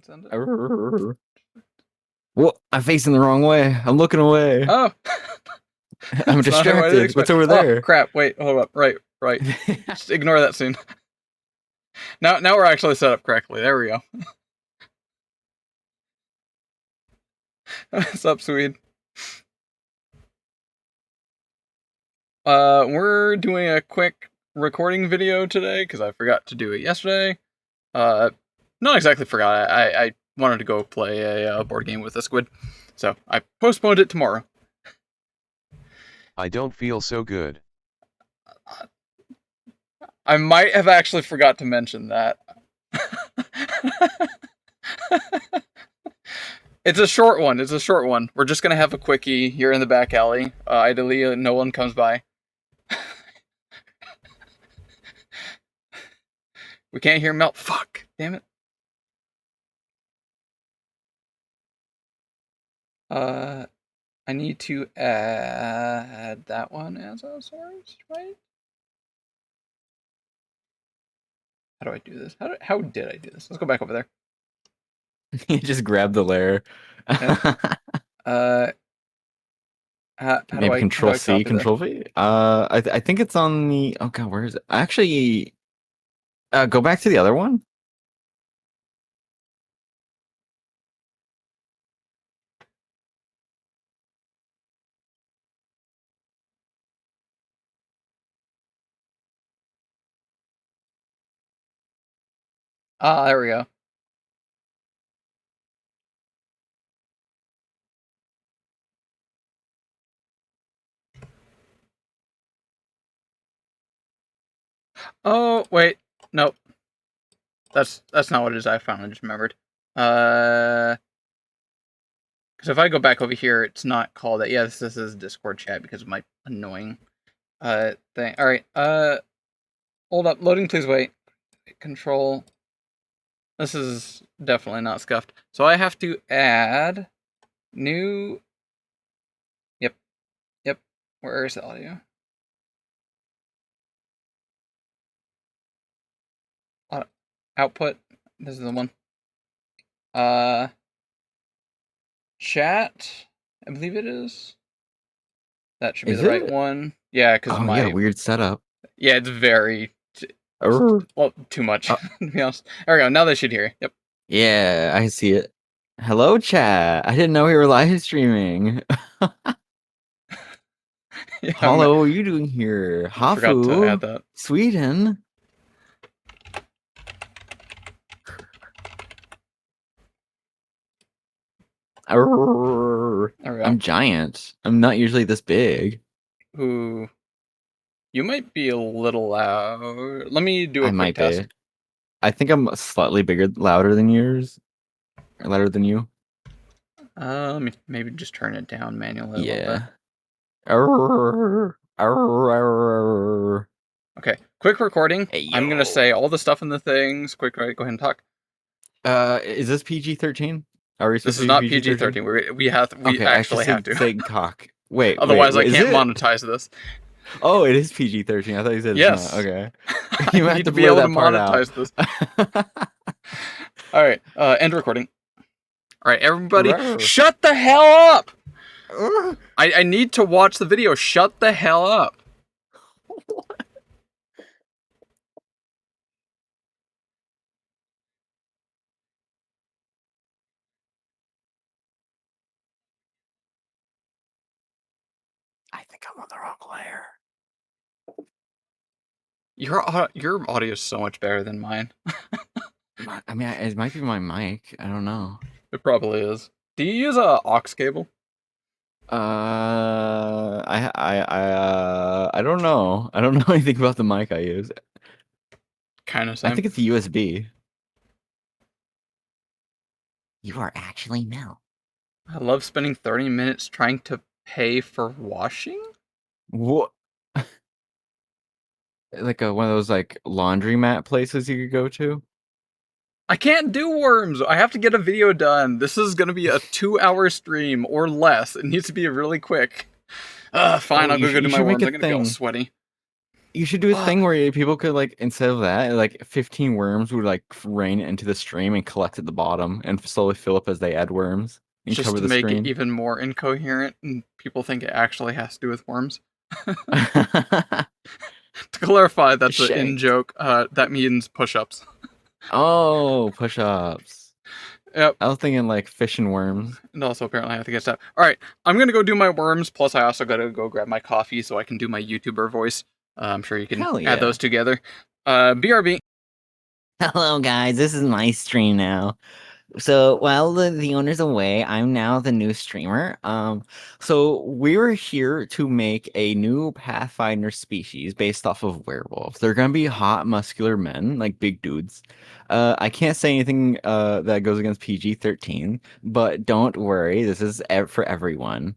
send it. Well, I'm facing the wrong way. I'm looking away. Oh. I'm distracted. What's over there? Oh, crap. Wait, hold up. Right. Just ignore that scene. Now we're actually set up correctly. There we go. What's up, Swede? We're doing a quick recording video today because I forgot to do it yesterday. Not exactly forgot. I wanted to go play a board game with a squid, so I postponed it tomorrow. I don't feel so good. I might have actually forgot to mention that. It's a short one. We're just gonna have a quickie here in the back alley. Ideally, no one comes by. We can't hear melt. Fuck. Damn it. I need to add that one as a source, right? How do I do this? How did I do this? Let's go back over there. You just grab the layer. Maybe Control C, Control V. I think it's on the. Oh god, where is it? Actually, go back to the other one. There we go. Oh, wait. Nope. That's not what it is. I finally just remembered. Because if I go back over here, it's not called that. Yes, this is Discord chat because of my annoying thing. All right. Hold up. Loading, please wait. Control. This is definitely not scuffed. So I have to add new. Yep. Where is the audio? Output. This is the one. Chat. I believe it is. That should be the right one. Yeah, because my yeah, weird setup. Yeah, it's very well too much. To be honest. There we go. Now they should hear. Yep. Yeah, I see it. Hello, chat. I didn't know we were live streaming. Yeah, hello, what are you doing here? Hafu, forgot to add that. Sweden. I'm giant. I'm not usually this big. Ooh. You might be a little loud. Let me do a quick test. Be. I think I'm slightly louder than yours. Or louder than you. Maybe just turn it down manually yeah. a little bit. Okay, quick recording. Hey, I'm gonna say all the stuff in the things. Quick, right? Go ahead and talk. Is this PG-13? This is not PG-13. We actually have to say cock. Wait, otherwise I can't monetize this. Oh, it is PG-13. I thought you said yes. It's not. Okay. You have to be able to monetize this. All right, end recording. All right, everybody, shut the hell up! I need to watch the video. Shut the hell up. I think I'm on the wrong layer. Your audio is so much better than mine. I mean, it might be my mic. I don't know. It probably is. Do you use a aux cable? I don't know. I don't know anything about the mic I use. Kind of same. I think it's USB. You are actually Mel. I love spending 30 minutes trying to pay for washing. What? Like one of those like laundromat places you could go to? I can't do worms. I have to get a video done. This is going to be a 2-hour stream or less. It needs to be really quick. Fine, I'll go do my worms. I'm going to be all sweaty. You should do a thing where people could like instead of that, like 15 worms would like rain into the stream and collect at the bottom and slowly fill up as they add worms and Just cover to the make it screen. even more incoherent and people think it actually has to do with worms. To clarify, that's an in Shanked. joke. That means push-ups. Oh, push-ups. Yep. I was thinking like fish and worms. And also apparently I have to get stuff. Alright, I'm gonna go do my worms, plus I also gotta go grab my coffee so I can do my YouTuber voice. I'm sure you can Hell add yeah. those together. BRB. Hello, guys. This is my stream now. So while the owner's away, I'm now the new streamer. So we were here to make a new Pathfinder species based off of werewolves. They're gonna be hot, muscular men, like big dudes. I can't say anything that goes against PG-13, but don't worry, this is for everyone.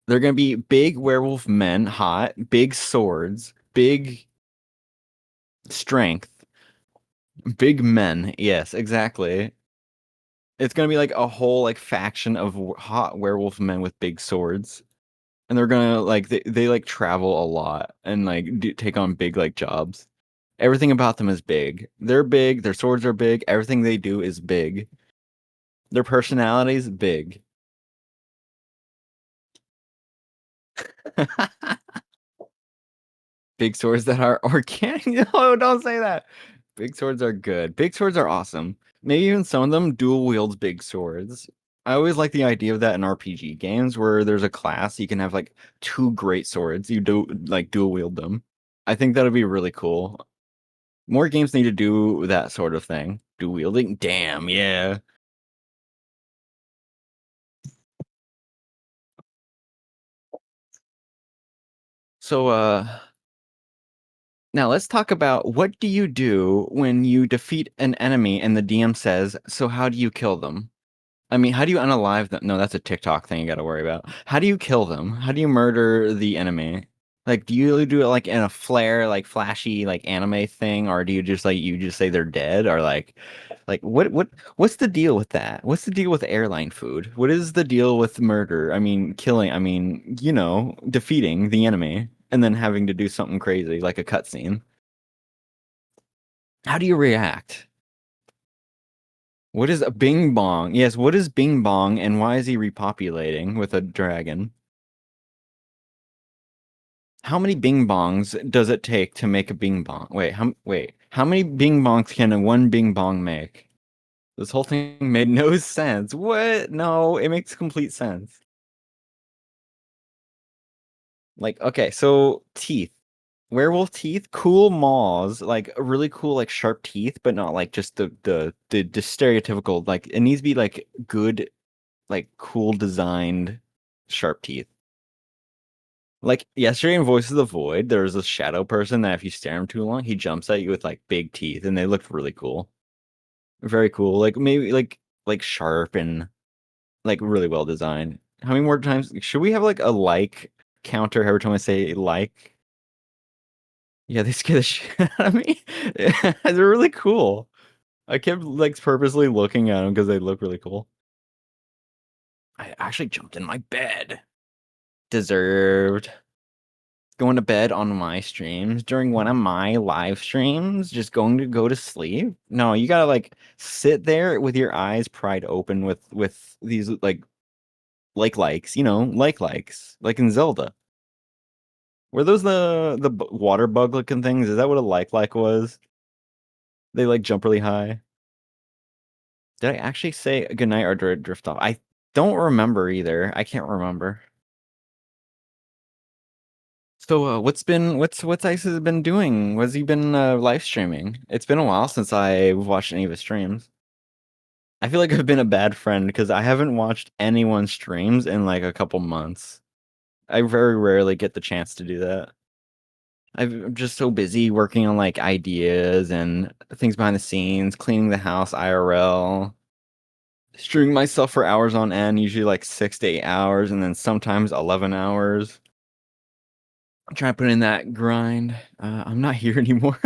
They're gonna be big werewolf men, hot, big swords, big strength, big men. Yes, exactly. It's gonna be like a whole like faction of hot werewolf men with big swords, and they're gonna like they like travel a lot and like take on big like jobs. Everything about them is big. They're big. Their swords are big. Everything they do is big. Their personalities big. Big swords that are organic. No, don't say that. Big swords are good. Big swords are awesome. Maybe even some of them dual wield big swords. I always like the idea of that in RPG games where there's a class you can have like two great swords. You do like dual wield them. I think that'd be really cool. More games need to do that sort of thing. Dual wielding. Damn, yeah. So now let's talk about what do you do when you defeat an enemy and the DM says, "So how do you kill them?" I mean, how do you unalive them? No, that's a TikTok thing you got to worry about. How do you kill them? How do you murder the enemy? Like, do you do it like in a flare, like flashy, like anime thing, or do you just like you just say they're dead, or like what's the deal with that? What's the deal with airline food? What is the deal with murder? I mean, killing. I mean, defeating the enemy and then having to do something crazy like a cutscene. How do you react? What is a Bing Bong? Yes, what is Bing Bong and why is he repopulating with a dragon? How many Bing Bongs does it take to make a Bing Bong? How many Bing Bongs can one Bing Bong make? This whole thing made no sense. What? No, it makes complete sense. Like, okay, so teeth. Werewolf teeth, cool maws, like really cool, like sharp teeth, but not like just the stereotypical, like it needs to be like good, like cool designed sharp teeth. Like yesterday in Voice of the Void, there was a shadow person that if you stare him too long, he jumps at you with like big teeth, and they looked really cool. Very cool. Like maybe like sharp and like really well designed. How many more times should we have like a like counter every time I say like? Yeah, they scare the shit out of me. They're really cool. I kept like purposely looking at them because they look really cool. I actually jumped in my bed. Deserved. Going to bed on my streams during one of my live streams, just going to go to sleep. No, you gotta like sit there with your eyes pried open with these likes, likes, like in Zelda. Were those the water bug looking things? Is that what a like was? They like jump really high. Did I actually say goodnight or did it drift off? I don't remember either. I can't remember. So what's Ice has been doing? What's he been live streaming? It's been a while since I watched any of his streams. I feel like I've been a bad friend because I haven't watched anyone's streams in like a couple months. I very rarely get the chance to do that. I'm just so busy working on like ideas and things behind the scenes, cleaning the house IRL, streaming myself for hours on end, usually like 6 to 8 hours, and then sometimes 11 hours. I'm trying to put in that grind. I'm not here anymore.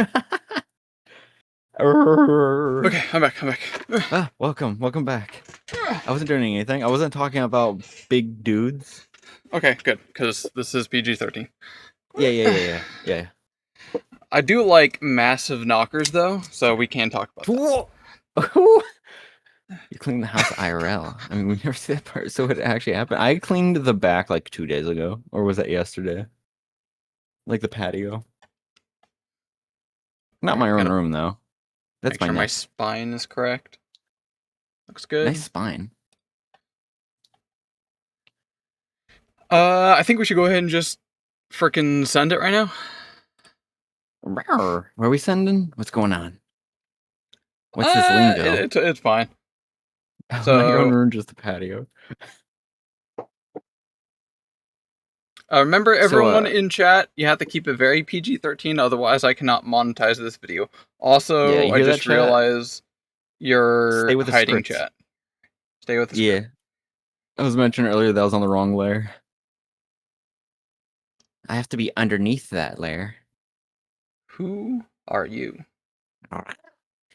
Okay, I'm back. I'm back. Welcome back. I wasn't doing anything. I wasn't talking about big dudes. Okay, good, because this is PG-13. Yeah. I do like massive knockers though, so we can talk about that. Whoa. You cleaned the house IRL. I mean, we never see that part, so it actually happened. I cleaned the back like 2 days ago, or was that yesterday? Like the patio. Not Alright, my own gotta room though. That's make my sure my neck. spine is correct. Looks good. Nice spine. I think we should go ahead and just frickin' send it right now. Rawr. Where are we sending? What's going on? What's this lingo? It's fine. Not your own So room, just the patio. remember, So, everyone in chat, you have to keep it very PG-13, otherwise I cannot monetize this video. yeah, Also, you I hear that, just chat? realized you're Stay with the hiding script. chat. Stay with the Yeah. script. I was mentioning earlier that I was on the wrong layer. I have to be underneath that layer. Who are you?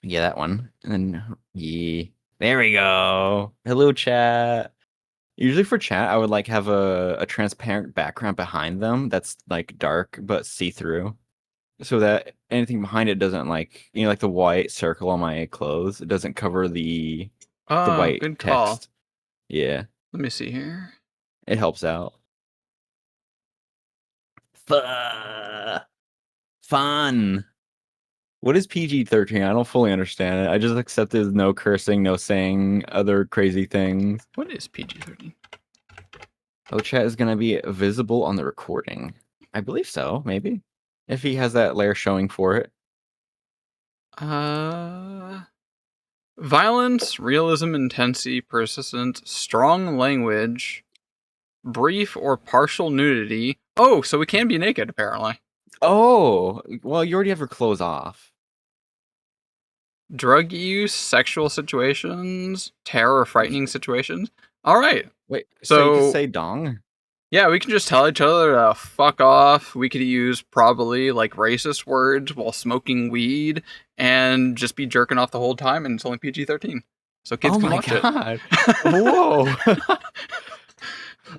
Yeah, that one. And then, yeah. There we go. Hello, chat. Usually for chat, I would like have a transparent background behind them that's like dark but see-through. So that anything behind it doesn't like, like the white circle on my clothes, it doesn't cover the Oh, white good call. text. Yeah, Let me see here. it helps out. Fun. What is PG-13? I don't fully understand it. I just accept there's no cursing, no saying other crazy things. What is PG-13? Oh, chat is gonna be visible on the recording. I believe so, maybe. If he has that layer showing for it. Violence, realism, intensity, persistence, strong language, brief or partial nudity. Oh, so we can be naked, apparently. Oh, well, you already have your clothes off. Drug use, sexual situations, terror or frightening situations. All right. Wait, so you could So, say dong? yeah, we can just tell each other to fuck off. We could use probably like racist words while smoking weed and just be jerking off the whole time, and it's only PG-13. So kids Oh can my watch god. Whoa.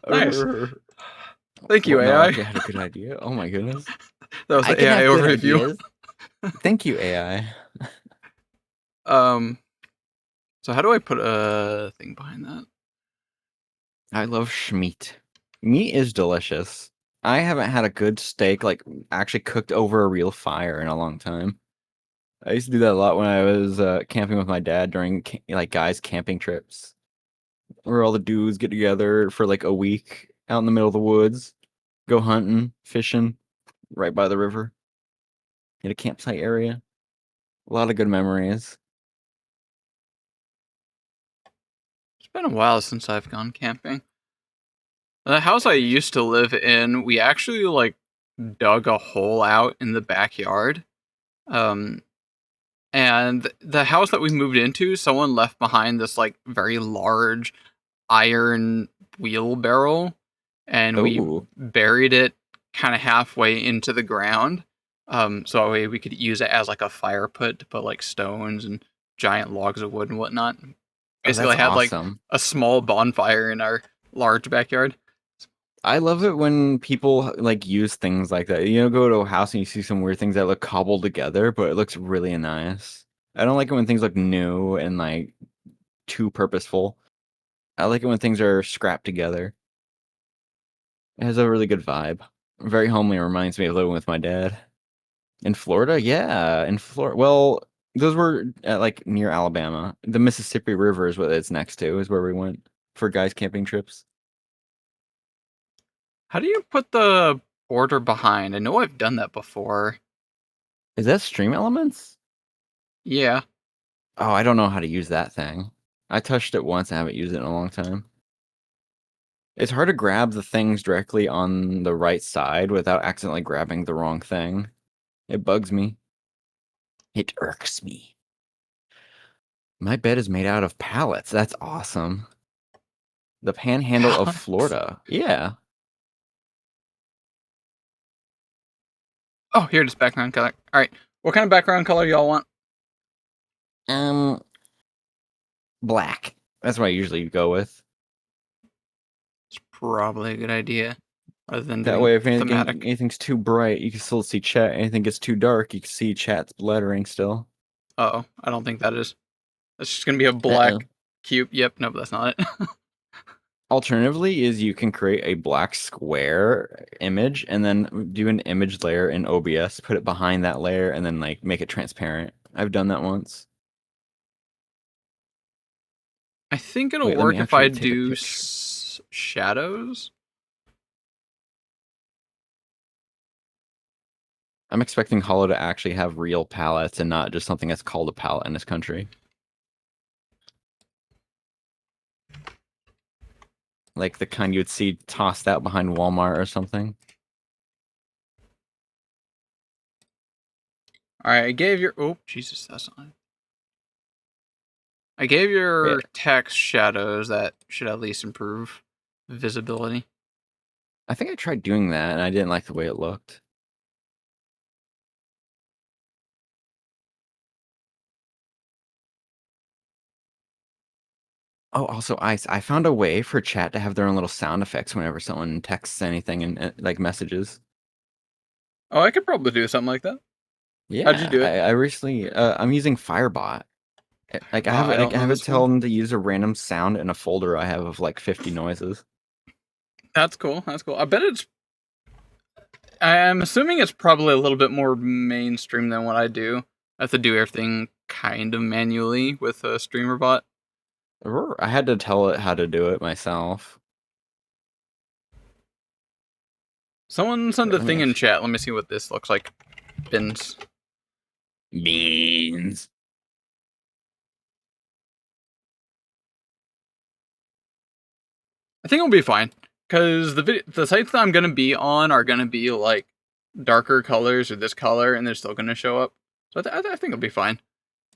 Nice. Thank you, Well, no, AI. actually, I had a good idea. Oh my goodness. That was I the can AI have good overview. ideas. Thank you, AI. So how do I put a thing behind that? I love schmeat. Meat is delicious. I haven't had a good steak like actually cooked over a real fire in a long time. I used to do that a lot when I was camping with my dad during like guys camping trips, where all the dudes get together for like a week out in the middle of the woods, go hunting, fishing, right by the river, in a campsite area. A lot of good memories. It's been a while since I've gone camping. The house I used to live in, we actually like dug a hole out in the backyard. Um, and the house that we moved into, someone left behind this like very large iron wheelbarrow, and we Oh, buried it kind of halfway into the ground. So that way we could use it as like a fire pit to put like stones and giant logs of wood and whatnot. oh, Basically, that's I had like awesome. a small bonfire in our large backyard. I love it when people like use things like that. Go to a house and you see some weird things that look cobbled together, but it looks really nice. I don't like it when things look new and like too purposeful. I like it when things are scrapped together. It has a really good vibe. Very homely. It reminds me of living with my dad. In Florida? Yeah, in Florida. Well, those were at, like near Alabama. The Mississippi River is what it's next to, is where we went for guys camping trips. How do you put the border behind? I know I've done that before. Is that Stream Elements? Yeah. Oh, I don't know how to use that thing. I touched it once. I haven't used it in a long time. It's hard to grab the things directly on the right side without accidentally grabbing the wrong thing. It bugs me. It irks me. My bed is made out of pallets. That's awesome. The Panhandle of Florida. Yeah. Oh, here it is, background color. All right. What kind of background color y'all want? Black. That's what I usually go with. It's probably a good idea. rather than That doing way, if thematic. anything's too bright, you can still see chat. Anything gets too dark, you can see chat's lettering still. Oh, I don't think that is. That's just gonna be a Uh-oh. black cube. Yep, nope, that's not it. Alternatively, is you can create a black square image and then do an image layer in OBS, put it behind that layer, and then like make it transparent. I've done that once. I think it'll Wait, let me work if I actually take a do picture. shadows. I'm expecting Hollow to actually have real palettes and not just something that's called a palette in this country. Like the kind you would see tossed out behind Walmart or something. Alright, I gave your... Oh, Jesus, that's not... I gave Yeah. your text shadows. That should at least improve visibility. I think I tried doing that and I didn't like the way it looked. Oh, also, I found a way for chat to have their own little sound effects whenever someone texts anything and like messages. Oh, I could probably do something like that. Yeah, How'd you do it? I recently I'm using Firebot. Like I don't I know have it this tell one. them to use a random sound in a folder I have of like 50 noises. That's cool. That's cool. I bet it's... I'm assuming it's probably a little bit more mainstream than what I do. I have to do everything kind of manually with a streamer bot. I had to tell it how to do it myself. Someone send Wait, a let me thing in actually... chat. Let me see what this looks like. Bins. Beans. I think it'll be fine because the sites that I'm gonna be on are gonna be like darker colors or this color, and they're still gonna show up. So I think it'll be fine.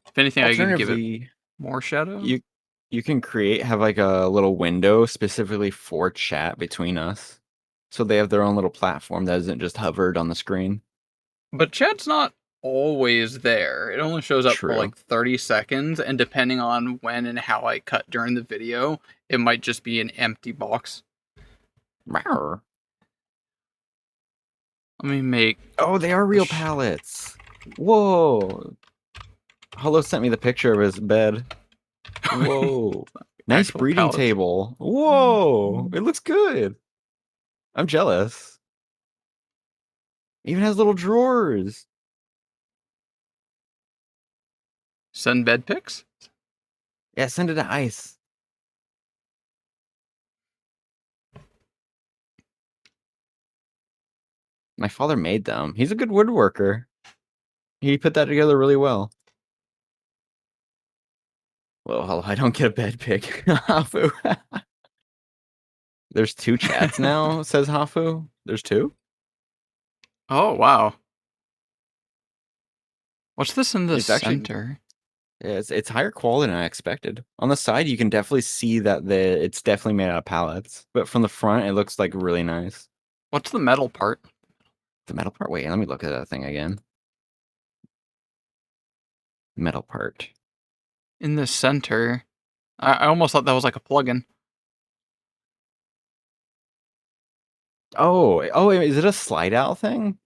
If anything, I could give it Alternatively, more shadow. you can have like a little window specifically for chat between us. So they have their own little platform that isn't just hovered on the screen. But chat's not always there. It only shows up for True. like 30 seconds, and depending on when and how I cut during the video, it might just be an empty box. Rawr. Let me make... Oh, they are real pallets. Whoa. Hello sent me the picture of his bed. Whoa. Nice actual breeding pallets. table. Whoa. It looks good. I'm jealous. Even has little drawers. Send bed pics? Yeah, send it to Ice. My father made them. He's a good woodworker. He put that together really well. Well, I don't get a bed pic. Hafu. There's 2 chats now, says Hafu. There's 2? Oh, wow. What's this in the It's actually center? it's higher quality than I expected. On the side, you can definitely see that it's definitely made out of pallets, but from the front, it looks like really nice. What's the metal part? The metal part. Wait, let me look at that thing again. Metal part. In the center. I almost thought that was like a plug-in. Oh, wait, is it a slide out thing?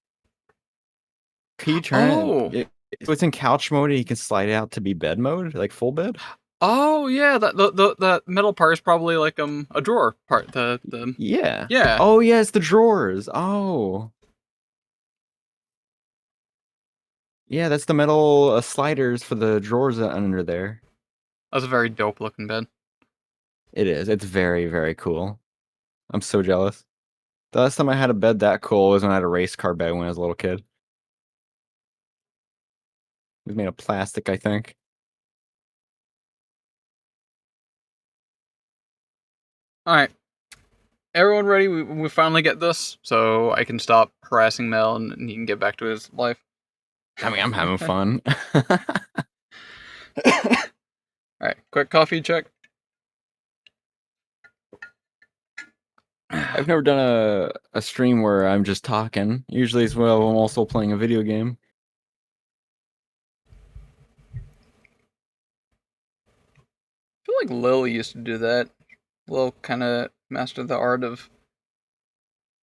Can you turn Oh! it? So it's in couch mode and you can slide it out to be bed mode, like full bed? Oh, yeah, that metal part is probably like a drawer part. The Yeah. Yeah. Oh, yeah, it's the drawers. Oh. Yeah, that's the metal sliders for the drawers under there. That's a very dope looking bed. It is. It's very, very cool. I'm so jealous. The last time I had a bed that cool was when I had a race car bed when I was a little kid. It was made of plastic, I think. Alright. Everyone ready? We finally get this, so I can stop harassing Mel and he can get back to his life. I mean, I'm having fun. Alright, quick coffee check. I've never done a stream where I'm just talking. Usually it's well I'm also playing a video game. I feel like Lil used to do that. Lil kind of mastered the art of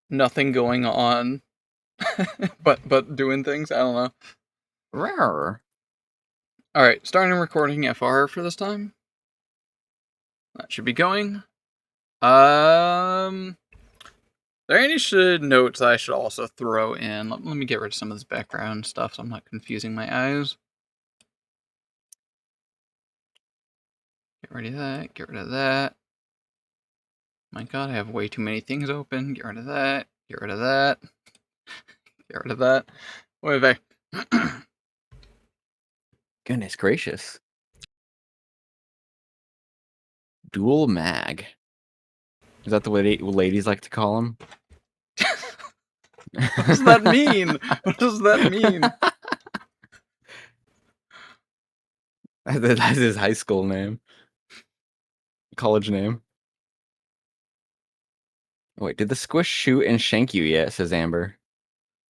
nothing going on, but doing things. I don't know. Rare. All right, starting recording FR for this time. That should be going. There are any notes I should also throw in. Let me get rid of some of this background stuff so I'm not confusing my eyes. Get rid of that. Get rid of that. My god, I have way too many things open. Get rid of that. Get rid of that. Get rid of that. Wait, wait. Goodness gracious. Dual mag. Is that the way ladies like to call them? What does that mean? What does that mean? That's his high school name. College name. Wait, did the squish shoot and shank you yet? Says Amber.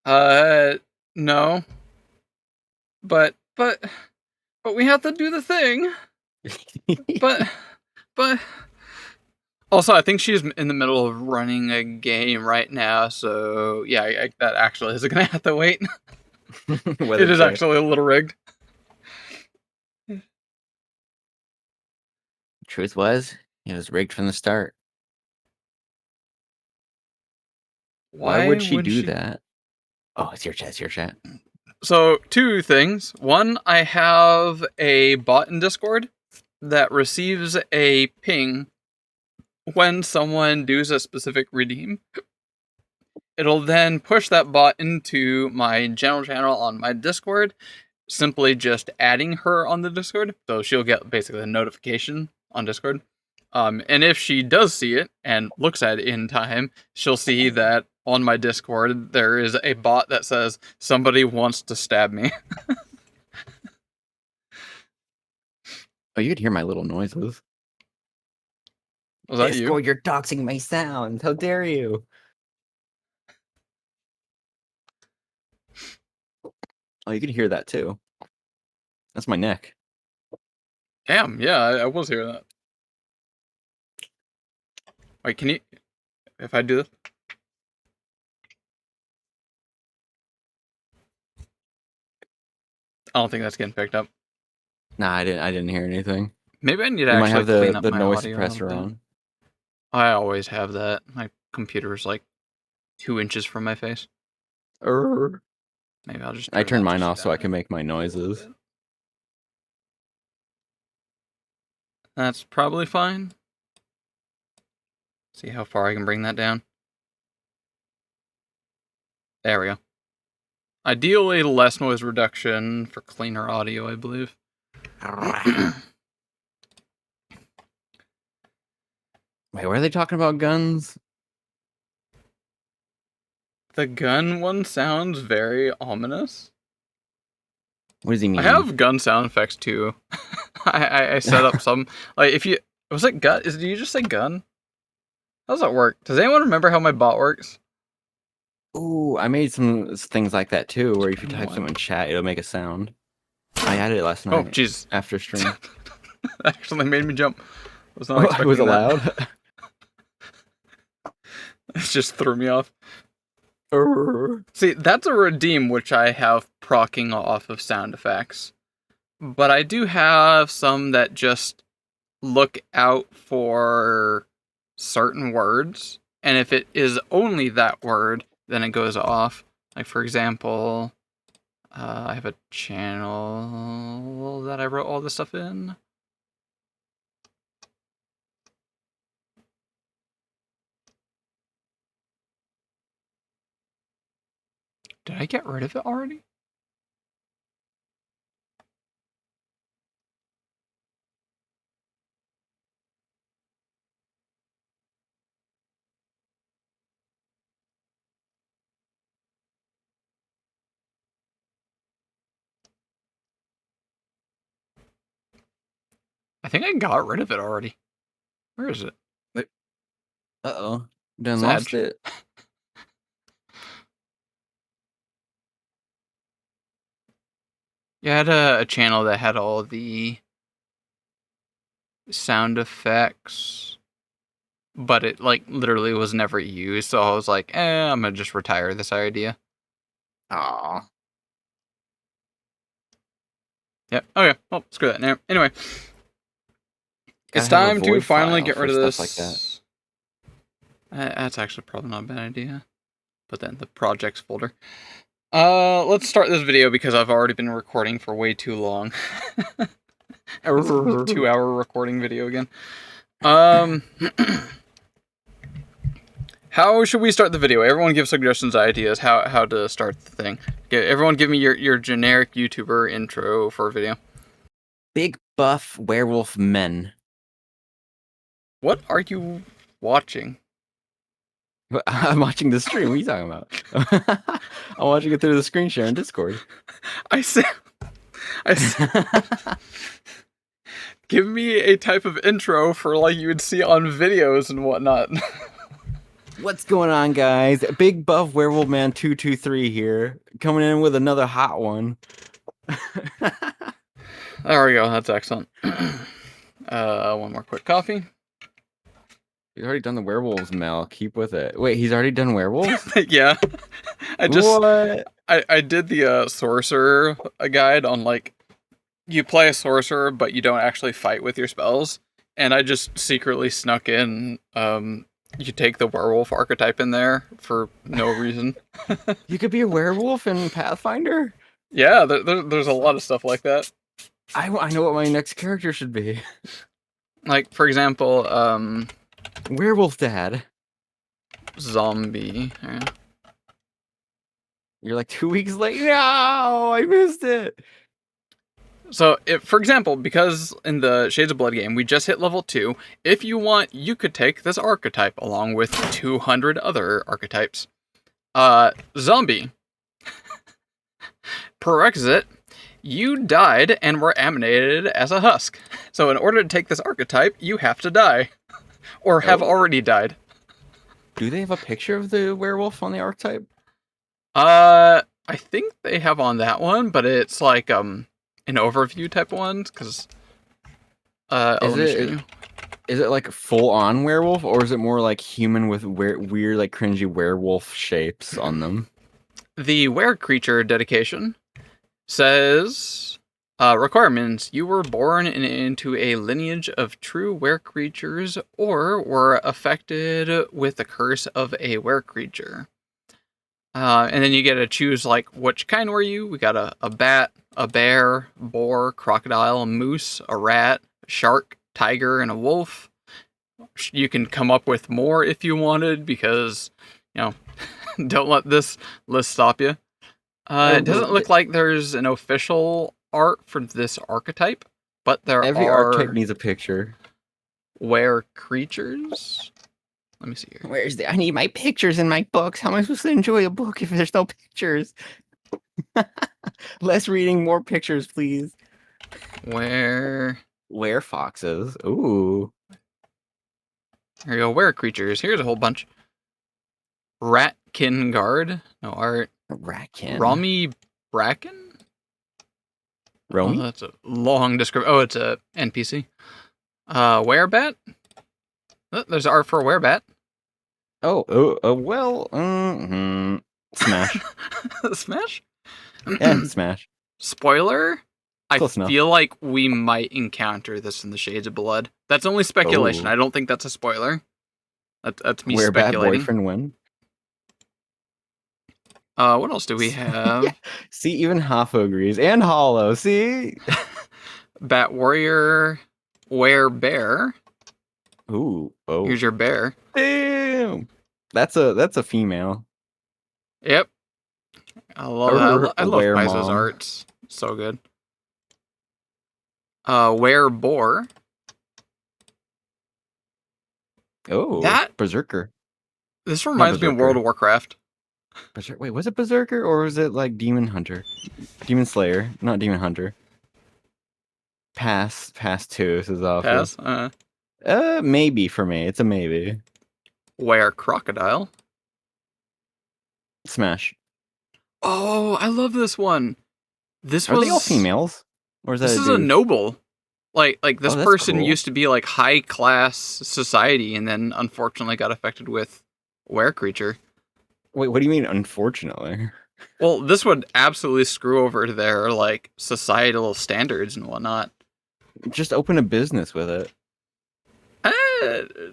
No. But we have to do the thing. But also, I think she's in the middle of running a game right now, so yeah, that actually is gonna have to wait. It is actually a little rigged. Truth was, it was rigged from the start. Why would she do that? Oh, it's your chat, it's your chat. So, two things. One, I have a bot in Discord that receives a ping when someone does a specific redeem. It'll then push that bot into my general channel on my Discord, simply just adding her on the Discord. So she'll get basically a notification on Discord. And if she does see it and looks at it in time, she'll see that on my Discord there is a bot that says, somebody wants to stab me. Oh, you could hear my little noises. Was that you? Discord, you're doxing my sound. How dare you? Oh, you can hear that too. That's my neck. Damn, yeah, I was hearing that. Wait, can you... If I do this? I don't think that's getting picked up. Nah, I didn't hear anything. Maybe I need to You might actually have clean up the my noise audio suppressor on. I always have that. My computer's like 2 inches from my face. Maybe I'll just. I turned mine off so I can make my noises. That's probably fine. See how far I can bring that down. There we go. Ideally, less noise reduction for cleaner audio, I believe. Wait, were they talking about guns? The gun one sounds very ominous. What does he mean? I have gun sound effects too. I set up some, like, if you, was it gun? Did you just say gun? How does that work? Does anyone remember how my bot works? Ooh, I made some things like that too, where if you type something in chat, it'll make a sound. I added it last night. Oh, jeez. After stream. That actually made me jump. I was not expecting was it that. loud? It just threw me off. See, that's a redeem which I have proccing off of sound effects. But I do have some that just look out for certain words. And if it is only that word, then it goes off. Like, for example, I have a channel that I wrote all this stuff in. Did I get rid of it already? I think I got rid of it already. Where is it? Uh-oh. Done lost it. You had a channel that had all the sound effects, but it like literally was never used. So I was like, I'm gonna just retire this idea. Aw. Yep. Okay. Well, screw that. Anyway, Gotta it's have a time to void finally file get for rid of stuff this. like that. That's actually probably not a bad idea. But then the projects folder. Let's start this video because I've already been recording for way too long. This is a 2-hour recording video again. How should we start the video? Everyone give suggestions, ideas, how to start the thing. Everyone give me your generic YouTuber intro for a video. Big buff werewolf men. What are you watching? I'm watching the stream. What are you talking about? I'm watching it through the screen share in Discord. I said, give me a type of intro for like you would see on videos and whatnot. What's going on, guys? Big buff werewolf man 223 here, coming in with another hot one. There we go. That's excellent. One more quick coffee. He's already done the werewolves, Mel. Keep with it. Wait, he's already done werewolves? Yeah. What? I did the sorcerer guide on like you play a sorcerer but you don't actually fight with your spells, and I just secretly snuck in you take the werewolf archetype in there for no reason. You could be a werewolf in Pathfinder? Yeah, there's a lot of stuff like that. I know what my next character should be. Like for example, Werewolf dad. zombie. Yeah. You're like 2 weeks late. No, I missed it. So, for example, because in the Shades of Blood game, we just hit level 2, if you want, you could take this archetype along with 200 other archetypes. Zombie. Prerequisite, you died and were animated as a husk. So in order to take this archetype, you have to die. Or have already died. Do they have a picture of the werewolf on the archetype? I think they have on that one, but it's like, an overview type one, because Is it like full on werewolf, or is it more like human with weird like cringy werewolf shapes on them? The were creature dedication says requirements: you were born into a lineage of true were creatures or were affected with the curse of a were creature. And then you get to choose like which kind were you. We got a bat, a bear, boar, crocodile, a moose, a rat, a shark, tiger, and a wolf. You can come up with more if you wanted, because, you know, don't let this list stop you. It doesn't look like there's an official art for this archetype, but Every are archetype needs a picture. were creatures. Let me see here. Where's the? I need my pictures in my books. How am I supposed to enjoy a book if there's no pictures? Less reading, more pictures, please. Where Foxes. Ooh. Here you go. Were creatures. Here's a whole bunch. Ratkin guard. No art. Ratkin. Romy Bracken. Romy? Oh, that's a long description. Oh, it's a NPC. Werebat. Oh, there's art for a werebat. Smash. Smash. Yeah, smash. Spoiler. Close I enough. feel like we might encounter this in the Shades of Blood. That's only speculation. Oh. I don't think that's a spoiler. That's me Werebat speculating. boyfriend win. What else do we have? Yeah. See, even Hafo agrees. And Hollow, see? Bat warrior. Werebear. Ooh. Oh. Here's your bear. Damn. That's a female. Yep. I love that. I love Paizo's Weremom. arts. So good. Wereboar. Oh, That- Berserker. This reminds me of World of Warcraft. Wait, was it Berserker or was it like Demon Hunter? Demon Slayer, not Demon Hunter. Pass 2. This is awful. Pass. Maybe for me. It's a maybe. Were crocodile. Smash. Oh, I love this one. This Are was they all females? Or is that This a is a dude? noble. Like this Oh, that's person cool. used to be like high class society, and then unfortunately got affected with were creature. Wait, what do you mean? Unfortunately, Well, this would absolutely screw over their like societal standards and whatnot. just open a business with it.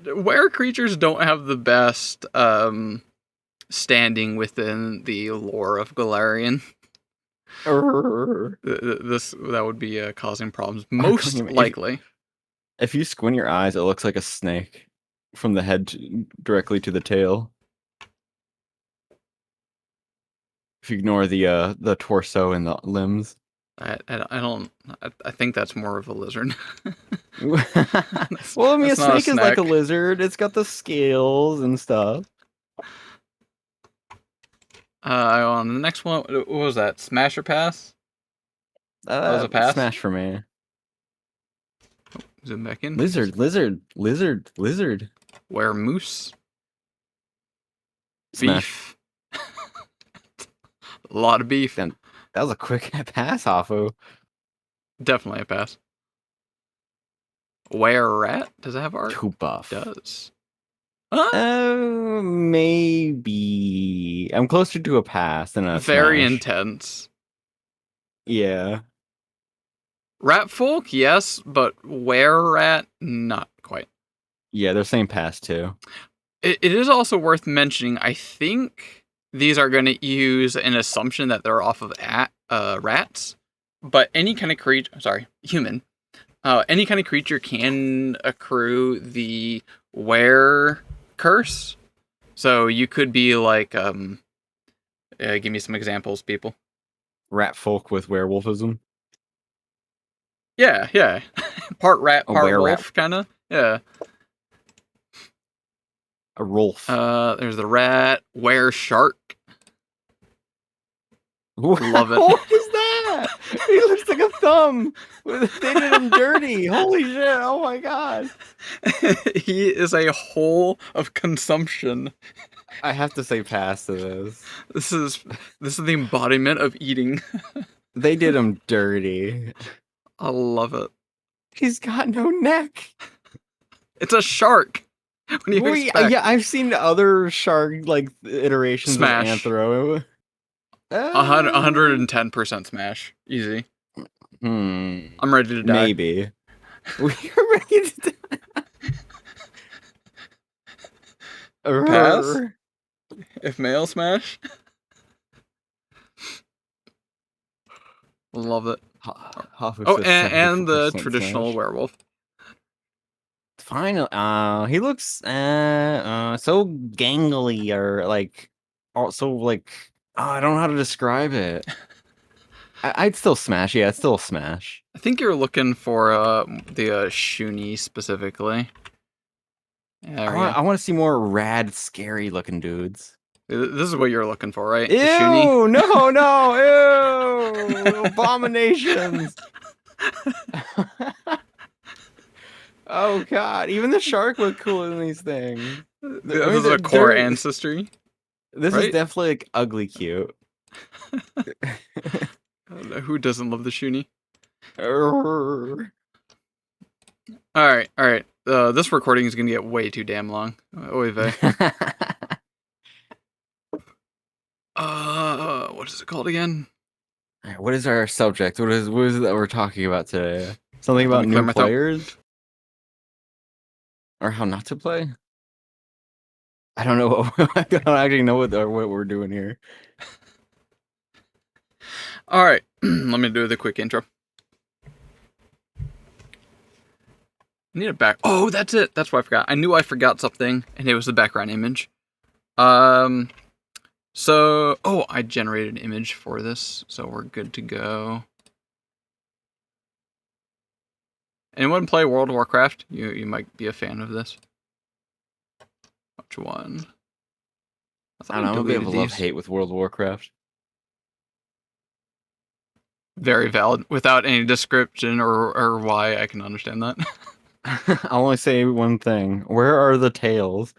Were creatures don't have the best standing within the lore of Galarian. That would be causing problems, most likely. If you squint your eyes, it looks like a snake from the head directly to the tail. If you ignore the torso and the limbs. I don't. I think that's more of a lizard. Well, I mean, a That's not a snake is like a snack. lizard. It's got the scales and stuff. On the next one, what was that? Smash or pass? That was a pass? Smash for me. Zoom back in. Lizard. Were moose. Smash. Beef. A lot of beef. Damn, that was a quick pass, Hafu. Definitely a pass. Were rat? Does it have art? Too buff. Does. Maybe. I'm closer to a pass than a Very smash. intense. Yeah. Rat folk, yes, but were rat, not quite. Yeah, they're saying pass too. It is also worth mentioning, I think these are going to use an assumption that they're off of rats, but any kind of human, any kind of creature can accrue the were curse. So you could be like, give me some examples, people. Rat folk with werewolfism. Yeah. Part rat, part wolf, kind of. Yeah. A rolf. There's the rat, were shark. Love it. What is that? He looks like a thumb. They did him dirty. Holy shit. Oh my god. He is a hole of consumption. I have to say pass to this. This is the embodiment of eating. They did him dirty. I love it. He's got no neck. It's a shark. What do you expect? Yeah, I've seen other shark like iterations Smash. of Anthro. 110% smash. Easy. I'm ready to die. Maybe. We're ready to die. Pass? If male smash? Love it. Oh, and the traditional werewolf. Fine. He looks so gangly or like also like I don't know how to describe it. I'd still smash. Yeah, it's still a smash. I think you're looking for the Shuni specifically. Yeah, I want to see more rad, scary looking dudes. This is what you're looking for, right? Ew! Shuni? No! Ew! Abominations! Oh god! Even the shark looked cooler than these things. This is a core ancestry. This right? is definitely like ugly cute. Who doesn't love the Shuni? Urgh. All right. This recording is gonna get way too damn long. Oy vey. What is it called again? What is our subject? What is it that we're talking about today? Something Let about me clear new my throat. players? Or how not to play? I don't know. I don't actually know what we're doing here. All right, let me do the quick intro. I need a back. Oh, that's it. That's what I forgot. I knew I forgot something, and it was the background image. So, I generated an image for this, so we're good to go. Anyone play World of Warcraft? You might be a fan of this. Which one? I don't know. We have a love-hate with World of Warcraft. Very valid. Without any description or why, I can understand that. I'll only say one thing. Where are the tails?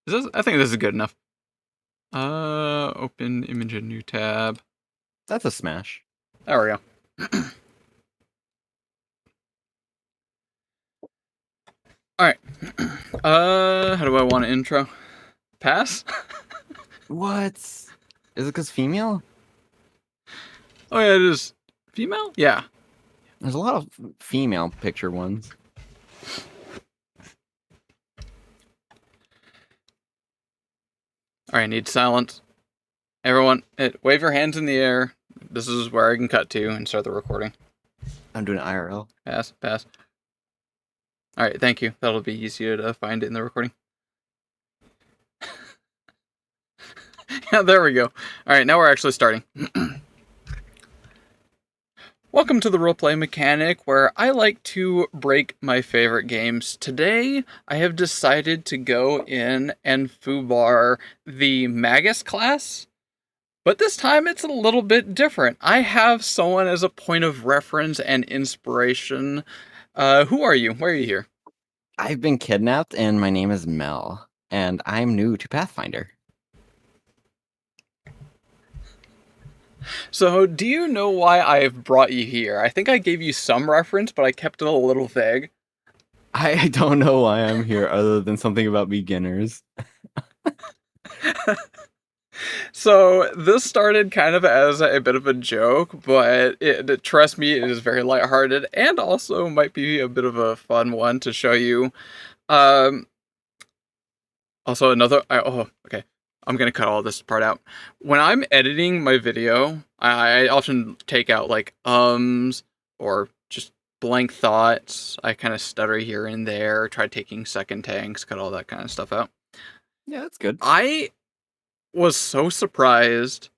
I think this is good enough. Open image in new tab. That's a smash. There we go. Alright. How do I want an intro? Pass? What? Is it because female? Oh yeah, it is female? Yeah. There's a lot of female picture ones. Alright, need silence. Everyone, wave your hands in the air. This is where I can cut to and start the recording. I'm doing IRL. Pass. Alright, thank you. That'll be easier to find it in the recording. Yeah, there we go. Alright, now we're actually starting. Welcome to the Roleplay Mechanic, where I like to break my favorite games. Today, I have decided to go in and foobar the Magus class, but this time it's a little bit different. I have someone as a point of reference and inspiration. Who are you? Why are you here? I've been kidnapped, and my name is Mel, and I'm new to Pathfinder. So, do you know why I've brought you here? I think I gave you some reference, but I kept it a little vague. I don't know why I'm here other than something about beginners. So, this started kind of as a bit of a joke, but trust me, it is very lighthearted and also might be a bit of a fun one to show you. Also, okay. I'm going to cut all this part out. When I'm editing my video, I often take out like or just blank thoughts. I kind of stutter here and there, try taking second takes, cut all that kind of stuff out. Yeah, that's good. I was so surprised.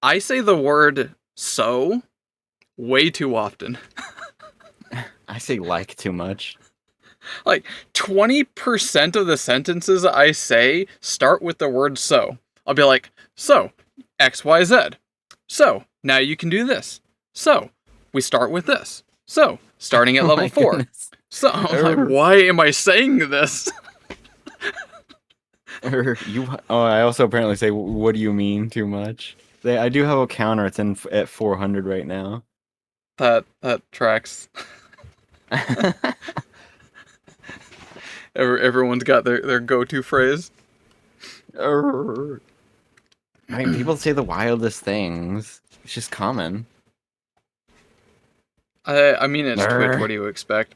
I say the word so way too often. I say like too much. Like 20% of the sentences I say start with the word so. I'll be like, so, XYZ. So, now you can do this. So, we start with this. So, starting at Oh level my 4. goodness. So, I'm like, why am I saying this? I also apparently say, what do you mean too much? I do have a counter. It's at 400 right now. That tracks. Everyone's got their go-to phrase. I mean, people say the wildest things. It's just common. I mean, it's Twitch. What do you expect?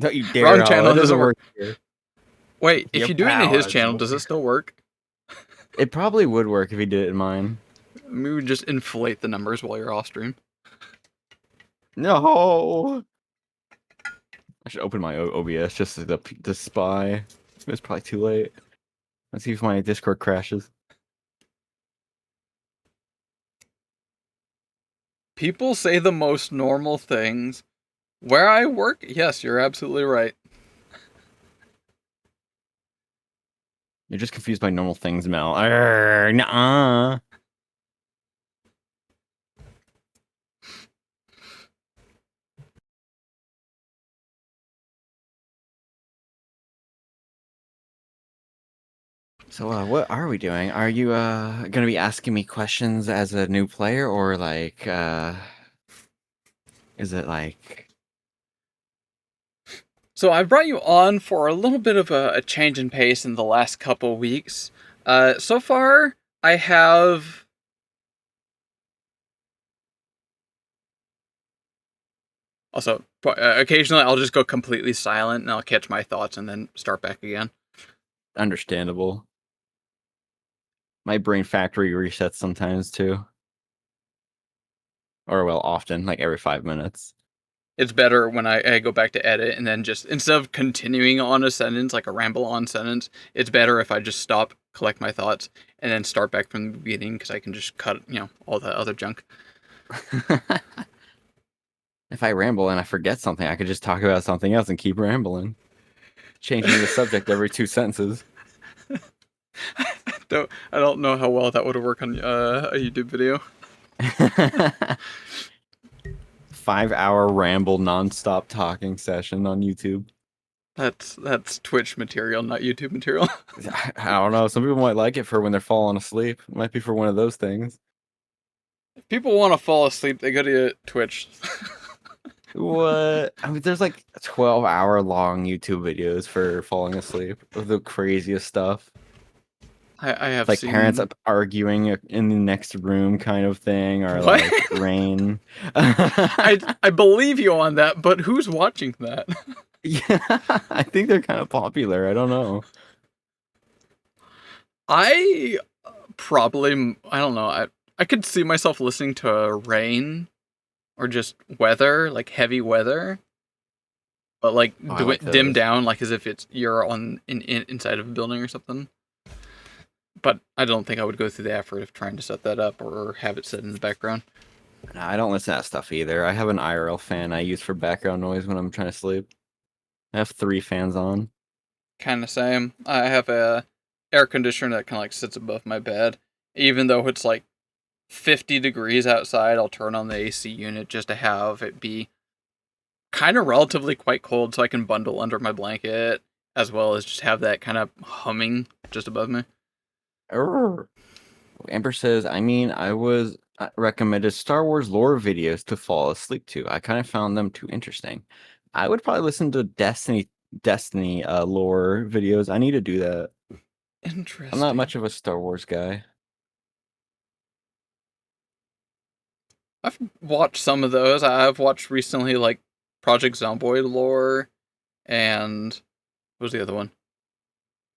Don't you dare! Wrong No, channel that doesn't work. here. Wait, if Yep, you do it in wow, his that channel, doesn't does it still work? It probably would work if he did it in mine. Maybe we just inflate the numbers while you're off stream. No. I should open my OBS just to spy. It's probably too late. Let's see if my Discord crashes. People say the most normal things. Where I work, yes, you're absolutely right. You're just confused by normal things, Mel. Nuh-uh. So, what are we doing? Are you gonna be asking me questions as a new player, or like, is it like? So I brought you on for a little bit of a change in pace in the last couple weeks. So far, I have... Also, occasionally I'll just go completely silent and I'll catch my thoughts and then start back again. Understandable. My brain factory resets sometimes too. Or well, often, like every 5 minutes. It's better when I go back to edit and then just, instead of continuing on a sentence, like a ramble-on sentence, it's better if I just stop, collect my thoughts, and then start back from the beginning, because I can just cut, all the other junk. If I ramble and I forget something, I could just talk about something else and keep rambling. Changing the subject every 2 sentences. I don't know how well that would work on a YouTube video. 5-hour ramble nonstop talking session on YouTube. That's Twitch material, not YouTube material. I don't know. Some people might like it for when they're falling asleep. It might be for one of those things. If people want to fall asleep, they go to Twitch. What? I mean, there's like 12-hour long YouTube videos for falling asleep of the craziest stuff. I have Like seen parents arguing in the next room kind of thing, or What? like rain. I believe you on that, but who's watching that? Yeah, I think they're kind of popular. I don't know. I probably I don't know. I could see myself listening to rain or just weather, like heavy weather, but like Oh, I do like it dim those. down, like as if you're on inside of a building or something. But I don't think I would go through the effort of trying to set that up or have it set in the background. No, I don't listen to that stuff either. I have an IRL fan I use for background noise when I'm trying to sleep. I have 3 fans on. Kind of same. I have a air conditioner that kind of like sits above my bed, even though it's like 50 degrees outside. I'll turn on the AC unit just to have it be kind of relatively quite cold, so I can bundle under my blanket as well as just have that kind of humming just above me. Err. Amber says, I mean, I was recommended Star Wars lore videos to fall asleep to. I kind of found them too interesting. I would probably listen to Destiny lore videos. I need to do that. Interesting. I'm not much of a Star Wars guy. I've watched some of those. I've watched recently like Project Zomboid lore and what was the other one?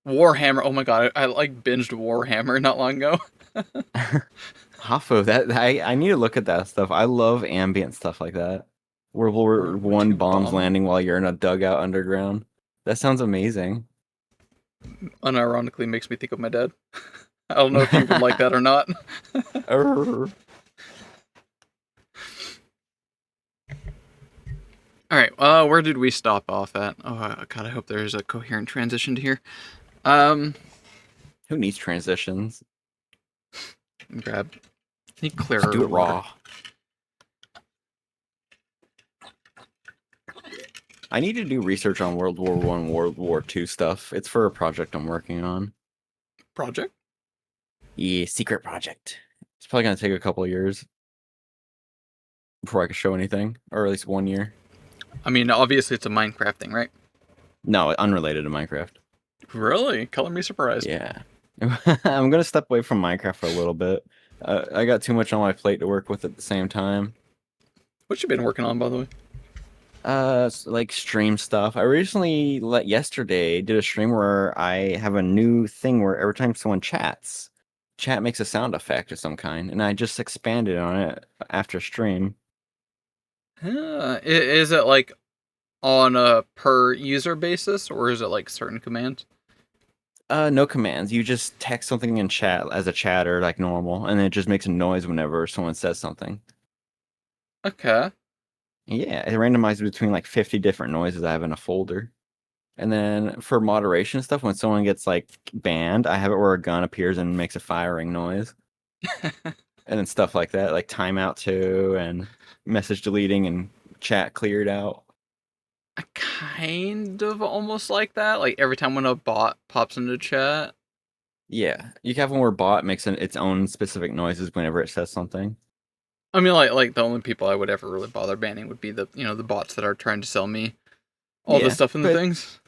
Warhammer. Oh my god, I like binged Warhammer not long ago. Hafo, that I need to look at that stuff. I love ambient stuff like that. World War World War One II bombs bomb. landing while you're in a dugout underground. That sounds amazing. Unironically makes me think of my dad. I don't know if you would like that or not. Err. All right, where did we stop off at? Oh god, I hope there's a coherent transition to here. Who needs transitions? Grab. Need clearer Just do it water. raw. I need to do research on World War One, World War Two stuff. It's for a project I'm working on. Project? Yeah, secret project. It's probably gonna take a couple of years before I can show anything, or at least 1 year. I mean, obviously it's a Minecraft thing, right? No, unrelated to Minecraft. Really? Color me surprised. Yeah, I'm gonna step away from Minecraft for a little bit. I got too much on my plate to work with at the same time. What you been working on, by the way? Like stream stuff. I recently yesterday did a stream where I have a new thing where every time someone chats, chat makes a sound effect of some kind, and I just expanded on it after stream. Is it like on a per user basis, or is it like certain commands? No commands. You just text something in chat as a chatter like normal, and it just makes a noise whenever someone says something. Okay. Yeah, it randomizes between like 50 different noises I have in a folder. And then for moderation stuff, when someone gets like banned, I have it where a gun appears and makes a firing noise. And then stuff like that, like timeout too, and message deleting and chat cleared out. I kind of almost like that. Like every time when a bot pops into chat. Yeah, you can have one where bot makes its own specific noises whenever it says something. I mean, like the only people I would ever really bother banning would be the the bots that are trying to sell me all the Yeah, stuff in the but things.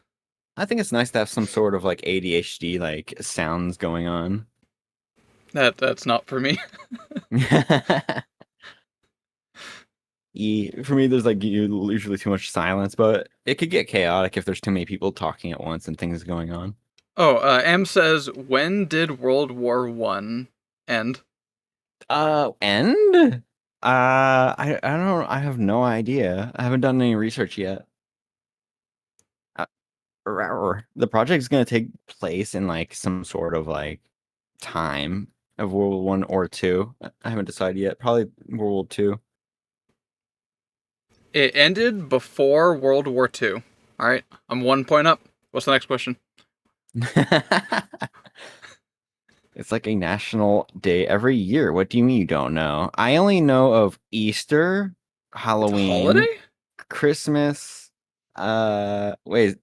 I think it's nice to have some sort of like ADHD like sounds going on. That's not for me. For me, there's like usually too much silence, but it could get chaotic if there's too many people talking at once and things going on. Oh, M says, when did World War One end? End? I don't. I have no idea. I haven't done any research yet. The project is gonna take place in like some sort of like time of World War One or Two. I haven't decided yet. Probably World War Two. It ended before World War Two. All right, I'm 1 point up. What's the next question? It's like a national day every year. What do you mean you don't know? I only know of Easter, It's a Halloween, holiday? Christmas. Wait.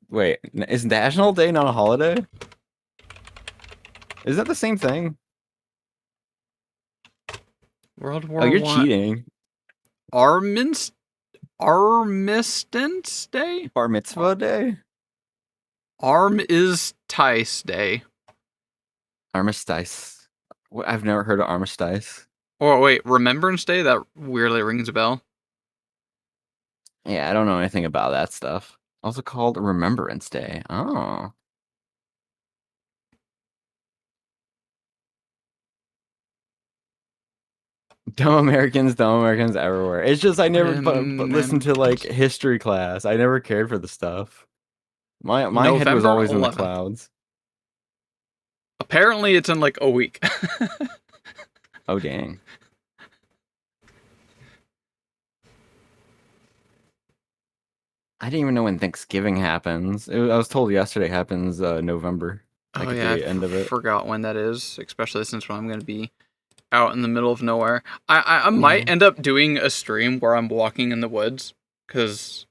Is National Day not a holiday? Is that the same thing? World War Oh, you're One. cheating. Armistice Day? Bar mitzvah day? Armistice Day. Armistice. I've never heard of armistice. Oh, wait, Remembrance Day? That weirdly rings a bell. Yeah, I don't know anything about that stuff. Also called Remembrance Day. Oh. Dumb Americans everywhere. It's just I never but listen to like history class. I never cared for the stuff. My head was November always in the 11th. clouds. Apparently it's in like a week. Oh dang. I didn't even know when Thanksgiving happens. I was told yesterday happens November. Like Oh at yeah, the end of it. forgot when that is, especially since I'm going to be out in the middle of nowhere. I might end up doing a stream where I'm walking in the woods, because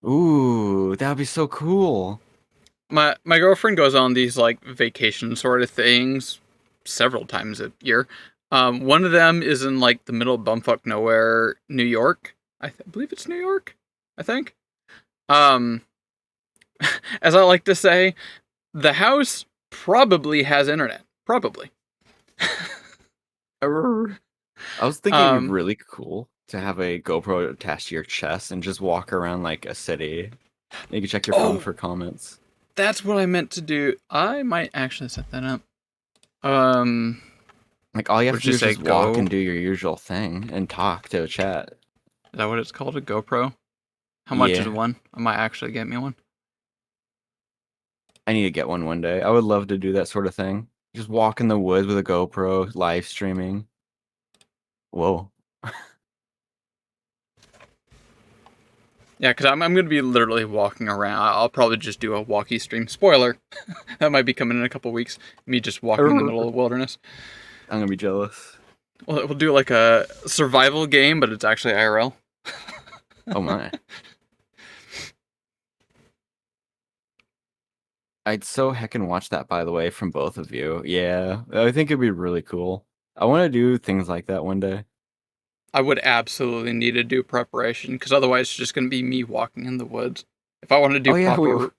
Ooh, that would be so cool. my girlfriend goes on these like vacation sort of things several times a year. One of them is in like the middle of bumfuck nowhere, New York. I believe it's New York. I think. As I like to say, the house probably has internet. Probably. I was thinking it'd be really cool to have a GoPro attached to your chest and just walk around like a city. You can check your phone for comments. That's what I meant to do. I might actually set that up. Like all you have to do is just walk go? and do your usual thing and talk to a chat. Is that what it's called? A GoPro? How much is Yeah. one? I might actually get me one. I need to get one day. I would love to do that sort of thing. Just walk in the woods with a GoPro, live streaming. Whoa. Yeah, because I'm going to be literally walking around. I'll probably just do a walkie stream. Spoiler. That might be coming in a couple weeks. Me just walking in the middle of the wilderness. I'm going to be jealous. We'll do like a survival game, but it's actually IRL. Oh my. I'd so heckin' watch that, by the way, from both of you. Yeah, I think it'd be really cool. I want to do things like that one day. I would absolutely need to do preparation, because otherwise it's just going to be me walking in the woods. If I want to do proper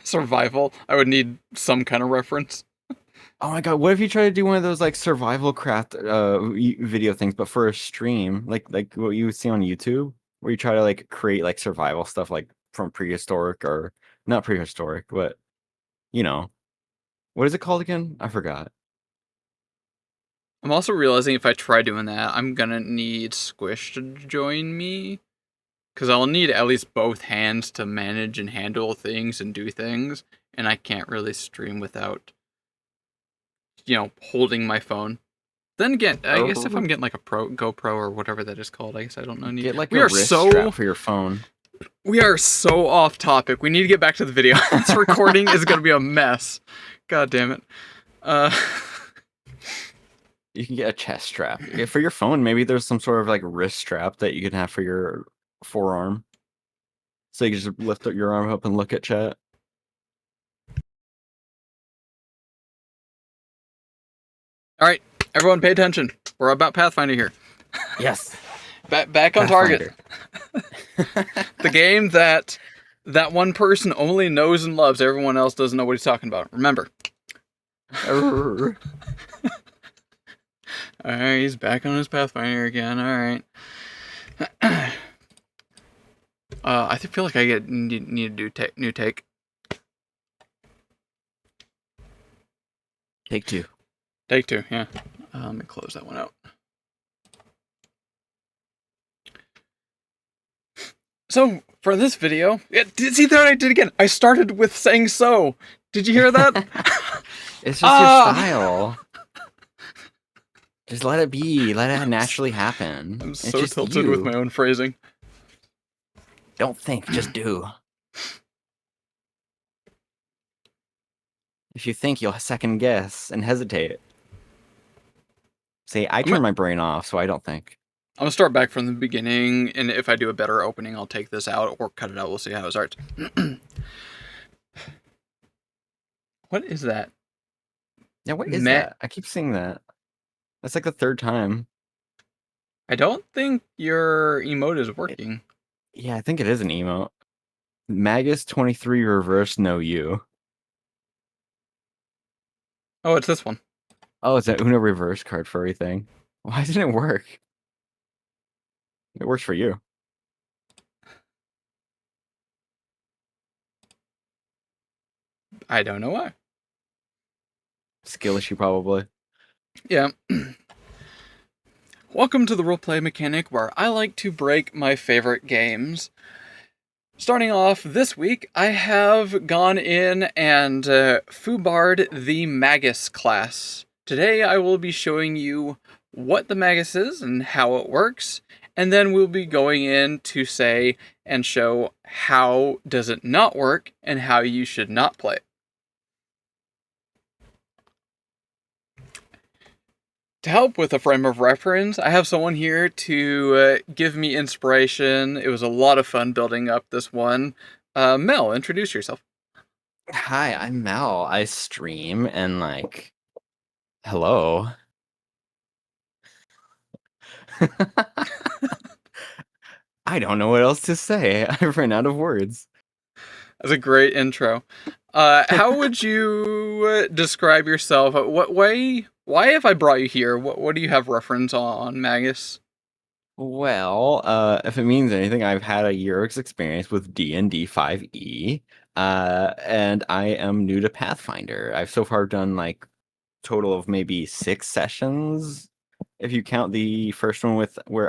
survival, I would need some kind of reference. Oh my god, what if you try to do one of those like survival craft video things, but for a stream, like what you would see on YouTube, where you try to like create like survival stuff like from prehistoric or not prehistoric, but you know, what is it called again? I forgot. I'm also realizing if I try doing that, I'm gonna need Squish to join me. Because I'll need at least both hands to manage and handle things and do things. And I can't really stream without, holding my phone. Then again, I guess if I'm getting like a GoPro or whatever that is called, I guess I don't know. Get like a wrist strap for your phone. We are so off topic. We need to get back to the video. This recording is going to be a mess. God damn it. You can get a chest strap. For your phone, maybe there's some sort of like wrist strap that you can have for your forearm. So you can just lift up your arm up and look at chat. Alright, everyone pay attention. We're about Pathfinder here. Yes. Back on target. The game that one person only knows and loves, everyone else doesn't know what he's talking about. Remember. Alright, he's back on his Pathfinder again. Alright. I feel like I need to do new take. Take two. Take two, yeah. Let me close that one out. So, for this video, see that I did again. I started with saying so. Did you hear that? It's just your style. Just let it be. Let it naturally happen. I'm so tilted with my own phrasing. Don't think, just do. If you think, you'll second guess and hesitate. See, I turn my brain off, so I don't think. I'm gonna start back from the beginning, and if I do a better opening, I'll take this out or cut it out. We'll see how it starts. What is that? Yeah, what is that? I keep seeing that. That's like the third time. I don't think your emote is working. Yeah, I think it is an emote. Magus 23 reverse no you. Oh, it's this one. Oh, it's an Uno reverse card for everything. Why doesn't it work? It works for you. I don't know why. Skill issue, probably. Yeah. Welcome to the Roleplay Mechanic, where I like to break my favorite games. Starting off this week, I have gone in and foobarred the Magus class. Today I will be showing you what the Magus is and how it works, and then we'll be going in to say and show how does it not work and how you should not play it. To help with a frame of reference, I have someone here to give me inspiration. It was a lot of fun building up this one. Mel, introduce yourself. Hi, I'm Mel. I stream and hello. I don't know what else to say. I've run out of words. That's a great intro. How would you describe yourself? Why have I brought you here? What do you have reference on Magus? Well, if it means anything, I've had a year's experience with D&D 5e, and I am new to Pathfinder. I've so far done total of maybe 6 sessions, if you count the first one with where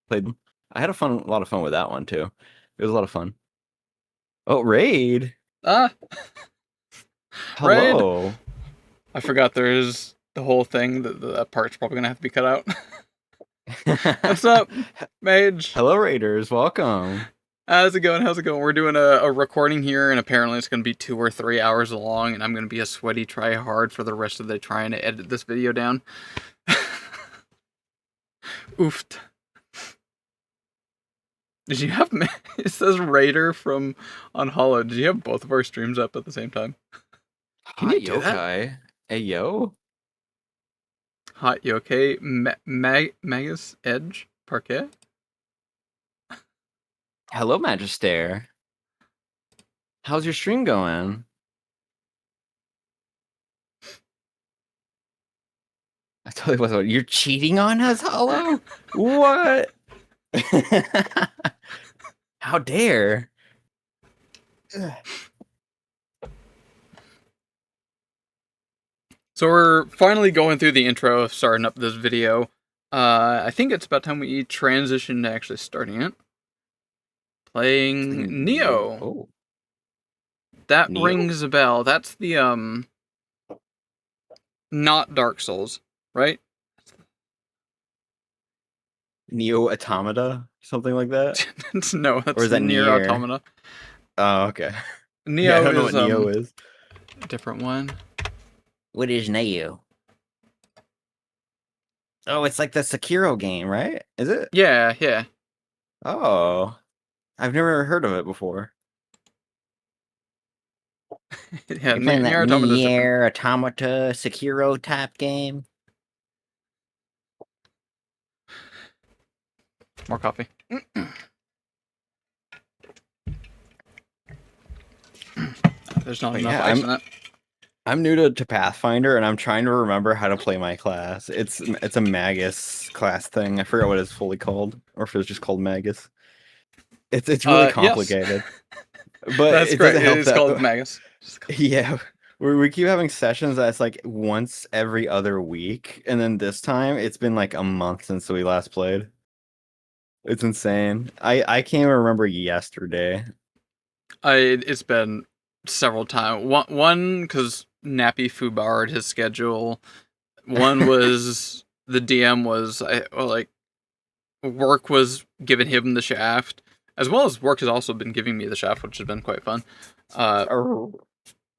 played. I had a lot of fun with that one too. It was a lot of fun. Oh, raid! Ah, Raid. Hello. I forgot there's the whole thing. That part's probably gonna have to be cut out. What's up, Mage? Hello, raiders. Welcome. How's it going? How's it going? We're doing a recording here, and apparently it's going to be 2 or 3 hours long, and I'm going to be a sweaty try-hard for the rest of the trying to edit this video down. Oofed. Did you have... It says Raider from on Hollow. Did you have both of our streams up at the same time? Can you do that? Yokai. Hey, yo. Hot Yokai Magus Edge Parquet? Hello, Magister. How's your stream going? I totally wasn't. You're cheating on us, Hollow? What? How dare? So we're finally going through the intro of starting up this video. I think it's about time we transition to actually starting it. Playing Neo. Oh. That Neo? rings a bell. That's the not Dark Souls, right? Neo Automata? Something like that? No, that's Or is that Nier Nier? Automata. Oh, okay. Neo Yeah, I don't know is what Neo is. a different one. What is Neo? Oh, it's like the Sekiro game, right? Is it? Yeah. Oh. I've never heard of it before. Yeah, You playing Nier that Automata is different. Nier Automata Sekiro type game? More coffee. There's not But enough yeah, ice in that. I'm new to Pathfinder, and I'm trying to remember how to play my class. It's a Magus class thing. I forgot what it's fully called, or if it was just called Magus. It's really complicated. Yes. But That's it great. doesn't help It's that called Magus. yeah, we keep having sessions that's like once every other week, and then this time it's been like a month since we last played. It's insane. I can't even remember yesterday. It's been several times. One because Nappy foobarred his schedule. One was the DM was work was giving him the shaft, as well as work has also been giving me the shaft, which has been quite fun.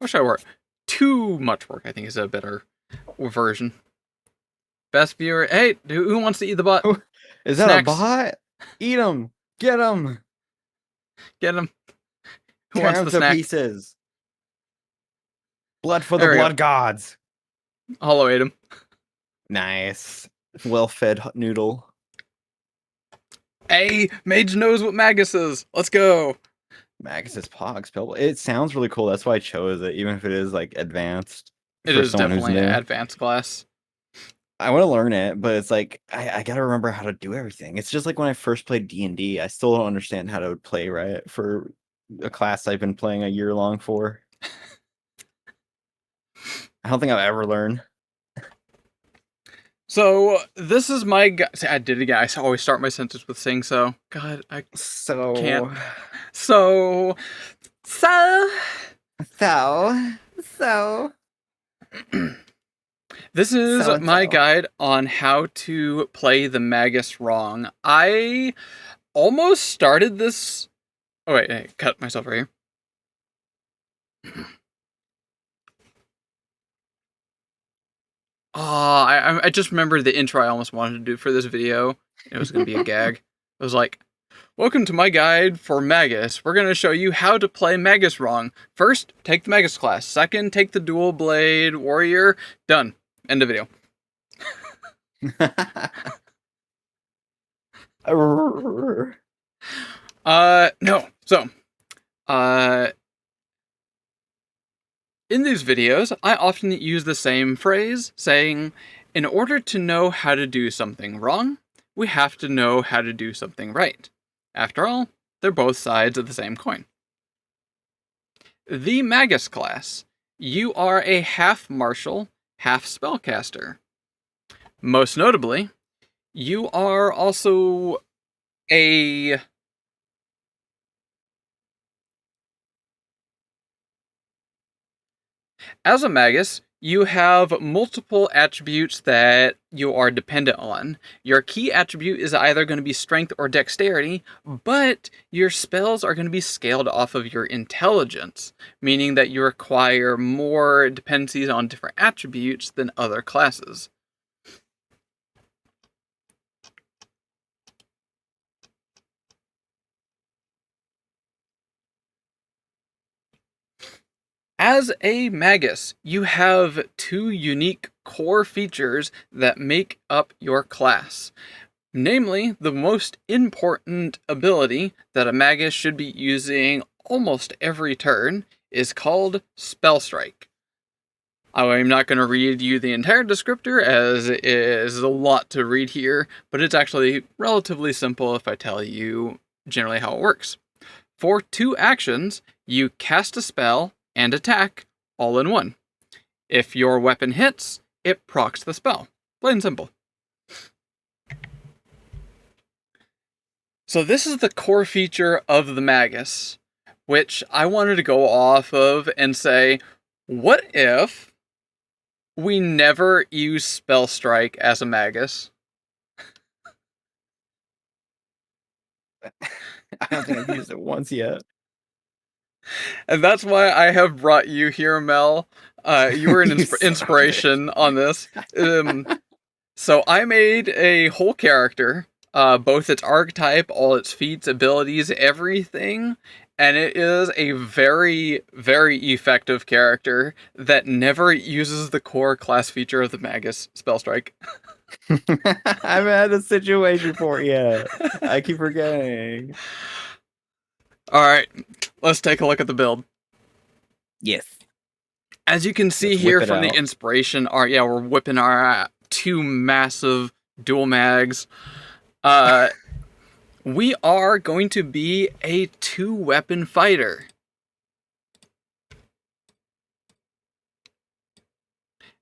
Wish I were too much work. I think is a better version. Best viewer. Hey, who wants to eat the butt? Is that Snacks. a bot? Eat him! Get him! Get him. Who Tear wants him the to snack? pieces. Blood for There the we go. blood gods. Hollow ate him. Nice. Well-fed noodle. Hey, Mage knows what Magus is. Let's go. Magus' Pog spell. It sounds really cool. That's why I chose it, even if it is like advanced It for is someone who's definitely an new. advanced class. I want to learn it, but it's like I gotta remember how to do everything. It's just like when I first played D&D, I still don't understand how to play right for a class I've been playing a year long for. I don't think I'll ever learn. So this is my guy. I did it again. I always start my sentence with saying so. God, I So can't. So. so This is So and my so. guide on how to play the Magus wrong. I almost started this. Oh wait, hey, cut myself right here. Oh, I just remembered the intro I almost wanted to do for this video. It was going to be a gag. It was like, welcome to my guide for Magus. We're going to show you how to play Magus wrong. First, take the Magus class. Second, take the dual blade warrior. Done. End of video. No. So, in these videos, I often use the same phrase, saying, in order to know how to do something wrong, we have to know how to do something right. After all, they're both sides of the same coin. The Magus class. You are a half martial, half spellcaster. Most notably, you are also a... As a Magus, you have multiple attributes that you are dependent on. Your key attribute is either going to be strength or dexterity, but your spells are going to be scaled off of your intelligence, meaning that you require more dependencies on different attributes than other classes. As a Magus, you have two unique core features that make up your class. Namely, the most important ability that a Magus should be using almost every turn is called Spell Strike. I'm not going to read you the entire descriptor, as it is a lot to read here, but it's actually relatively simple if I tell you generally how it works. For 2 actions, you cast a spell and attack all in one. If your weapon hits, it procs the spell. Plain and simple. So this is the core feature of the Magus, which I wanted to go off of and say, what if we never use Spell Strike as a Magus? I don't think I've used it once yet. And that's why I have brought you here, Mel. You were an inspiration on this. So I made a whole character, both its archetype, all its feats, abilities, everything, and it is a very, very effective character that never uses the core class feature of the Magus Spell Strike. I haven't had a situation for it yet. I keep forgetting. Alright, let's take a look at the build. Yes. As you can see Let's here whip it from the out. inspiration art, yeah, we're whipping our 2 massive dual mags. We are going to be a 2-weapon fighter.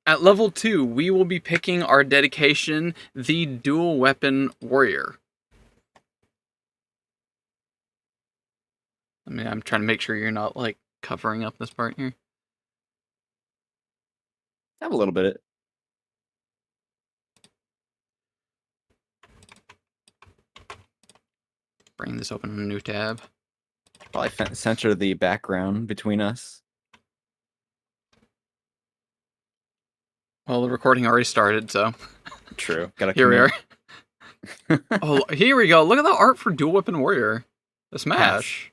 At level 2, we will be picking our dedication, the dual weapon warrior. I mean, I'm trying to make sure you're not, like, covering up this part here. I have a little bit. Bring this open in a new tab. Probably censor the background between us. Well, the recording already started, so True. Gotta here we are. commit. Oh, here we go. Look at the art for dual weapon warrior. The smash.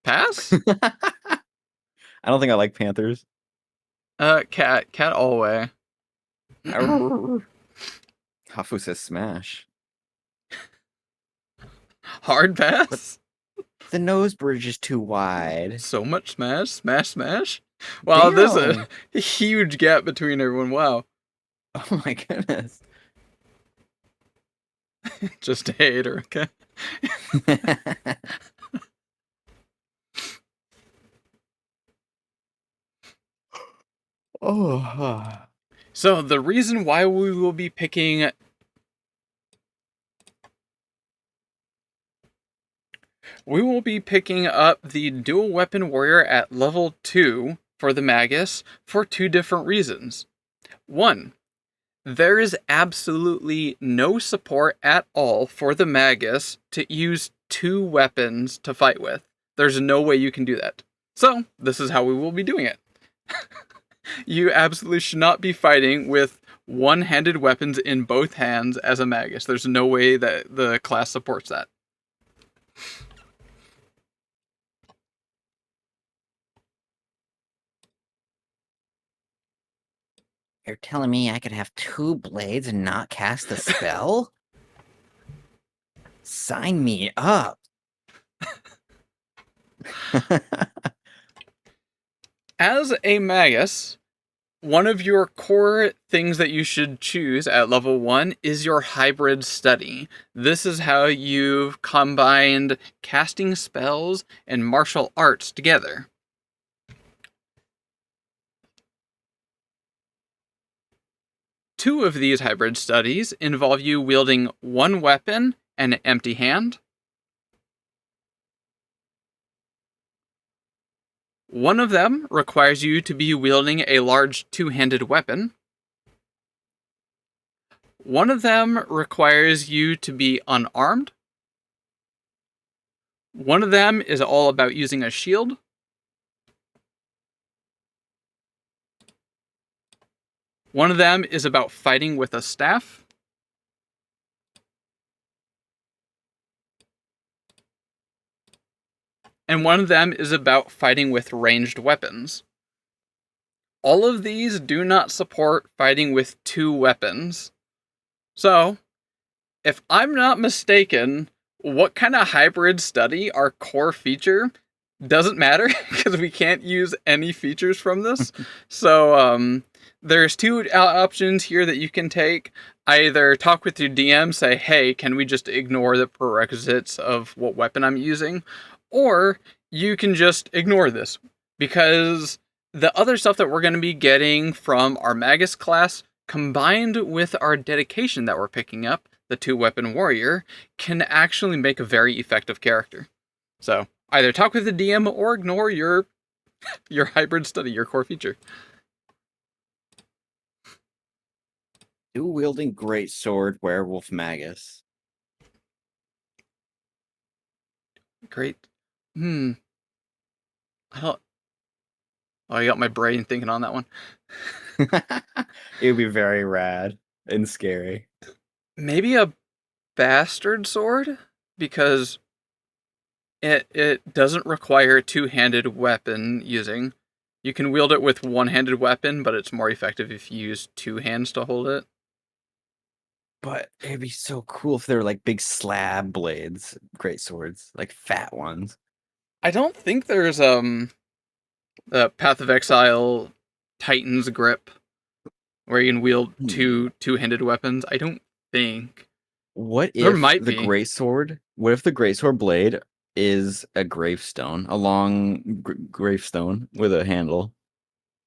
Pass? I don't think I like Panthers. Cat Alway. Hafu says smash. Hard pass? The nose bridge is too wide. So much smash? Smash, smash? Wow, there's a huge gap between everyone. Wow. Oh my goodness. Just a hater, okay? Oh. So the reason why we will be picking... We will be picking up the dual weapon warrior at level 2 for the Magus for 2 different reasons. 1, there is absolutely no support at all for the Magus to use 2 weapons to fight with. There's no way you can do that. So, this is how we will be doing it. You absolutely should not be fighting with one-handed weapons in both hands as a Magus. There's no way that the class supports that. You're telling me I could have 2 blades and not cast a spell? Sign me up. As a Magus, one of your core things that you should choose at level 1 is your hybrid study. This is how you've combined casting spells and martial arts together. Two of these hybrid studies involve you wielding one weapon and an empty hand. One of them requires you to be wielding a large two-handed weapon. One of them requires you to be unarmed. One of them is all about using a shield. One of them is about fighting with a staff. And one of them is about fighting with ranged weapons. All of these do not support fighting with 2 weapons. So, if I'm not mistaken, what kind of hybrid study our core feature doesn't matter because we can't use any features from this. So, there's 2 options here that you can take. Either talk with your DM, say, hey, can we just ignore the prerequisites of what weapon I'm using? Or you can just ignore this, because the other stuff that we're going to be getting from our Magus class, combined with our dedication that we're picking up, the 2-weapon warrior, can actually make a very effective character. So, either talk with the DM or ignore your hybrid study, your core feature. Dual-wielding greatsword werewolf magus. Great. I don't... Oh, I got my brain thinking on that one. It would be very rad and scary. Maybe a bastard sword? Because it doesn't require a 2-handed weapon using. You can wield it with one-handed weapon, but it's more effective if you use 2 hands to hold it. But it'd be so cool if they were like big slab blades, great swords, like fat ones. I don't think there's the Path of Exile Titan's Grip where you can wield two-handed weapons. I don't think. What if There might the be. greatsword? What if the greatsword blade is a gravestone, a long gravestone with a handle?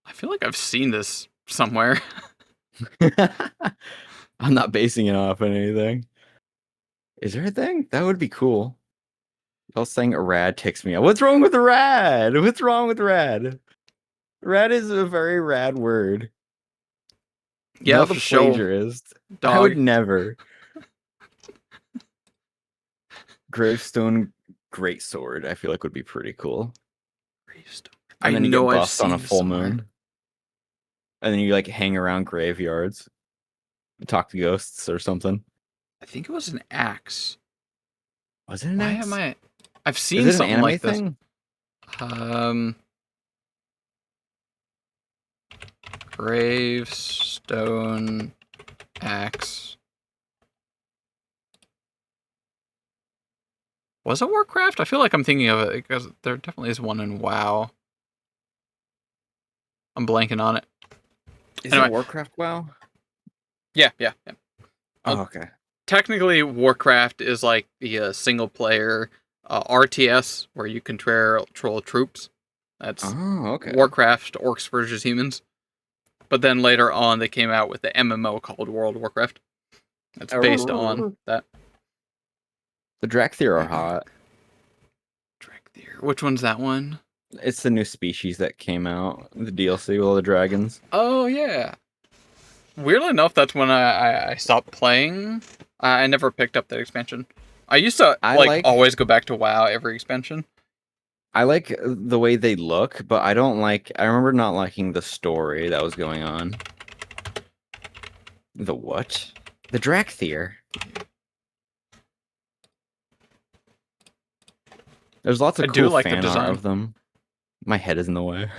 I feel like I've seen this somewhere. I'm not basing it off anything. Is there a thing? That would be cool. Y'all saying a rad ticks me out. What's wrong with rad? What's wrong with rad? Rad is a very rad word. Yeah, Not for the sure. plagiarist. Dog. I would never. Gravestone greatsword, I feel like would be pretty cool. Gravestone. And then you know get I've buffed on a seen this full somewhere. moon. And then you like hang around graveyards. Talk to ghosts or something. I think it was an axe. Was it an Why axe? am I? I've seen Is it an something anime like this. thing? Gravestone axe. Was it Warcraft? I feel like I'm thinking of it because there definitely is one in WoW. I'm blanking on it. Is Anyway. it Warcraft WoW? Yeah. Oh, okay. Technically, Warcraft is like the single player RTS where you control troops. That's Okay. Warcraft, orcs versus humans. But then later on, they came out with the MMO called World of Warcraft. That's based on that. The Drakthir are hot. Drakthir. Which one's that one? It's the new species that came out, the DLC with all the dragons. Oh, yeah. Weirdly enough, that's when I stopped playing. I never picked up that expansion. I used to always go back to WoW every expansion. I like the way they look, but I remember not liking the story that was going on. The what? The Drakthir. There's lots of cool fan art of them. My head is in the way.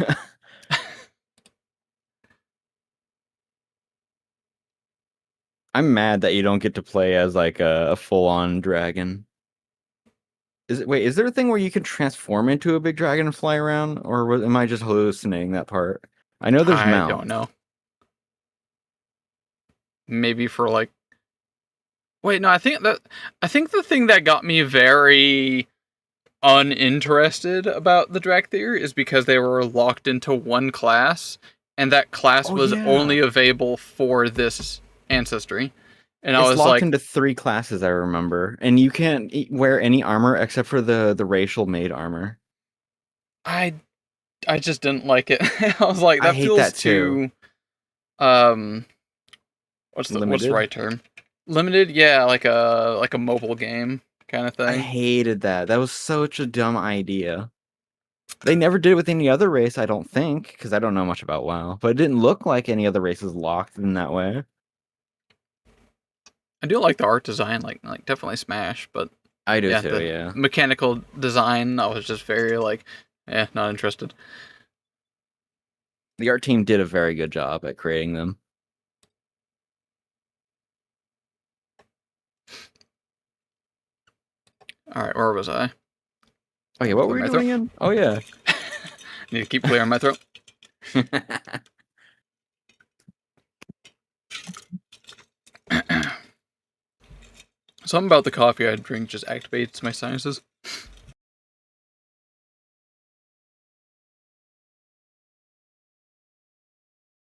I'm mad that you don't get to play as like a full-on dragon. Is there a thing where you can transform into a big dragon and fly around, or am I just hallucinating that part? I know there's mount. I don't know. Maybe for like. Wait, no. I think the thing that got me very uninterested about the Drakthir is because they were locked into one class, and that class was only available for this ancestry. And I was locked into 3 classes, I remember, and you can't wear any armor except for the racial made armor. I just didn't like it. I was like, that feels too. What's the right term? Limited, yeah, like a mobile game kind of thing. I hated that. That was such a dumb idea. They never did it with any other race, I don't think, because I don't know much about WoW. But it didn't look like any other race was locked in that way. I do like the art design, like definitely Smash, but I do too, yeah. Mechanical design, I was just very not interested. The art team did a very good job at creating them. All right, where was I? Okay, what were we doing again? Oh yeah. Need to keep clearing my throat. Something about the coffee I drink just activates my sinuses.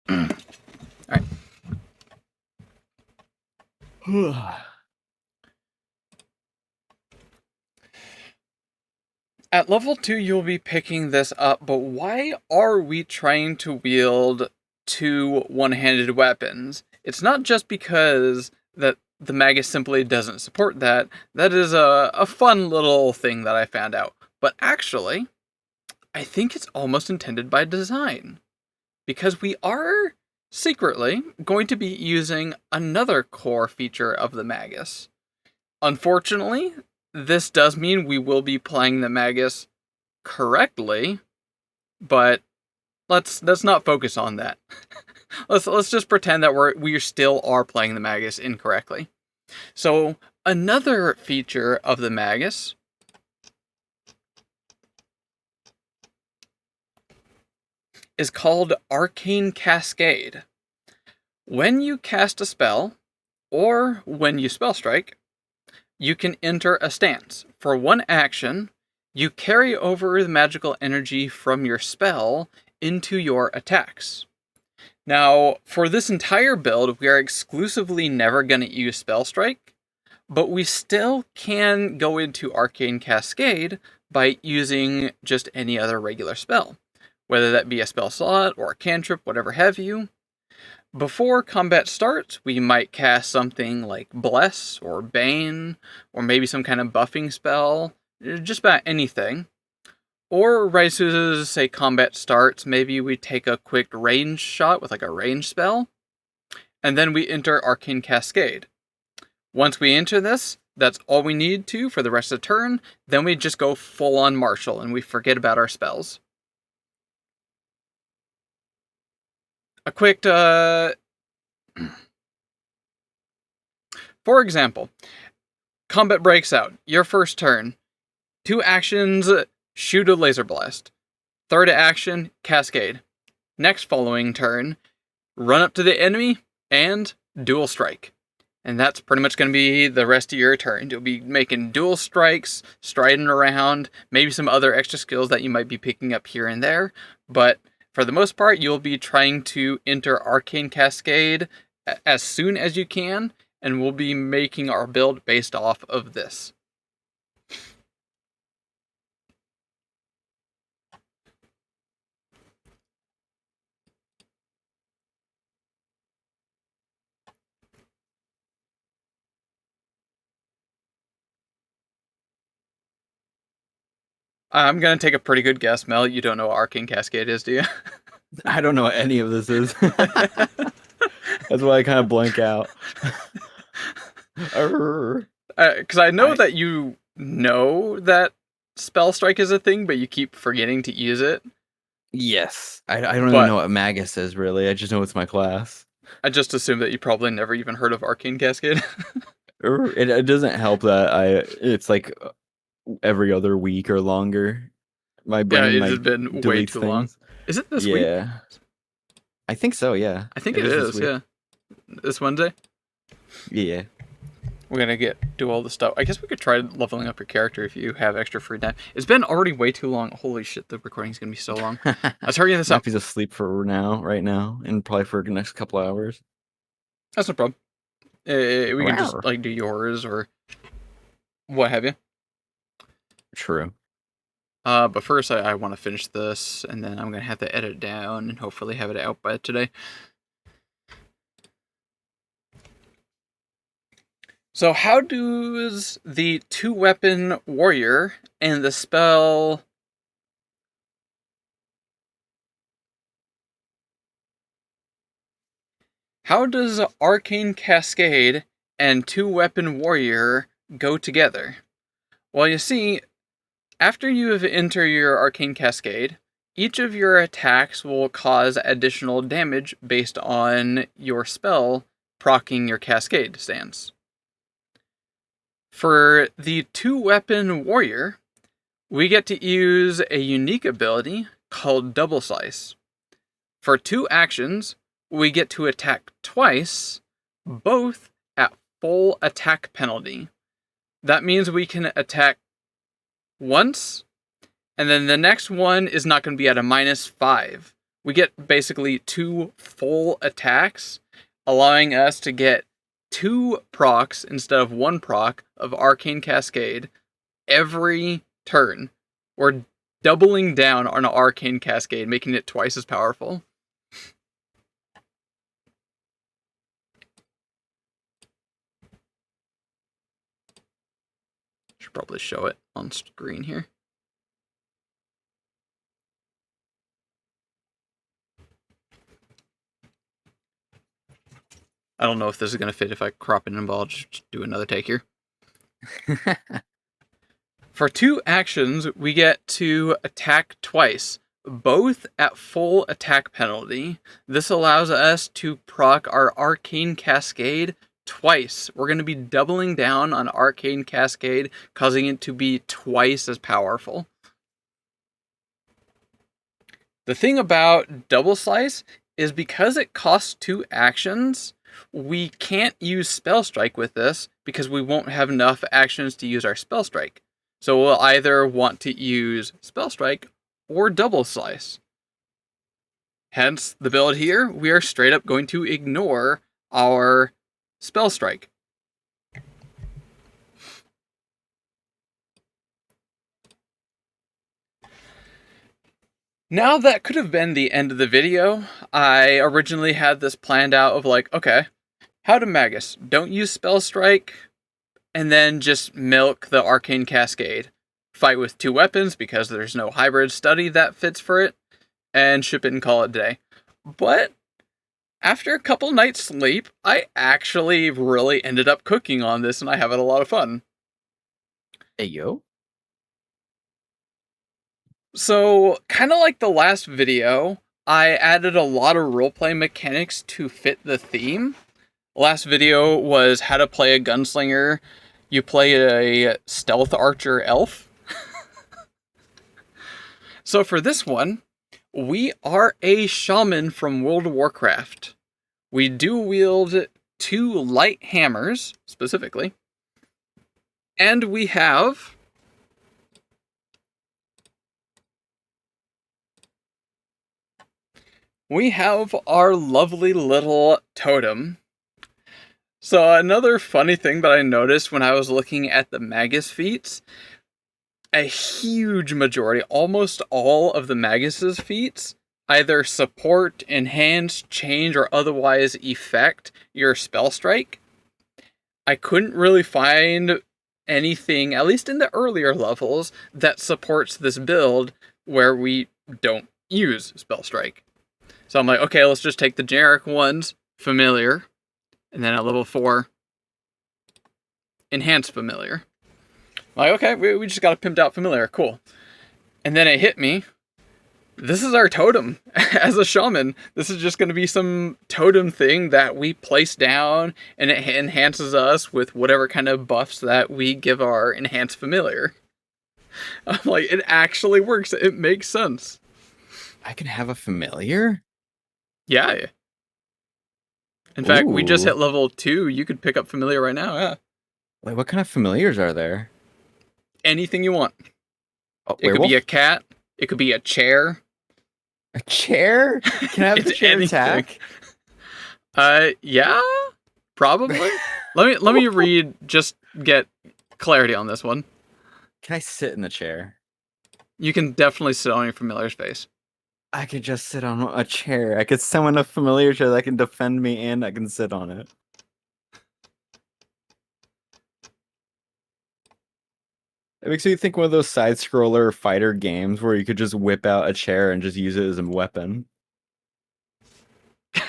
Alright. At level 2, you'll be picking this up, but why are we trying to wield 2 one-handed weapons? It's not just because that the Magus simply doesn't support that. That is a fun little thing that I found out. But actually, I think it's almost intended by design. Because we are secretly going to be using another core feature of the Magus. Unfortunately, this does mean we will be playing the Magus correctly, but let's not focus on that. let's just pretend that we still are playing the Magus incorrectly. So another feature of the Magus is called Arcane Cascade. When you cast a spell, or when you spell strike, you can enter a stance. For one action, you carry over the magical energy from your spell into your attacks. Now, for this entire build, we are exclusively never going to use Spell Strike, but we still can go into Arcane Cascade by using just any other regular spell, whether that be a spell slot or a cantrip, whatever have you. Before combat starts, we might cast something like Bless or Bane, or maybe some kind of buffing spell, just about anything. Or right as soon as, say, combat starts, maybe we take a quick range shot with like a range spell, and then we enter Arcane Cascade. Once we enter this, that's all we need to for the rest of the turn, then we just go full on martial and we forget about our spells. A quick, for example, combat breaks out. Your first turn. 2 actions, shoot a laser blast. 3rd action, cascade. Next following turn, run up to the enemy and dual strike. And that's pretty much going to be the rest of your turn. You'll be making dual strikes, striding around, maybe some other extra skills that you might be picking up here and there. But for the most part, you'll be trying to enter Arcane Cascade as soon as you can, and we'll be making our build based off of this. I'm going to take a pretty good guess, Mel. You don't know what Arcane Cascade is, do you? I don't know what any of this is. That's why I kind of blank out. Because I know that you know that Spell Strike is a thing, but you keep forgetting to use it. Yes. I don't even know what Magus is, really. I just know it's my class. I just assume that you probably never even heard of Arcane Cascade. It doesn't help that it's like every other week or longer. My brain it has been way too long. Is it this week? Yeah. I think so, yeah. I think it is, yeah. This Wednesday? Yeah. We're going to do all the stuff. I guess we could try leveling up your character if you have extra free time. It's been already way too long. Holy shit, the recording's going to be so long. Let's hurry this up. He's asleep right now, and probably for the next couple hours. That's no problem. We can just do yours or what have you. True. But first, I want to finish this, and then I'm going to have to edit it down and hopefully have it out by today. So how does the 2-weapon warrior and the spell... How does Arcane Cascade and 2-weapon warrior go together? Well, you see, after you have entered your Arcane Cascade, each of your attacks will cause additional damage based on your spell proccing your Cascade stance. For the 2-weapon warrior, we get to use a unique ability called Double Slice. For 2 actions, we get to attack twice, both at full attack penalty. That means we can attack once, and then the next one is not going to be at a -5. We get basically 2 full attacks, allowing us to get 2 procs instead of 1 proc of Arcane Cascade every turn. We're doubling down on Arcane Cascade, making it twice as powerful. Should probably show it on screen here. I don't know if this is going to fit if I crop it in, but I'll just do another take here. For 2 actions, we get to attack twice, both at full attack penalty. This allows us to proc our Arcane Cascade twice. We're going to be doubling down on Arcane Cascade, causing it to be twice as powerful. The thing about Double Slice is because it costs 2 actions, we can't use Spell Strike with this because we won't have enough actions to use our Spell Strike. So we'll either want to use Spell Strike or Double Slice. Hence, the build here, we are straight up going to ignore our Spell Strike. Now that could have been the end of the video. I originally had this planned out of okay, how to Magus? Don't use Spell Strike, and then just milk the Arcane Cascade. Fight with 2 weapons because there's no hybrid study that fits for it, and ship it and call it a day. But after a couple nights sleep, I actually really ended up cooking on this, and I have had a lot of fun. Hey, yo. So, kind of like the last video, I added a lot of roleplay mechanics to fit the theme. Last video was how to play a gunslinger. You play a stealth archer elf. So for this one, we are a shaman from World of Warcraft. We do wield 2 light hammers, specifically. And we have our lovely little totem. So another funny thing that I noticed when I was looking at the Magus feats, a huge majority, almost all of the Magus's feats, either support, enhance, change, or otherwise effect your spell strike. I couldn't really find anything, at least in the earlier levels, that supports this build where we don't use spell strike. So I'm like, okay, let's just take the generic ones, familiar, and then at level 4, enhanced familiar. I'm like, okay, we just got a pimped out familiar, cool. And then it hit me, this is our totem. As a shaman, this is just going to be some totem thing that we place down, and it enhances us with whatever kind of buffs that we give our enhanced familiar. I'm like, it actually works. It makes sense. I can have a familiar? Yeah. In fact, we just Ooh. hit level 2. You could pick up familiar right now, yeah. Like, what kind of familiars are there? Anything you want. Oh, It could be a cat. It could be a chair. A chair? Can I have the It's chair anything. attack? Yeah, probably. let me read, just get clarity on this one. Can I sit in the chair? You can definitely sit on your familiar's face. I could just sit on a chair. I could summon a familiar chair that can defend me and I can sit on it. It makes me think one of those side-scroller fighter games where you could just whip out a chair and just use it as a weapon. I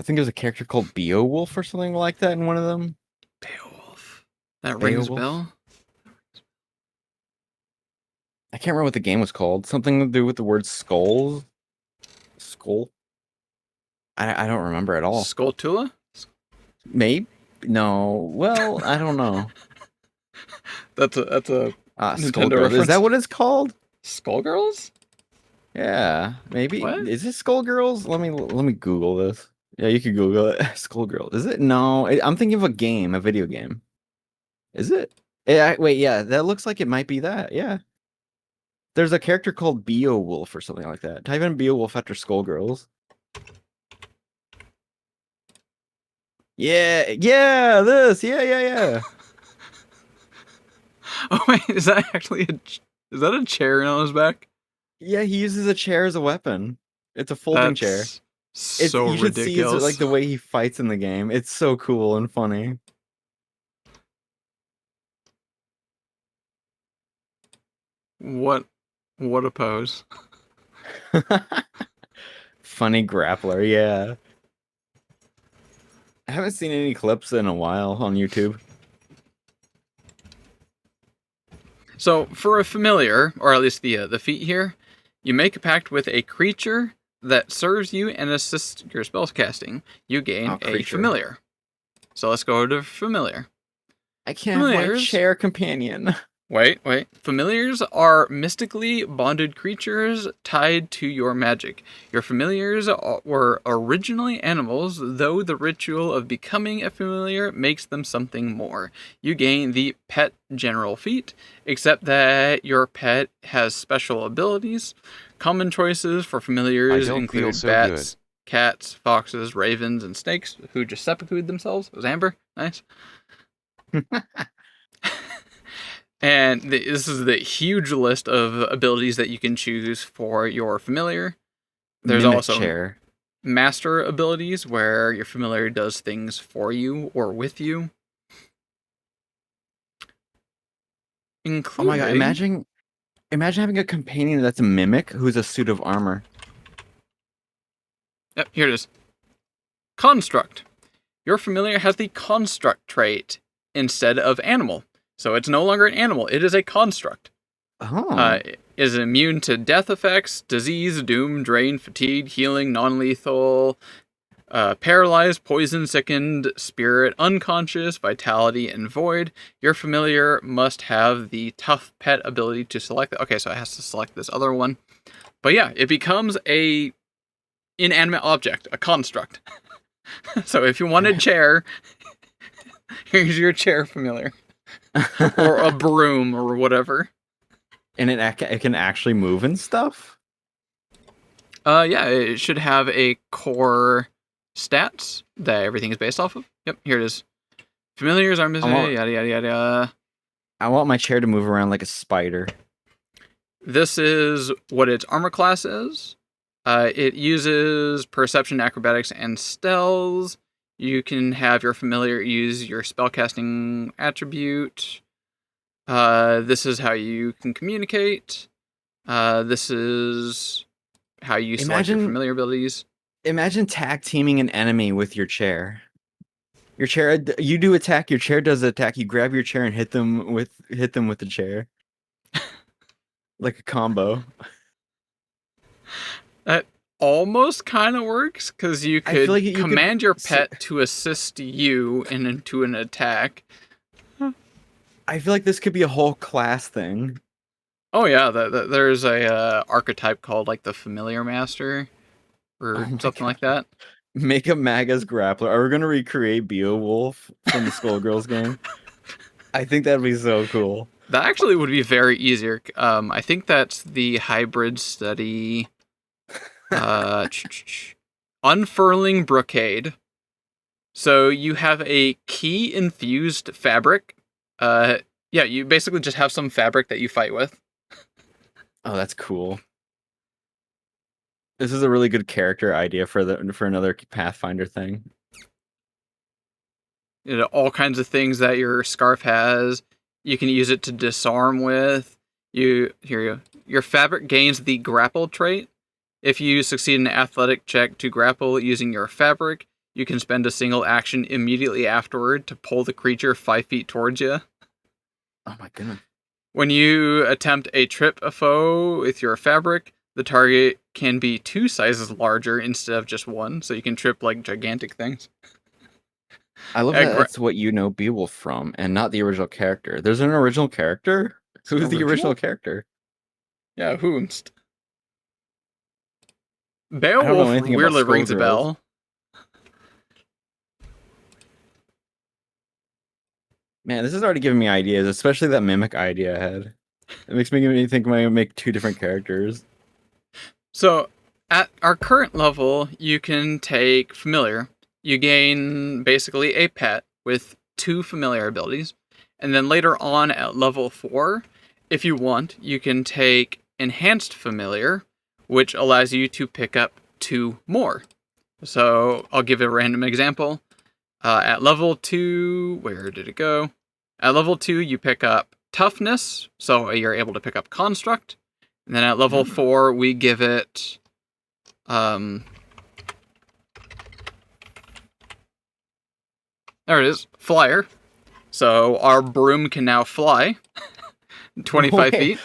think there's a character called Beowulf or something like that in one of them. Beowulf. That rings a bell. I can't remember what the game was called. Something to do with the word skulls? Skull? I don't remember at all. Skulltula? Maybe? No. Well, I don't know. That's a Nintendo Skullgirls. reference. Is that what it's called? Skullgirls? Yeah, maybe. What? Is it Skullgirls? Let me Google this. Yeah, you can Google it. Skullgirls. Is it? No, I'm thinking of a game, a video game. Is it? Wait, yeah, that looks like it might be that. Yeah. There's a character called Beowulf or something like that. Type in Beowulf after Skullgirls. Yeah, this. Yeah. Oh wait, is that actually is that a chair on his back? Yeah, he uses a chair as a weapon. It's a folding chair. So You should ridiculous. see like the way he fights in the game. It's so cool and funny. What a pose. Funny grappler, yeah. I haven't seen any clips in a while on YouTube. So for a familiar, or at least the feat here, you make a pact with a creature that serves you and assists your spell casting. You gain a familiar. So let's go to familiar. I can't have my chair companion. Wait. Familiars are mystically bonded creatures tied to your magic. Your familiars were originally animals, though the ritual of becoming a familiar makes them something more. You gain the pet general feat, except that your pet has special abilities. Common choices for familiars include bats, cats, foxes, ravens, and snakes, who just seppuku'd themselves. It was Amber. Nice. And this is the huge list of abilities that you can choose for your familiar. There's also master abilities where your familiar does things for you or with you. Including... Oh my god, imagine having a companion that's a mimic who's a suit of armor. Yep, here it is. Construct. Your familiar has the construct trait instead of animal. So it's no longer an animal, it is a construct. Oh. Is immune to death effects, disease, doom, drain, fatigue, healing, non-lethal, Paralyzed, poisoned, sickened, spirit, unconscious, vitality, and void. Your familiar must have the tough pet ability to select it. Okay, so it has to select this other one. But yeah, it becomes a inanimate object, a construct. So if you want a chair, here's your chair familiar. Or a broom or whatever. And it can actually move and stuff? Yeah, it should have a core stats that everything is based off of. Yep, here it is. Familiars are missing, yada yada yada. I want my chair to move around like a spider. This is what its armor class is. It uses perception, acrobatics, and stealth. You can have your familiar use your spellcasting attribute. This is how you can communicate. This is how you select your familiar abilities. Imagine tag teaming an enemy with your chair. Your chair, you do attack. Your chair does attack. You grab your chair and hit them with the chair, like a combo. That almost kind of works because you could like command your pet to assist you into an attack. I feel like this could be a whole class thing. Oh yeah, there's a archetype called like the Familiar Master, or something like that. Make a Magus grappler. Are we gonna recreate Beowulf from the Skullgirls game? I think that'd be so cool. That actually would be very easier. I think that's the hybrid study. Unfurling brocade. So you have a key infused fabric. Yeah, you basically just have some fabric that you fight with. Oh, that's cool. This is a really good character idea for another Pathfinder thing. You know, all kinds of things that your scarf has. You can use it to disarm with. Your fabric gains the grapple trait. If you succeed in an athletic check to grapple using your fabric, you can spend a single action immediately afterward to pull the creature 5 feet towards you. Oh my goodness. When you attempt a trip a foe with your fabric, the target can be 2 sizes larger instead of just 1, so you can trip like gigantic things. I love that that's what you know Beowulf from, and not the original character. There's an original character? Who's the original character? Yeah, whomst. Beowulf weirdly rings a bell. Man, this is already giving me ideas, especially that mimic idea I had. It makes me think I might make 2 different characters. So, at our current level, you can take familiar. You gain basically a pet with 2 familiar abilities. And then later on at level 4, if you want, you can take enhanced familiar, which allows you to pick up 2 more. So I'll give a random example. At level 2, where did it go? At level 2, you pick up toughness, so you're able to pick up construct. And then at level 4, we give it there it is, flyer. So our broom can now fly 25 feet.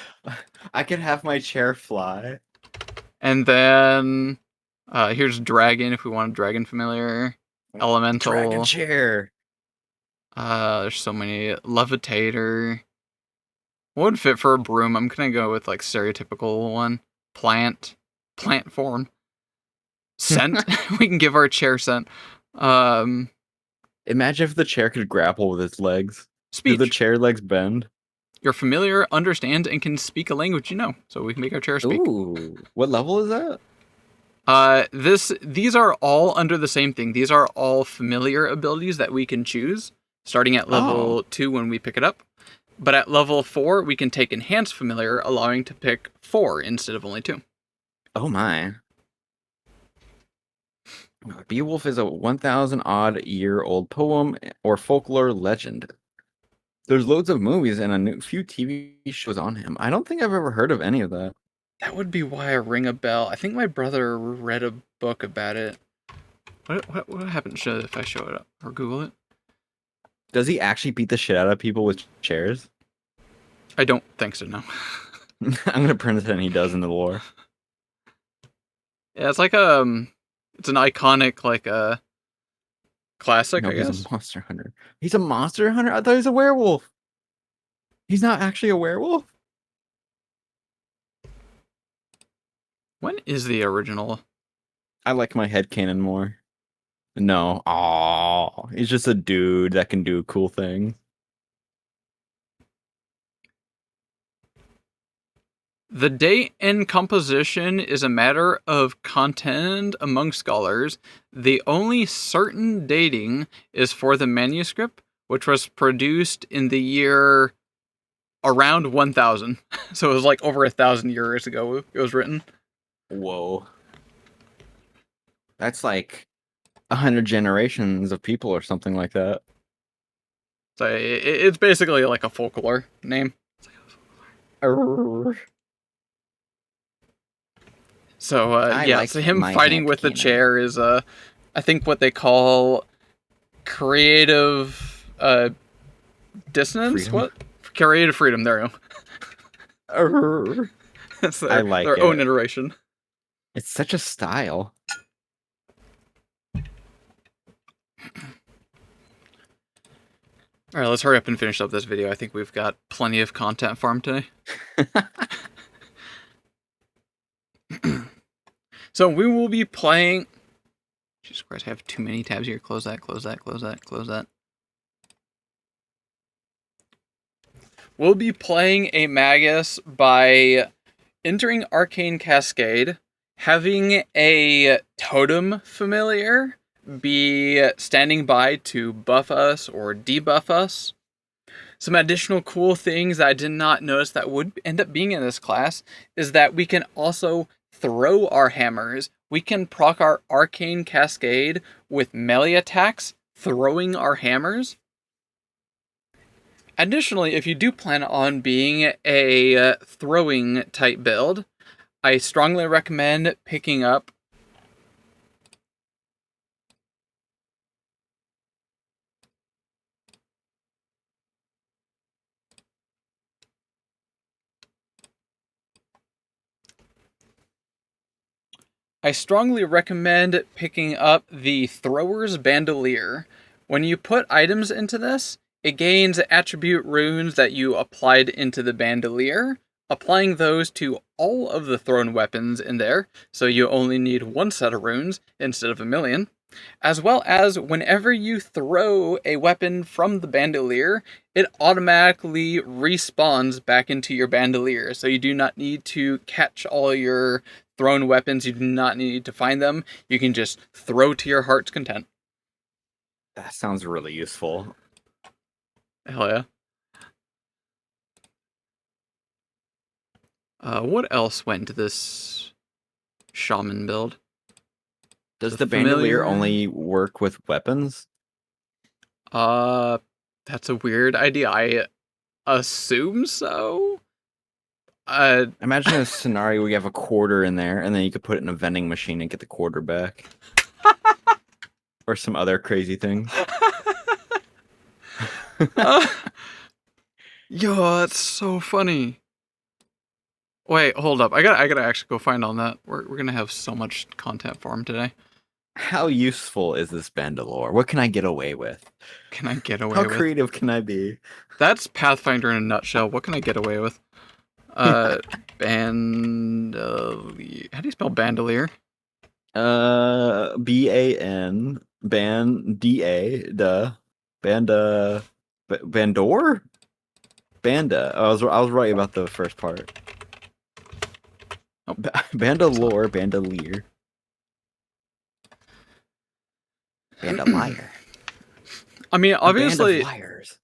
I can have my chair fly. And then here's dragon if we want a dragon familiar. Elemental. Dragon chair. There's so many. Levitator. What would fit for a broom? I'm gonna go with like stereotypical one. Plant form. Scent. We can give our chair scent. Imagine if the chair could grapple with its legs. Speech. Do the chair legs bend? Your familiar understands and can speak a language you know, so we can make our chair speak. Ooh, what level is that? These are all under the same thing. These are all familiar abilities that we can choose, starting at level 2 when we pick it up. But at level 4, we can take enhanced familiar, allowing to pick 4 instead of only 2. Oh my. Beowulf is a 1,000-odd-year-old poem or folklore legend. There's loads of movies and a few TV shows on him. I don't think I've ever heard of any of that. That would be why I ring a bell. I think my brother read a book about it. What happens if I show it up or Google it? Does he actually beat the shit out of people with chairs? I don't think so, no. I'm gonna pretend he does in the lore. Yeah, it's It's an iconic, like, classic, No, I he's guess. a monster hunter. He's a monster hunter? I thought he was a werewolf. He's not actually a werewolf? When is the original? I like my headcanon more. No. Oh, he's just a dude that can do cool things. The date and composition is a matter of contend among scholars. The only certain dating is for the manuscript, which was produced in the year around 1000. So it was like over 1,000 years ago it was written. Whoa. That's like 100 generations of people or something like that. So it's basically like a folklore name. Arrgh. So I yeah, like so him my fighting with the headcanon. chair is I think what they call creative dissonance. Freedom? What? Creative freedom. There you go. Arrgh. That's I like their own it. iteration. It's such a style. All right, let's hurry up and finish up this video. I think we've got plenty of content farmed today. So we will be playing. Jesus Christ, I have too many tabs here. Close that, close that, close that, close that. We'll be playing a Magus by entering Arcane Cascade, having a totem familiar be standing by to buff us or debuff us. Some additional cool things that I did not notice that would end up being in this class is that we can also throw our hammers. We can proc our Arcane Cascade with melee attacks, throwing our hammers. Additionally, if you do plan on being a throwing type build, I strongly recommend picking up the Thrower's Bandolier. When you put items into this, it gains attribute runes that you applied into the bandolier, applying those to all of the thrown weapons in there, so you only need one set of runes instead of 1,000,000. As well as whenever you throw a weapon from the bandolier, it automatically respawns back into your bandolier, so you do not need to catch all your thrown weapons, you do not need to find them, you can just throw to your heart's content. That sounds really useful. Hell yeah. What else went into this shaman build? Does The the bandolier familiar- only work with weapons? That's a weird idea. I assume so. Imagine a scenario where you have a quarter in there, and then you could put it in a vending machine and get the quarter back. Or some other crazy things. Yo, that's so funny. Wait, hold up. I gotta actually go find on that. We're gonna have so much content for him today. How useful is this bandolier? What can I get away with? Can I get away How with? creative can I be? That's Pathfinder in a nutshell. What can I get away with? Bandolier. How do you spell bandolier? BAN ban DA the banda bandor banda. I was right about the first part. Oh. Bandolier, bandolier, bandolier. I mean, obviously, Band of liars.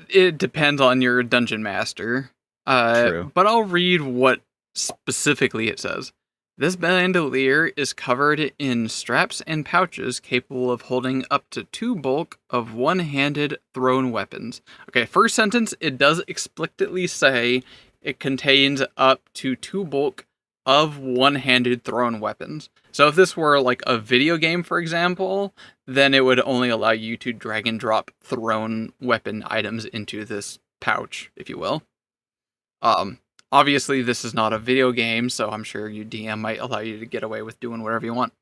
it depends on your dungeon master. True. But I'll read what specifically it says. This bandolier is covered in straps and pouches capable of holding up to 2 bulk of one-handed thrown weapons. Okay, first sentence, it does explicitly say it contains up to 2 bulk of one-handed thrown weapons. So if this were like a video game, for example, then it would only allow you to drag and drop thrown weapon items into this pouch, if you will. Obviously, this is not a video game, so I'm sure your DM might allow you to get away with doing whatever you want.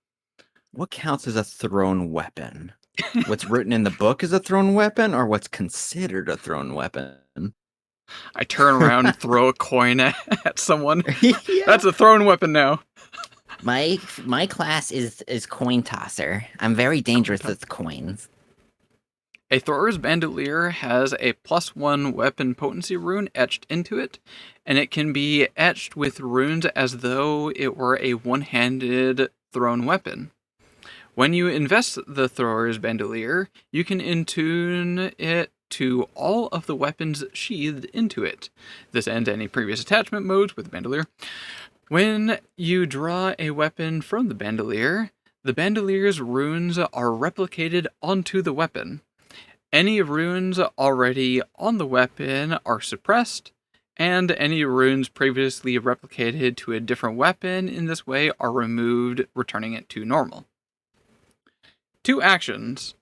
what counts as a thrown weapon? What's written in the book is a thrown weapon, or what's considered a thrown weapon? I turn around and throw a coin at someone. Yeah. That's a thrown weapon now. My class is coin tosser. I'm very dangerous with coins. A thrower's bandolier has a +1 weapon potency rune etched into it, and it can be etched with runes as though it were a one-handed thrown weapon. When you invest the thrower's bandolier, you can attune it to all of the weapons sheathed into it. This ends any previous attachment modes with the bandolier. When you draw a weapon from the bandolier's runes are replicated onto the weapon. Any runes already on the weapon are suppressed, and any runes previously replicated to a different weapon in this way are removed, returning it to normal. 2 actions.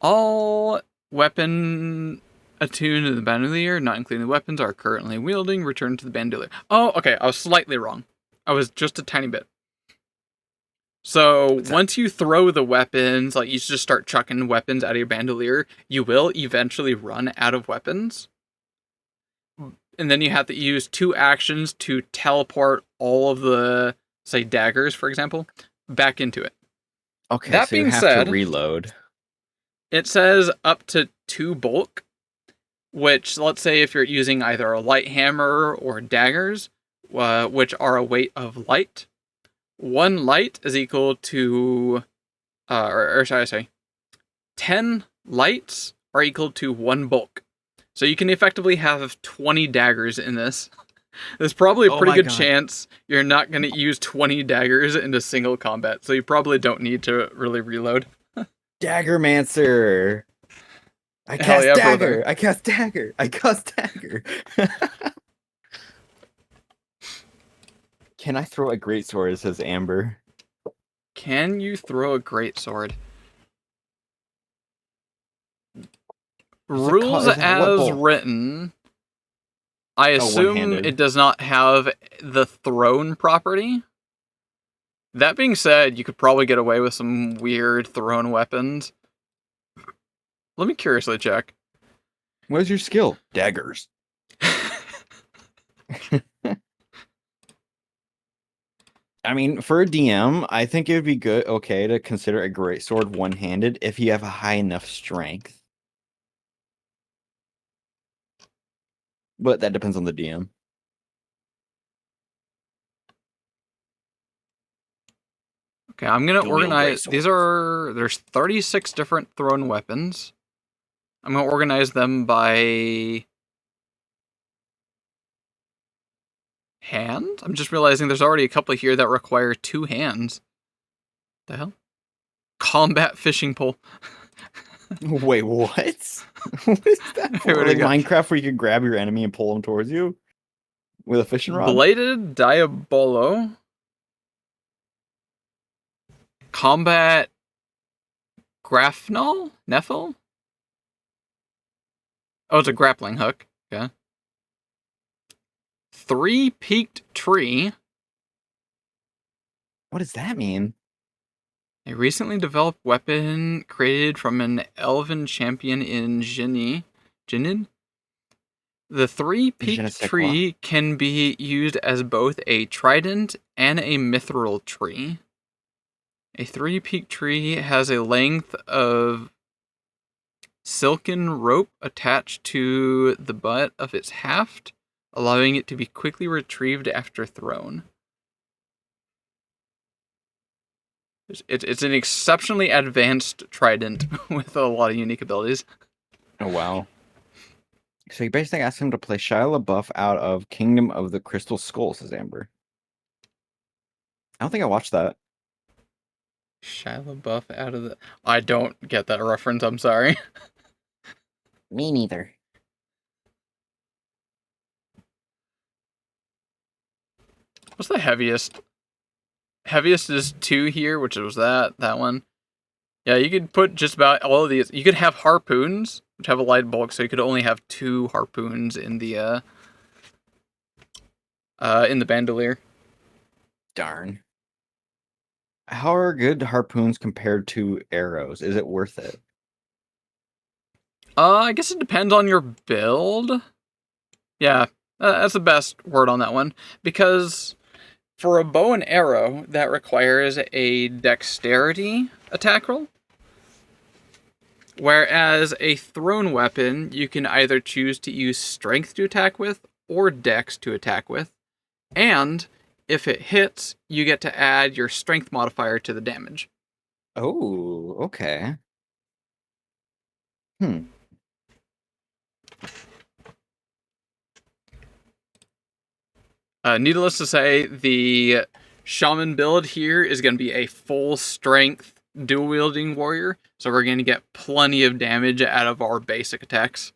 All weapon attuned to the bandolier, not including the weapons, are currently wielding, return to the bandolier. Oh, okay, I was slightly wrong. I was just a tiny bit. So once you throw the weapons, like you just start chucking weapons out of your bandolier, you will eventually run out of weapons. And then you have to use 2 actions to teleport all of the, say, daggers, for example, back into it. Okay, That so you being have said, to reload. It says up to 2 bulk, which, let's say if you're using either a light hammer or daggers, which are a weight of light, 1 light is equal to, or should I say, 10 lights are equal to 1 bulk. So you can effectively have 20 daggers in this. There's probably a pretty good chance you're not going to use 20 daggers into single combat, so you probably don't need to really reload. Daggermancer! I Hell cast yeah, dagger! brother. I cast dagger! I cast dagger! Can I throw a greatsword? It says Amber. Can you throw a greatsword? Rules as written, I assume one-handed. it does not have the thrown property. That being said, you could probably get away with some weird thrown weapons. Let me curiously check. What's your skill? Daggers. I mean, for a DM, I think it would be okay to consider a greatsword one-handed if you have a high enough strength. But that depends on the DM. Okay, I'm gonna organize. There's 36 different thrown weapons. I'm gonna organize them by hand. I'm just realizing there's already a couple here that require 2 hands. The hell? Combat fishing pole. Wait, what? What is that for? Like Minecraft, where you can grab your enemy and pull them towards you with a fishing rod? Bladed Diabolo. Combat Graphnel? Nephil? Oh, it's a grappling hook. Okay. 3-peaked tree. What does that mean? A recently developed weapon created from an elven champion in Jinin. The 3-peaked tree can be used as both a trident and a mithril tree. A 3-peaked tree has a length of silken rope attached to the butt of its haft, allowing it to be quickly retrieved after thrown. It's an exceptionally advanced trident with a lot of unique abilities. Oh, wow. So you basically asked him to play Shia LaBeouf out of Kingdom of the Crystal Skull, says Amber. I don't think I watched that. Shia LaBeouf out of the... I don't get that reference, I'm sorry. Me neither. What's the heaviest? Heaviest is 2 here, which was that one. Yeah, you could put just about all of these. You could have harpoons, which have a light bulk, so you could only have 2 harpoons in the bandolier. Darn. How are good harpoons compared to arrows? Is it worth it? I guess it depends on your build. Yeah, that's the best word on that one. Because for a bow and arrow, that requires a dexterity attack roll. Whereas a thrown weapon, you can either choose to use strength to attack with or dex to attack with. And if it hits, you get to add your strength modifier to the damage. Oh, okay. Needless to say, the shaman build here is going to be a full strength dual wielding warrior, so we're going to get plenty of damage out of our basic attacks.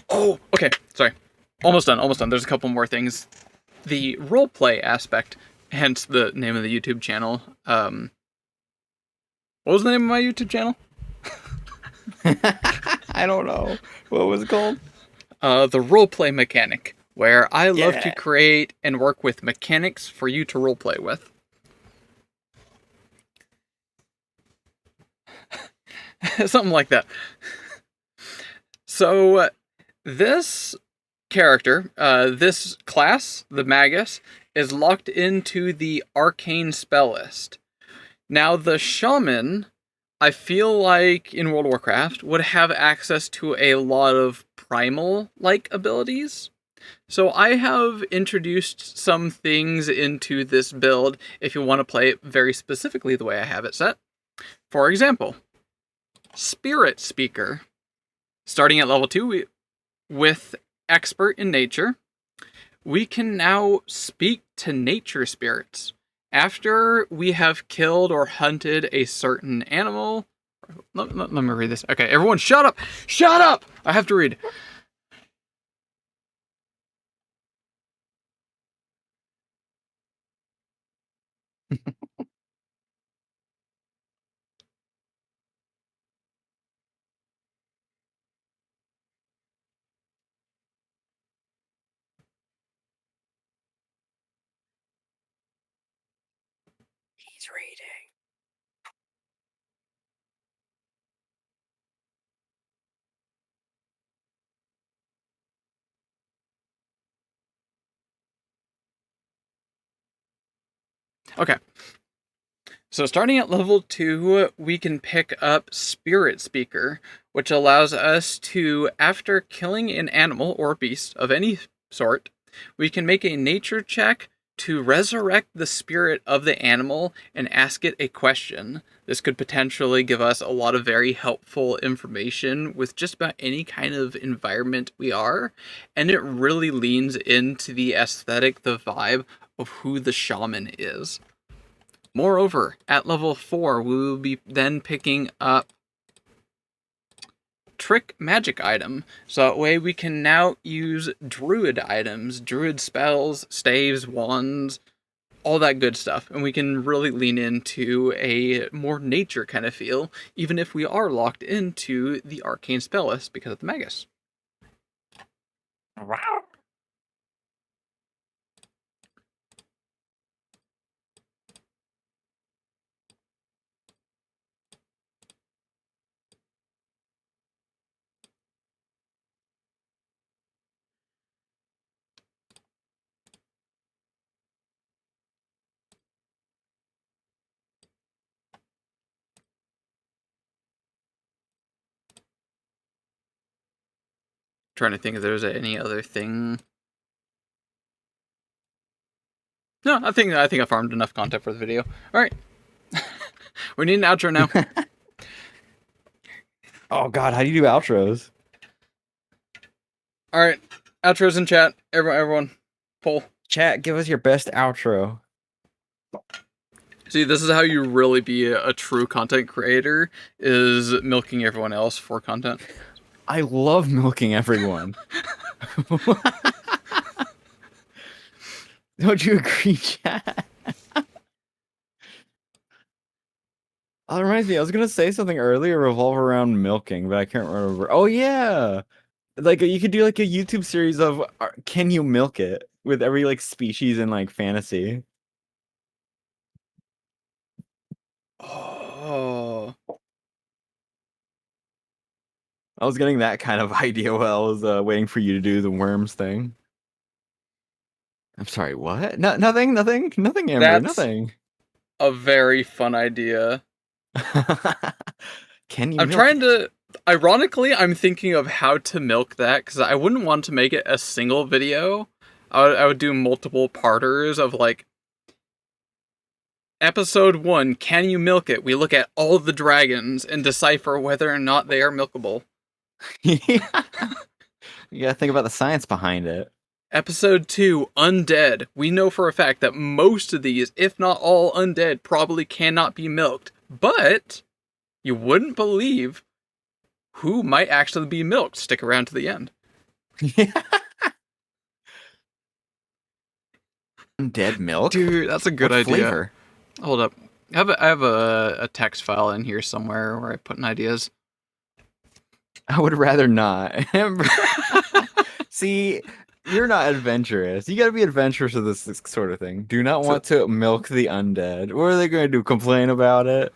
Oh, okay, sorry. Almost done. There's a couple more things. The roleplay aspect, hence the name of the YouTube channel. What was the name of my YouTube channel? I don't know. What was it called? The roleplay mechanic, where I love to Yeah. create and work with mechanics for you to roleplay with. Something like that. So, this character, this class, the Magus, is locked into the arcane spell list. Now, the shaman, I feel like in World of Warcraft, would have access to a lot of primal-like abilities. So I have introduced some things into this build if you want to play it very specifically the way I have it set. For example, Spirit Speaker. Starting at level 2 with Expert in Nature, we can now speak to nature spirits. After we have killed or hunted a certain animal... Let me read this. Okay, everyone shut up! Shut up! I have to read. He's reading. Okay. So starting at level 2, we can pick up Spirit Speaker, which allows us to, after killing an animal or beast of any sort, we can make a nature check to resurrect the spirit of the animal and ask it a question. This could potentially give us a lot of very helpful information with just about any kind of environment we are, and it really leans into the aesthetic, the vibe of who the shaman is. Moreover, at level 4, we will be then picking up Trick Magic item, so that way we can now use Druid items, Druid spells, staves, wands, all that good stuff, and we can really lean into a more nature kind of feel, even if we are locked into the arcane spell list because of the Magus. Trying to think if there's any other thing. No, I think I farmed enough content for the video. All right, we need an outro now. Oh God, how do you do outros? All right, outros in chat. Everyone, poll. Chat, give us your best outro. See, this is how you really be a true content creator, is milking everyone else for content. I love milking everyone. Don't you agree, chat? Oh, that reminds me, I was gonna say something earlier revolve around milking, but I can't remember. Oh yeah! Like you could do like a YouTube series of can you milk it with every like species in like fantasy. Oh, I was getting that kind of idea while I was waiting for you to do the worms thing. I'm sorry, what? No, nothing, Amber, that's nothing. a very fun idea. Can you I'm milk trying it? to. Ironically, I'm thinking of how to milk that because I wouldn't want to make it a single video. I would do multiple parters of like episode 1. Can you milk it? We look at all the dragons and decipher whether or not they are milkable. Yeah. You gotta think about the science behind it. Episode 2, Undead. We know for a fact that most of these, if not all undead, probably cannot be milked. But you wouldn't believe who might actually be milked. Stick around to the end. Yeah. Dead milk? Dude, that's a good What idea. flavor? Hold up. I have a text file in here somewhere where I put in ideas. I would rather not. See, you're not adventurous. You gotta be adventurous with this sort of thing. Do not want to milk the undead. What are they gonna do? Complain about it?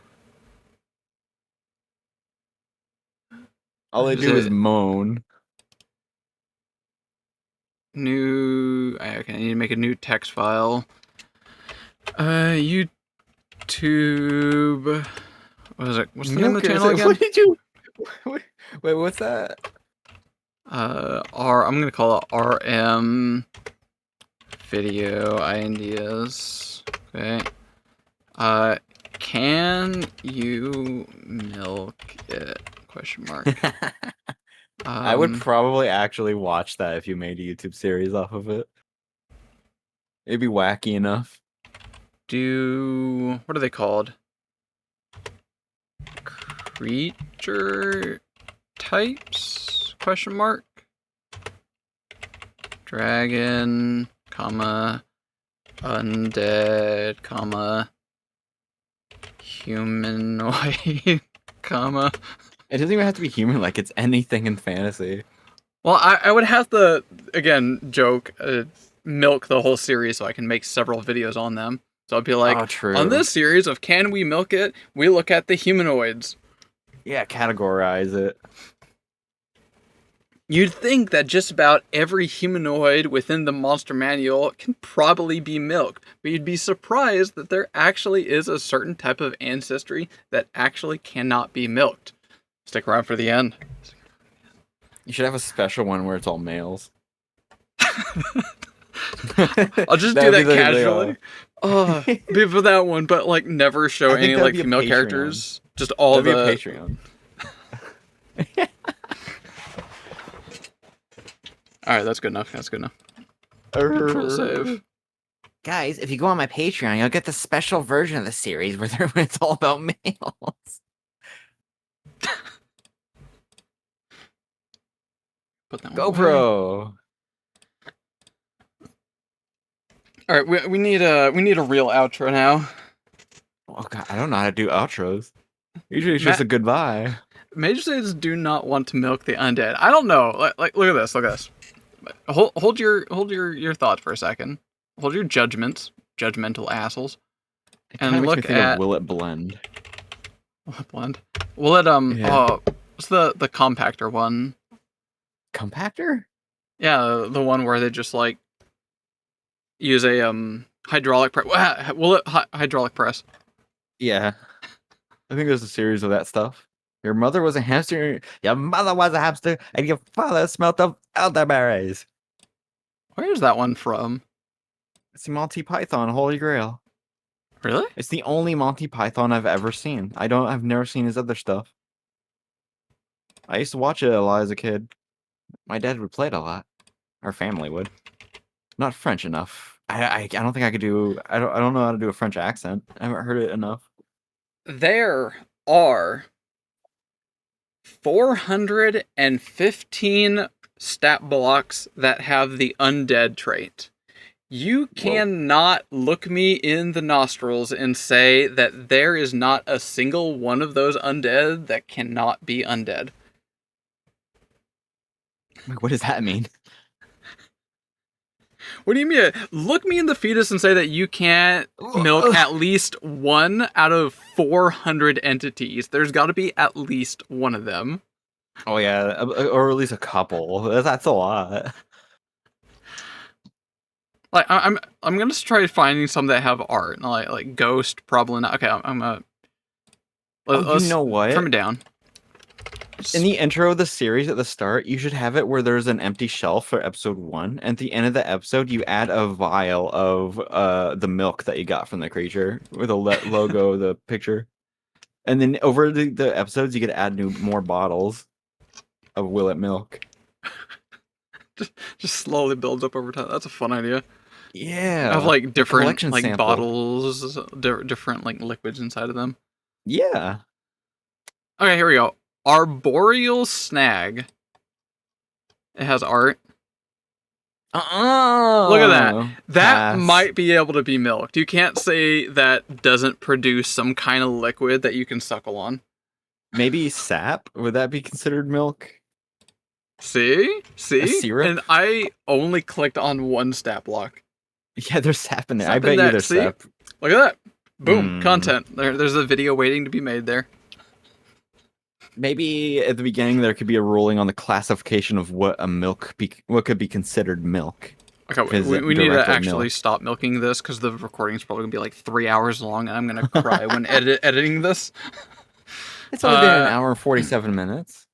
All they do is moan. New. Okay, I need to make a new text file. YouTube. What is it? What's the name of the channel again? What did you? Wait, what's that? I'm gonna call it RM Video Ideas. Okay. Can you milk it? Question mark. I would probably actually watch that if you made a YouTube series off of it. It'd be wacky enough. What are they called? Creature types? Question mark. Dragon, comma, undead, comma, humanoid, comma. It doesn't even have to be human, like it's anything in fantasy. Well, I would have to, again, joke, milk the whole series so I can make several videos on them. So I'd be like, Oh, true. on this series of Can We Milk It, we look at the humanoids. Yeah, categorize it. You'd think that just about every humanoid within the monster manual can probably be milked, but you'd be surprised that there actually is a certain type of ancestry that actually cannot be milked. Stick around for the end. You should have a special one where it's all males. I'll just do that casually. Oh, be for that one, but like never show any like female characters. Just all that'd the be a Patreon. All right, that's good enough. That's good enough. Control save. Guys, if you go on my Patreon, you'll get the special version of the series where it's all about males. Put that GoPro. All right, we need a real outro now. Oh god, I don't know how to do outros. Usually it's just a goodbye. Mages do not want to milk the undead. I don't know. Like look at this. Look at this. Hold your thoughts for a second. Hold your judgments, judgmental assholes, and look at Will it blend? Will it blend? Will it what's the compactor one? Compactor? Yeah, the one where they just like use a hydraulic press. Will it hydraulic press? Yeah. I think there's a series of that stuff. Your mother was a hamster, your mother was a hamster, and your father smelt of elderberries. Where is that one from? It's the Monty Python Holy Grail. Really? It's the only Monty Python I've ever seen. I've never seen his other stuff. I used to watch it a lot as a kid. My dad would play it a lot. Our family would. Not French enough. I don't think I could do. I don't know how to do a French accent. I haven't heard it enough. There are 415 stat blocks that have the undead trait. You cannot look me in the nostrils and say that there is not a single one of those undead that cannot be undead. Like, what does that mean? What do you mean? Look me in the fetus and say that you can't milk at least one out of 400 entities. There's got to be at least one of them. Oh yeah, or at least a couple. That's a lot. Like I'm gonna try finding some that have art. Like Ghost, probably not. Okay, I'm gonna. You know what? Trim it down. In the intro of the series at the start, you should have it where there's an empty shelf for episode 1. And at the end of the episode, you add a vial of the milk that you got from the creature with a logo, the picture. And then over the episodes, you could add more bottles of Willet milk. just slowly builds up over time. That's a fun idea. Yeah. Have like different like sample. bottles, different like liquids inside of them. Yeah. Okay, here we go. Arboreal snag. It has art. Oh, look at that. That pass. might be able to be milked. You can't say that doesn't produce some kind of liquid that you can suckle on. Maybe sap? Would that be considered milk? See? Syrup? And I only clicked on one stat block. Yeah, there's sap in there. Sap I bet in you that, there's see? sap. Look at that. Boom. Content. There's a video waiting to be made there. Maybe at the beginning there could be a ruling on the classification of what what could be considered milk. Okay, we need to actually stop milking this because the recording's probably going to be like 3 hours long and I'm going to cry when editing this. It's only been an hour and 47 minutes.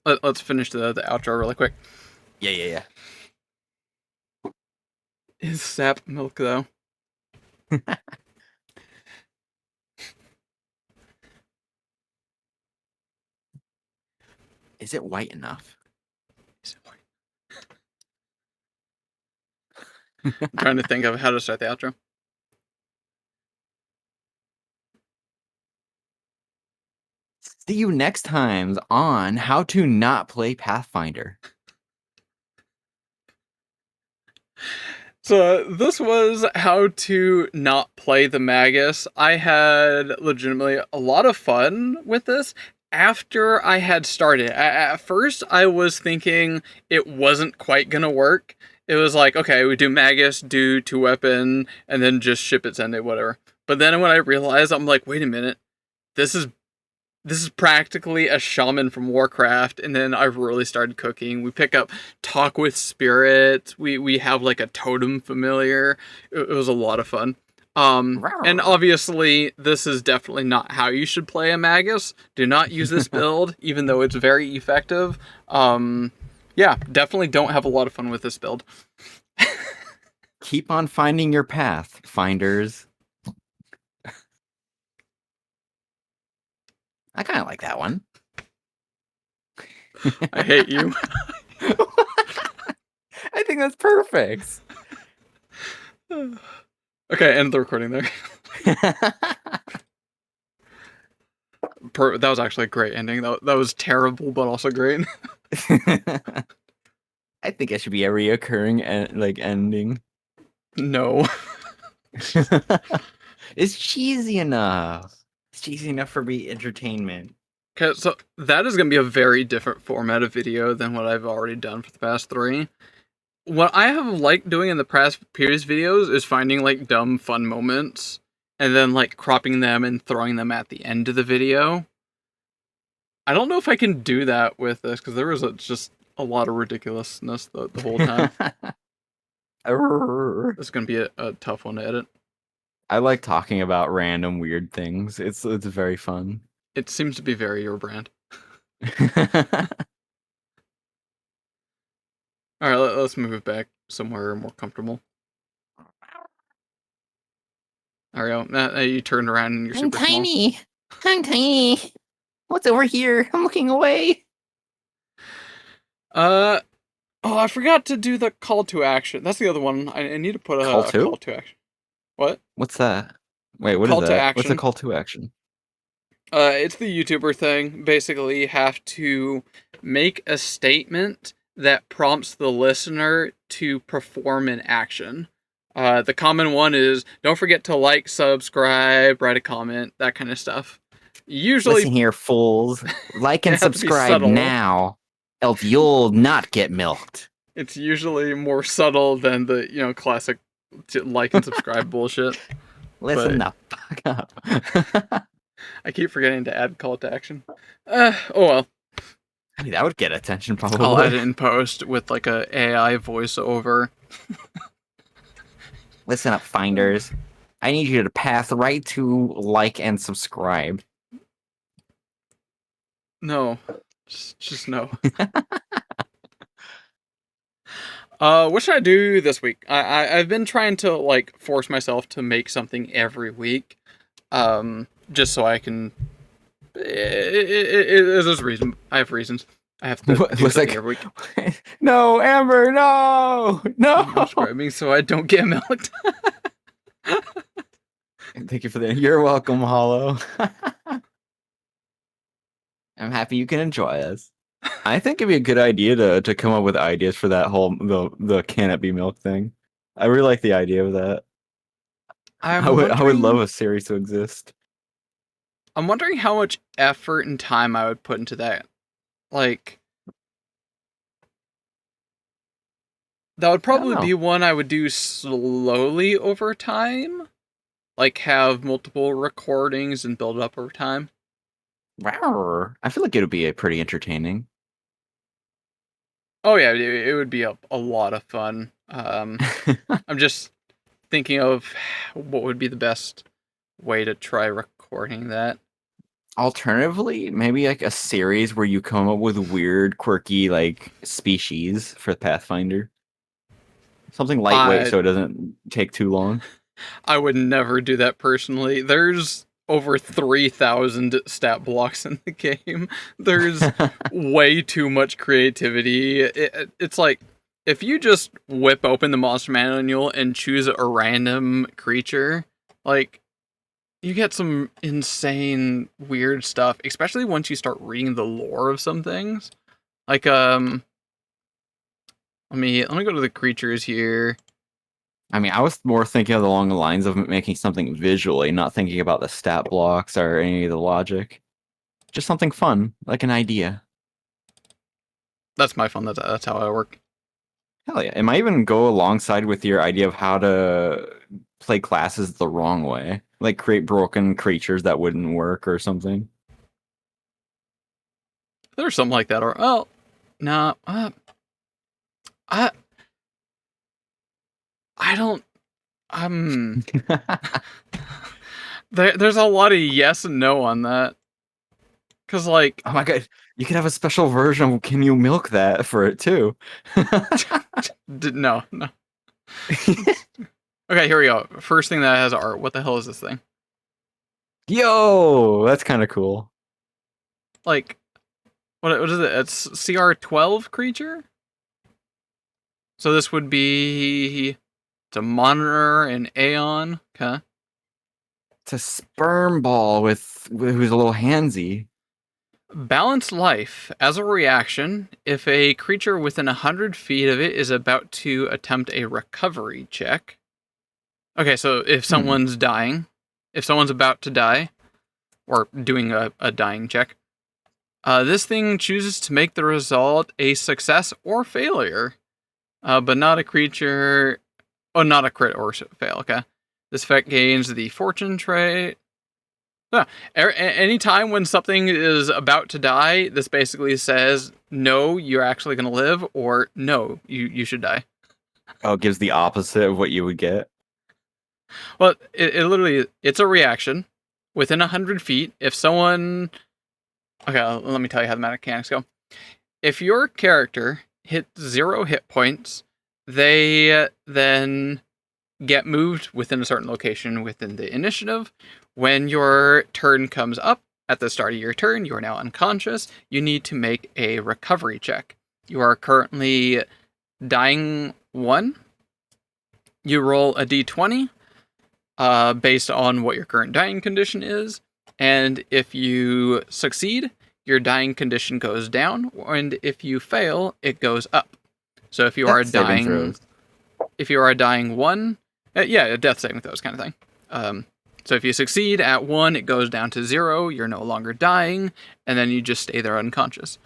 Let's finish the outro really quick. Yeah. Is sap milk, though? Is it white enough? I'm trying to think of how to start the outro. See you next time on How to Not Play Pathfinder. So this was how to not play the Magus. I had legitimately a lot of fun with this after I had started. At first, I was thinking it wasn't quite gonna work. It was like, okay, we do Magus, do 2-weapon, and then just ship its ending, whatever. But then when I realized, I'm like, wait a minute, this is practically a shaman from Warcraft, and then I really started cooking. We pick up Talk with Spirits. We have like a totem familiar. It was a lot of fun. And obviously, this is definitely not how you should play a Magus. Do not use this build, even though it's very effective. Yeah, definitely don't have a lot of fun with this build. Keep on finding your path, finders. I kind of like that one. I hate you. I think that's perfect. Okay, end the recording there. That was actually a great ending. That was terrible, but also great. I think it should be a reoccurring ending. No. It's cheesy enough. It's cheesy enough for me entertainment. Okay, so that is going to be a very different format of video than what I've already done for the past 3. What I have liked doing in the previous videos is finding like dumb fun moments and then like cropping them and throwing them at the end of the video. I don't know if I can do that with this because there was just a lot of ridiculousness the whole time. It's going to be a tough one to edit. I like talking about random weird things. It's very fun. It seems to be very your brand. Alright, let's move it back somewhere more comfortable. There we go. Now you turned around and you're super tiny. I'm tiny. What's over here? I'm looking away. Oh, I forgot to do the call to action. That's the other one. I need to put a call to action. What? What's that? Wait, what is that? What's a call to action? It's the YouTuber thing. Basically, you have to make a statement that prompts the listener to perform an action. The common one is, don't forget to like, subscribe, write a comment, that kind of stuff. Usually, listen here, fools. Like and subscribe now. else you'll not get milked. It's usually more subtle than the classic like and subscribe bullshit. Listen But the fuck up. I keep forgetting to add call to action. Oh well. I mean, that would get attention I'll probably. add it in post with like a AI voiceover. Listen up, finders. I need you to pass right to like and subscribe. No. Just no. What should I do this week? I've been trying to like force myself to make something every week. Just so I can. There's a reason. I have reasons. I have to do Looks something like- every week. No, Amber, no, I'm no. subscribing so I don't get milked. Thank you for that. You're welcome, Hollow. I'm happy you can enjoy us. I think it'd be a good idea to come up with ideas for that whole the can it be milk thing. I really like the idea of that. I would love a series to exist. I'm wondering how much effort and time I would put into that. Like, that would probably know. be one I would do slowly over time. Like, have multiple recordings and build up over time. Rawr. I feel like it would be a pretty entertaining. Oh yeah, it would be a lot of fun. I'm just thinking of what would be the best way to try recording that. Alternatively, maybe like a series where you come up with weird, quirky like species for Pathfinder. Something lightweight so it doesn't take too long. I would never do that personally. There's over 3,000 stat blocks in the game. There's way too much creativity. It's like, if you just whip open the monster manual and choose a random creature, like, you get some insane, weird stuff, especially once you start reading the lore of some things. Like, let me go to the creatures here. I mean, I was more thinking along the lines of making something visually, not thinking about the stat blocks or any of the logic. Just something fun, like an idea. That's my fun. That's how I work. Hell yeah. It might even go alongside with your idea of how to play classes the wrong way. Like create broken creatures that wouldn't work or something. There's something like that. Or, oh, no. I don't. There's a lot of yes and no on that. Cause like, Oh my god, you could have a special version of Can You Milk That for it too. no. Okay, here we go. First thing that has art. What the hell is this thing? Yo, that's kind of cool. Like, what is it? It's CR12 creature? So this would be... It's a monitor and Aeon. Okay. It's a sperm ball who's a little handsy. Balance life. As a reaction, if a creature within 100 feet of it is about to attempt a recovery check. Okay, so if someone's dying, if someone's about to die, or doing a dying check, this thing chooses to make the result a success or failure, but not a creature... Oh, not a crit or fail, okay. This effect gains the fortune trait. Anytime when something is about to die, this basically says, no, you're actually going to live, or no, you should die. Oh, it gives the opposite of what you would get. Well, it literally, it's a reaction. Within 100 feet, if someone... Okay, let me tell you how the mechanics go. If your character hits 0 hit points, they then get moved within a certain location within the initiative. When your turn comes up, at the start of your turn, you are now unconscious. You need to make a recovery check. You are currently dying 1. You roll a d20 based on what your current dying condition is. And if you succeed, your dying condition goes down. And if you fail, it goes up. So if you are dying... If you are dying 1... a death saving throws kind of thing. So if you succeed at 1, it goes down to 0. You're no longer dying, and then you just stay there unconscious.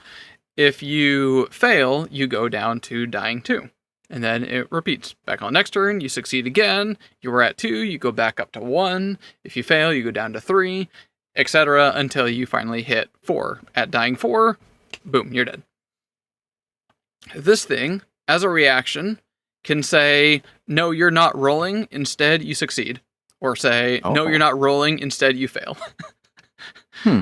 If you fail, you go down to dying 2. And then it repeats. Back on next turn, you succeed again. You were at 2, you go back up to 1. If you fail, you go down to 3, etc. until you finally hit 4. At dying 4, boom, you're dead. This thing, as a reaction, can say, no, you're not rolling, instead you succeed. Or say, no, you're not rolling, instead you fail.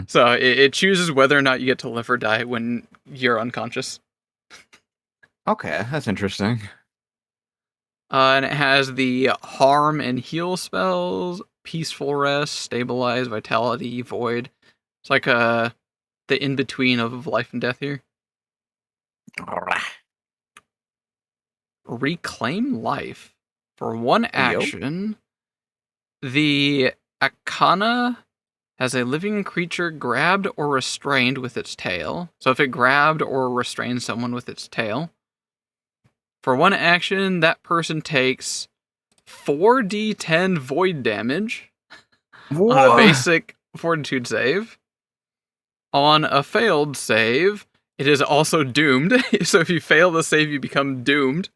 So it chooses whether or not you get to live or die when you're unconscious. Okay, that's interesting. And it has the harm and heal spells, peaceful rest, stabilize, vitality, void. It's like the in-between of life and death here. Reclaim life. For one action, the Akana has a living creature grabbed or restrained with its tail. So if it grabbed or restrained someone with its tail, for one action, that person takes 4d10 void damage on a basic fortitude save. On a failed save, it is also doomed. So if you fail the save, you become doomed.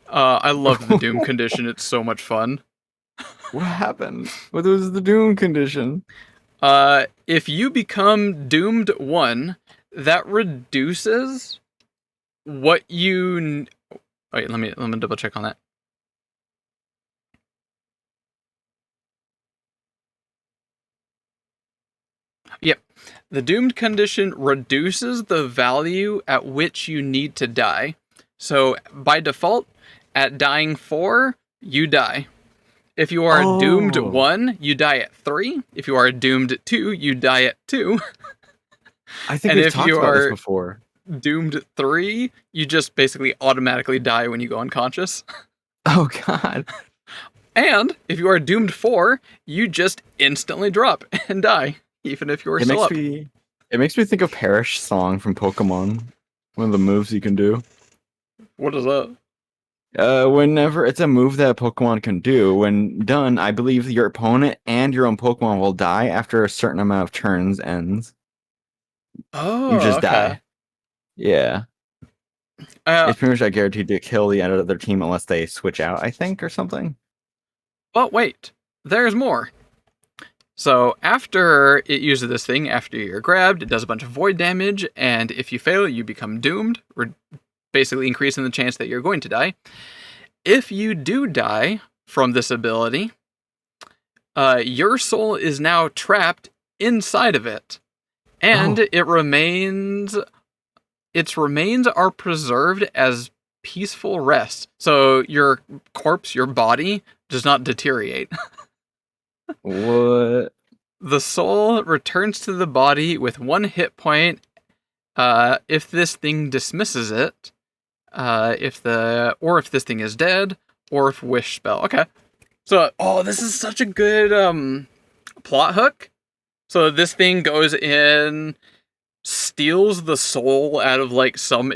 I love the doom condition. It's so much fun. What happened? What was the doom condition? If you become doomed 1, that reduces what you... Wait, let me double check on that. Yep. The doomed condition reduces the value at which you need to die. So by default, at dying 4, you die. If you are doomed 1, you die at 3. If you are doomed 2, you die at 2. I think we've talked about this before. Doomed 3, you just basically automatically die when you go unconscious. Oh god. And if you are doomed 4, you just instantly drop and die, even if you are still up. It makes me think of Perish Song from Pokemon. One of the moves you can do. What is that? Whenever it's a move that a Pokemon can do, when done, I believe your opponent and your own Pokemon will die after a certain amount of turns ends. Oh, you just die. Yeah. It's pretty much like guaranteed to kill the other team unless they switch out, I think, or something. But wait, there's more. So after it uses this thing, after you're grabbed, it does a bunch of void damage, and if you fail, you become doomed, basically increasing the chance that you're going to die. If you do die from this ability, your soul is now trapped inside of it, and its remains are preserved as peaceful rest. So your corpse, your body, does not deteriorate. What? The soul returns to the body with 1 hit point if this thing dismisses it, if this thing is dead, or if wish spell. Okay. So, this is such a good plot hook. So this thing goes in, steals the soul out of like some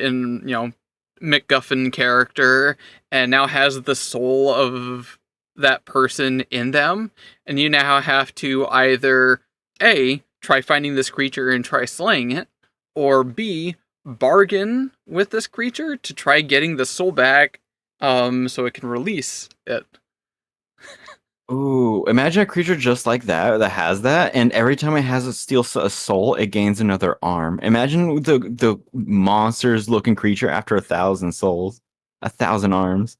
MacGuffin character, and now has the soul of that person in them, and you now have to either A, try finding this creature and try slaying it, or B, bargain with this creature to try getting the soul back so it can release it. Ooh, imagine a creature just like that has that, and every time it has steals a soul, it gains another arm. Imagine the monsters looking creature after 1,000 souls, 1,000 arms.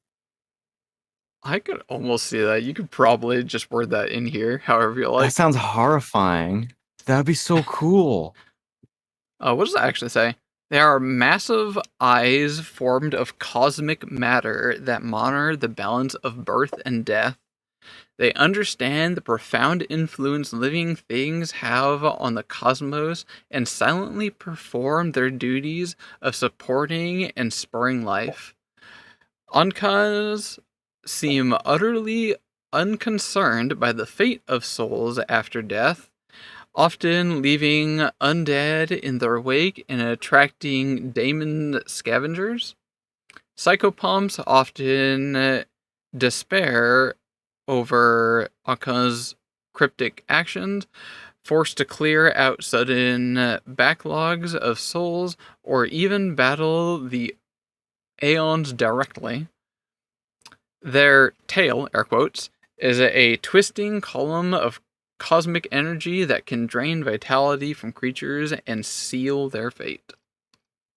I could almost see that. You could probably just word that in here, however you like. That sounds horrifying. That'd be so cool. What does that actually say? They are massive eyes formed of cosmic matter that monitor the balance of birth and death. They understand the profound influence living things have on the cosmos and silently perform their duties of supporting and spurring life. Ankas seem utterly unconcerned by the fate of souls after death, often leaving undead in their wake and attracting daemon scavengers. Psychopomps often despair over Anka's cryptic actions, forced to clear out sudden backlogs of souls, or even battle the Aeons directly. Their tail, air quotes, is a twisting column of cosmic energy that can drain vitality from creatures and seal their fate.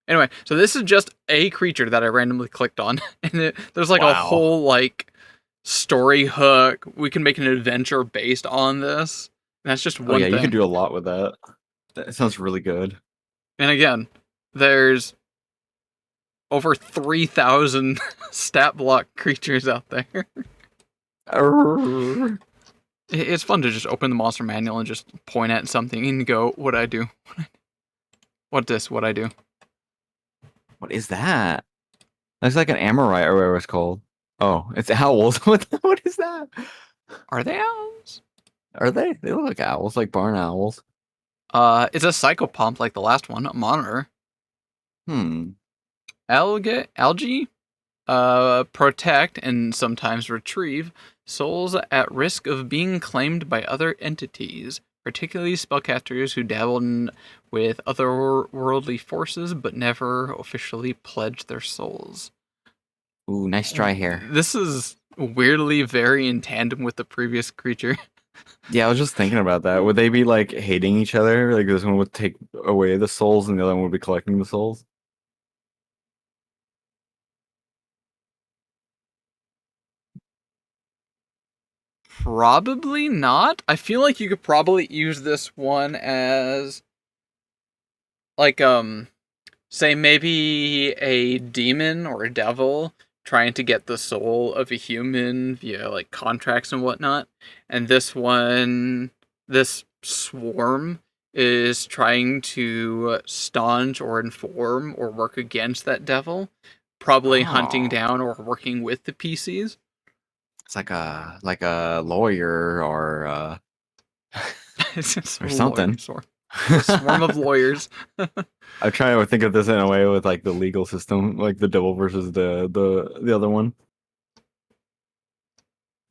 Anyway, so this is just a creature that I randomly clicked on, and there's like a whole like story hook. We can make an adventure based on this. And that's just one thing. You can do a lot with that. That sounds really good. And again, there's over 3,000 stat block creatures out there. It's fun to just open the monster manual and just point at something and go, what I do? What I do? What is that? Looks like an Amorite or whatever it's called. Oh, it's owls. What is that? Are they owls? Are they? They look like owls, like barn owls. It's a psychopomp like the last one, a monitor. Algae, protect and sometimes retrieve souls at risk of being claimed by other entities, particularly spellcasters who dabble with otherworldly forces but never officially pledge their souls. Ooh, nice dry hair. This is weirdly very in tandem with the previous creature. Yeah, I was just thinking about that. Would they be like hating each other? Like this one would take away the souls and the other one would be collecting the souls? Probably not. I feel like you could probably use this one as like say maybe a demon or a devil trying to get the soul of a human via like contracts and whatnot. And this swarm is trying to staunch or inform or work against that devil, probably hunting down or working with the PCs. It's like a lawyer or It's or something. A swarm of lawyers. I'm trying to think of this in a way with like the legal system, like the devil versus the other one.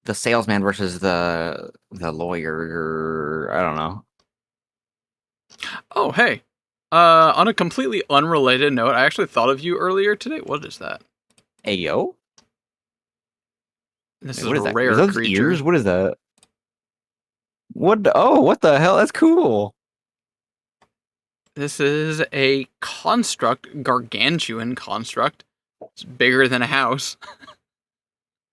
The salesman versus the lawyer. I don't know. Oh, hey. On a completely unrelated note, I actually thought of you earlier today. What is that? Ayo? This Wait, is a that? rare Is those creature. ears? What is that? What? Oh, what the hell? That's cool. This is a construct, gargantuan construct. It's bigger than a house.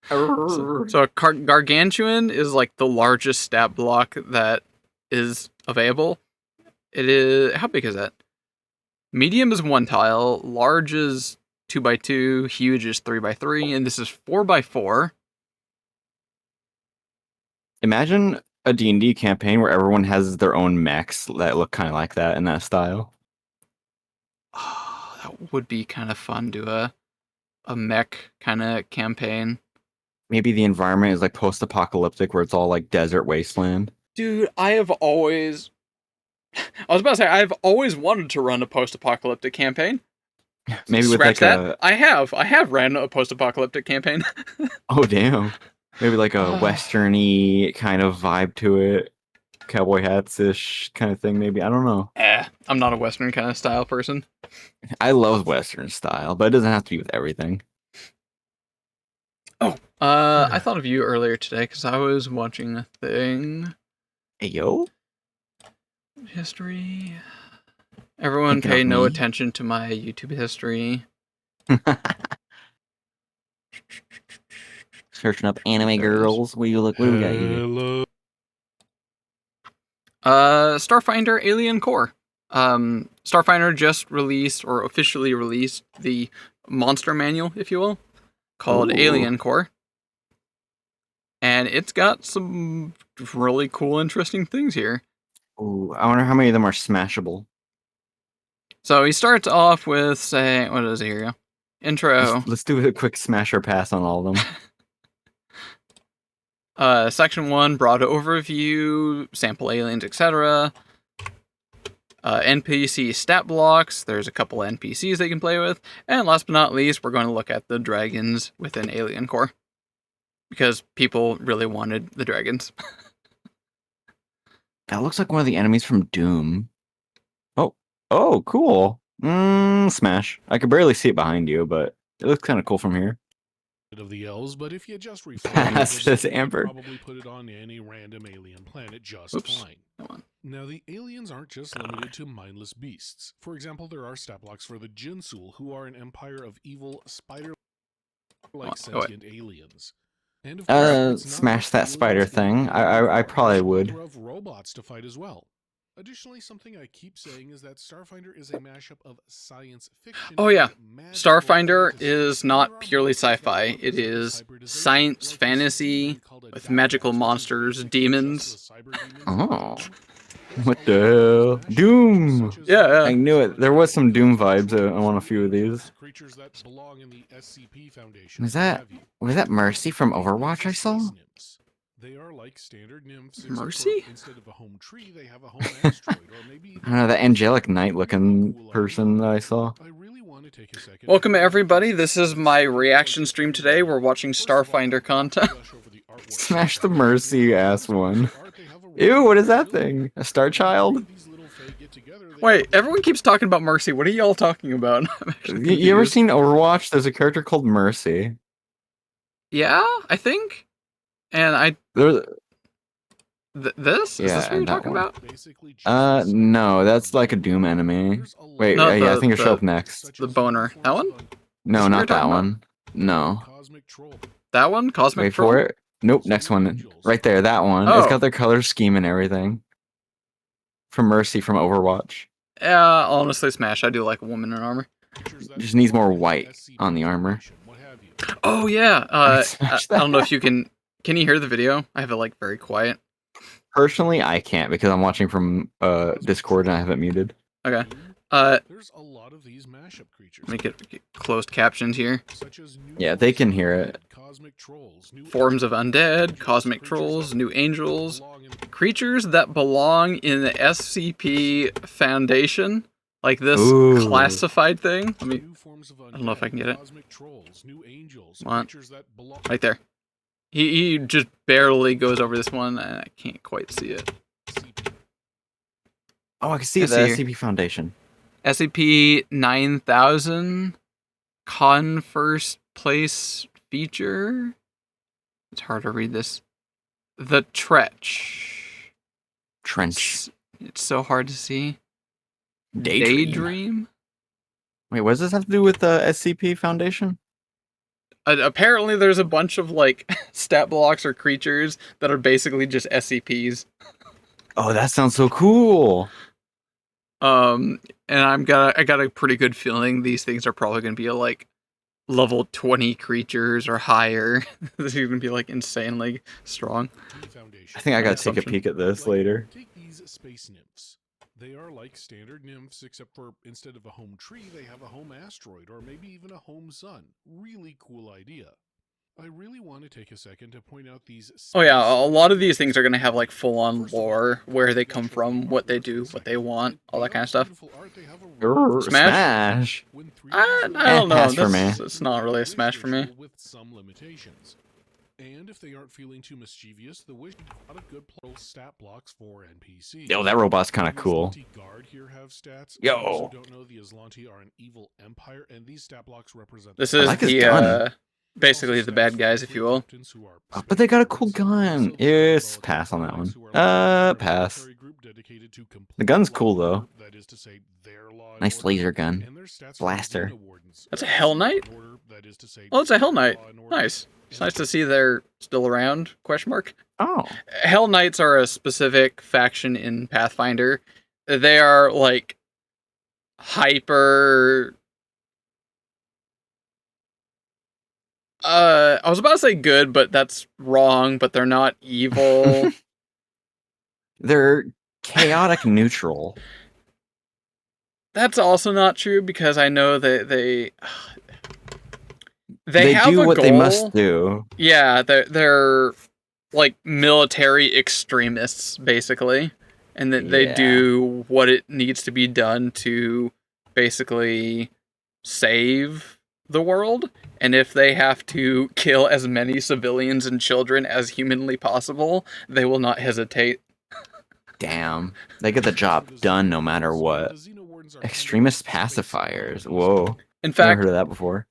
So a gargantuan is like the largest stat block that is available. It is, how big is that? Medium is 1 tile, large is 2x2, huge is 3x3, and this is 4x4. Imagine a D&D campaign where everyone has their own mechs that look kind of like that in that style. Oh, that would be kind of fun, do a mech kind of campaign. Maybe the environment is like post-apocalyptic where it's all like desert wasteland. Dude, I've always wanted to run a post-apocalyptic campaign. Maybe with Scratch like that. I have ran a post-apocalyptic campaign. Oh damn. Maybe like a westerny kind of vibe to it. Cowboy hats-ish kind of thing, maybe. I don't know. I'm not a western kind of style person. I love western style, but it doesn't have to be with everything. Oh, I thought of you earlier today because I was watching a thing. Hey, yo? History. Everyone pay no attention to my YouTube history. Searching up anime girls. What do we got here? Starfinder Alien Core. Starfinder just released or officially released the monster manual, if you will, called Alien Core. And it's got some really cool, interesting things here. Ooh, I wonder how many of them are smashable. So he starts off with saying, what is it here? Intro. Let's do a quick smasher pass on all of them. Section 1, broad overview, sample aliens, etc. NPC stat blocks. There's a couple NPCs they can play with. And last but not least, we're going to look at the dragons within Alien Core. Because people really wanted the dragons. That looks like one of the enemies from Doom. Oh, cool. Smash. I could barely see it behind you, but it looks kind of cool from here. Of the elves, but if you just Pass this, you could Amber. probably put it on any random alien planet just Oops. fine. Come on. Now, the aliens aren't just limited to mindless beasts. For example, there are stat blocks for the Jinsul, who are an empire of evil spider-like sentient aliens. And of course, it's not Smash just that spider aliens in thing. the I alien probably world. would. There's a plethora of robots to fight as well. Additionally, something I keep saying is that Starfinder is a mashup of science fiction. Oh, yeah. and magical Starfinder fantasy. is There not are purely monsters that sci-fi. represent It is hybridization, science like fantasy this called a with Daphne, magical which is monsters, basically demons. just the cyber demons Oh. There's What a the lot of hell? mashup Doom! creatures such as Yeah, I knew it. There was some Doom vibes on a few of these. creatures that belong in the SCP Foundation. Was what that have you. was that Mercy from Overwatch I saw? Space nymphs. They are like standard nymphs. except for Mercy? Instead of a home tree, they have a home asteroid, or maybe I don't know, that angelic knight looking Cool person that I saw. I really want to take a second. Welcome everybody, this is my reaction stream today. We're watching Starfinder content. Smash the Mercy ass one. Ew, what is that thing? A Star Child? Wait, everyone keeps talking about Mercy. What are y'all talking about? I'm actually You ever confused. seen Overwatch? There's a character called Mercy. Yeah, I think. And There, this? Is this Yeah, what you're that talking one. about? No, that's like a Doom enemy. Wait, No, yeah, I the- think it'll show the- up next. The boner. That one? No, what not you're that talking about? one. No. That one? Cosmic Wait Troll? for it. Nope, next one. Right there, that one. Oh. It's got their color scheme and everything. From Mercy from Overwatch. Yeah, honestly, Smash. I do like a woman in armor. Just needs more white on the armor. Oh, yeah. I I smashed don't know that. if you can... Can you hear the video? I have it, like, very quiet. Personally, I can't because I'm watching from Discord and I have it muted. Okay. There's a lot of these mashup creatures. Let me get closed captions here. Such as new Yeah, they can forms of hear undead, it. Cosmic trolls, new Forms of undead, angels, cosmic creatures trolls, that new angels, belong in creatures that belong in the SCP Foundation, like this Ooh. classified thing. Let me, new forms of I don't know if I can get it. Cosmic trolls, new angels, What? creatures that belong right there. He just barely goes over this one, and I can't quite see it. Oh, I can see I the see SCP Foundation. SCP-9000 Con First Place feature. It's hard to read this. The Tretch. Trench. It's so hard to see. Daydream. Wait, what does this have to do with the SCP Foundation? Apparently, there's a bunch of like stat blocks or creatures that are basically just SCPs. Oh, that sounds so cool. And I got a pretty good feeling these things are probably gonna be like level 20 creatures or higher. This is gonna be like insanely strong. I think I gotta take a Assumption. peek at this later. Take these space nymphs. They are like standard nymphs, except for instead of a home tree, they have a home asteroid, or maybe even a home sun. Really cool idea. I really want to take a second to point out these. Oh yeah, a lot of these things are gonna have like full-on lore, where they come from, what they do, what they want, all that kind of stuff. Smash? I don't know. Pass for me. It's not really a Smash for me. With some limitations. And if they aren't feeling too mischievous, the wish a lot of good stat blocks for NPCs. Yo, that robot's kind of The cool. Aslanti Guard here have stats. Yo. For those who don't know, the Aslanti are an evil empire, and these stat blocks represent. This I is like his the gun. basically the bad guys, if you will. Oh, but they got a cool gun. Yes, pass on that one. Pass. The gun's cool though. Nice laser gun. Blaster. That's a Hell Knight? Oh, it's a Hell Knight. Nice. It's nice to see they're still around, question mark. Oh. Hell Knights are a specific faction in Pathfinder. They are like hyper I was about to say good, but that's wrong, but they're not evil. They're chaotic neutral. That's also not true because I know that they have do a what goal. they must do. Yeah, they're like military extremists basically, and that they Yeah. do what it needs to be done to basically save the world. And if they have to kill as many civilians and children as humanly possible, they will not hesitate. Damn, they get the job done no matter what. Extremist pacifiers. Whoa, In never fact, heard of that before.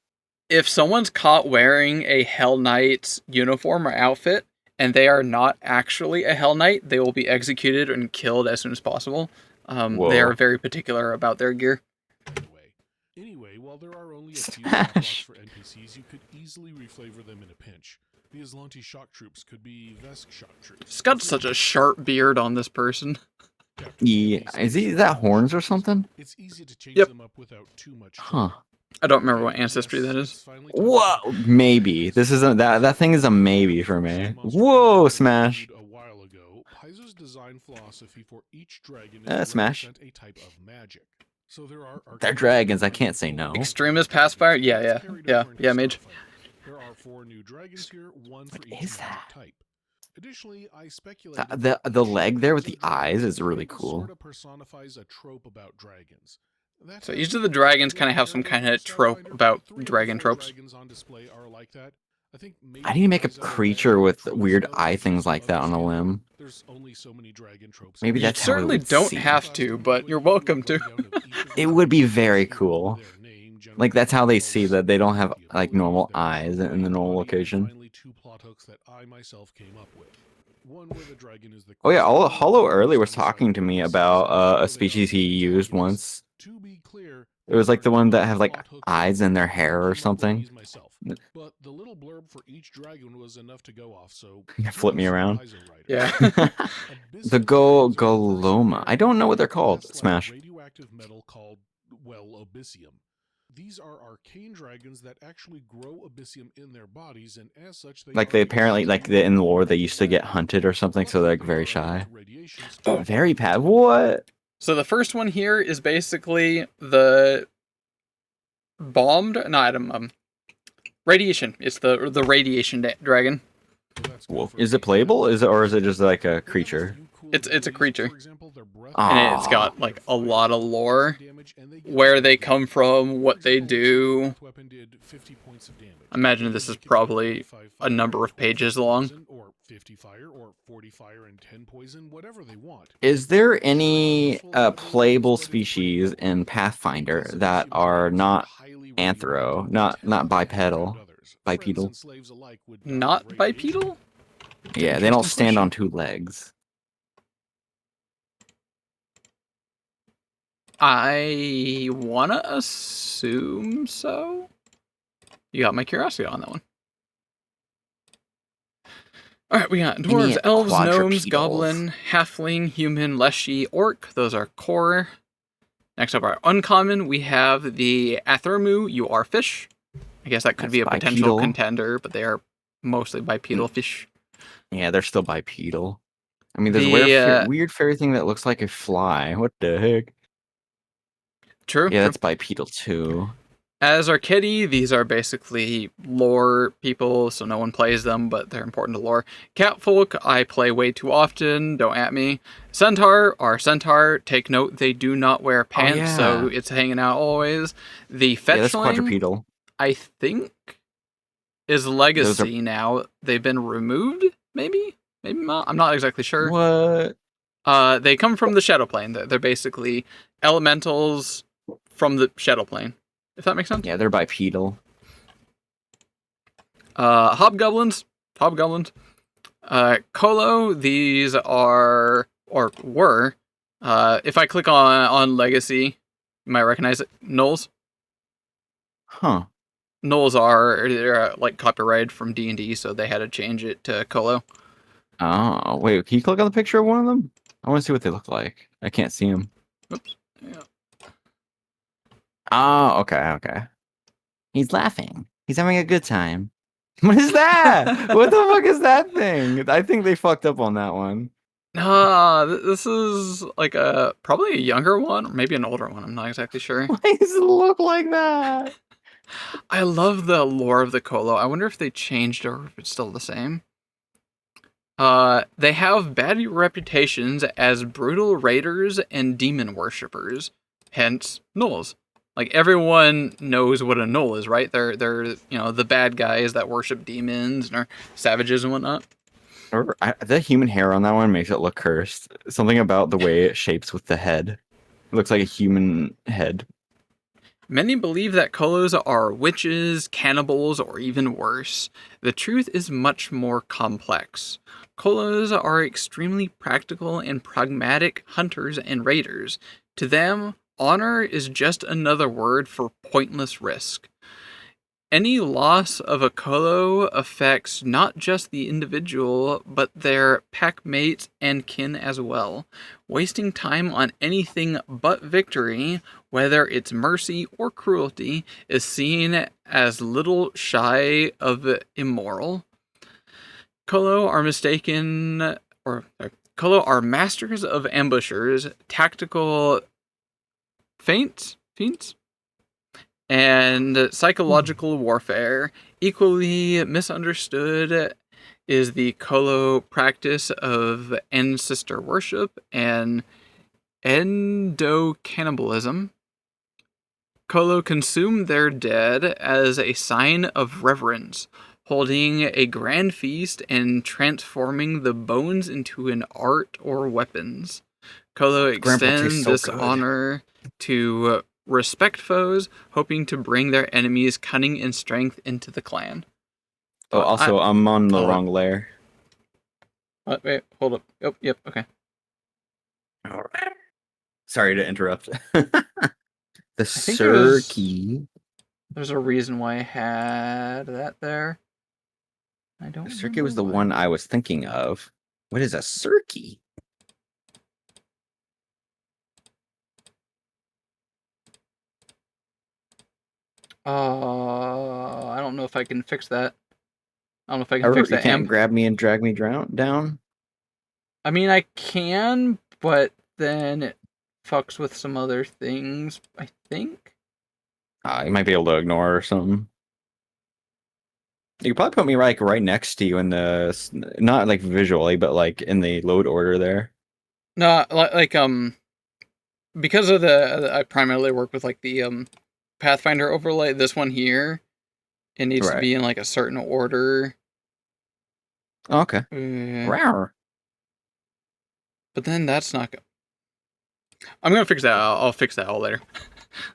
if someone's caught wearing a Hell Knight's uniform or outfit, and they are not actually a Hell Knight, they will be executed and killed as soon as possible. They Whoa. are very particular about their gear. Anyway, while there are only a few Smash. slot slots for NPCs, you could easily reflavor them in a pinch. The Aslanti shock troops could be Vesk shock troops. It's got such a sharp beard on this person. Yeah, is that horns or something? It's easy to change Yep. them up without too much Huh. trouble. I don't remember what ancestry that is. Whoa, maybe this isn't that thing is a maybe for me. Whoa, smash. A while ago, Paizo's design philosophy for each dragon is to Smash. represent a type of magic. So there are They're dragons, I can't say no. Extremist pacifier? Yeah, mage. There are 4 new dragons here, one for What each is magic that? type. Additionally, I speculated The leg there with the eyes is really cool. Sort of personifies a trope about dragons. So each of the dragons kind of have some kind of trope about dragon tropes. I need to make a creature with weird eye things like that on a limb. Maybe You that's how it certainly would don't seem. have to, but you're welcome to. It would be very cool. Like that's how they see that they don't have like normal eyes in the normal location. Oh yeah, Hollow early was talking to me about a species he used once. It was like the one that have like eyes in their hair or something. But the little blurb for each dragon was enough to go off, so Flip me around. Yeah. The Goloma. I don't know what they're called. Smash. Radioactive metal called, well, abyssium. These are arcane dragons that actually grow abyssium in their bodies, and as such, Like they apparently like in the lore they used to get hunted or something, so they're like very shy. Very bad. What? So the first one here is basically the bombed, radiation. It's the radiation dragon. Whoa. Is it playable? Or is it just like a creature? It's a creature. Aw. And it's got like a lot of lore, where they come from, what they do. I imagine this is probably a number of pages long. Or 50 fire, or 40 fire and 10 poison, whatever they want. Is there any playable species in Pathfinder that are not anthro, not bipedal? Bipedal? Not bipedal? Yeah, they don't stand on 2 legs. I wanna assume so. You got my curiosity on that one. Alright, we got dwarves, Any elves, gnomes, quadrupedals? goblin, halfling, human, leshy, orc. Those are core. Next up, our uncommon, we have the Athramu. You are fish. I guess that could That's be a potential bipedal. contender, but they are mostly bipedal fish. Yeah, they're still bipedal. I mean, there's a The, weird fairy thing that looks like a fly. What the heck? True. Yeah, true. that's bipedal too. As Arcadi, these are basically lore people, so no one plays them, but they're important to lore. Catfolk, I play way too often, don't at me. Centaur are centaur, take note, they do not wear pants, so yeah. it's hanging out always. The Yeah, that's fetchling, quadrupedal. I think, is legacy now. They've been removed, maybe? Maybe not, I'm not exactly sure. What? They come from the Shadow Plane. They're basically elementals from the Shadow Plane. If that makes sense? Yeah, they're bipedal. Hobgoblins. Colo, these are, or were, if I click on Legacy, you might recognize it. Gnolls. Huh. Gnolls are, they're, like, copyrighted from D&D, so they had to change it to Colo. Oh, wait, can you click on the picture of one of them? I want to see what they look like. I can't see them. Oops. Yeah. Oh, okay. He's laughing. He's having a good time. What is that? What the fuck is that thing? I think they fucked up on that one. This is like probably a younger one, or maybe an older one. I'm not exactly sure. Why does it look like that? I love the lore of the Colo. I wonder if they changed or if it's still the same. They have bad reputations as brutal raiders and demon worshippers, hence gnolls. Like, everyone knows what a gnoll is, right? They're the bad guys that worship demons and are savages and whatnot. The human hair on that one makes it look cursed. Something about the way it shapes with the head. It looks like a human head. Many believe that Kolos are witches, cannibals, or even worse. The truth is much more complex. Kolos are extremely practical and pragmatic hunters and raiders. To them, honor is just another word for pointless risk. Any loss of a Kolo affects not just the individual, but their pack mates and kin as well. Wasting time on anything but victory, whether it's mercy or cruelty, is seen as little shy of immoral. Kolo are Kolo are masters of ambushers, tactical feints, and psychological warfare. Equally misunderstood is the Kolo practice of ancestor worship and endocannibalism. Kolo consume their dead as a sign of reverence, holding a grand feast and transforming the bones into an art or weapons. Kolo Grandpa tastes extend so this good. honor to respect foes, hoping to bring their enemies' cunning and strength into the clan. Oh, also, I'm on the wrong layer. What? Wait, hold up. Oh, yep, okay. All right. Sorry to interrupt. The think there's- Surkey. There's a reason why I had that there. I don't. The Surkey was the one I was thinking of. What is a Surkey? I don't know if I can fix that. I don't know if I can fix You that. can't grab me and drag me down? I mean, I can, but then it fucks with some other things, I think. You might be able to ignore or something. You could probably put me right next to you in the, not like visually, but like in the load order there. No, because of I primarily work with like the Pathfinder overlay. This one here, it needs to Right. be in like a certain order. Okay. Uh, Rawr. but then that's not good. I'm gonna fix that. I'll fix that all later.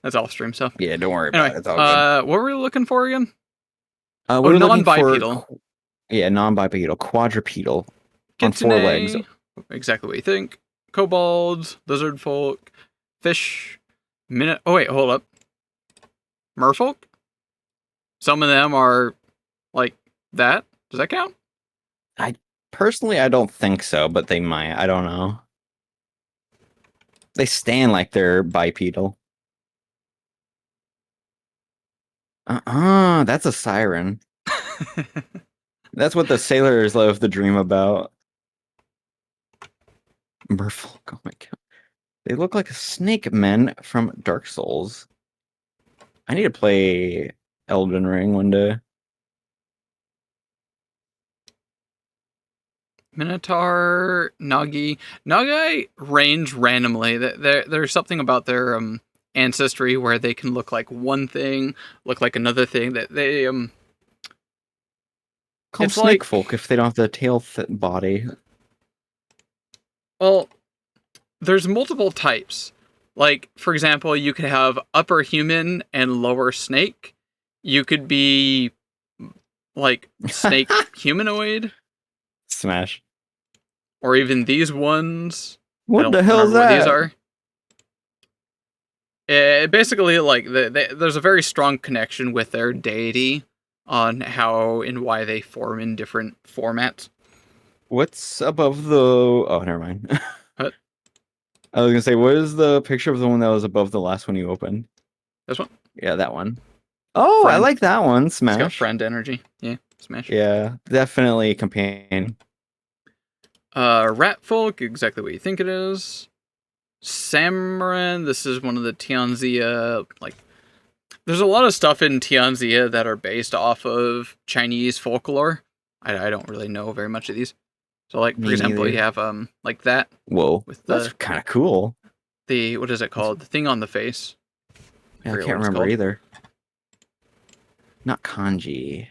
That's off stream stuff. Yeah, don't worry Anyway, about it. It's all good. what were we looking for again? We're looking for non-bipedal. Non-bipedal, quadrupedal, on 4 legs. Kitsune, exactly what you think. Kobolds, lizard folk, fish, oh wait, hold up. Merfolk? Some of them are like that. Does that count? Personally, I don't think so, but they might. I don't know. They stand like they're bipedal. That's a siren. That's what the sailors love to dream about. Merfolk, oh my god. They look like snake men from Dark Souls. I need to play Elden Ring one day. Minotaur, Nagi. Nagai range randomly. There's something about their ancestry where they can look like one thing, look like another thing. That they Call them it's snake like- folk if they don't have the tail body. Well, there's multiple types. Like, for example, you could have upper human and lower snake. You could be like snake humanoid, Smash. or even these ones. I What don't the hell is remember what that? these are. Basically, like there's a very strong connection with their deity on how and why they form in different formats. What's above the... Oh, never mind. What? I was gonna say, what is the picture of the one that was above the last one you opened? This one? Yeah, that one. Oh, I Friend. like that one. Smash. It's got friend energy. Yeah, smash. Yeah, definitely companion. Rat folk, exactly what you think it is. Samaran, this is one of the Tianxia, like, there's a lot of stuff in Tianxia that are based off of Chinese folklore. I don't really know very much of these. So, like, for Me example, neither. you have, like that, Whoa, with that's kind of cool. what is it called? The thing on the face. Yeah, I forget can't what it's remember called. either. Not kanji.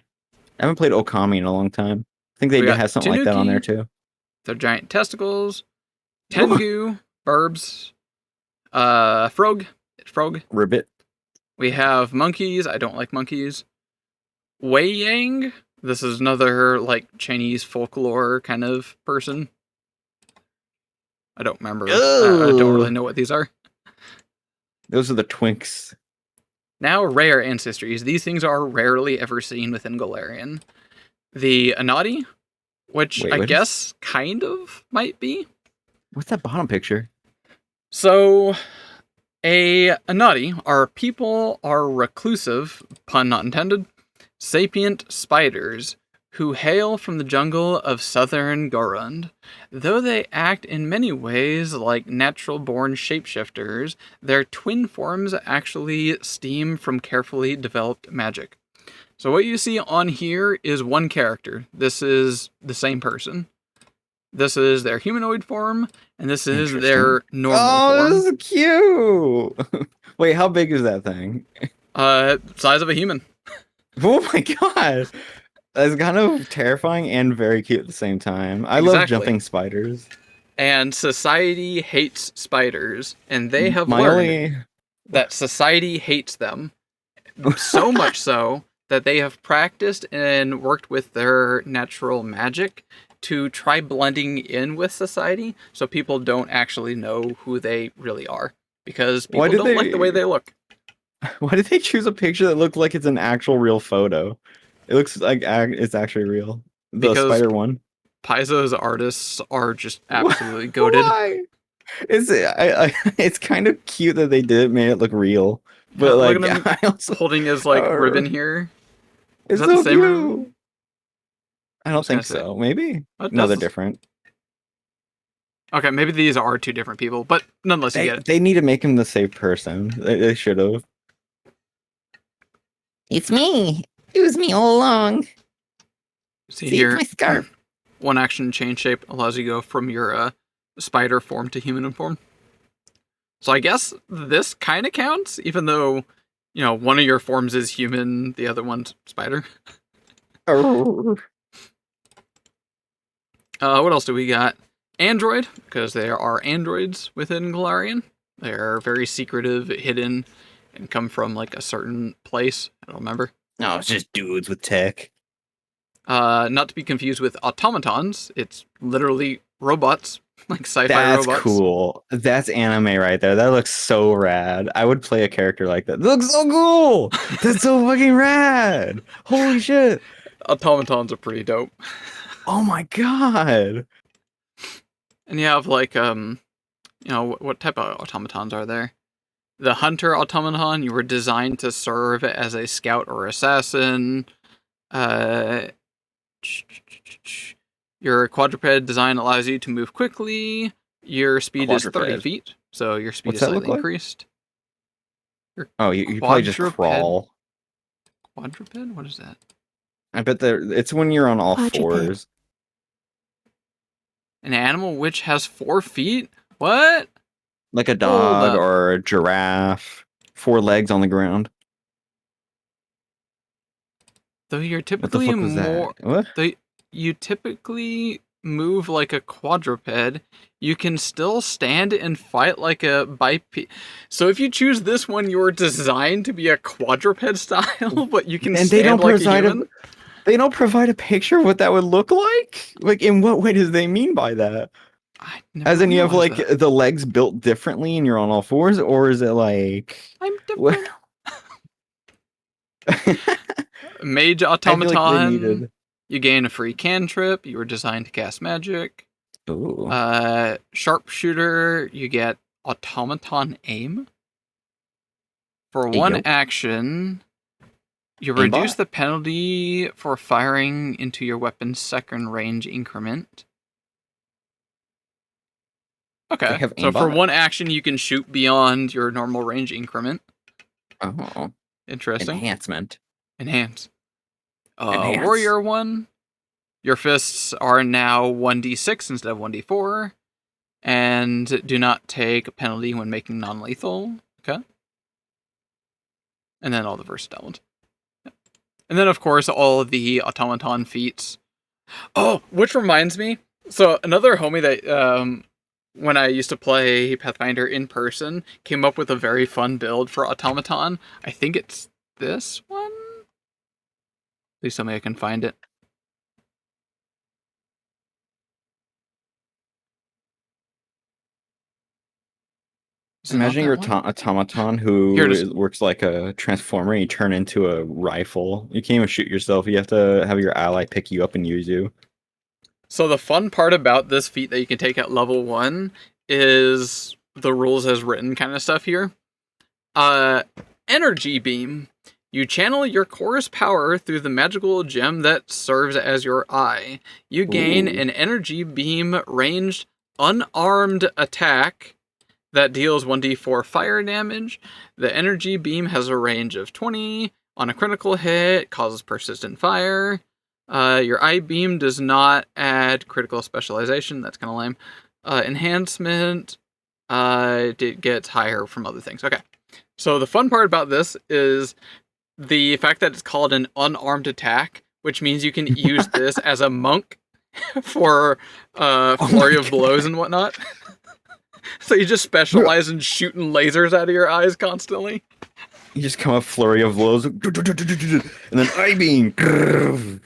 I haven't played Okami in a long time. think they We got have something like that on there Tanuki. too. Their giant testicles, Tengu, Burbs, Frog. Ribbit. We have monkeys. I don't like monkeys. Wei Yang. This is another like Chinese folklore kind of person. I don't remember. I don't really know what these are. Those are the twinks. Now, rare ancestries. These things are rarely ever seen within Galarian. The Anati, which Wait, I what guess kind of might be. What's that bottom picture? So, a Anati are people are reclusive, pun not intended, sapient spiders who hail from the jungle of southern Gorund. Though they act in many ways like natural-born shapeshifters, their twin forms actually stem from carefully developed magic. So what you see on here is one character. This is the same person. This is their humanoid form, and this is their normal form. This is cute. Wait, how big is that thing? Size of a human. Oh my god. That's kind of terrifying and very cute at the same time. I love jumping spiders. And society hates spiders, and they have learned that society hates them. So much so that they have practiced and worked with their natural magic to try blending in with society so people don't actually know who they really are. Because people don't like the way they look. Why did they choose a picture that looked like it's an actual real photo? It looks like it's actually real. The spider one. Paizo's artists are just absolutely goated. Why? It's kind of cute that they made it look real. But look at him holding his ribbon here. Is that the same ribbon? I don't think so. Maybe? No, they're different. Okay, maybe these are two different people, but nonetheless, you get it. They need to make him the same person. They should have. It's me. It was me all along. See here, my scarf. One action change shape allows you to go from your spider form to human form. So I guess this kind of counts, even though, you know, one of your forms is human, the other one's spider. What else do we got? Android, because there are androids within Galarian. They are very secretive, hidden, and come from like a certain place. I don't remember. No, it's just dudes with tech. Not to be confused with automatons. It's literally robots, like sci-fi robots. That's cool. That's anime right there. That looks so rad. I would play a character like that. That looks so cool. That's so fucking rad. Holy shit. Automatons are pretty dope. Oh my god. And you have like, you know, what type of automatons are there? The hunter automaton, you were designed to serve as a scout or assassin. Your quadruped design allows you to move quickly. Your speed is 30 feet, so your speed is slightly increased. You probably just crawl. Quadruped? What is that? I bet it's when you're on all fours. An animal which has 4 feet? What? Like a dog or a giraffe. 4 legs on the ground. Though you're typically you typically move like a quadruped, you can still stand and fight like a biped. So if you choose this one, you're designed to be a quadruped style, but you can stand like a human. They don't provide a picture of what that would look like? Like, in what way does they mean by that? As in, you have, like, the legs built differently and you're on all fours? Or is it like... I'm different. Mage automaton. You gain a free cantrip. You were designed to cast magic. Ooh. Sharpshooter. You get automaton aim. For one action... You reduce the penalty for firing into your weapon's second range increment. Okay, so for one action, you can shoot beyond your normal range increment. Oh. Interesting. Enhancement. Enhance. Warrior 1. Your fists are now 1d6 instead of 1d4. And do not take a penalty when making non-lethal. Okay. And then all the versatile ones. And then, of course, all of the automaton feats. Oh, which reminds me. So another homie that when I used to play Pathfinder in person came up with a very fun build for Automaton. I think it's this one. Please tell me I can find it. Is it not Imagine that your one? automaton Here it is. works like a transformer and you turn into a rifle. You can't even shoot yourself. You have to have your ally pick you up and use you. So the fun part about this feat that you can take at level 1 is the rules as written kind of stuff here. Energy beam. You channel your core's power through the magical gem that serves as your eye. You gain Ooh. an energy beam ranged unarmed attack that deals 1d4 fire damage. The energy beam has a range of 20. On a critical hit, causes persistent fire. Your eye beam does not add critical specialization. That's kind of lame. Enhancement. It gets higher from other things. Okay. So the fun part about this is the fact that it's called an unarmed attack, which means you can use this as a monk for flurry of blows and whatnot. So you just specialize in shooting lasers out of your eyes constantly. You just come up flurry of blows, and then eye beam.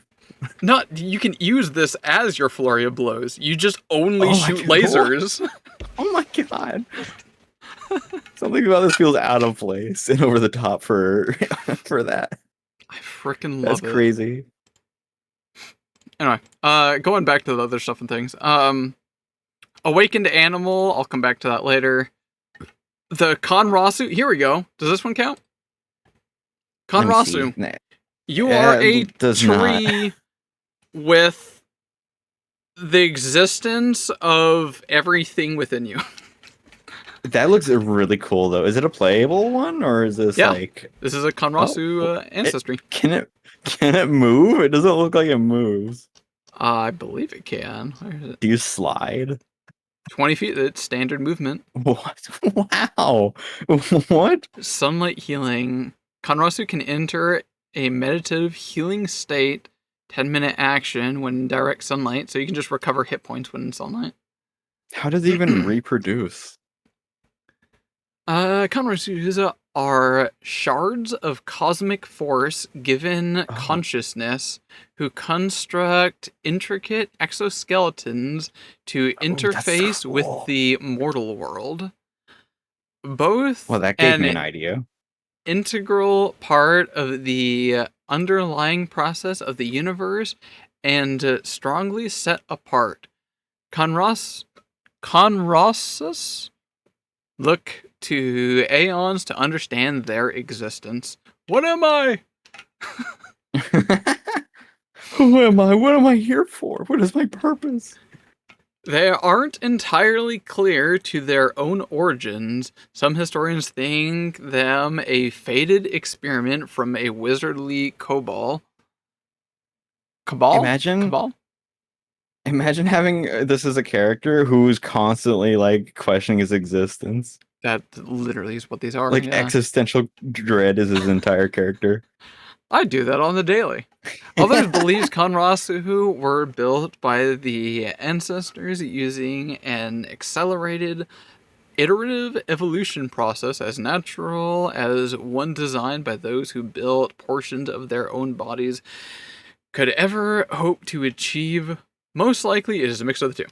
Not you can use this as your flurry of blows. You just only Oh my shoot God. lasers. Oh my god! Something about this feels out of place and over the top for that. I freaking That's love it. crazy. Anyway, going back to the other stuff and things. Awakened animal. I'll come back to that later. The Conrasu. Here we go. Does this one count? Let me see. Conrasu. Nah. You are a It does not. tree with the existence of everything within you. That looks really cool though. Is it a playable one or is this Yeah. like This is a Conrasu ancestry. can it move? It doesn't look like it moves. I believe it can. Where is it? Do you slide? 20 feet. It's standard movement. What? Wow. What? Sunlight healing. Conrasu can enter a meditative healing state 10-minute action when in direct sunlight, so you can just recover hit points when in sunlight. How does it even reproduce? Conrasu are shards of cosmic force given consciousness who construct intricate exoskeletons to Oh, that's so interface with cool. the mortal world. Both Well, that gave me an an idea. integral part of the underlying process of the universe and strongly set apart. Conrasus look to aeons to understand their existence. What am I? Who am I? What am I here for? What is my purpose? They aren't entirely clear to their own origins. Some historians think them a fated experiment from a wizardly cabal. Cabal? Imagine having this as a character who's constantly like questioning his existence. That literally is what these are. Like yeah. existential dread is his entire character. I do that on the daily. Others believe Conrasu were built by the ancestors using an accelerated iterative evolution process as natural as one designed by those who built portions of their own bodies could ever hope to achieve. Most likely it is a mix of the two.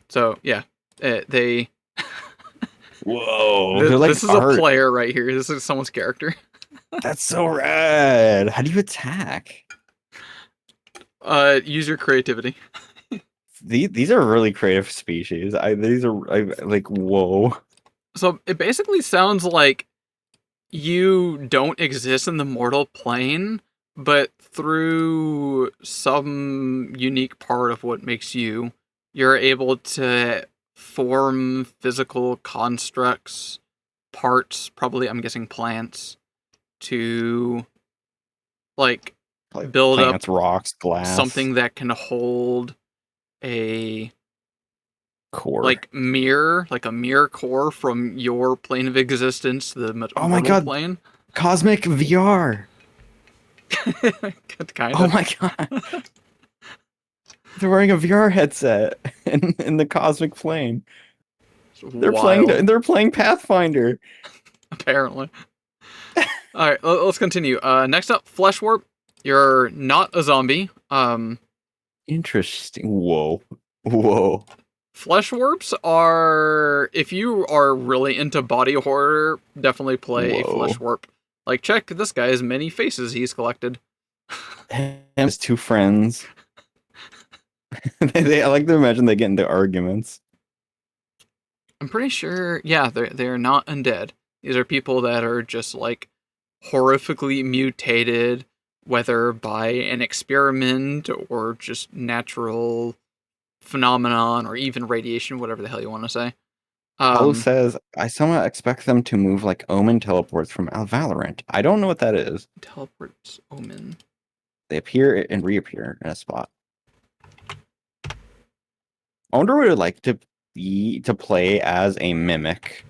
So yeah, they... Whoa. This is a player right here. This is someone's character. That's so rad. How do you attack? Use your creativity. These are really creative species. These are like whoa. So it basically sounds like you don't exist in the mortal plane, but through some unique part of what makes you, you're able to form physical constructs, parts, probably I'm guessing plants, to like build plants, up rocks, glass, something that can hold a core. like a mirror core from your plane of existence to the mortal God. plane. Cosmic VR. Kind of. Oh my god. They're wearing a VR headset in the cosmic plane. It's wild, They're playing Pathfinder. apparently. All right, let's continue. Next up, Flesh Warp. You're not a zombie. Interesting. Whoa. Flesh Warps are, if you are really into body horror, definitely play a Whoa. Flesh Warp. Like, check this guy's many faces he's collected. Him and his two friends. I like to imagine they get into arguments. I'm pretty sure, yeah, they're not undead. These are people that are just like horrifically mutated, whether by an experiment or just natural phenomenon or even radiation, whatever the hell you want to say. Paulo says, I somewhat expect them to move like Omen teleports from Valorant. I don't know what that is. Teleports Omen. They appear and reappear in a spot. I wonder what it would like to play as a mimic.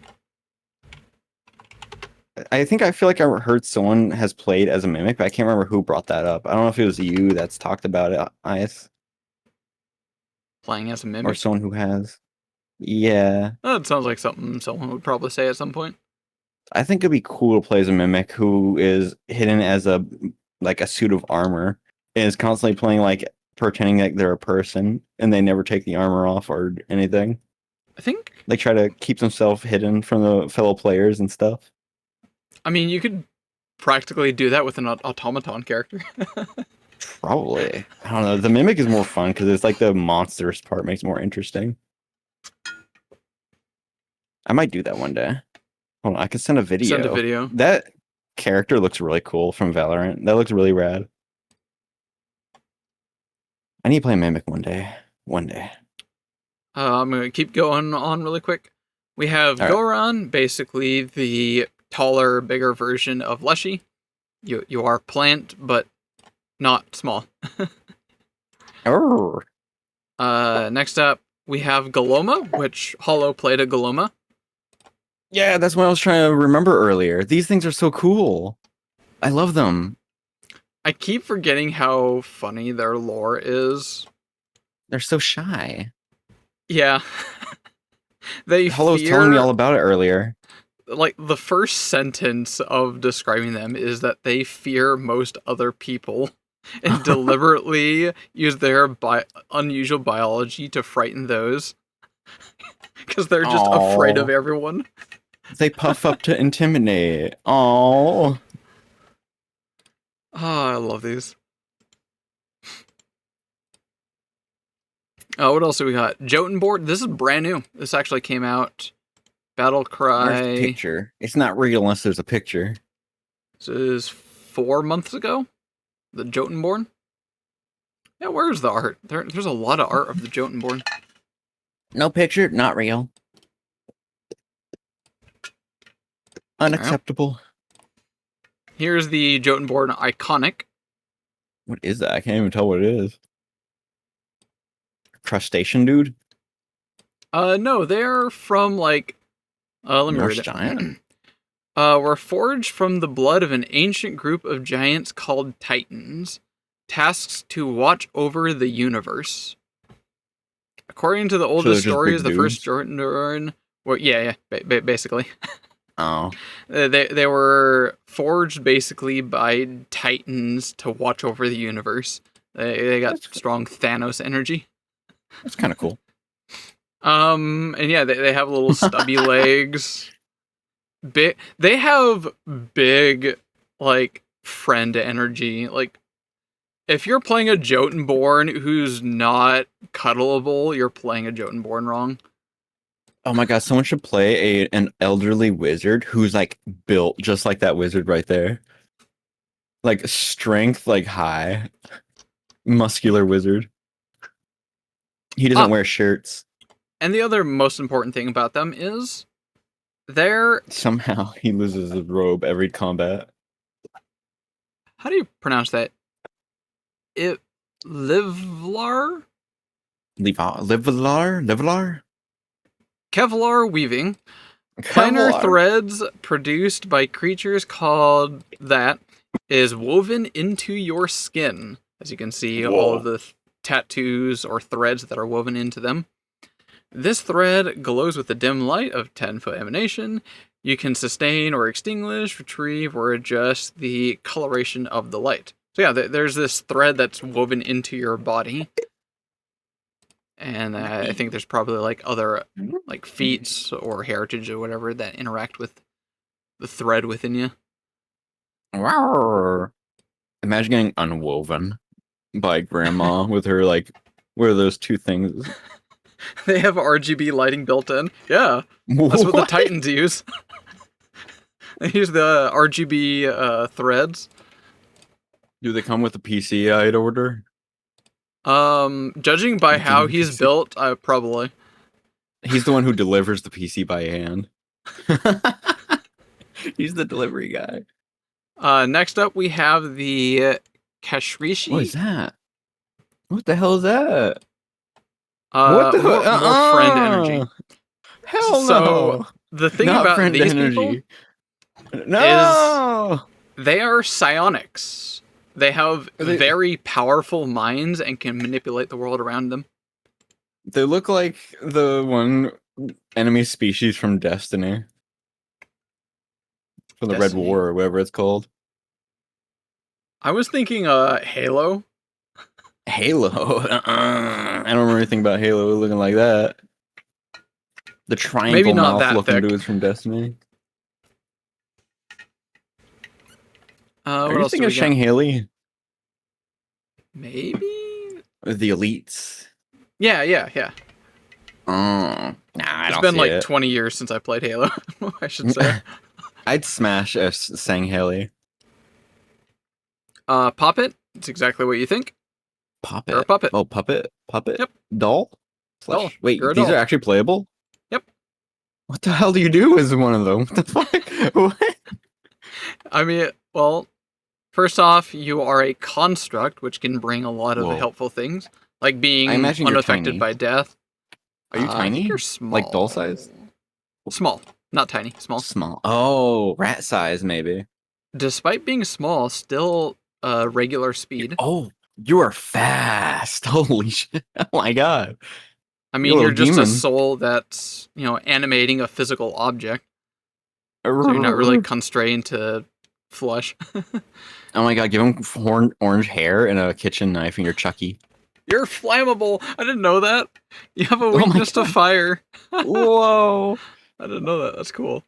I feel like I heard someone has played as a mimic, but I can't remember who brought that up. I don't know if it was you that's talked about it, Ice. Playing as a mimic? Or someone who has. Yeah. That sounds like something someone would probably say at some point. I think it'd be cool to play as a mimic who is hidden as a suit of armor and is constantly playing pretending like they're a person and they never take the armor off or anything. I think they try to keep themselves hidden from the fellow players and stuff. I mean, you could practically do that with an automaton character. Probably. I don't know. The mimic is more fun because it's like the monsters part makes it more interesting. I might do that one day. Hold on, I can send a video. Send a video. That character looks really cool from Valorant. That looks really rad. I need to play Mimic one day. One day. I'm going to keep going on really quick. We have All right. Goron, basically the taller, bigger version of Leshy. You are plant, but not small. Next up, we have Galoma, which Hollow played a Galoma. Yeah, that's what I was trying to remember earlier. These things are so cool. I love them. I keep forgetting how funny their lore is. They're so shy. Yeah. Hollow was telling me all about it earlier. Like, the first sentence of describing them is that they fear most other people and deliberately use their unusual biology to frighten those. Because they're just afraid of everyone. They puff up to intimidate. Oh, I love these. What else do we got? Jotunboard. This is brand new. This actually came out. Battle Cry. Where's the picture? It's not real unless there's a picture. This is 4 months ago. The Jotunborn. Yeah, where's the art? There's a lot of art of the Jotunborn. No picture, not real. Unacceptable. Here's the Jotunborn Iconic. What is that? I can't even tell what it is. Crustacean dude? No, they're from let me Norse read it. giant? Were forged from the blood of an ancient group of giants called Titans, tasked to watch over the universe. According to the oldest stories, the first Jotunborn basically. Oh. They were forged basically by Titans to watch over the universe. They got strong Thanos energy. That's kind of cool. And yeah, they have little stubby legs. They have big, friend energy. Like, if you're playing a Jotunborn who's not cuddleable, you're playing a Jotunborn wrong. Oh my god, someone should play an elderly wizard who's built just like that wizard right there. Strength high. Muscular wizard. He doesn't wear shirts. And the other most important thing about them is somehow he loses his robe every combat. How do you pronounce that? Livlar? Livlar? Kevlar weaving. Finer threads produced by creatures called that is woven into your skin. As you can see, all of the tattoos or threads that are woven into them. This thread glows with a dim light of 10-foot emanation. You can sustain or extinguish, retrieve, or adjust the coloration of the light. So yeah, there's this thread that's woven into your body. And I think there's probably like other like feats or heritage or whatever that interact with the thread within you. Rawr. Imagine getting unwoven by grandma with her like, what are those two things? They have RGB lighting built in. Yeah, that's what the Titans use. They use the RGB threads. Do they come with a PC I'd order? Judging by how he's built, probably. He's the one who delivers the PC by hand. He's the delivery guy. Next up, we have the Kashrishi. What is that? What the hell is that? What the more friend energy. Hell no! So, the thing Not about friend these energy. people No! they are psionics. They have very powerful minds and can manipulate the world around them. They look like the one enemy species from Destiny. From the Red Destiny. War or whatever it's called. I was thinking Halo. Halo? I don't remember anything about Halo looking like that. The triangle Maybe not mouth that looking thick. dudes from Destiny. What Are you else do thinking we of Shang got? Haley? Maybe? The elites? Yeah. Oh, nah, I It's don't been see like it. 20 years since I played Halo, I should say. I'd smash a Sang Haley. Puppet, it's exactly what you think. Puppet. You're a puppet. Oh, puppet? Puppet? Yep. Doll? Doll. Wait, You're a these doll. are actually playable? Yep. What the hell do you do as one of them? What the fuck? What? I mean, well, first off, you are a construct, which can bring a lot of Whoa. helpful things, like being I imagine you're unaffected tiny. by death. Are you I tiny? think you're small. Like doll size? Small, not tiny, small. Small. Oh, rat size maybe. Despite being small, still regular speed. Oh, you are fast. Holy shit. Oh my god. I mean, you're a you're just demon. a soul that's, animating a physical object. So you're not really constrained to flesh. Oh my god, give him orange hair and a kitchen knife and you're Chucky. You're flammable. I didn't know that. You have a Oh my weakness to God. fire. Whoa. I didn't know that. That's cool.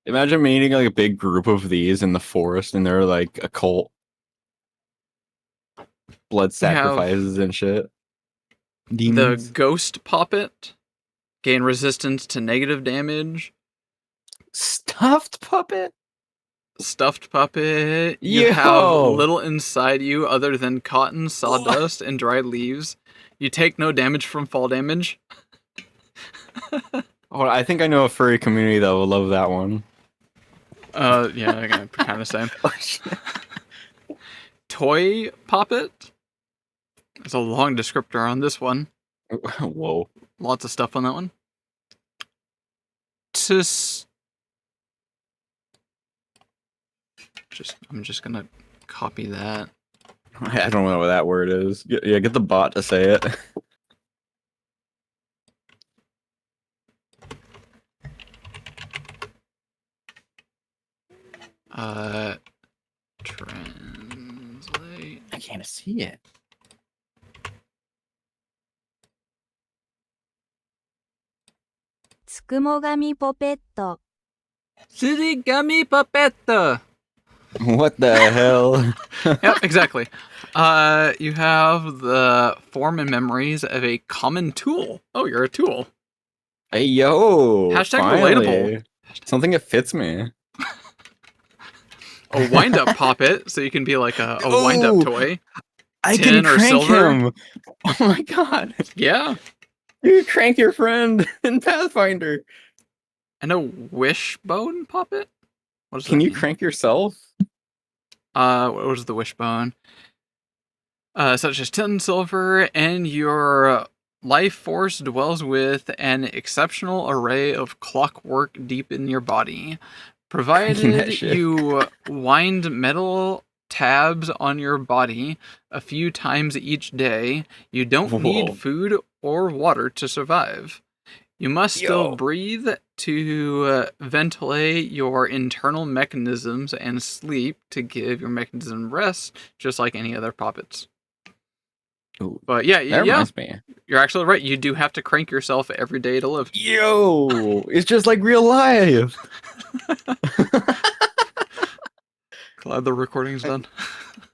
Imagine meeting like a big group of these in the forest and they're like a cult. Blood sacrifices and shit. Demons. The ghost puppet gain resistance to negative damage. Stuffed puppet? Stuffed puppet. You Yo! have little inside you other than cotton, sawdust, and dried leaves. You take no damage from fall damage. Oh, I think I know a furry community that will love that one. Yeah, kind of same. Oh, shit. Toy puppet. There's a long descriptor on this one. Whoa. Lots of stuff on that one. I'm just gonna copy that. I don't know what that word is. Yeah, get the bot to say it. Translate. I can't see it. Tsukumogami Poppet. Tsurigami puppet. What the hell? Yep, exactly. You have the form and memories of a common tool. Oh, you're a tool. Hey, yo. Hashtag finally. relatable. Something that fits me. A wind-up puppet, so you can be like a wind-up Ooh. toy. I Tin can or crank silver? him. Oh my god. Yeah. You can crank your friend in Pathfinder. And a wishbone puppet? What does Can that you mean? crank yourself? What was the wishbone? Such as tin, silver, and your life force dwells with an exceptional array of clockwork deep in your body. Cranking that Provided shit. you wind metal tabs on your body a few times each day. You don't Whoa. need food or water to survive. You must still Yo. breathe to ventilate your internal mechanisms and sleep to give your mechanism rest, just like any other puppets. Ooh, But yeah, that yeah, reminds me. you're actually right. You do have to crank yourself every day to live. Yo, it's just like real life. Glad the recording's done.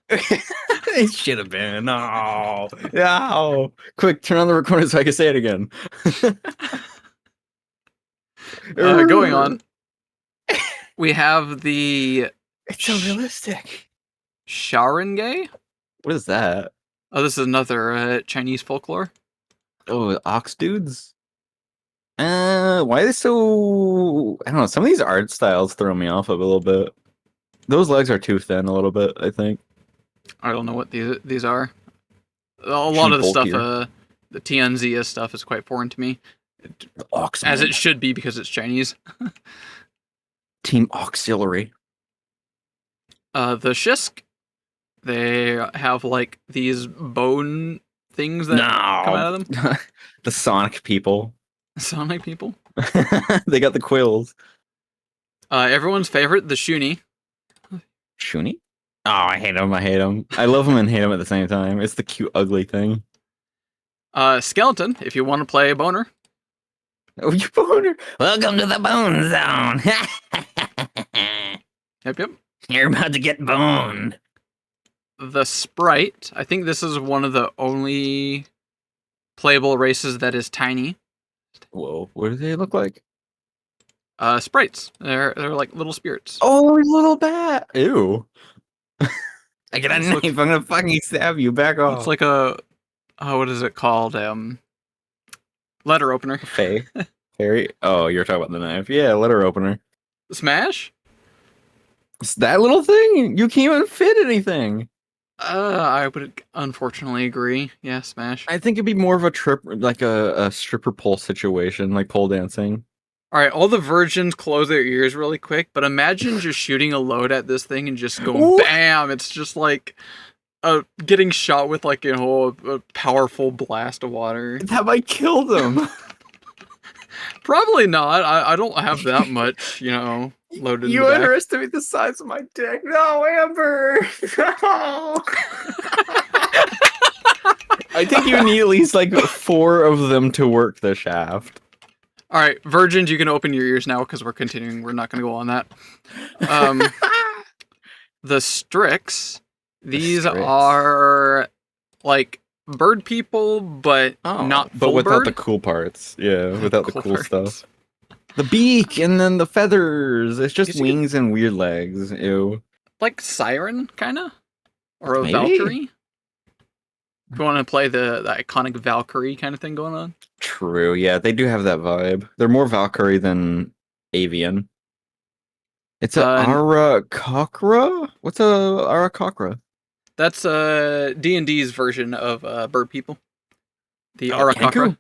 It should have been. No, no. Quick, turn on the recorder so I can say it again. Going on, we have the It's so realistic. Sharinge. What is that? Oh, this is another Chinese folklore. Oh, ox dudes. Why are they so? I don't know. Some of these art styles throw me off a little bit. Those legs are too thin a little bit, I think. I don't know what these are. A lot of the stuff, bulkier. the TNZ stuff is quite foreign to me, Ox as it should be because it's Chinese. Team Auxiliary. The Shisk, they have like these bone things that come out of them. The Sonic people. Sonic people. They got the quills. Everyone's favorite, the Shuni. Shuni? Oh, I hate him. I hate him. I love him and hate him at the same time. It's the cute, ugly thing. Skeleton, if you want to play Boner. Oh, you boner. Welcome to the bone zone. Yep. You're about to get boned. The Sprite, I think this is one of the only playable races that is tiny. Whoa, what do they look like? Sprites. They're like little spirits. Oh, little bat. Ew. I get a This knife. looks- I'm gonna fucking stab you. Back off. It's like a what is it called? Letter opener. Fairy. Oh, you're talking about the knife. Yeah, letter opener. Smash? It's that little thing. You can't even fit anything. I would unfortunately agree. Yeah, Smash. I think it'd be more of a trip, like a stripper pole situation, like pole dancing. Alright, all the virgins close their ears really quick, but imagine just shooting a load at this thing and just going Ooh. BAM! It's just like getting shot with like, a powerful blast of water. That might kill them. Probably not. I don't have that much, loaded in You the back. underestimate the size of my dick. No, Amber. No. I think you need at least like 4 of them to work the shaft. Alright, virgins, you can open your ears now because we're continuing. We're not going to go on that. The Strix. These Strix. are like bird people, but not but full without bird. the cool parts. Yeah, without the cool parts. stuff. The beak and then the feathers. It's just Guess you wings and weird legs. Ew. Like Siren, kind of? Or a Maybe. Valkyrie? If you want to play the iconic Valkyrie kind of thing going on? True. Yeah, they do have that vibe. They're more Valkyrie than Avian. It's a Arakakra? What's a Arakakra? That's D&D's version of bird people. The Oh, Arakakra. Kenku?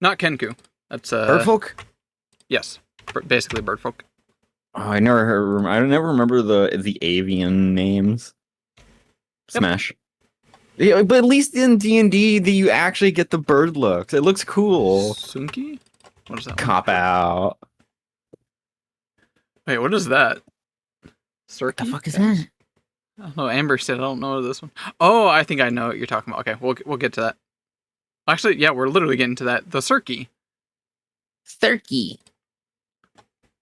Not Kenku. That's Birdfolk? Yes, basically bird folk. Oh, I never remember the avian names. Yep. Smash. Yeah, but at least in D&D, you actually get the bird looks. It looks cool. Sunki? What is that? Cop out. Wait, what is that? Cirky? What the fuck is that? I don't know. Amber said I don't know this one. Oh, I think I know what you're talking about. Okay, we'll get to that. Actually, yeah, we're literally getting to that. The Cirky. Turkey.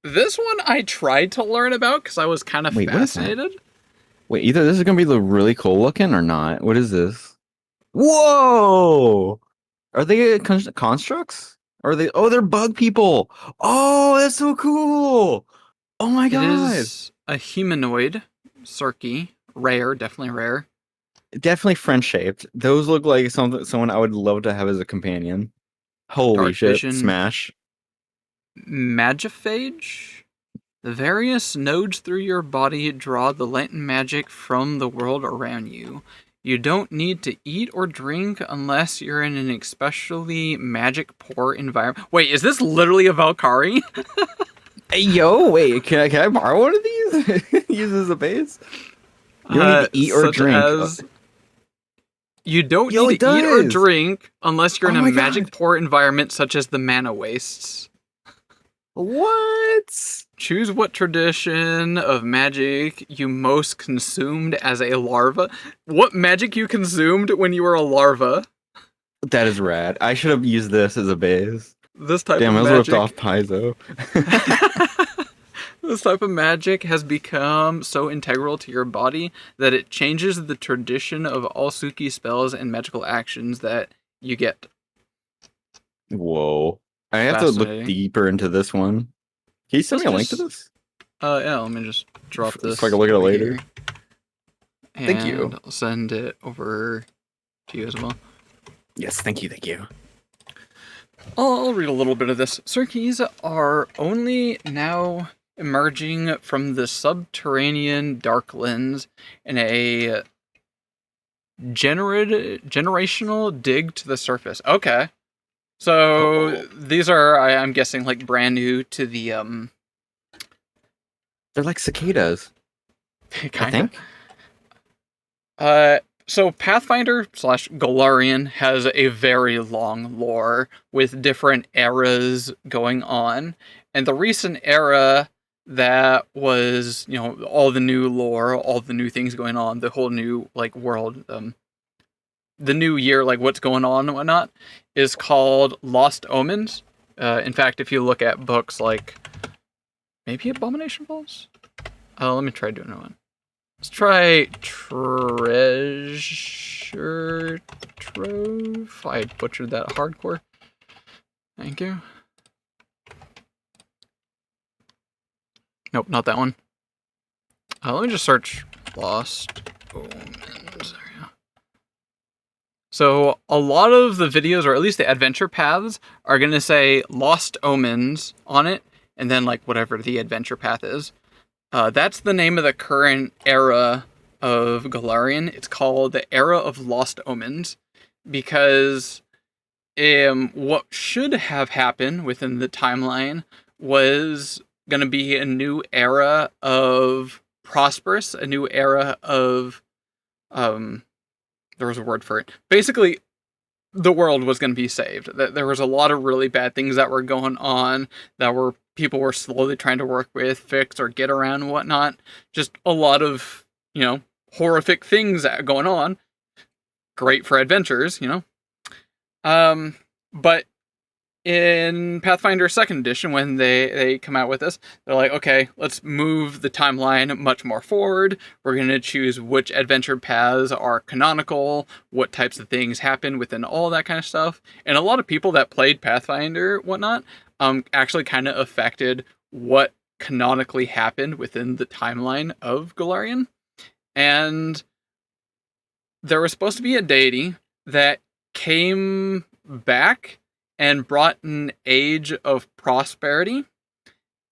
This one I tried to learn about because I was kind of Wait, what is that? fascinated. Wait, either this is gonna be the really cool looking or not. What is this? Whoa! Are they constructs? Or are they? Oh, they're bug people. Oh, that's so cool. Oh my It god! is a humanoid Cirky. Rare, definitely rare. Definitely French shaped. Those look like someone I would love to have as a companion. Holy Dark shit! vision. Smash. Magiphage? The various nodes through your body draw the latent magic from the world around you. You don't need to eat or drink unless you're in an especially magic-poor environment. Wait, is this literally a Valkyrie? Hey, yo, wait, can I borrow one of these? Use as a base? You don't need to eat or such drink. as- You don't Yo, need it to eat or does! drink unless you're in Oh a my magic God. poor environment such as the mana wastes. What? Choose what tradition of magic you most consumed as a larva. What magic you consumed when you were a larva? That is rad. I should have used this as a base. This type Damn, I of was ripped magic. off Paizo. This type of magic has become so integral to your body that it changes the tradition of all Suki spells and magical actions that you get. Whoa. I have to look Fascinating. deeper into this one. Can you send me a link to this? Yeah, let me just drop So this. I can look at it over later. here. Thank you. And I'll send it over to you as well. Yes, thank you. I'll read a little bit of this. Cirques are only now emerging from the subterranean darklands in a generational dig to the surface. Okay. So these are, I'm guessing, like brand new to the They're like cicadas, I kind think. of. So Pathfinder / Golarion has a very long lore with different eras going on, and the recent era that was, all the new lore, all the new things going on, the whole new like world, the new year, like what's going on and whatnot, is called Lost Omens. In fact, if you look at books like maybe Abomination Falls, let me try doing one. Let's try Treasure Trove. I butchered that hardcore. Thank you. Nope, not that one. Let me just search Lost Omens. There we go. So a lot of the videos, or at least the adventure paths, are going to say Lost Omens on it, and then like whatever the adventure path is. That's the name of the current era of Golarion. It's called the Era of Lost Omens, because what should have happened within the timeline was going to be a new era of prosperous, a new era of, there was a word for it. Basically, the world was going to be saved. There was a lot of really bad things that were going on that people were slowly trying to work with, fix, or get around and whatnot. Just a lot of, horrific things going on. Great for adventures, But in Pathfinder 2nd edition, when they come out with this, they're like, okay, let's move the timeline much more forward. We're going to choose which adventure paths are canonical, what types of things happen within all that kind of stuff. And a lot of people that played Pathfinder, whatnot, actually kind of affected what canonically happened within the timeline of Golarion. And there was supposed to be a deity that came back and brought an age of prosperity,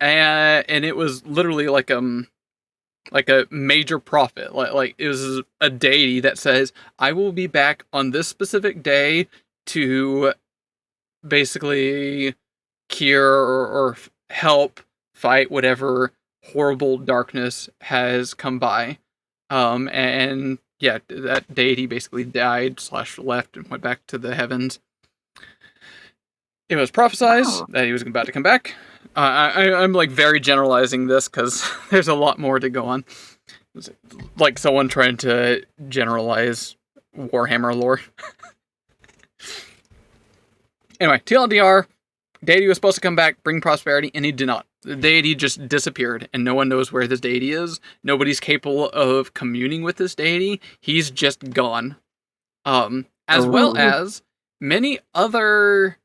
and it was literally like a major prophet. Like it was a deity that says, "I will be back on this specific day to basically cure or help fight whatever horrible darkness has come by." And yeah, that deity basically died / left and went back to the heavens. It was prophesied that he was about to come back. I'm like very generalizing this because there's a lot more to go on. It's like someone trying to generalize Warhammer lore. Anyway, TLDR, deity was supposed to come back, bring prosperity, and he did not. The deity just disappeared, and no one knows where this deity is. Nobody's capable of communing with this deity. He's just gone. As well as many other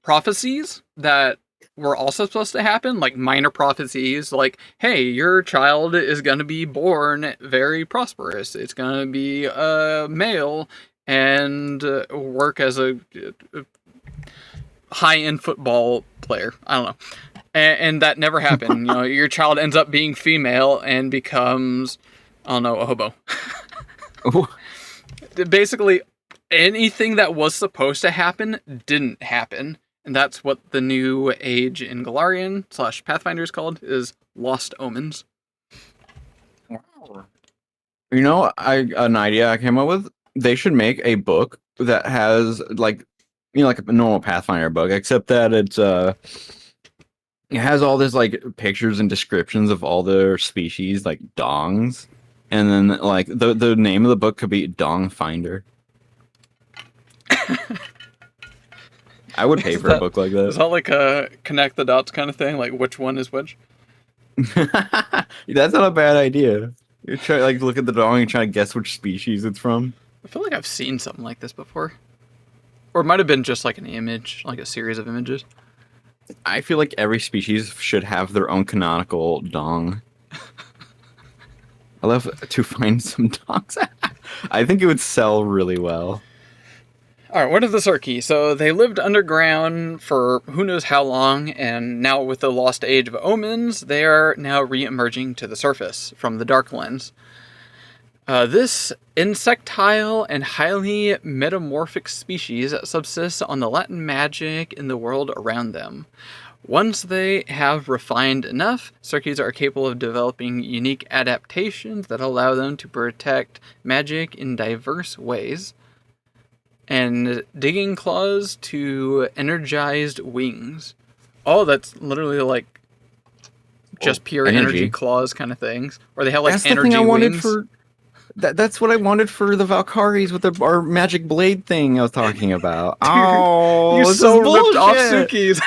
prophecies that were also supposed to happen, like minor prophecies, like, hey, your child is going to be born very prosperous. It's going to be a male and work as a high-end football player. I don't know. And that never happened. Your child ends up being female and becomes, I don't know, a hobo. Basically, anything that was supposed to happen didn't happen. And that's what the new age in Golarion / Pathfinder is called, is Lost Omens. You know, an idea I came up with. They should make a book that has like, like a normal Pathfinder book, except that it has all this like pictures and descriptions of all their species, like dongs, and then like the name of the book could be Dong Finder. I would pay for a book like Is that. that like a connect the dots kind of thing? Like which one is which? That's not a bad idea. You try like look at the dong and try to guess which species it's from. I feel like I've seen something like this before. Or it might have been just like an image, like a series of images. I feel like every species should have their own canonical dong. I love to find some dongs. I think it would sell really well. Alright, what is the Circe? So they lived underground for who knows how long, and now with the lost age of omens, they are now re-emerging to the surface from the Darklands. This insectile and highly metamorphic species subsists on the latent magic in the world around them. Once they have refined enough, Circes are capable of developing unique adaptations that allow them to protect magic in diverse ways. And digging claws to energized wings. Oh, that's literally like just pure energy claws kind of things. Or they have like That's energy the thing I wanted wings. for. That's what I wanted for the Valkyries with our magic blade thing I was talking about. Oh, You this so is ripped off bullshit. Suki's.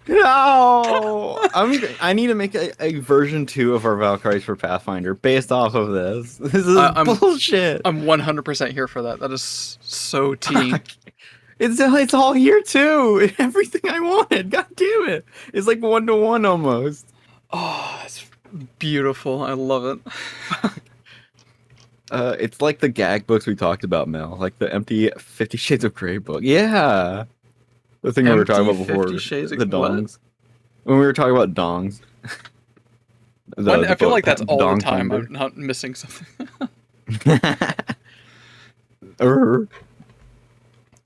No, I need to make a version 2 of our Valkyries for Pathfinder based off of this. This is bullshit. I'm 100% here for that. That is so tea. It's all here too. Everything I wanted. God damn it! It's like 1-to-1 almost. Oh, it's beautiful. I love it. It's like the gag books we talked about, Mel. Like the empty 50 Shades of Grey book. Yeah. The thing we were talking about before. 50 Shades of the dongs. When we were talking about dongs. I feel like that's all the dong time. finder. I'm not missing something.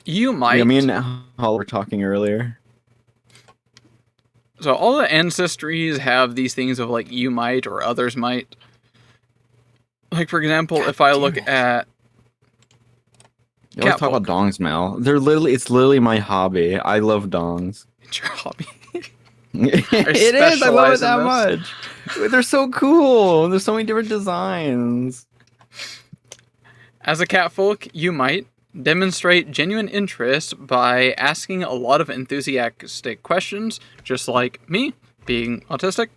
You might. Yeah, me and Hall were talking earlier. So all the ancestries have these things of like you might or others might. Like for example, if I look at You always talk about dongs, Mel. It's literally my hobby. I love dongs. It's your hobby. It is. I love it specialize that in much. They're so cool. There's so many different designs. As a catfolk, you might demonstrate genuine interest by asking a lot of enthusiastic questions, just like me, being autistic.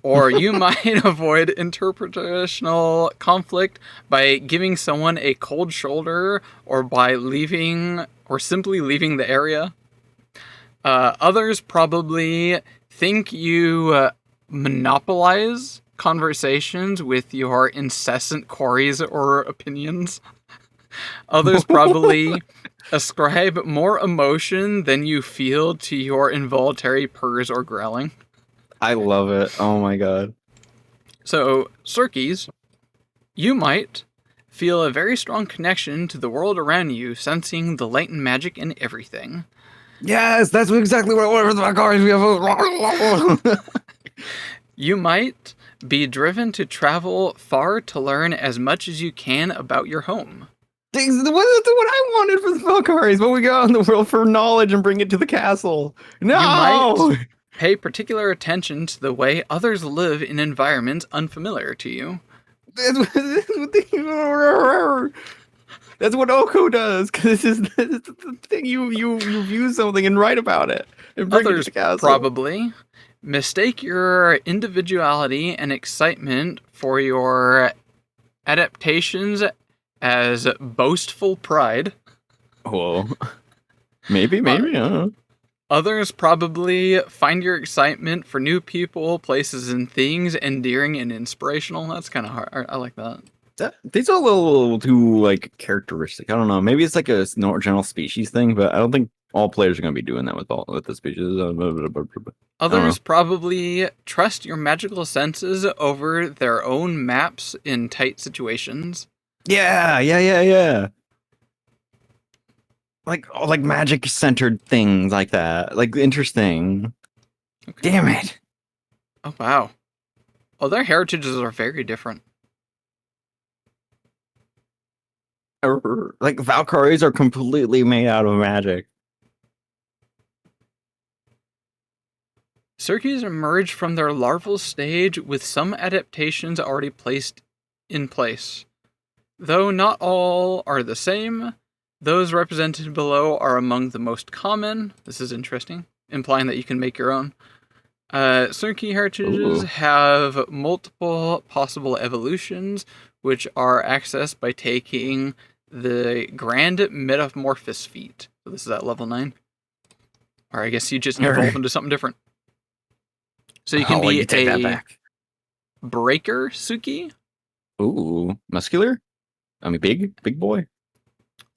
Or you might avoid interpretational conflict by giving someone a cold shoulder or by simply leaving the area. Others probably think you monopolize conversations with your incessant queries or opinions. Others probably ascribe more emotion than you feel to your involuntary purrs or growling. I love it. Oh my god. So, Circes, you might feel a very strong connection to the world around you, sensing the latent magic in everything. Yes, that's exactly what I wanted for the Valkyries. We have You might be driven to travel far to learn as much as you can about your home. That's what I wanted for the Valkyries. But we go out in the world for knowledge and bring it to the castle. No! You might pay particular attention to the way others live in environments unfamiliar to you. That's what Oko does, because this is the thing you view something and write about it. And bring it to Others the castle. probably mistake your individuality and excitement for your adaptations as boastful pride. Whoa. Maybe, I don't know. Others probably find your excitement for new people, places, and things endearing and inspirational. That's kind of hard. I like that. These are a little too, like, characteristic. I don't know. Maybe it's like a general species thing, but I don't think all players are going to be doing that with the species. Others probably trust your magical senses over their own maps in tight situations. Yeah. Like magic-centered things like that. Like, interesting. Okay. Damn it. Oh, wow. Oh, their heritages are very different. Like Valkyries are completely made out of magic. Circes emerge from their larval stage with some adaptations already placed in place. Though not all are the same, those represented below are among the most common. This is interesting, implying that you can make your own. Circe heritages have multiple possible evolutions, which are accessed by taking the Grand Metamorphosis feat. So this is at level 9. Or I guess you just evolve into something different. So you can be you take that a back. breaker Suki. Ooh, muscular? I mean, big boy.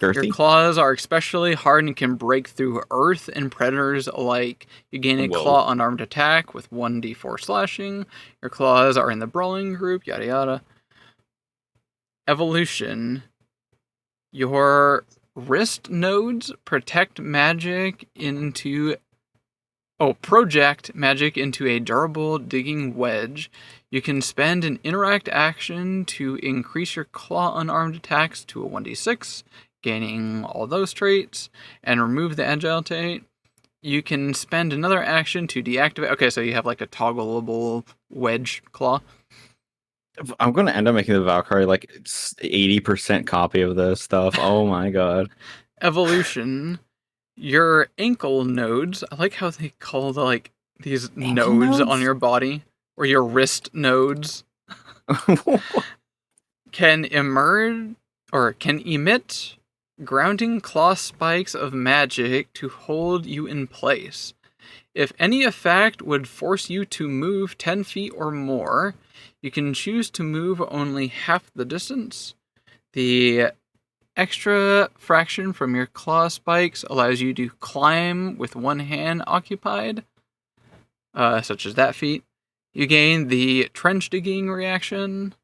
Your Girthy. claws are especially hard and can break through earth and predators alike. You gain a claw unarmed attack with 1d4 slashing. Your claws are in the brawling group, yada yada. Evolution. Your wrist nodes project magic into a durable digging wedge. You can spend an interact action to increase your claw unarmed attacks to a 1d6, gaining all those traits, and remove the agile trait. You can spend another action to deactivate. Okay, so you have like a toggleable wedge claw. I'm gonna end up making the Valkyrie like 80% copy of this stuff. Oh my god. Evolution. Your ankle nodes. I like how they call these Ankle nodes nodes? on your body, or your wrist nodes, can emit grounding claw spikes of magic to hold you in place. If any effect would force you to move 10 feet or more, you can choose to move only half the distance. The extra fraction from your claw spikes allows you to climb with one hand occupied, such as that feat. You gain the trench digging reaction.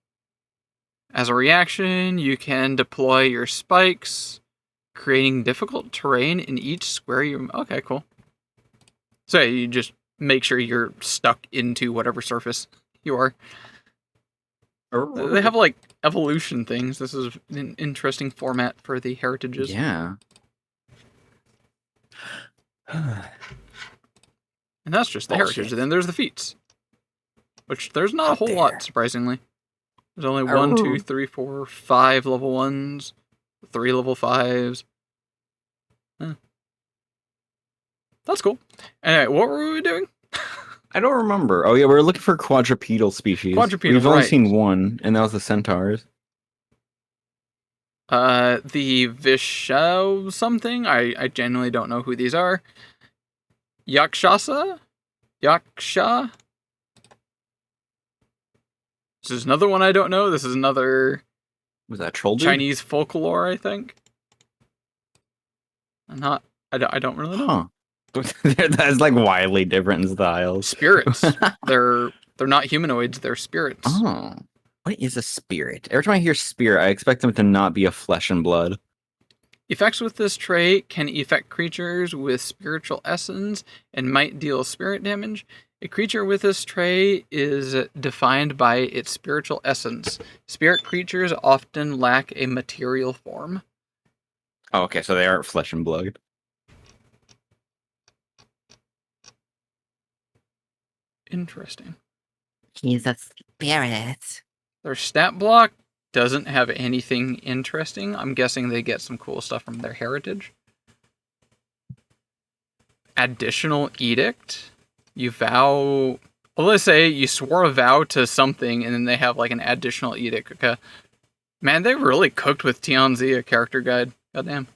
As a reaction, you can deploy your spikes, creating difficult terrain in each square you... Okay, cool. So you just make sure you're stuck into whatever surface you are. They have like evolution things. This is an interesting format for the heritages. Yeah. And that's just the Oh, heritage. shit. Then there's the feats, which there's not a Up whole there. lot, surprisingly. There's only 1, 2, 3, 4, 5 level 1s, 3 level 5s. That's cool. Anyway, what were we doing? I don't remember. Oh yeah, we're looking for quadrupedal species. Quadrupedal, We've only right. seen one, and that was the centaurs. The Vishav something. I genuinely don't know who these are. Yaksha? This is another one I don't know. This is another Was that troll dude? Chinese folklore, I think. I don't really know. Huh. That's like wildly different in styles. Spirits. They're not humanoids, they're spirits. Oh. What is a spirit? Every time I hear spirit, I expect them to not be of flesh and blood. Effects with this trait can affect creatures with spiritual essence and might deal spirit damage. A creature with this trait is defined by its spiritual essence. Spirit creatures often lack a material form. Oh, okay, so they aren't flesh and blood. Interesting. He's a spirit. Their stat block doesn't have anything interesting. I'm guessing they get some cool stuff from their heritage. Additional edict. You vow... Well, let's say you swore a vow to something, and then they have like an additional edict. Okay. Man, they really cooked with Tianzi, a character guide. Goddamn.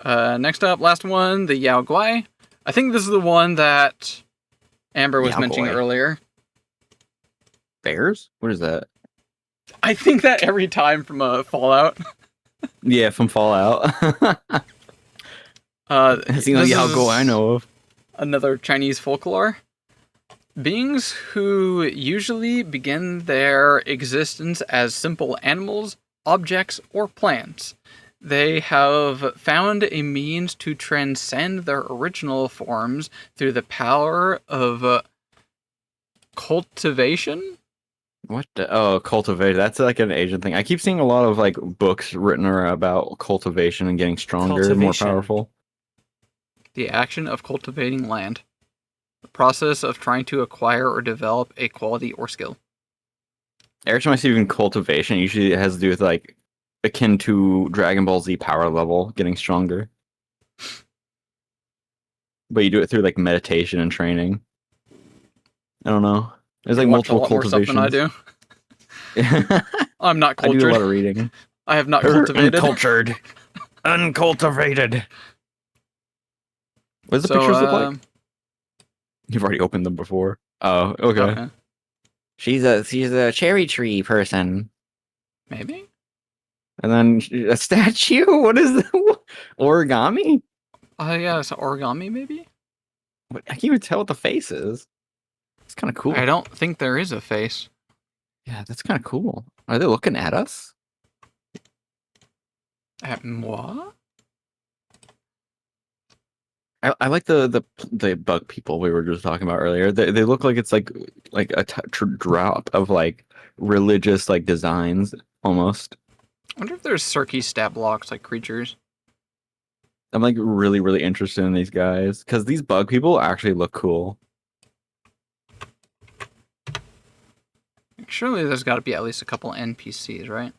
Next up, last one, the Yao Guai. I think this is the one that Amber was Yao mentioning Guai. earlier. Bears? What is that? I think that every time from Fallout. Yeah, from Fallout. That's the only this Yao I is know of. another Chinese folklore. Beings who usually begin their existence as simple animals, objects, or plants. They have found a means to transcend their original forms through the power of cultivation. What? Oh, cultivate. That's like an Asian thing. I keep seeing a lot of like books written about cultivation and getting stronger and more Cultivation. powerful. The action of cultivating land. The process of trying to acquire or develop a quality or skill. Every time I see even cultivation, usually it has to do with like akin to Dragon Ball Z power level, getting stronger. But you do it through like meditation and training. I don't know. There's like You watch a multiple lot more stuff than I cultivations. do. I'm not I do a cultured. lot of reading. I have not cultivated. Uncultured. Uncultivated. What does the So, pictures look like? You've already opened them before. Oh, okay. okay. She's a cherry tree person. Maybe? And then a statue? What is the origami? Yeah, it's origami, maybe? I can't even tell what the face is. It's kind of cool. I don't think there is a face. Yeah, that's kind of cool. Are they looking at us? At moi? I like the bug people we were just talking about earlier. They look like it's like a drop of like religious like designs almost. I wonder if there's Circe stat blocks like creatures. I'm like really interested in these guys because these bug people actually look cool. Surely there's got to be at least a couple NPCs, right?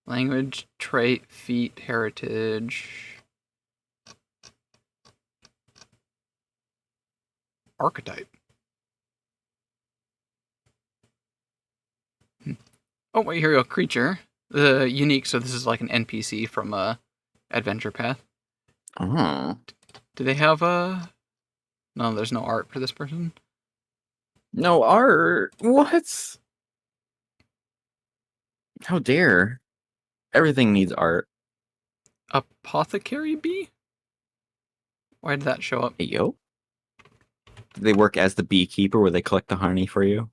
Language, trait, feat, heritage. Archetype. Oh, wait, here we go. Creature. The unique, so this is like an NPC from Adventure Path. Oh. Do they have a... No, there's no art for this person. No art. What? How dare? Everything needs art. Apothecary bee? Why did that show up? Hey, yo. They work as the beekeeper where they collect the honey for you.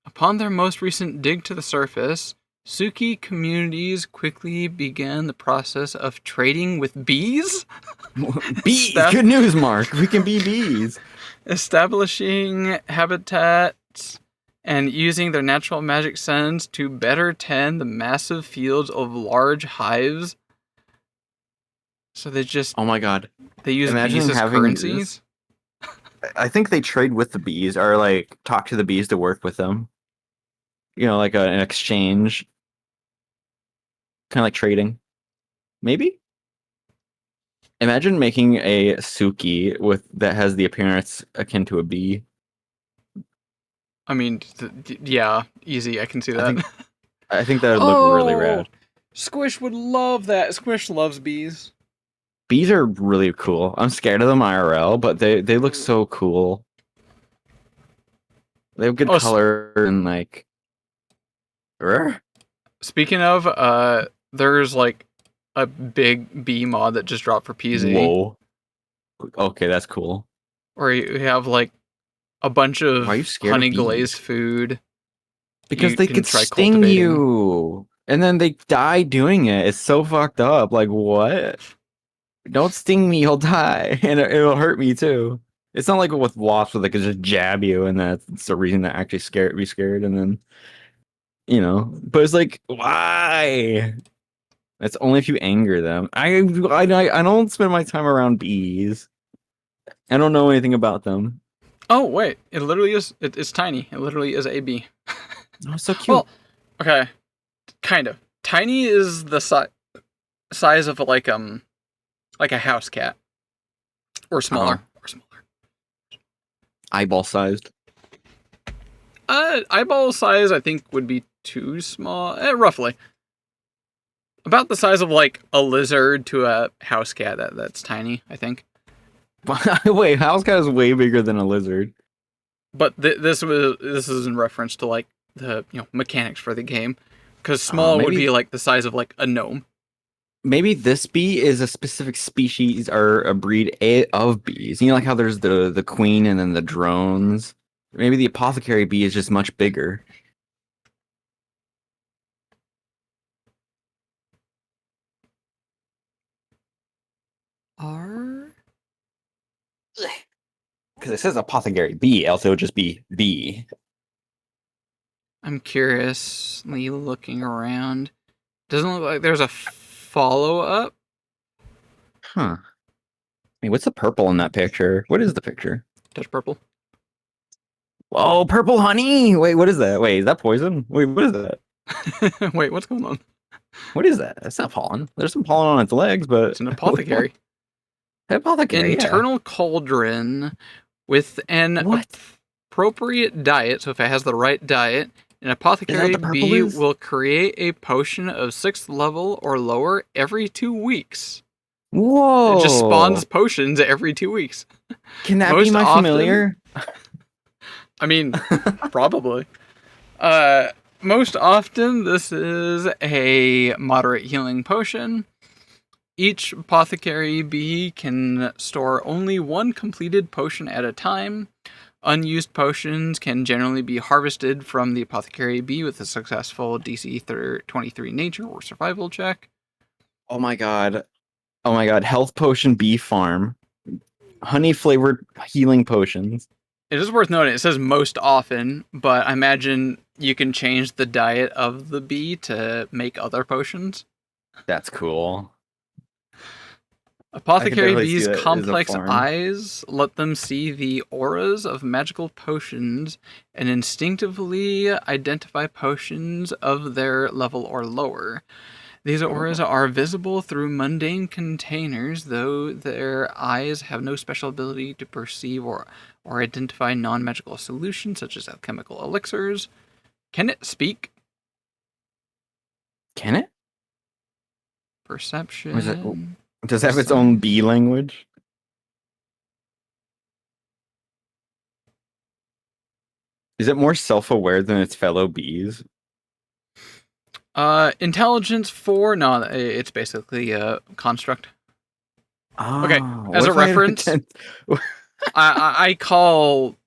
Upon their most recent dig to the surface, Suki communities quickly began the process of trading with bees? Bees! Staff- Good news, Mark. We can be bees. Establishing habitats and using their natural magic sense to better tend the massive fields of large hives. So they just... Oh my god. They use Imagine bees as having currencies? I think they trade with the bees or like talk to the bees to work with them. You know, like an exchange. Kind of like trading. Maybe? Imagine making a Suki that has the appearance akin to a bee. I mean, yeah, easy. I can see that. I think that would look really rad. Squish would love that. Squish loves bees. Bees are really cool. I'm scared of them IRL, but they look so cool. They have good color and like. Speaking of, there's like a big bee mod that just dropped for PZ. Whoa. Okay, that's cool. Where you have like a bunch of Why are you scared honey of bees? glazed food. Because You they can could try sting cultivating. you. And then they die doing it. It's so fucked up. Like, what? Don't sting me, you'll die. And it'll hurt me too. It's not like with wasps where they could just jab you and that's the reason to actually be scared. And then, you know, but it's like, why? That's only if you anger them. I don't spend my time around bees. I don't know anything about them. Oh, wait. It literally is. It's tiny. It literally is a bee. Oh, so cute. Well, okay. Kind of. Tiny is the size of like a house cat. Or smaller. Uh-huh. Or smaller. Eyeball sized. Eyeball size I think would be too small. Roughly. About the size of like a lizard to a house cat. That's tiny, I think. Wait, house cat is way bigger than a lizard. But this is in reference to like the mechanics for the game, because small would be like the size of like a gnome. Maybe this bee is a specific species or a breed of bees. You know, like how there's the queen and then the drones. Maybe the apothecary bee is just much bigger. Because it says apothecary bee, else it would just be bee. I'm curiously looking around. Doesn't look like there's a follow-up. Huh. Hey, what's the purple in that picture? What is the picture? Touch purple. Oh, purple honey! Wait, what is that? Wait, is that poison? Wait, what is that? Wait, what's going on? What is that? It's not pollen. There's some pollen on its legs, but It's an apothecary. Apothecary, yeah. Internal cauldron with an What? appropriate diet. So if it has the right diet, an apothecary the purple bee is? will create a potion of 6th level or lower every 2 weeks. Whoa! It just spawns potions every 2 weeks. Can that be most my often- familiar? I mean, probably. Most often, this is a moderate healing potion. Each apothecary bee can store only 1 completed potion at a time. Unused potions can generally be harvested from the apothecary bee with a successful DC 23 nature or survival check. Oh my god. Oh my god. Health potion bee farm. Honey flavored healing potions. It is worth noting, it says most often, but I imagine you can change the diet of the bee to make other potions. That's cool. Apothecary definitely see bees' that as a complex farm. eyes let them see the auras of magical potions and instinctively identify potions of their level or lower. These auras are visible through mundane containers, though their eyes have no special ability to perceive or identify non-magical solutions such as alchemical elixirs. Can it speak? Can it? Perception. Or is it- Does it have its own bee language? Is it more self-aware than its fellow bees? Intelligence 4? No, it's basically a construct. Okay, Oh, as what a if I had reference, I call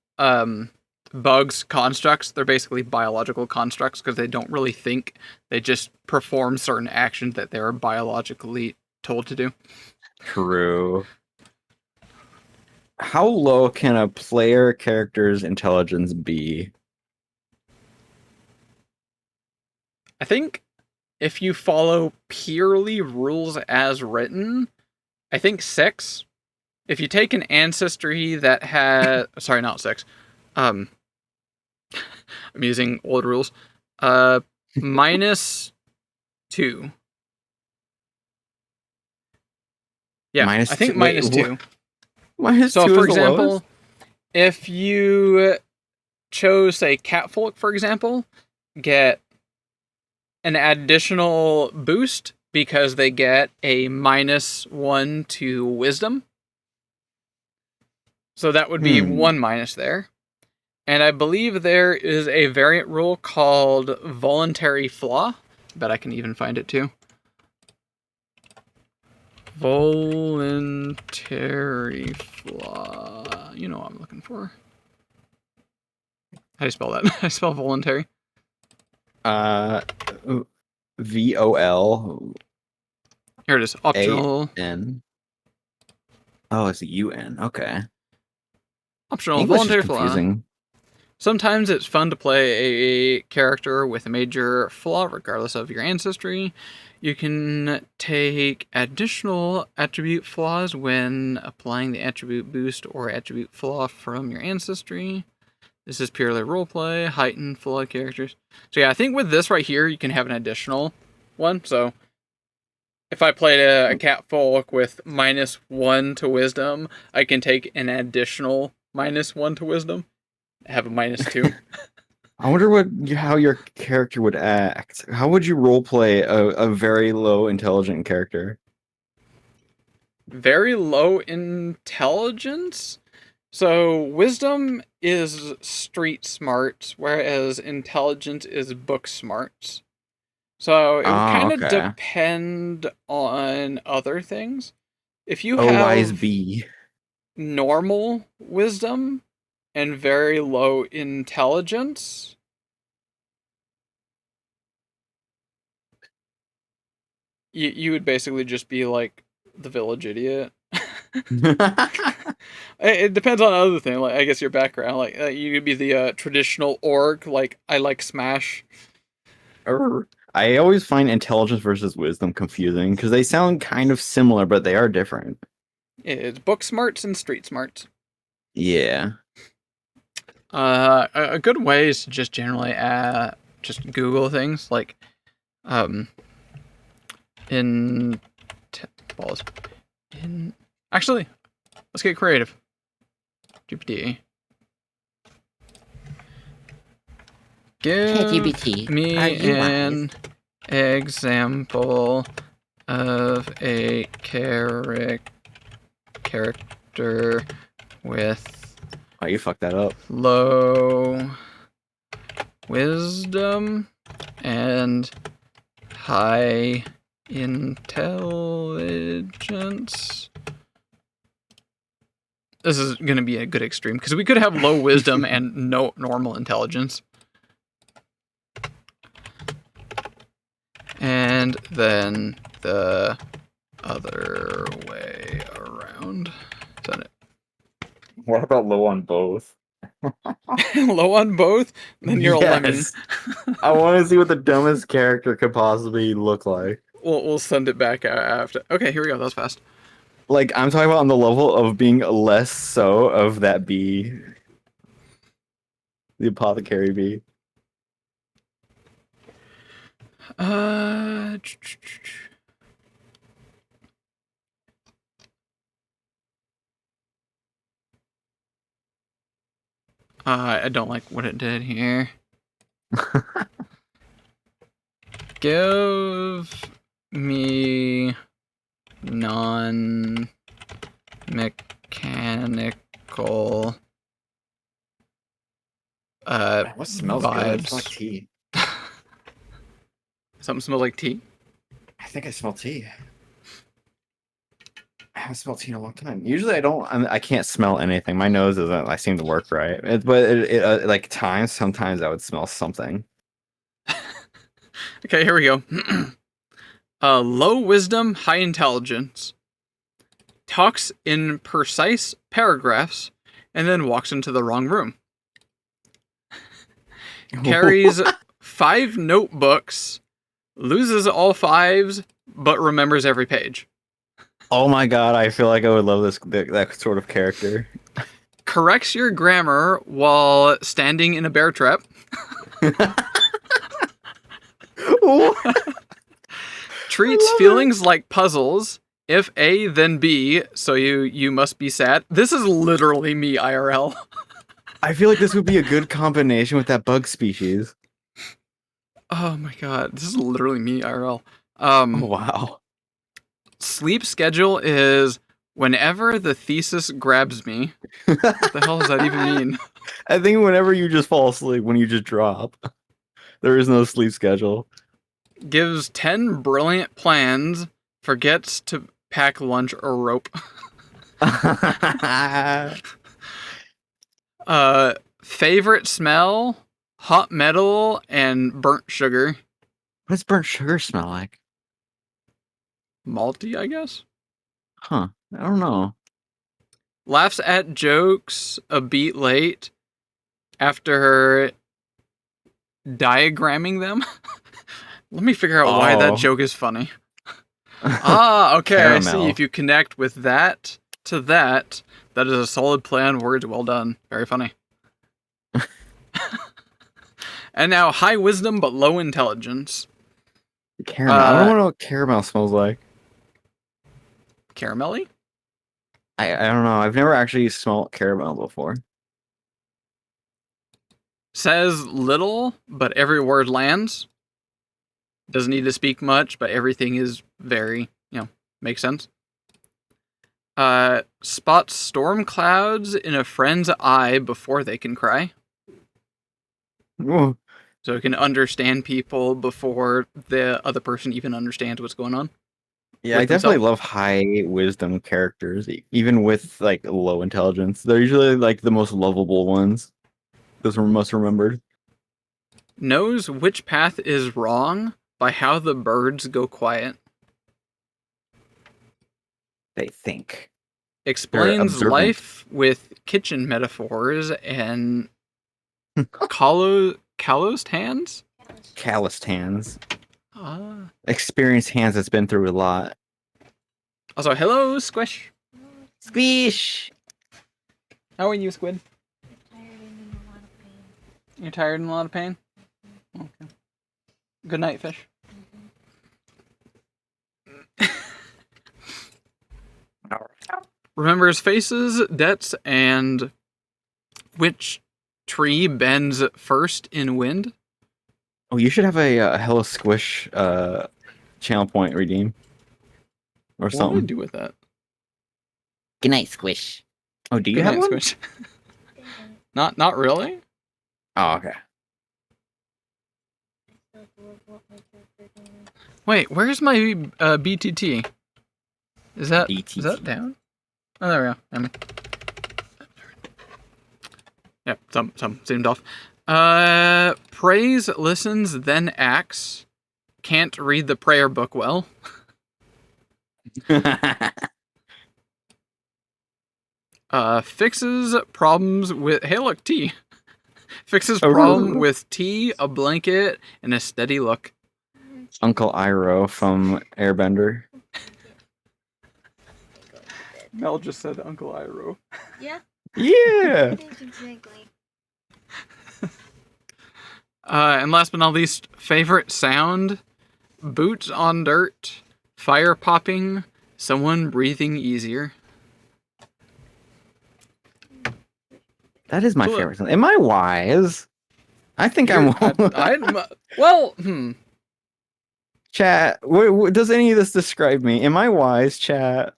bugs constructs. They're basically biological constructs because they don't really think. They just perform certain actions that they're biologically told to do. True. How low can a player character's intelligence be? I think if you follow purely rules as written, I think 6. If you take an ancestry that has... Sorry, not 6. I'm using old rules. -2. Yeah, Minus I think two- wait, -2. Minus So, two for is the example, lowest? if you chose, say, Catfolk, for example, get an additional boost because they get a -1 to Wisdom. So that would be 1 minus there. And I believe there is a variant rule called Voluntary Flaw. Bet I can even find it too. Voluntary Flaw. You know what I'm looking for. How do you spell that? How do you spell voluntary? VOL Here it is. Optional. AN. Oh, it's a UN. Okay. Optional English voluntary is flaw. confusing. Sometimes it's fun to play a character with a major flaw, regardless of your ancestry. You can take additional attribute flaws when applying the attribute boost or attribute flaw from your ancestry. This is purely roleplay, heightened flawed characters. So yeah, I think with this right here, you can have an additional one. So if I played a catfolk with -1 to wisdom, I can take an additional -1 to wisdom. Have a -2. I wonder how your character would act. How would you roleplay a very low intelligent character? Very low intelligence. So wisdom is street smarts, whereas intelligence is book smarts. So it would kind of okay. depend on other things. If you Wise have bee. normal wisdom and very low intelligence, you would basically just be like the village idiot. It depends on other thing. Like I guess your background. Like you could be the traditional orc. Like I like Smash. I always find intelligence versus wisdom confusing because they sound kind of similar, but they are different. It's book smarts and street smarts. Yeah. A good way is to just generally just Google things like in balls in actually let's get creative. GPT. Give ChatGPT, me are you an example of a character with Oh, you fucked that up. low wisdom and high intelligence. This is going to be a good extreme because we could have low wisdom and no normal intelligence. And then the other way around. Is that it? What about low on both? Low on both? Then you're a lemon. I want to see what the dumbest character could possibly look like. We'll send it back after. Okay, here we go. That was fast. Like, I'm talking about on the level of being less so of that bee. The apothecary bee. I don't like what it did here. Give me non-mechanical What smells good? It vibes. smells like tea. Something smells like tea. I think I smell tea. I haven't smelled tea in a long time. Usually I can't smell anything. My nose doesn't I seem to work right. But like sometimes I would smell something. Okay, here we go. Low wisdom, high intelligence. Talks in precise paragraphs and then walks into the wrong room. Carries 5 notebooks, loses all 5s, but remembers every page. Oh my god, I feel like I would love that sort of character. Corrects your grammar while standing in a bear trap. Treats feelings like puzzles. If A, then B, so you must be sad. This is literally me, IRL. I feel like this would be a good combination with that bug species. Oh my god, this is literally me, IRL. Oh wow. Sleep schedule is whenever the thesis grabs me. What the hell does that even mean? I think whenever you just fall asleep, when you just drop, there is no sleep schedule. Gives 10 brilliant plans, forgets to pack lunch or rope. Favorite smell, hot metal and burnt sugar. What does burnt sugar smell like? Malty, I guess. Huh. I don't know. Laughs at jokes a beat late after diagramming them. Let me figure out why that joke is funny. Okay, I see. Caramel. If you connect with that to that, that is a solid play on words. Well done. Very funny. And now, high wisdom but low intelligence. Caramel. I don't know what caramel smells like. Caramelly? I don't know. I've never actually smelled caramel before. Says little, but every word lands. Doesn't need to speak much, but everything is very, makes sense. Spots storm clouds in a friend's eye before they can cry. Ooh. So it can understand people before the other person even understands what's going on. Yeah, I with definitely themselves. love high wisdom characters, even with like low intelligence. They're usually like the most lovable ones. Those are most remembered. Knows which path is wrong by how the birds go quiet. They think. explains observant. life with kitchen metaphors and calloused hands. Calloused hands. Ah. Experienced hands that's been through a lot. Also, hello, Squish. Squish. How are you, Squid? You're tired and in a lot of pain? Okay. Good night, fish. Remembers faces, debts, and which tree bends first in wind? Oh, you should have a Hello Squish channel point redeem. Or What do I something. do with that? Good night, Squish. Oh, do you Good have night, one? Squish. Not really? Oh, okay. Wait, where's my BTT? Is that BTT. down? Oh, there we go. Yep, some seemed off. Prays, listens, then acts. Can't read the prayer book well. Fixes problems with... Hey, look, tea. Fixes problem with tea, a blanket, and a steady look. Uncle Iroh from Airbender. Mel just said Uncle Iroh. Yeah, Yeah. exactly. And last but not least, favorite sound: boots on dirt, fire popping, someone breathing easier. That is my Cool. favorite song. Am I wise? I think I'm. Well, Chat. Does any of this describe me? Am I wise, chat?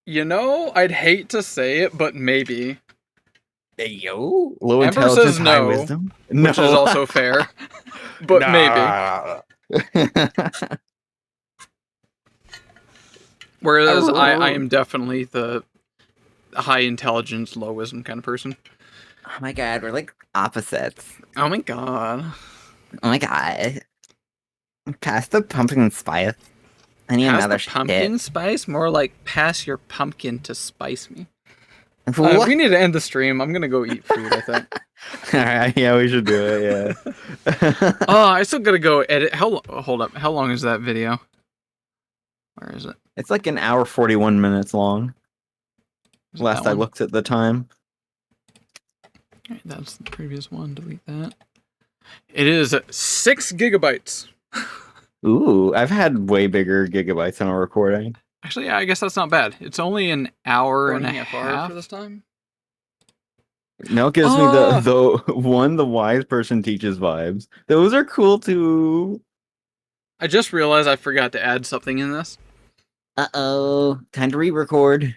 you know, I'd hate to say it, but maybe. Hey, yo. Low Amber intelligence, says high no, wisdom. Which is also fair, but maybe. Whereas I am definitely the high intelligence, low wisdom kind of person. Oh my god, we're like opposites. Oh my god. Oh my god. Pass the pumpkin spice. I need Pass another the pumpkin shit. spice? More like pass your pumpkin to spice me. What? We need to end the stream. I'm gonna go eat food, I think. Alright, yeah, we should do it, yeah. Oh, I still gotta go edit. Hold up. How long is that video? Where is it? It's like an hour 41 minutes long. Is it Last that I one? looked at the time. Alright, that's the previous one. Delete that. It is 6 gigabytes. Ooh, I've had way bigger gigabytes on a recording. Actually, yeah, I guess that's not bad. It's only an hour and a Pointing at far half for this time. No, it gives me the wise person teaches vibes. Those are cool too. I just realized I forgot to add something in this. Uh-oh. Time to re-record.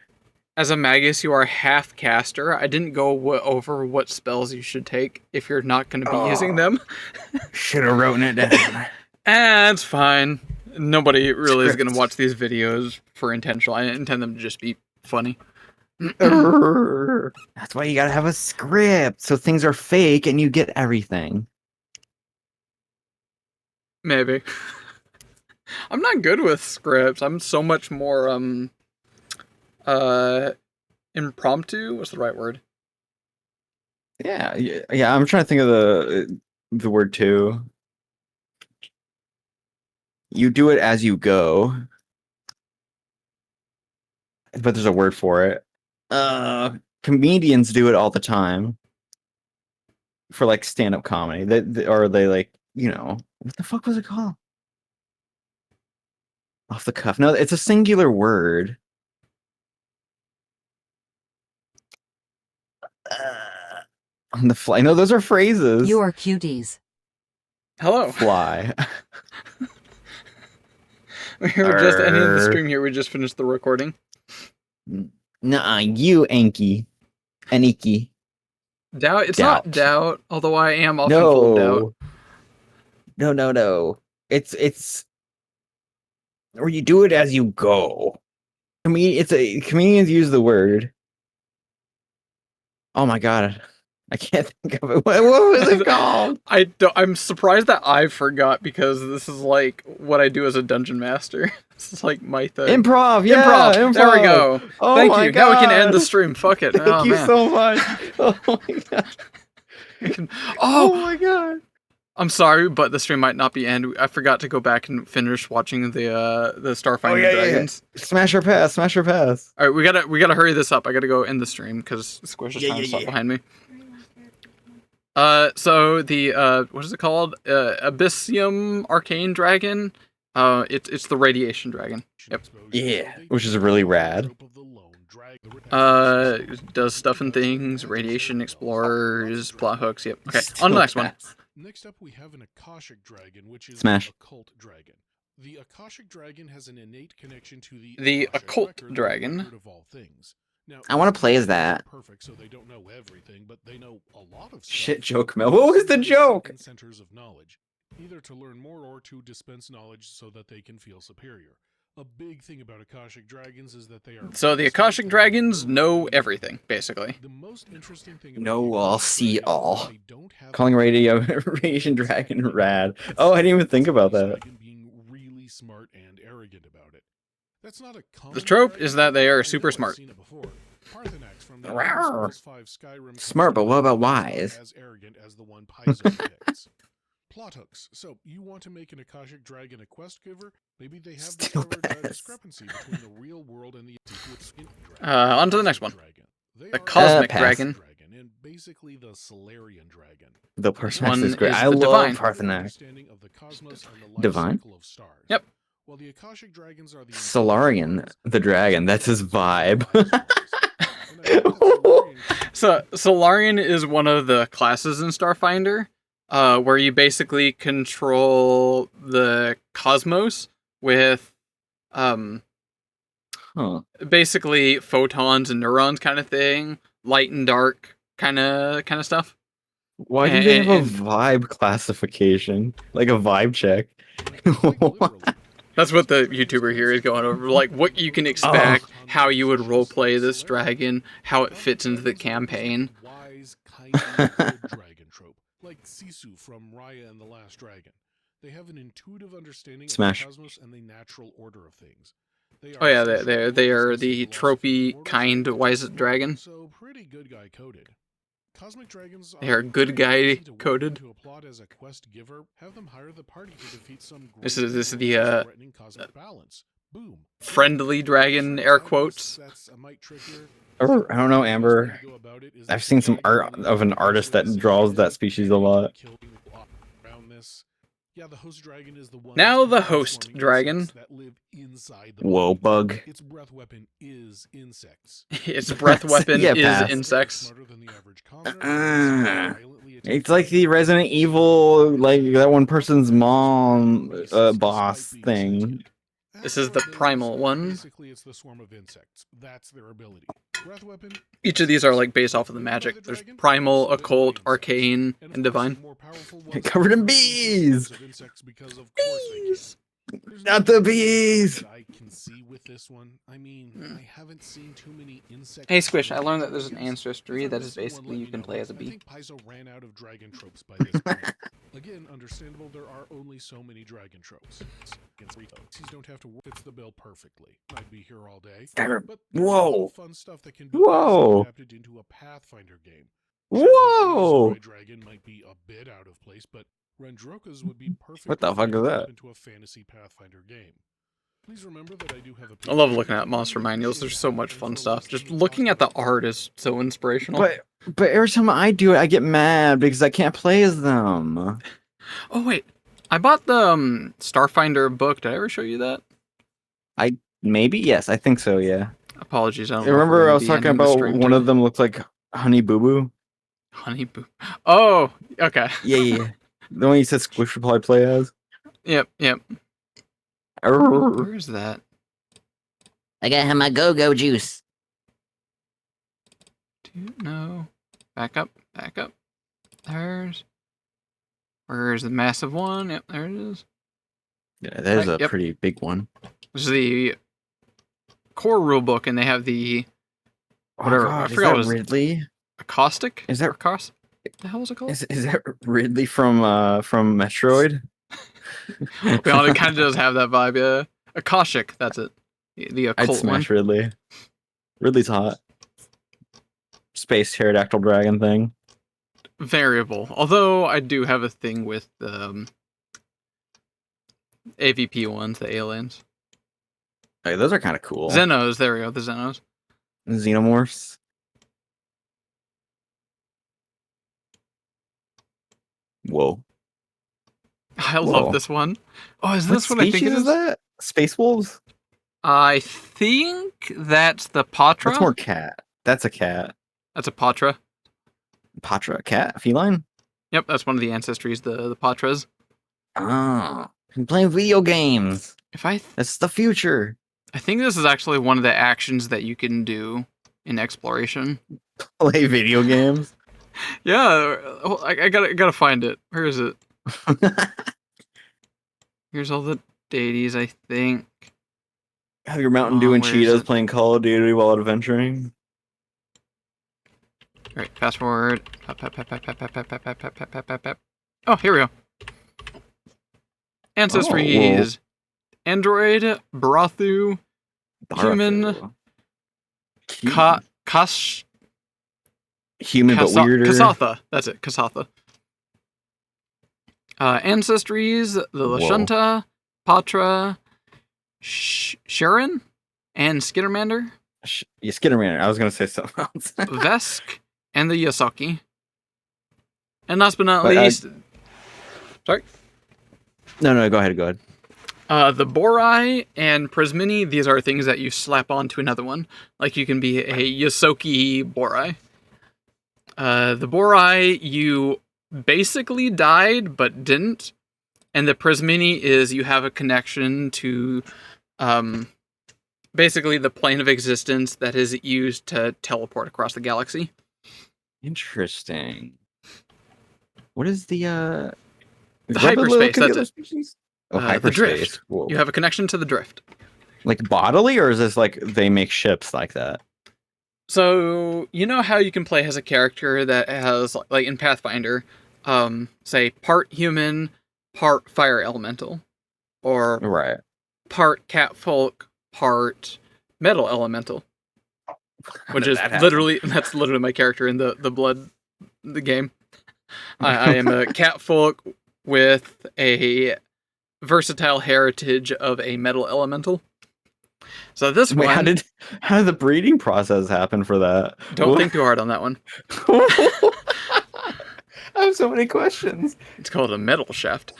As a magus, you are half caster. I didn't go over what spells you should take if you're not going to be using them. Should have written it down. It's fine. Nobody really is going to watch these videos for intentional. I intend them to just be funny. That's why you gotta have a script, so things are fake and you get everything. Maybe. I'm not good with scripts. I'm so much more impromptu. What's the right word? Yeah. I'm trying to think of the word too. You do it as you go, but there's a word for it. Comedians do it all the time for like stand-up comedy. Or they like, what the fuck was it called? Off the cuff. No, it's a singular word. On the fly. No, those are phrases. You are cuties. Hello. Fly. We were just ending the stream here. We just finished the recording. Nuh-uh, you Anki. Aniki. Doubt. It's not doubt, although I am often full of doubt. No. It's or you do it as you go. Comedians use the word. Oh my god. I can't think of it. What was it called? I'm surprised that I forgot because this is like what I do as a dungeon master. This is like my thing. Improv, yeah, improv. There we go. Oh Thank my you. God. Now we can end the stream. Fuck it. Thank Oh, you man. so much. Oh my God. Oh, my God. I'm sorry, but the stream might not be end. I forgot to go back and finish watching the Starfinder Dragons. Smash or pass, smash or pass. All right, we gotta hurry this up. I gotta go end the stream because Squish is trying to stop behind me. So the what is it called? Abyssium Arcane Dragon. It's the Radiation Dragon. Yep. Yeah, which is really rad. Does stuff and things. Radiation explorers, plot hooks. Yep. Okay. On to the next one. Next up, we have an Akashic Dragon, which is Smash. an occult dragon. The Akashic Dragon has an innate connection to The Akashic occult record, the dragon. record of all things. Now, I wanna play as they're that. Perfect, so they don't know everything, but they know a lot of stuff. Shit joke, Mel. What was the joke? Centers of knowledge, either to learn more or to dispense knowledge so that they can feel superior. A big thing about Akashic Dragons is that they are So the Akashic Dragons know everything, basically. The most interesting thing Know about the all, Akashic see Dragons is all. they don't have Calling Radiation Dragon rad. Oh, I didn't even think about that. Dragon being really smart and arrogant about it. That's not a common The trope dragon, is that they are I know super I've smart. seen it before. Parthenax from the Rawr. Elder Scrolls 5 Skyrim Smart, but what about comes wise? as arrogant as the one Paizo depicts. Plot hooks. So, you want to make an Akashic Dragon a quest giver? Maybe they have Still discovered a best. discrepancy between the real world and the On to the next one. They The are Cosmic pass. Dragon. and basically the Solarian Dragon. The This person one is great. is I the love Divine. Parthenax. Understanding of the cosmos and the life Divine? cycle of stars. Yep. While the Akashic Dragons are the Solarian, the dragon. That's his vibe. So Solarian is one of the classes in Starfinder, where you basically control the cosmos with, Huh. basically photons and neurons kind of thing, light and dark kind of stuff. Why do they have a And- vibe classification? Like a vibe check? That's what the YouTuber here is going over, like what you can expect, how you would roleplay this dragon, how it fits into the campaign. Wise, kindly good dragon trope, like Sisu from Raya and the Last Dragon. They have an intuitive understanding Smash. of the cosmos and the natural order of things. They Oh yeah, social they are organisms the and philosophy tropey kind mortals, wisest dragon. So pretty good guy coded. Cosmic dragons They are good pretty guy easy to work coded. to applaud as a quest giver. Have them hire the party to defeat some This great is the, evil that's threatening cosmic balance. Boom. Friendly dragon, air quotes. That's a mite trickier. I don't know, Amber. I've seen some art of an artist that draws that species a lot. Yeah, the host dragon is the one Now the that's host swarming dragon. insects that live inside the Whoa, body. bug. Its breath weapon is insects. Its breath weapon Yeah, is pass. insects. Smarter than the average commoner, and it's violently It's like the Resident Evil, like that one person's mom boss thing. This is the primal one. Basically, it's the swarm of insects. That's their ability. Breath weapon. Each of these are like based off of the magic. There's primal, occult, arcane, and divine. Covered in bees! Bees! Not the bees! I can see with this one. I mean, I haven't seen too many insects. Hey Squish, I learned that there's an ancestry that is basically you can play as a I bee. think Paizo ran out of dragon tropes by this point. Again, understandable, there are only so many dragon tropes. These don't have to work. Fits the bill perfectly. I'd be here all day. Skyrim. But there's a Whoa. lot of fun stuff that can be Whoa. adapted into a Pathfinder game. Whoa! Dragon might be a bit out of place, but Randrokas would be perfect. What the fuck is that? Into a fantasy Pathfinder game. Please remember that I do have a I love looking at monster manuals. There's so much fun stuff. Just looking at the art is so inspirational. But every time I do it, I get mad because I can't play as them. Oh wait, I bought the Starfinder book. Did I ever show you that? Maybe? Yes, I think so, yeah. Apologies, I don't know if Remember we're I gonna was be talking ending the about stream one too. of them looked like Honey Boo Boo? Honey Boo. Oh, okay. Yeah. The one you said Squish would probably play as? Yep. Arr. Where is that? I gotta have my go-go juice. No. Back up. Where's the massive one? Yep, there it is. Yeah, that is Right, a yep. pretty big one. This is the core rulebook, and they have the Oh, whatever. God, I is forgot that what it was. Ridley? Acoustic? Is that- Acoustic? the hell is it called? Is that Ridley from Metroid? Well, it kind of does have that vibe, yeah. Akashic, that's it. The I'd occult one. smash Ridley. Ridley's hot. Space pterodactyl dragon thing. Variable. Although I do have a thing with AVP ones, the aliens. Hey, those are kind of cool. Xenos, there we go, the Xenos. Xenomorphs. Whoa. I Whoa. love this one. Oh, is this what I think species it is? that? Space wolves? I think that's the Patra. That's more cat. That's a cat. That's a Patra. Patra, cat, feline? Yep, that's one of the ancestries, the Patras. Ah, I'm playing video games. If That's the future. I think this is actually one of the actions that you can do in exploration. Play video games. Yeah, I gotta find it. Where is it? Here's all the deities, I think. Have your Mountain Dew and Where is Cheetos it? playing Call of Duty while adventuring. All right, fast forward. Oh, here we go. Ancestries. Android, Barathu, Human, Kash, Human but weirder. Kasatha. That's it, Kasatha. Ancestries, the Lashunta, Patra, Sharon, and Skittermander. Yeah, Skittermander. I was gonna say something else. Vesk, and the Yasaki. And last but not least... Sorry? No, go ahead. The Borai and Prismini, these are things that you slap onto another one. Like you can be a Yosoki Borai. The Borai, you basically died, but didn't. And the Prismini is you have a connection to basically the plane of existence that is used to teleport across the galaxy. Interesting. What is the hyperspace, that's it. Species? The hyperspace. drift. Whoa. You have a connection to the drift. Like bodily, or is this like they make ships like that? So, you know how you can play as a character that has, like in Pathfinder, say, part human, part fire elemental, or Right. part catfolk, part metal elemental, which is That's literally my character in the game. I am a catfolk with a versatile heritage of a metal elemental. So this Wait, one, how did the breeding process happen for that? don't think too hard on that one. I have so many questions. It's called a metal shaft.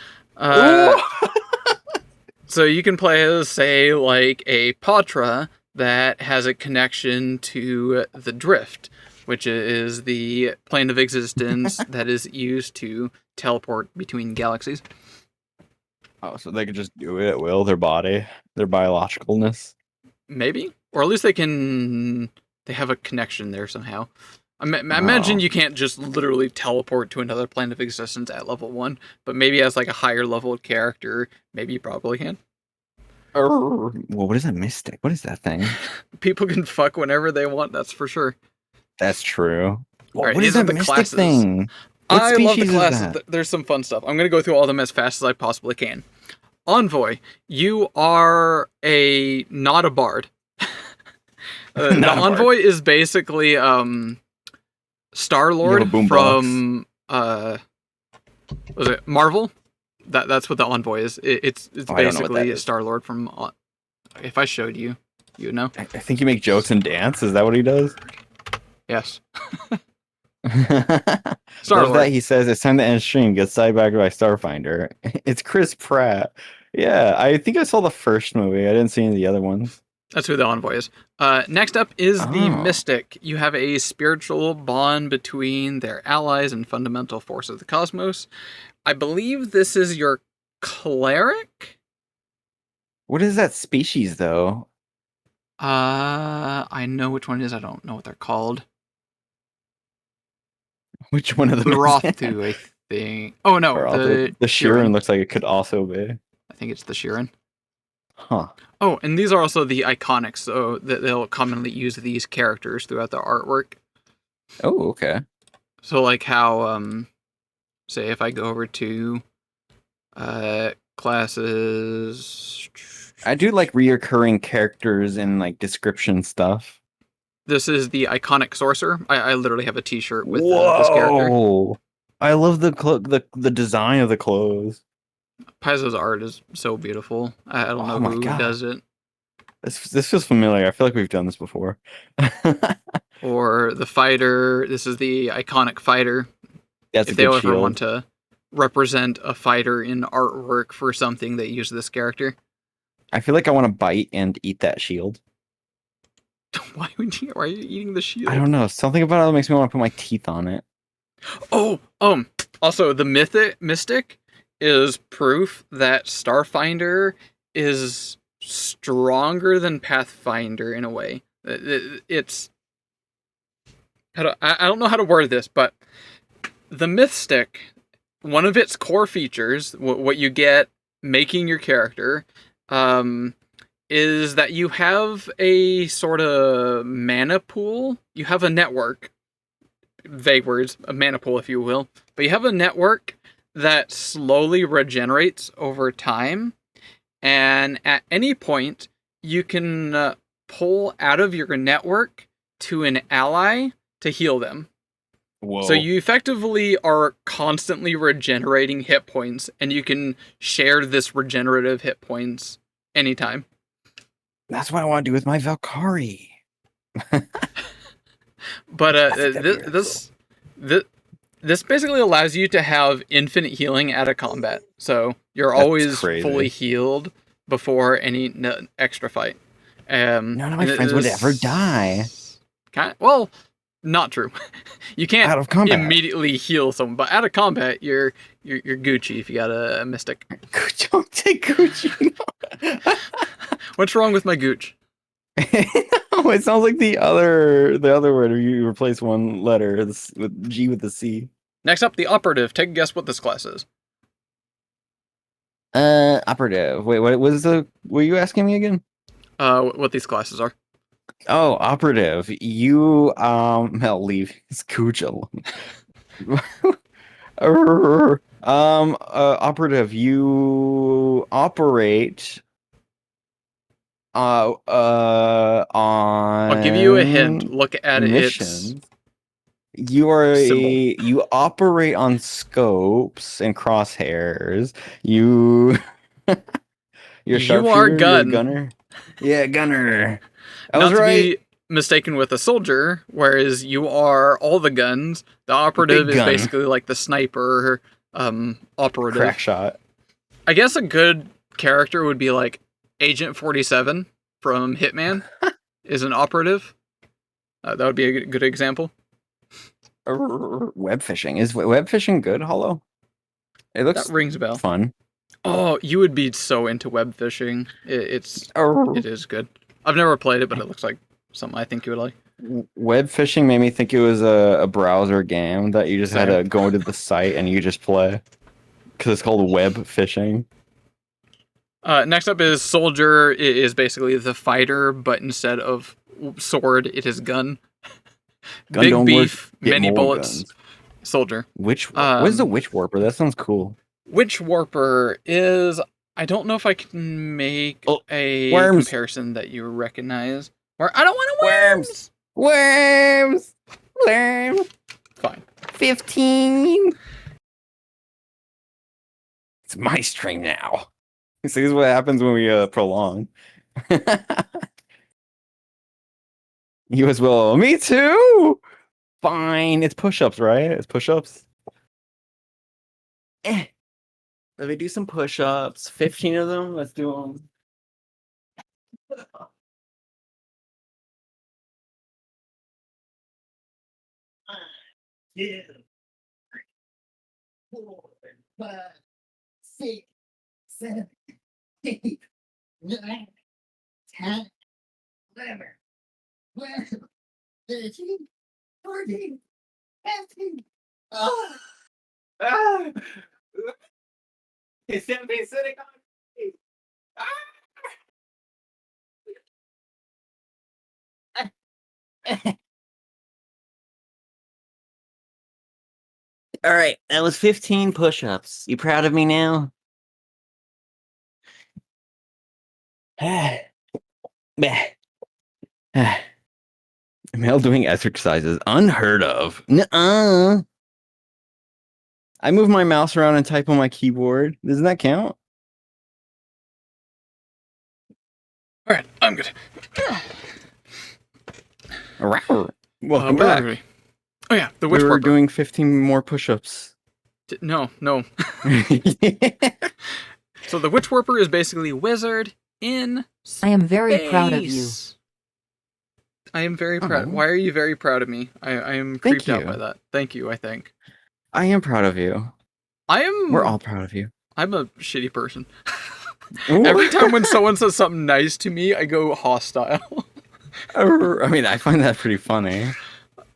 So you can play as, say, like a Patra that has a connection to the drift, which is the plane of existence that is used to teleport between galaxies. Oh, so they could just do it at will, their body, their biologicalness. Maybe, or at least they have a connection there somehow. I imagine you can't just literally teleport to another plane of existence at level 1, but maybe as like a higher level character, maybe you probably can. Well, what is a mystic? What is that thing? People can fuck whenever they want, that's for sure. That's true. Well, Right, what is these are that the mystic classes. thing? What I love the species is classes. that? There's some fun stuff. I'm going to go through all of them as fast as I possibly can. Envoy, you are not a bard. The Not a bard. Envoy is basically Star-Lord boom from was it Marvel? That's what the Envoy is. It's I don't know what that basically is. Star-Lord from. If I showed you, you would know. I think you make jokes and dance. Is that what he does? Yes. Love Star-Lord. that he says it's time to end stream. Get sidebacked by Starfinder. It's Chris Pratt. Yeah, I think I saw the first movie. I didn't see any of the other ones. That's who the Envoy is. Next up is the Oh. Mystic. You have a spiritual bond between their allies and fundamental force of the cosmos. I believe this is your cleric? What is that species, though? I know which one it is. I don't know what they're called. Which one of them? is it? Barathu, I think. Oh, no. Or The Shirin looks like it could also be. I think it's the Shirin. Huh. Oh, and these are also the iconics, so that they'll commonly use these characters throughout their artwork. Oh, okay. So like how say if I go over to classes, I do like reoccurring characters and like description stuff. this is the iconic sorcerer. I literally have a T-shirt with this character. Whoa! I love the design of the clothes. Paizo's art is so beautiful. I don't know Oh my who God. does it. This feels familiar. I feel like we've done this before. Or the fighter. This is the iconic fighter. That's If a they good ever shield. want to represent a fighter in artwork for something, they use this character. I feel like I want to bite and eat that shield. Why are you eating the shield? I don't know. Something about it makes me want to put my teeth on it. Oh, also the mystic is proof that Starfinder is stronger than Pathfinder in a way. It's I don't know how to word this, but the mystic, one of its core features, what you get making your character, is that you have a sort of mana pool. You have a network. Vague words, a mana pool, if you will. But you have a network that slowly regenerates over time. And at any point, you can pull out of your network to an ally to heal them. Whoa. So you effectively are constantly regenerating hit points, and you can share this regenerative hit points anytime. That's what I want to do with my Valkyrie. But I think that'd be really this basically allows you to have infinite healing out of combat. So you're That's always crazy. fully healed before any extra fight. None of my friends would ever die. Well, not true. You can't Out of combat. immediately heal someone, but out of combat, you're Gucci if you got a mystic. Don't take Gucci. What's wrong with my gooch? No, it sounds like the other word where you replace one letter with G with the C. Next up, the operative. Take a guess what this class is. Operative. Wait, what was were you asking me again? What these classes are. Oh, operative. You I'll leave his gooch alone. Operative, you operate on I'll give you a hint. Look at missions. its You are symbol. you operate on scopes and crosshairs. You're a You sharpshooter. are You're a gun. gunner. Yeah, gunner. I Not was to right. be mistaken with a soldier, whereas you are all the guns. The operative Big is gun. basically like the sniper operative. Crack shot. I guess a good character would be like Agent 47 from Hitman is an operative. That would be a good example. Web fishing. Is web fishing good, Hollow? It looks That rings a bell. fun. Oh, you would be so into web fishing. It is good. I've never played it, but it looks like something I think you would like. Web fishing made me think it was a browser game that you just had Same. to go to the site and you just play. Because it's called web fishing. Next up is soldier. It is basically the fighter, but instead of sword, it is gun. Gun Big don't beef, work, get many more bullets. guns. Soldier. What is the Um, witch warper? That sounds cool. Witch warper is. I don't know if I can make a worms. comparison that you recognize. Or I don't want to Worms. Worms. Fine. 15. It's my string now. See, this is what happens when we prolong. You as well. Me too. Fine. It's push-ups, right? It's push-ups. Let me do some push-ups. 15 of them. Let's do them. Yeah. 4, 5, 6, 7, 8, 9, 10, 11, 12, 13, 14, 15. Ah! Ah! It's simply sitting on me. Ah! All right, that was 15 push-ups. You proud of me now? Male doing exercises, unheard of. Nuh-uh. I move my mouse around and type on my keyboard. Doesn't that count? All right, I'm good. Welcome Where back. were we? Oh yeah, the We witch were warper. doing 15 more push-ups. No. So the witch warper is basically wizard in I am very proud of you. space. I am very proud. Oh. Why are you very proud of me? I am Thank creeped out you. by that. Thank you, I think. I am proud of you. We're all proud of you. I'm a shitty person. Every time when someone says something nice to me, I go hostile. I mean, I find that pretty funny.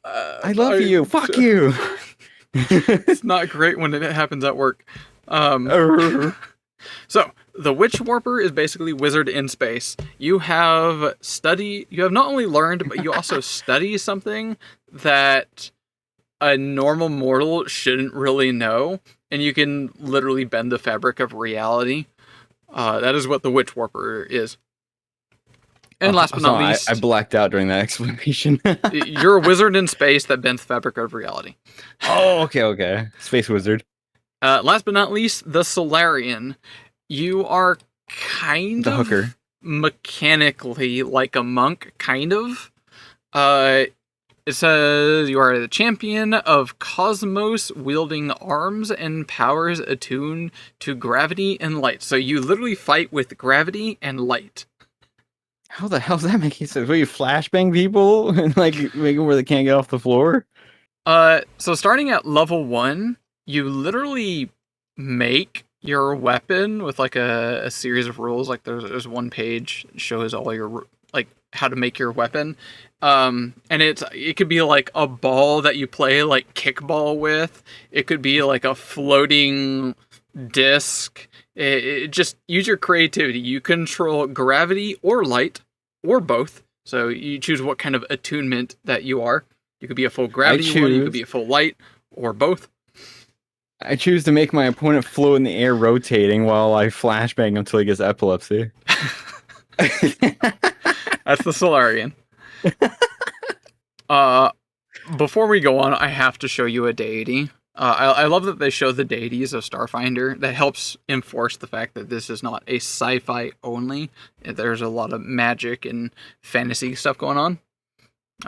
I love you. Fuck you. It's not great when it happens at work. So, the Witch Warper is basically wizard in space. You have not only learned, but you also study something that a normal mortal shouldn't really know, and you can literally bend the fabric of reality. That is what the Witch Warper is. And last but not least, I blacked out during that explanation. you're a wizard in space that bends the fabric of reality. Oh, okay. Space wizard. Last but not least, the Solarian. You are kind The of hooker. mechanically like a monk, kind of. It says you are the champion of cosmos, wielding arms and powers attuned to gravity and light. So you literally fight with gravity and light. How the hell does that make sense? Will you flashbang people and like make them where they can't get off the floor? So starting at level 1, you literally make your weapon with like a series of rules. Like there's one page that shows all your like how to make your weapon. And it could be like a ball that you play like kickball with. It could be like a floating disc. It just use your creativity. You control gravity or light or both. So you choose what kind of attunement that you are. You could be a full gravity one, you could be a full light, or both. I choose to make my opponent float in the air rotating while I flashbang until he gets epilepsy. That's the Solarian. Before we go on, I have to show you a deity. I love that they show the deities of Starfinder. That helps enforce the fact that this is not a sci-fi only. There's a lot of magic and fantasy stuff going on.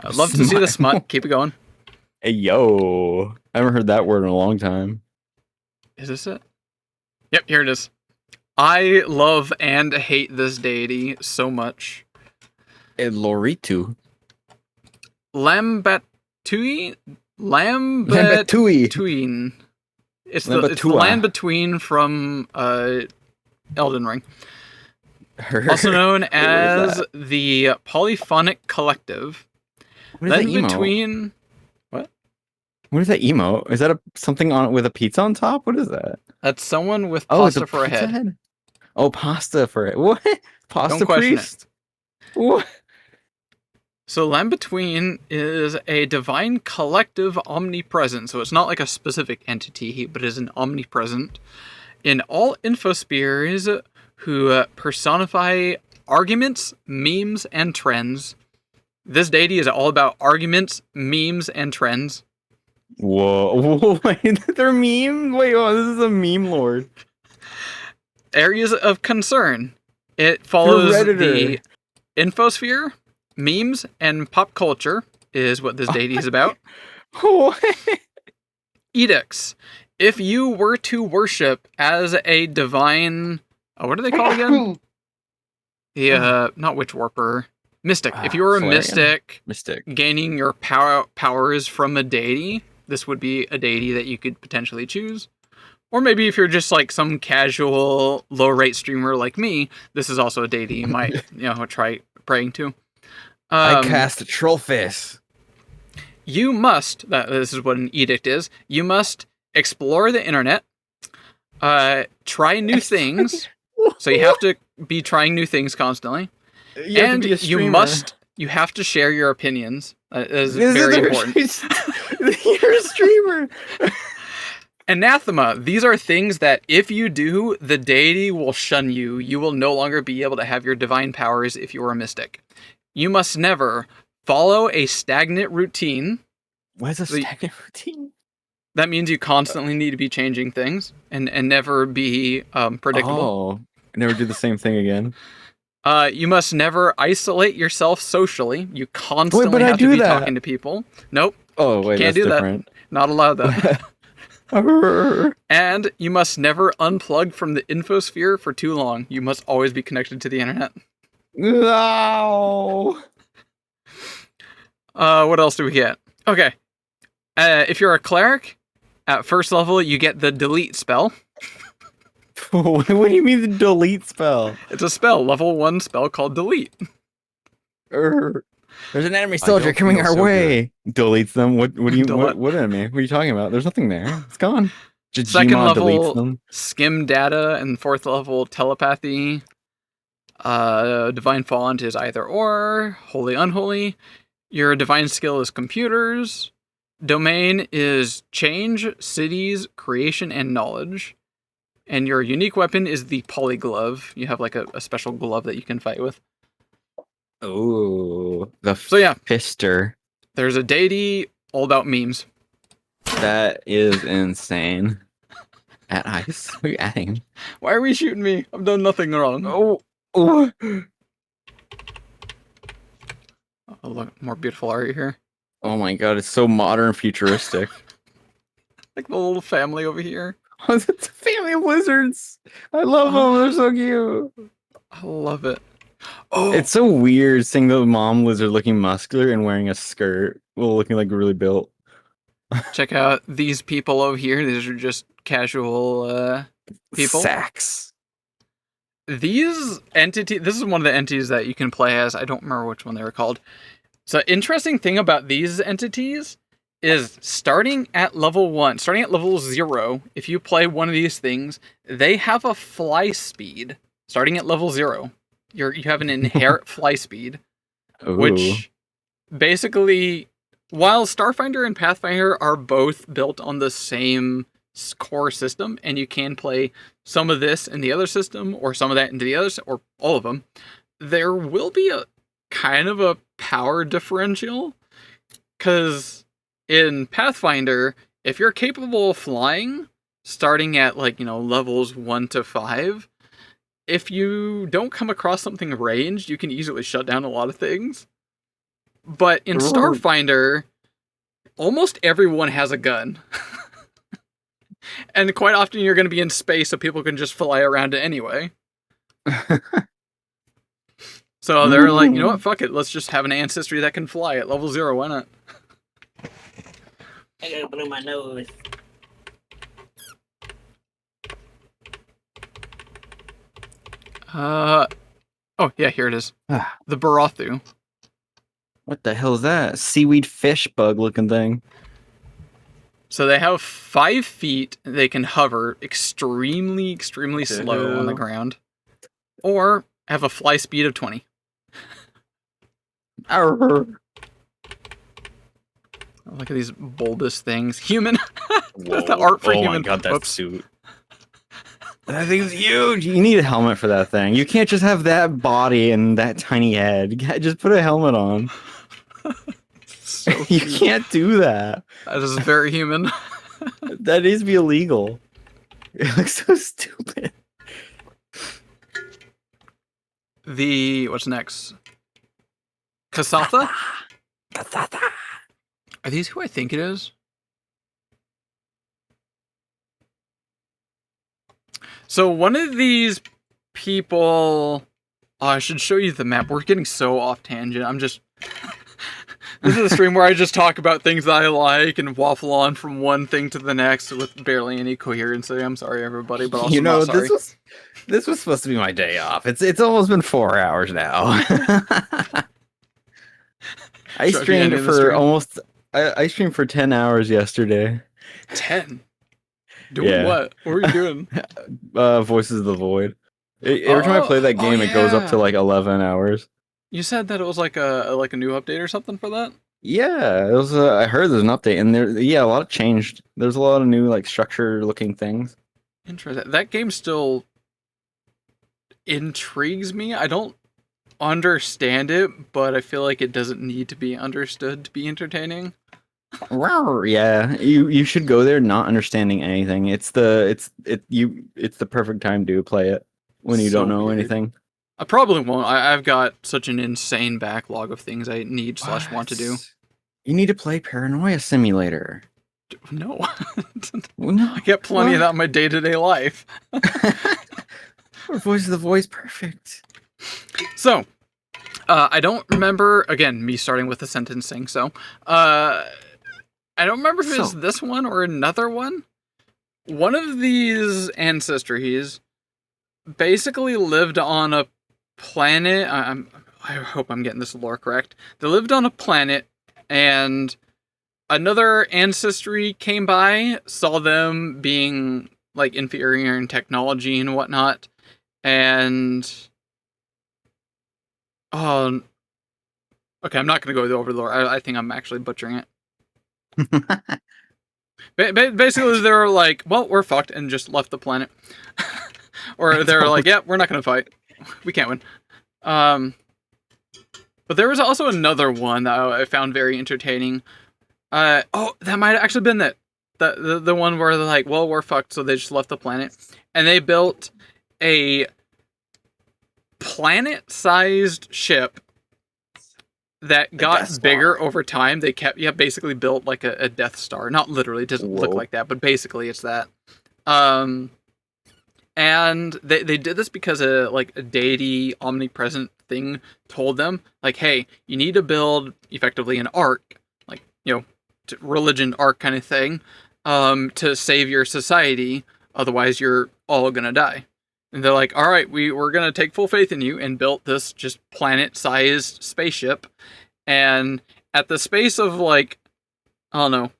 I'd love to see the smut. Keep it going. Hey, yo. I haven't heard that word in a long time. Is this it? Yep, here it is. I love and hate this deity so much. Loritu. Lambatui? Lambatui. It's the land between from Elden Ring. Also known as the Polyphonic Collective. What is that emo? Between... What? What is that emo? Is that something on with a pizza on top? What is that? That's someone with It's pasta for a head. Oh, pasta for it. What? Pasta Don't question priest? What? So Land Between is a divine collective omnipresent. So it's not like a specific entity, but is an omnipresent in all infospheres who personify arguments, memes, and trends. This deity is all about arguments, memes, and trends. Whoa. Wait, they're meme? Wait, this is a meme lord. Areas of concern. It follows the infosphere, memes, and pop culture is what this deity is about. What? Edicts. If you were to worship as a divine... what are they called again? Not Witch Warper. Mystic. If you were a mystic, gaining your powers from a deity, this would be a deity that you could potentially choose. Or maybe if you're just like some casual low-rate streamer like me, this is also a deity you might try praying to. I cast a troll face. You must, this is what an edict is, you must explore the internet, try new things, so you have to be trying new things constantly, and you have to share your opinions. That is very important. You're a streamer. Anathema. These are things that if you do, the deity will shun you. You will no longer be able to have your divine powers if you are a mystic. You must never follow a stagnant routine. What is a The- stagnant routine? That means you constantly need to be changing things and never be predictable. Oh, never do the same thing again. You must never isolate yourself socially. You constantly but I have to do be that. talking to people. Nope, Oh wait, can't that's do different. that. Not allowed that. And you must never unplug from the infosphere for too long. You must always be connected to the internet. No. What else do we get? Okay. If you're a cleric, at first level, you get the delete spell. What do you mean the delete spell? It's a spell, level 1 spell called delete. There's an enemy I soldier don't coming feel our so way. Deletes them. What do you Delete. what enemy? What are you talking about? There's nothing there. It's gone. Just Second Gmod deletes level, them. skim data, and 4th level, telepathy. Divine font is either or, holy unholy. Your divine skill is computers. Domain is change, cities, creation, and knowledge. And your unique weapon is the polyglove. You have like a special glove that you can fight with. Oh, the So yeah. fister. There's a deity all about memes. That is insane. At ice. What are you adding? Why are we shooting me? I've done nothing wrong. Oh. Oh, look, more beautiful art here. Oh my god, it's so modern futuristic. Like the little family over here. Oh, it's a family of lizards. I love them. They're so cute. I love it. Oh, It's so weird seeing the mom lizard looking muscular and wearing a skirt, well, looking like really built. check out these people over here. These are just casual people. Sacks. These entities, this is one of the entities that you can play as. I don't remember which one they were called. So interesting thing about these entities is starting at level 0, if you play one of these things, they have a fly speed. Starting at level 0, you have an inherent fly speed, Ooh. which basically, while Starfinder and Pathfinder are both built on the same core system, and you can play some of this in the other system, or some of that into the other, or all of them, there will be a kind of a power differential, because in Pathfinder, if you're capable of flying, starting at levels 1 to 5, if you don't come across something ranged, you can easily shut down a lot of things. But in Starfinder, almost everyone has a gun. And quite often you're going to be in space, so people can just fly around it anyway. So they're like, you know what, fuck it, let's just have an ancestry that can fly at level 0, why not? I gotta blow my nose. Oh yeah, here it is. The Barathu. What the hell is that? Seaweed fish bug looking thing. So they have 5 feet, they can hover extremely slow on the ground. Or have a fly speed of 20. Arr. Look at these bulbous things. Human. That's the art for human. Oh my god, that Whoops. suit. That thing's huge. You need a helmet for that thing. You can't just have that body and that tiny head. Just put a helmet on. So You cute. can't do that. That is very human. That needs to be illegal. It looks so stupid. What's next? Kasatha? Are these who I think it is? So one of these people... Oh, I should show you the map. We're getting so off tangent. I'm just... This is a stream where I just talk about things that I like and waffle on from one thing to the next with barely any coherency. I'm sorry, everybody, but also not sorry. this was supposed to be my day off. It's almost been 4 hours now. I Should I be streamed ending the for stream? almost. I streamed for 10 hours yesterday. 10? Doing Yeah. what? What were you doing? Voices of the Void. Every time I play that game, it goes up to yeah. like 11 hours. You said that it was like a new update or something for that? Yeah, it was. I heard there's an update, and a lot changed. There's a lot of new like structure-looking things. Interesting. That game still intrigues me. I don't understand it, but I feel like it doesn't need to be understood to be entertaining. Yeah, you should go there not understanding anything. It's the perfect time to play it when you So don't know weird. anything. I probably won't. I've got such an insane backlog of things I need / want to do. You need to play Paranoia Simulator. No. No, I get plenty of that in my day-to-day life. Voice of the voice, perfect. So, I don't remember, again, me starting with the sentencing, so, I don't remember if it's this one or another one. One of these ancestries basically lived on a planet, I hope I'm getting this lore correct. They lived on a planet, and another ancestry came by, saw them being, like, inferior in technology and whatnot, and... Oh, okay, I'm not going to go over the lore. I think I'm actually butchering it. Basically, they were like, well, we're fucked, and just left the planet. Or they were like, yeah, we're not going to fight. We can't win. But there was also another one that I found very entertaining. That might have actually been it. The one where they're like, well, we're fucked, so they just left the planet. And they built a planet-sized ship that got bigger over time. They kept, basically built like a Death Star. Not literally, it doesn't look like that, but basically it's that. And they did this because a deity omnipresent thing told them, like, hey, you need to build effectively an ark, like, religion ark kind of thing, to save your society, otherwise you're all gonna die. And they're like, all right, we're going to take full faith in you, and built this just planet-sized spaceship. And at the space of, like, I don't know,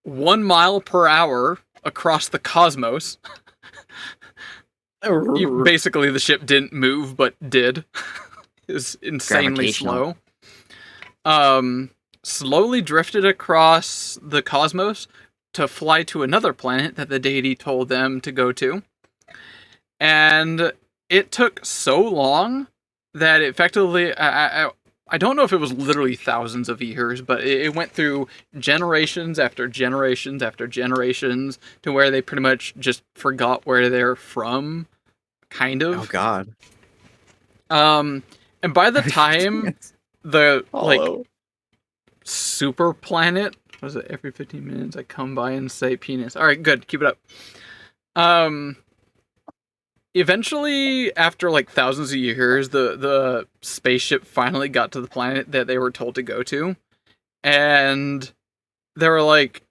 1 mile per hour across the cosmos, basically the ship didn't move, but did. It was insanely slow. Slowly drifted across the cosmos to fly to another planet that the deity told them to go to. And it took so long that effectively, I don't know if it was literally thousands of years, but it went through generations after generations after generations to where they pretty much just forgot where they're from, kind of. Oh, God. And by the time the, like, super planet, what is it, every 15 minutes I come by and say penis. All right, good, keep it up. Eventually, after like thousands of years, the spaceship finally got to the planet that they were told to go to, and they were like,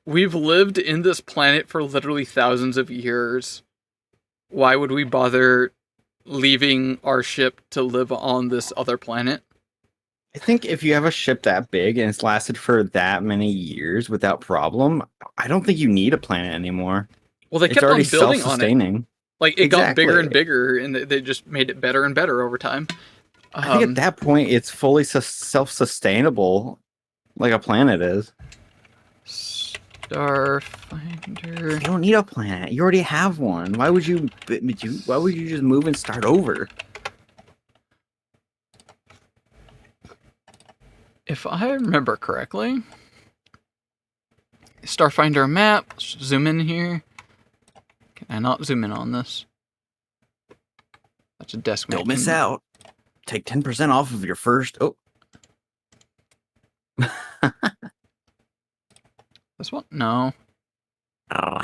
we've lived in this planet for literally thousands of years. Why would we bother leaving our ship to live on this other planet? I think if you have a ship that big and it's lasted for that many years without problem, I don't think you need a planet anymore. Well, they kept on building on it. Like, it got bigger and bigger, and they just made it better and better over time. I think at that point, it's fully self-sustainable, like a planet is. Starfinder. You don't need a planet. You already have one. Why would you just move and start over? If I remember correctly, Starfinder map. Let's zoom in here. Can I not zoom in on this? That's a desk map. Don't miss out. Take 10% off of your first. Oh. This one? No. Oh.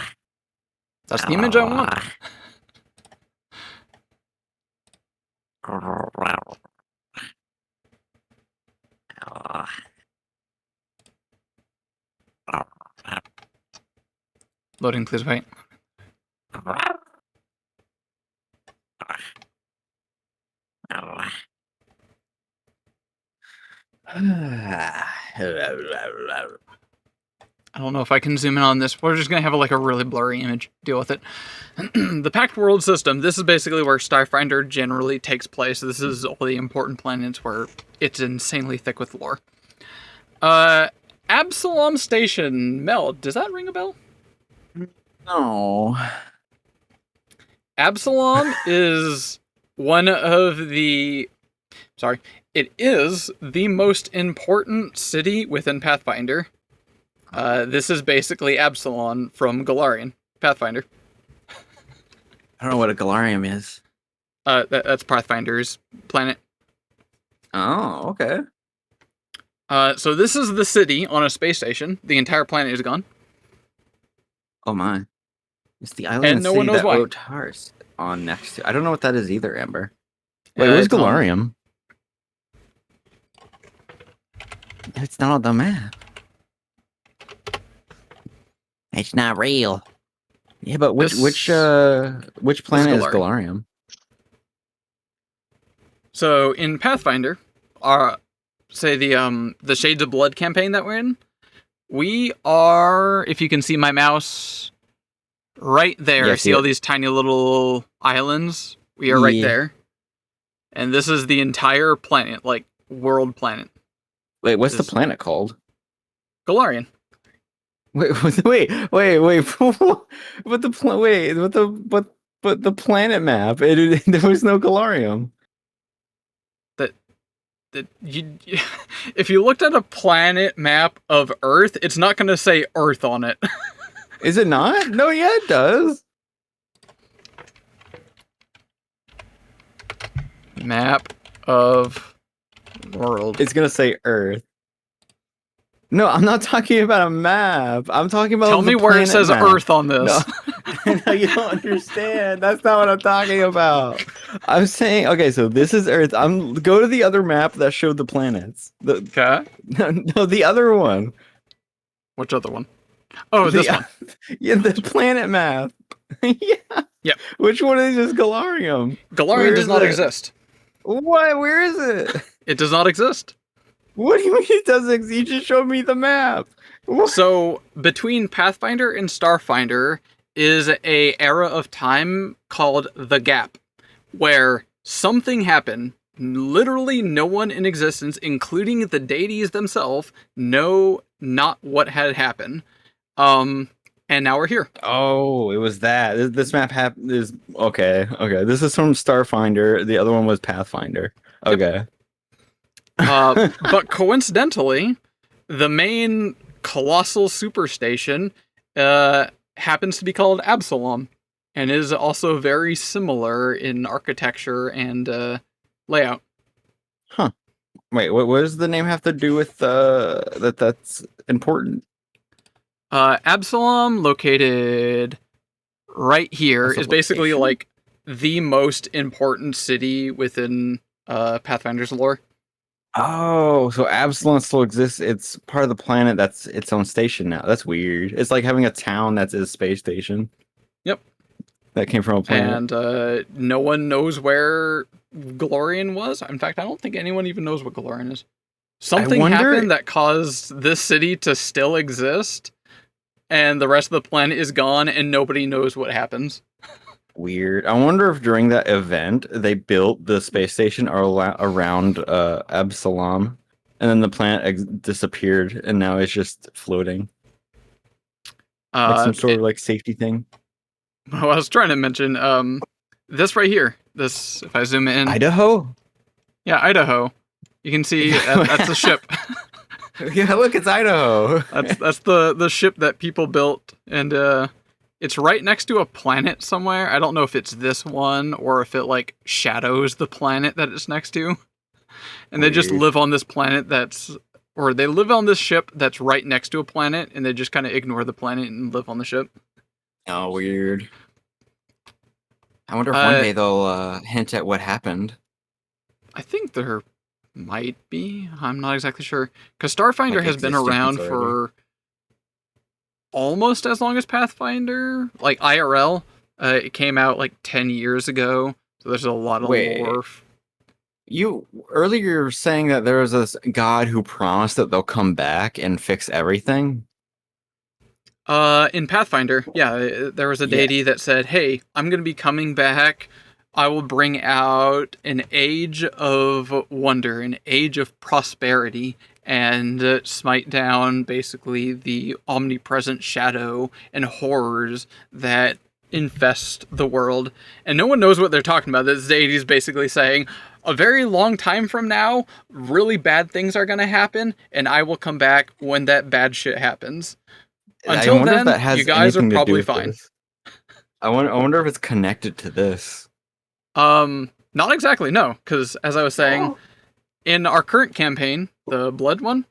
That's the image I want. Loading, please wait. I don't know if I can zoom in on this. We're just going to have like a really blurry image. Deal with it. The Pact World System. This is basically where Starfinder generally takes place. This is all the important planets where it's insanely thick with lore. Absalom Station. Mel, does that ring a bell? No. Absalom is one of the... Sorry. It is the most important city within Pathfinder. This is basically Absalom from Galarian Pathfinder. I don't know what a Galarium is. That's Pathfinder's planet. Oh, okay. So this is the city on a space station. The entire planet is gone. Oh my. It's the island And and no city one knows that why. Otar's on next to. I don't know what that is either, Amber. Wait, where's it's on- Galarium? It's not on the map. It's not real. Yeah, but which This- planet is Galarium. Galarium? So in Pathfinder, say the Shades of Blood campaign that we're in, we are, if you can see my mouse, right there. Yeah, I See see all it. these tiny little islands? We are right Yeah. there. And this is the entire planet, like world planet. Wait, what's the This- planet called? Galarian. Wait. But the planet map. There was no Galarium. That you, if you looked at a planet map of Earth, it's not going to say Earth on it. Is it not? No, yeah, it does. Map of world. It's gonna say Earth. No, I'm not talking about a map. I'm talking about. Tell the me where it planet says map. Earth on this. No, you don't understand. That's not what I'm talking about. I'm saying, okay, so this is Earth. Go to the other map that showed the planets. Okay. No, the other one. Which other one? Oh, this The- one. Yeah, the planet map. Yeah. Yep. Which one is this Galarium? Galarian Where does is not it? exist. What? Where is it? It does not exist. What do you mean it doesn't exist? You just showed me the map. What? So between Pathfinder and Starfinder is a era of time called the Gap, where something happened. Literally no one in existence, including the deities themselves, know not what had happened. And now we're here. Oh, it was that. This map is okay. Okay, this is from Starfinder. The other one was Pathfinder. Okay. But coincidentally, the main colossal superstation happens to be called Absalom, and is also very similar in architecture and layout. Wait, what does the name have to do with that's important? Absalom, located right here, That's a is basically location? like the most important city within Pathfinder's lore. Oh, so Absalom still exists. It's part of the planet that's its own station now. That's weird. It's like having a town that's a space station. Yep. That came from a planet. And no one knows where Galarian was. In fact, I don't think anyone even knows what Galarian is. Something wonder- happened that caused this city to still exist, and the rest of the planet is gone, and nobody knows what happens. Weird. I wonder if during that event they built the space station around Absalom, and then the planet disappeared, and now it's just floating, like some sort of like safety thing. Well, I was trying to mention this right here. This, if I zoom in, Idaho. yeah, Idaho. You can see that's a ship. Yeah, look, it's Idaho. That's the ship that people built, and it's right next to a planet somewhere. I don't know if it's this one or if it like shadows the planet that it's next to. And they just Weird. live on this planet or they live on this ship that's right next to a planet, and they just kind of ignore the planet and live on the ship. Oh, weird. I wonder if one day they'll hint at what happened. I think there might be. I'm not exactly sure. Because Starfinder Like has been existence around already. for almost as long as Pathfinder. Like IRL, it came out like 10 years ago. So there's a lot of Wait. lore. You earlier were saying that there was this god who promised that they'll come back and fix everything. In Pathfinder, there was a deity that said, "Hey, I'm going to be coming back. I will bring out an age of wonder, an age of prosperity, and smite down basically the omnipresent shadow and horrors that infest the world." And no one knows what they're talking about. This deity is basically saying, a very long time from now, really bad things are going to happen, and I will come back when that bad shit happens. Until I wonder then, if that has you guys are anything to do probably with fine. this. I wonder if it's connected to this. Not exactly, no, because as I was saying, in our current campaign, the Blood one,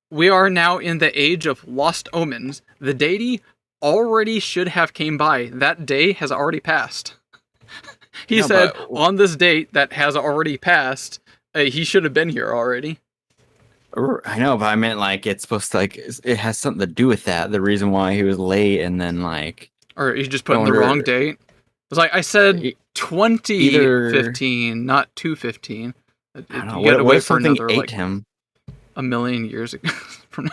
we are now in the age of Lost Omens. The deity already should have came by. That day has already passed. He said, on this date that has already passed, he should have been here already. I know, but I meant like it's supposed to like it has something to do with that. The reason why he was late, and then like, or he just put in the wrong date. It was like I said, 2015, not 215. I don't know. You gotta What wait if for something another ate like him? a million years ago. From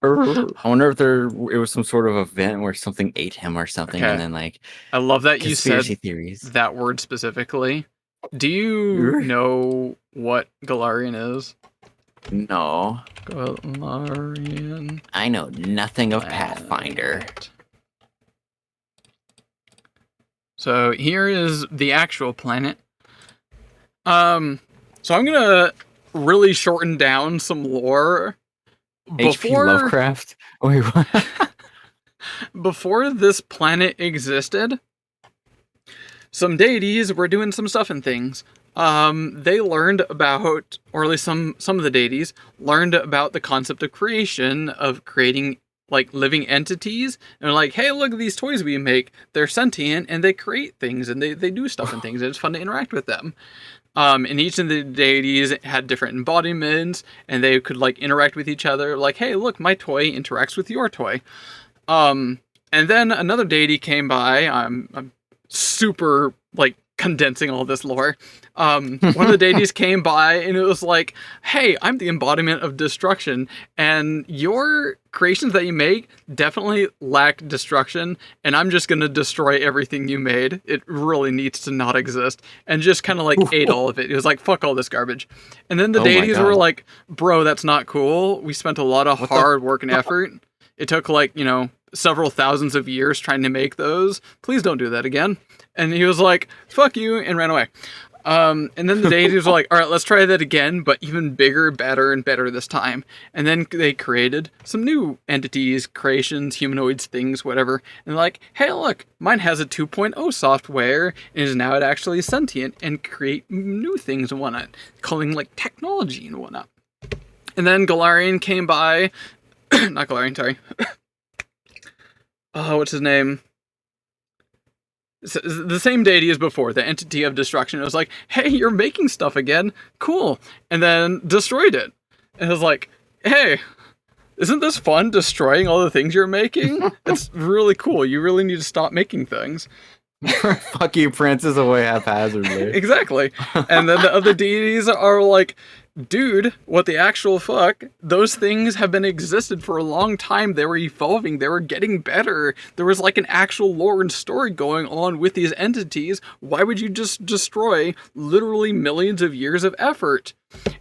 I wonder if it was some sort of event where something ate him or something, Okay. and then like I love that you said conspiracy theories. that word specifically. Do you know what Galarian is? No, Galarian. I know nothing of Pathfinder. So here is the actual planet. So I'm gonna really shorten down some lore. H.P. Lovecraft. Wait, what? Before this planet existed, some deities were doing some stuff and things. They learned about, or at least some of the deities learned about the concept of creation, of creating like living entities, and they're like, hey, look at these toys we make. They're sentient and they create things and they do stuff and things, and it's fun to interact with them. And each of the deities had different embodiments, and they could like interact with each other. Like, hey, look, my toy interacts with your toy. And then another deity came by. I'm super like condensing all this lore. One of the deities came by, and it was like, hey, I'm the embodiment of destruction, and your creations that you make definitely lack destruction, and I'm just gonna destroy everything you made. It really needs to not exist. And just kind of like ate all of it. It was like, fuck all this garbage. And then the deities were like, bro, that's not cool. We spent a lot of hard work and effort. It took like, several thousands of years trying to make those. Please don't do that again. And he was like, fuck you, and ran away. And then the deities were like, all right, let's try that again, but even bigger, better, and better this time. And then they created some new entities, creations, humanoids, things, whatever. And they're like, hey, look, mine has a 2.0 software, and is now actually sentient and create new things and whatnot, calling like technology and whatnot. And then Galarian came by, not Galarian, sorry. Oh, what's his name? The same deity as before, the entity of destruction. It was like, hey, you're making stuff again. Cool. And then destroyed it. And it was like, hey, isn't this fun, destroying all the things you're making? It's really cool. You really need to stop making things. Fuck you, Francis, away haphazardly. Exactly. And then the other deities are like, dude, what the actual fuck? Those things have been existed for a long time. They were evolving. They were getting better. There was like an actual lore and story going on with these entities. Why would you just destroy literally millions of years of effort?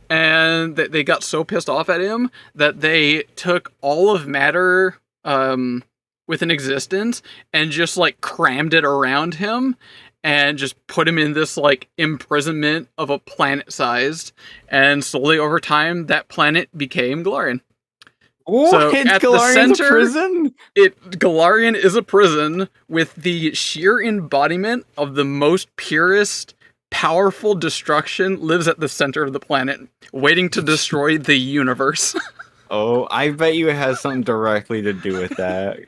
And they got so pissed off at him that they took all of matter within existence and just like crammed it around him. And just put him in this, like, imprisonment of a planet-sized. And slowly over time, that planet became Galarian. What? So at the center, a prison? Galarian is a prison with the sheer embodiment of the most purest, powerful destruction lives at the center of the planet, waiting to destroy the universe. Oh, I bet you it has something directly to do with that.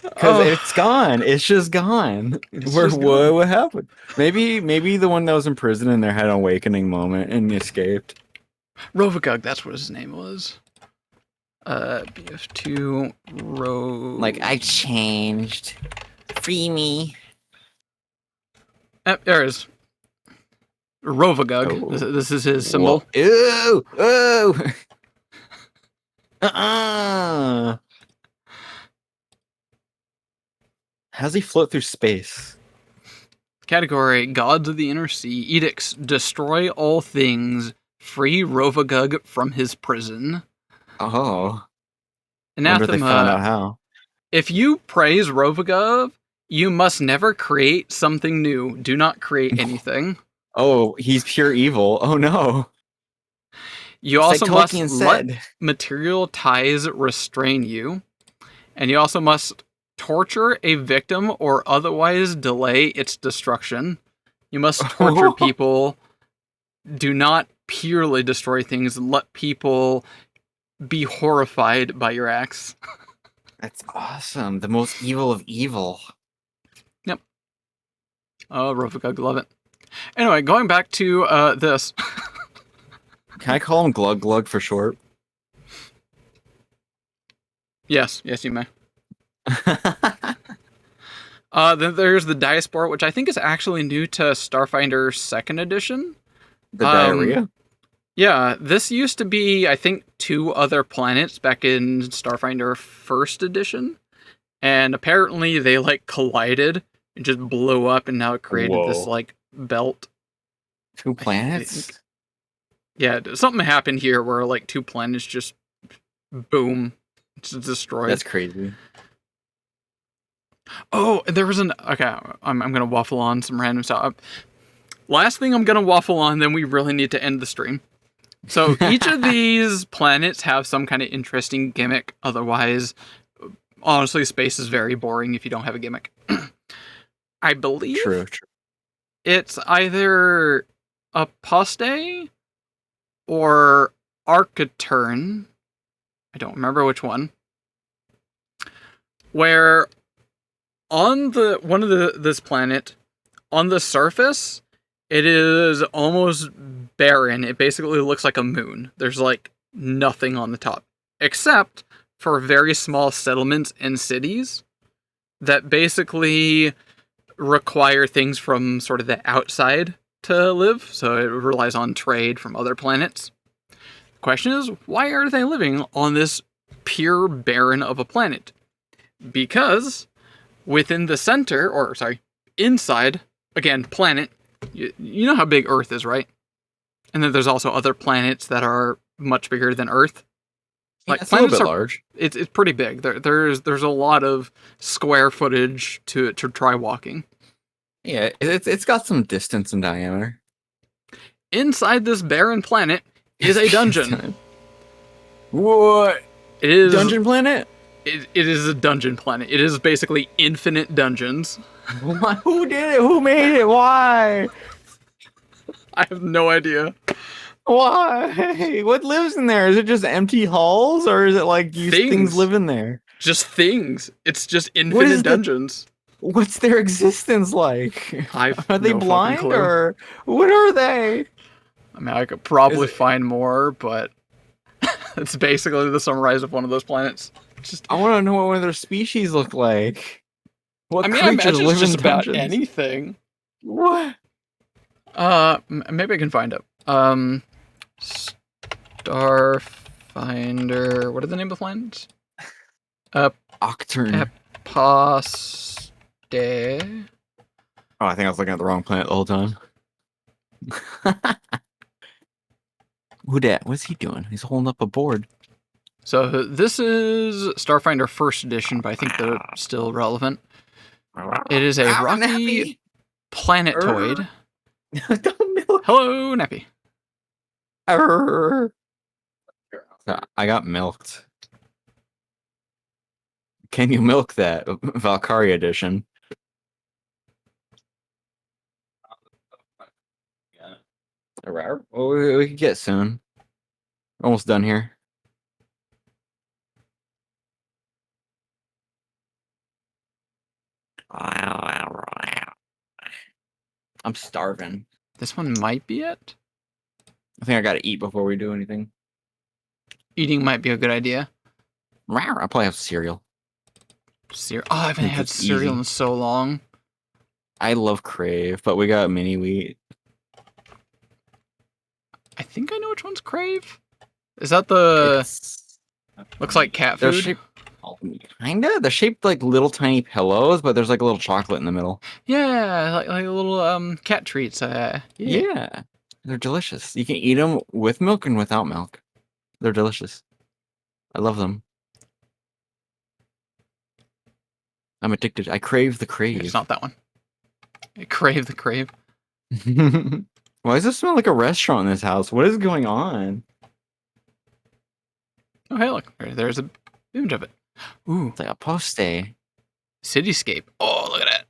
Because it's gone. It's just gone. What happened? Maybe the one that was in prison and there had an awakening moment and escaped. Rovagug, that's what his name was. BF2 Rove. Like, I changed. Free me. There it is. Rovagug. Oh. This is his symbol. Ew! Oh! How does he float through space? Category: Gods of the Inner Sea. Edicts: destroy all things. Free Rovagug from his prison. Oh. Wonder if they found out Anathema: how. if you praise Rovagug, you must never create something new. Do not create anything. Oh, he's pure evil. Oh no. You It's also like must Tolkien let said. material ties restrain you. And you also must torture a victim or otherwise delay its destruction. You must torture people. Do not purely destroy things. Let people be horrified by your acts. That's awesome. The most evil of evil. Yep. Oh, Rovagug, love it. Anyway, going back to this. Can I call him Glug Glug for short? Yes, you may. Then there's the Diaspora, which I think is actually new to Starfinder 2nd edition. The diarrhea? Yeah, this used to be, I think, 2 other planets back in Starfinder 1st edition. And apparently they, like, collided and just blew up, and now it created this, Whoa. like, belt. 2 planets? Yeah, something happened here where, like, 2 planets just, boom, just destroyed. That's crazy. Oh, there was okay, I'm gonna waffle on some random stuff. Last thing I'm gonna waffle on, then we really need to end the stream. So each of these planets have some kind of interesting gimmick. Otherwise, honestly, space is very boring if you don't have a gimmick. I believe True. it's either Aposte or Architurn. I don't remember which one. Where on this planet, on the surface, it is almost barren. It basically looks like a moon. There's like nothing on the top, except for very small settlements and cities that basically require things from sort of the outside to live. So it relies on trade from other planets. The question is, why are they living on this pure barren of a planet? Because within the center, or sorry, inside, again, planet, you know how big Earth is, right? And then there's also other planets that are much bigger than Earth. Like, it's a little bit large. It's pretty big. There's a lot of square footage to try walking. Yeah, it's got some distance and diameter. Inside this barren planet is a dungeon. What? It is Dungeon planet? It is a dungeon planet. It is basically infinite dungeons. Who did it? Who made it? Why? I have no idea. Why? What lives in there? Is it just empty halls, or is it like things live in there? Just things. It's just infinite dungeons. What's their existence like? Are they blind, or what are they? I mean, I could probably find more, but it's basically the summarize of one of those planets. I want to know what one of their species look like. What I imagine creatures live just in about dungeons? anything. What? Maybe I can find it. Starfinder. What are the name of the planets? Octurne. Aposte. Oh, I think I was looking at the wrong planet the whole time. Who dat? What's he doing? He's holding up a board. So this is Starfinder 1st edition, but I think they're still relevant. It is a rocky planetoid. Hello, Nappy. I got milked. Can you milk that? Valkyrie edition. Well, we can get soon. Almost done here. I'm starving. This one might be it. I think I gotta eat before we do anything. Eating might be a good idea. I'll probably have cereal. Oh, I haven't had cereal in so long. I love Crave, but we got mini wheat. I think I know which one's Crave. Is that the... Looks like cat food? Kinda. They're shaped like little tiny pillows, but there's like a little chocolate in the middle. Yeah, like little cat treats. Yeah. Yeah. They're delicious. You can eat them with milk and without milk. They're delicious. I love them. I'm addicted. I crave the crave. It's not that one. I crave the crave. Why does it smell like a restaurant in this house? What is going on? Oh, hey, look. There's a image of it. Ooh, It's like a poste. cityscape. Oh, look at that.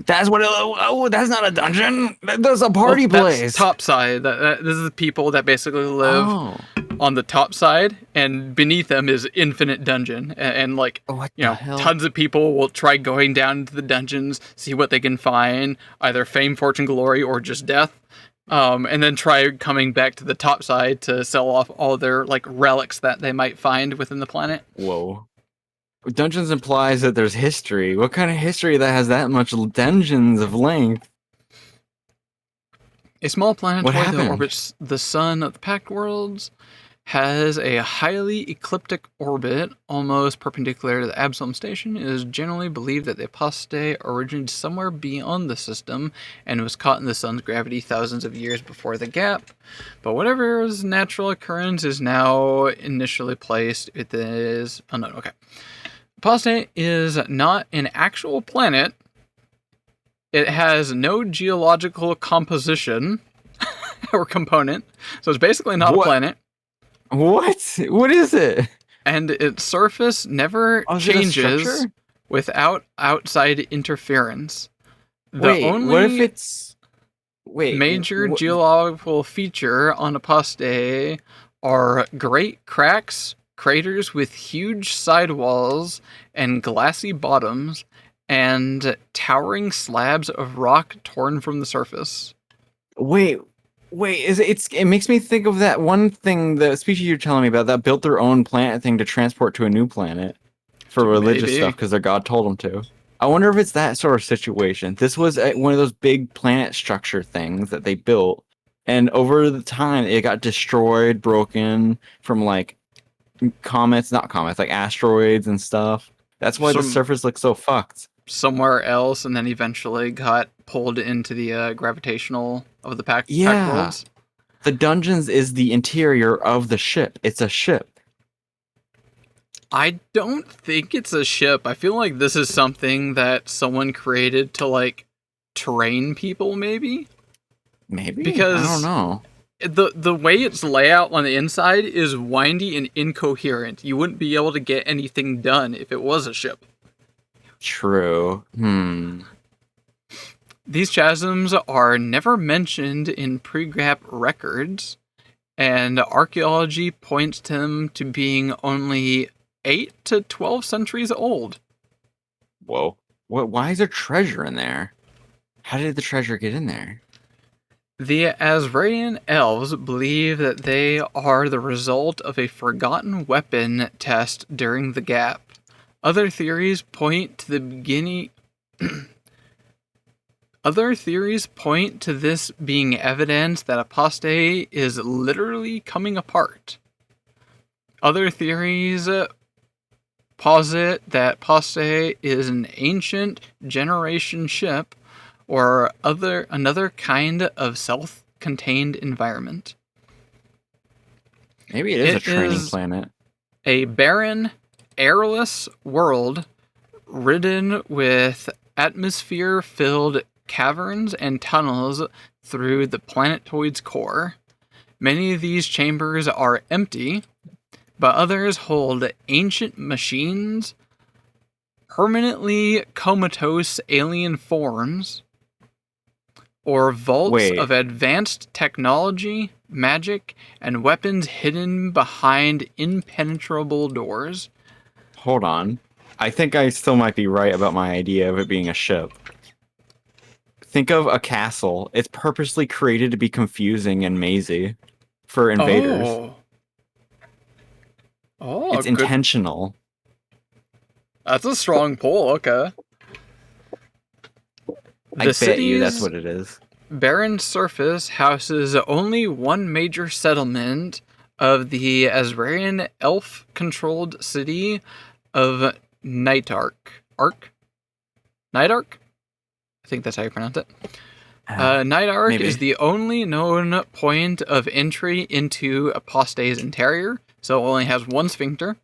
That's what it. Oh, that's not a dungeon. That's a party Well, place. that's top side. This is the people that basically live Oh. on the top side, and beneath them is infinite dungeon. And like, What you know, the hell? tons of people will try going down into the dungeons, see what they can find, either fame, fortune, glory, or just death. And then try coming back to the top side to sell off all their like relics that they might find within the planet. Whoa. Dungeons implies that there's history. What kind of history that has that much dungeons of length? A small planetoid that happened? orbits the sun of the Pact Worlds has a highly ecliptic orbit, almost perpendicular to the Absalom Station. It is generally believed that the apostate originated somewhere beyond the system and was caught in the sun's gravity thousands of years before the gap. But whatever's natural occurrence is now initially placed. It is unknown. Okay. Apostate is not an actual planet. It has no geological composition or component, so it's basically not a What? planet. What? What is it? And its surface never Oh, is it a changes structure? without outside interference. The Wait, only what if it's... Wait, major geological feature on Apostate are great cracks, craters with huge sidewalls and glassy bottoms, and towering slabs of rock torn from the surface. Wait, it makes me think of that one thing, the species you're telling me about, that built their own planet thing to transport to a new planet for religious Maybe. stuff because their god told them to. I wonder if it's that sort of situation. This was one of those big planet structure things that they built, and over the time it got destroyed, broken from like like asteroids and stuff. That's why the Some- surface looks so fucked. Somewhere else, and then eventually got pulled into the gravitational of the Pact Yeah. Worlds. The dungeons is the interior of the ship. It's a ship. I don't think it's a ship. I feel like this is something that someone created to like train people, maybe. Maybe? Because- I don't know. The way its layout on the inside is windy and incoherent. You wouldn't be able to get anything done if it was a ship. True. These chasms are never mentioned in pre-GAP records, and archaeology points to them to being only 8 to 12 centuries old. Whoa. What? Why is there treasure in there? How did the treasure get in there? The Azraean elves believe that they are the result of a forgotten weapon test during the gap. Other theories point to the beginning. Other theories point to this being evidence that Apostate is literally coming apart. Other theories posit that Apostate is an ancient generation ship or another kind of self-contained environment. Maybe it is a It training is- planet. A barren, airless world ridden with atmosphere-filled caverns and tunnels through the planetoid's core. Many of these chambers are empty, but others hold ancient machines, permanently comatose alien forms, or vaults Wait. of advanced technology, magic, and weapons hidden behind impenetrable doors. Hold on. I think I still might be right about my idea of it being a ship. Think of a castle. It's purposely created to be confusing and mazy for invaders. Oh, It's good. intentional. That's a strong pull. Okay. I bet you that's what it is. Barren surface houses only one major settlement of the Azraean elf-controlled city of Night Arc. Night Arc? I think that's how you pronounce it. Night Arc maybe. is the only known point of entry into Apostate's interior, so it only has one sphincter.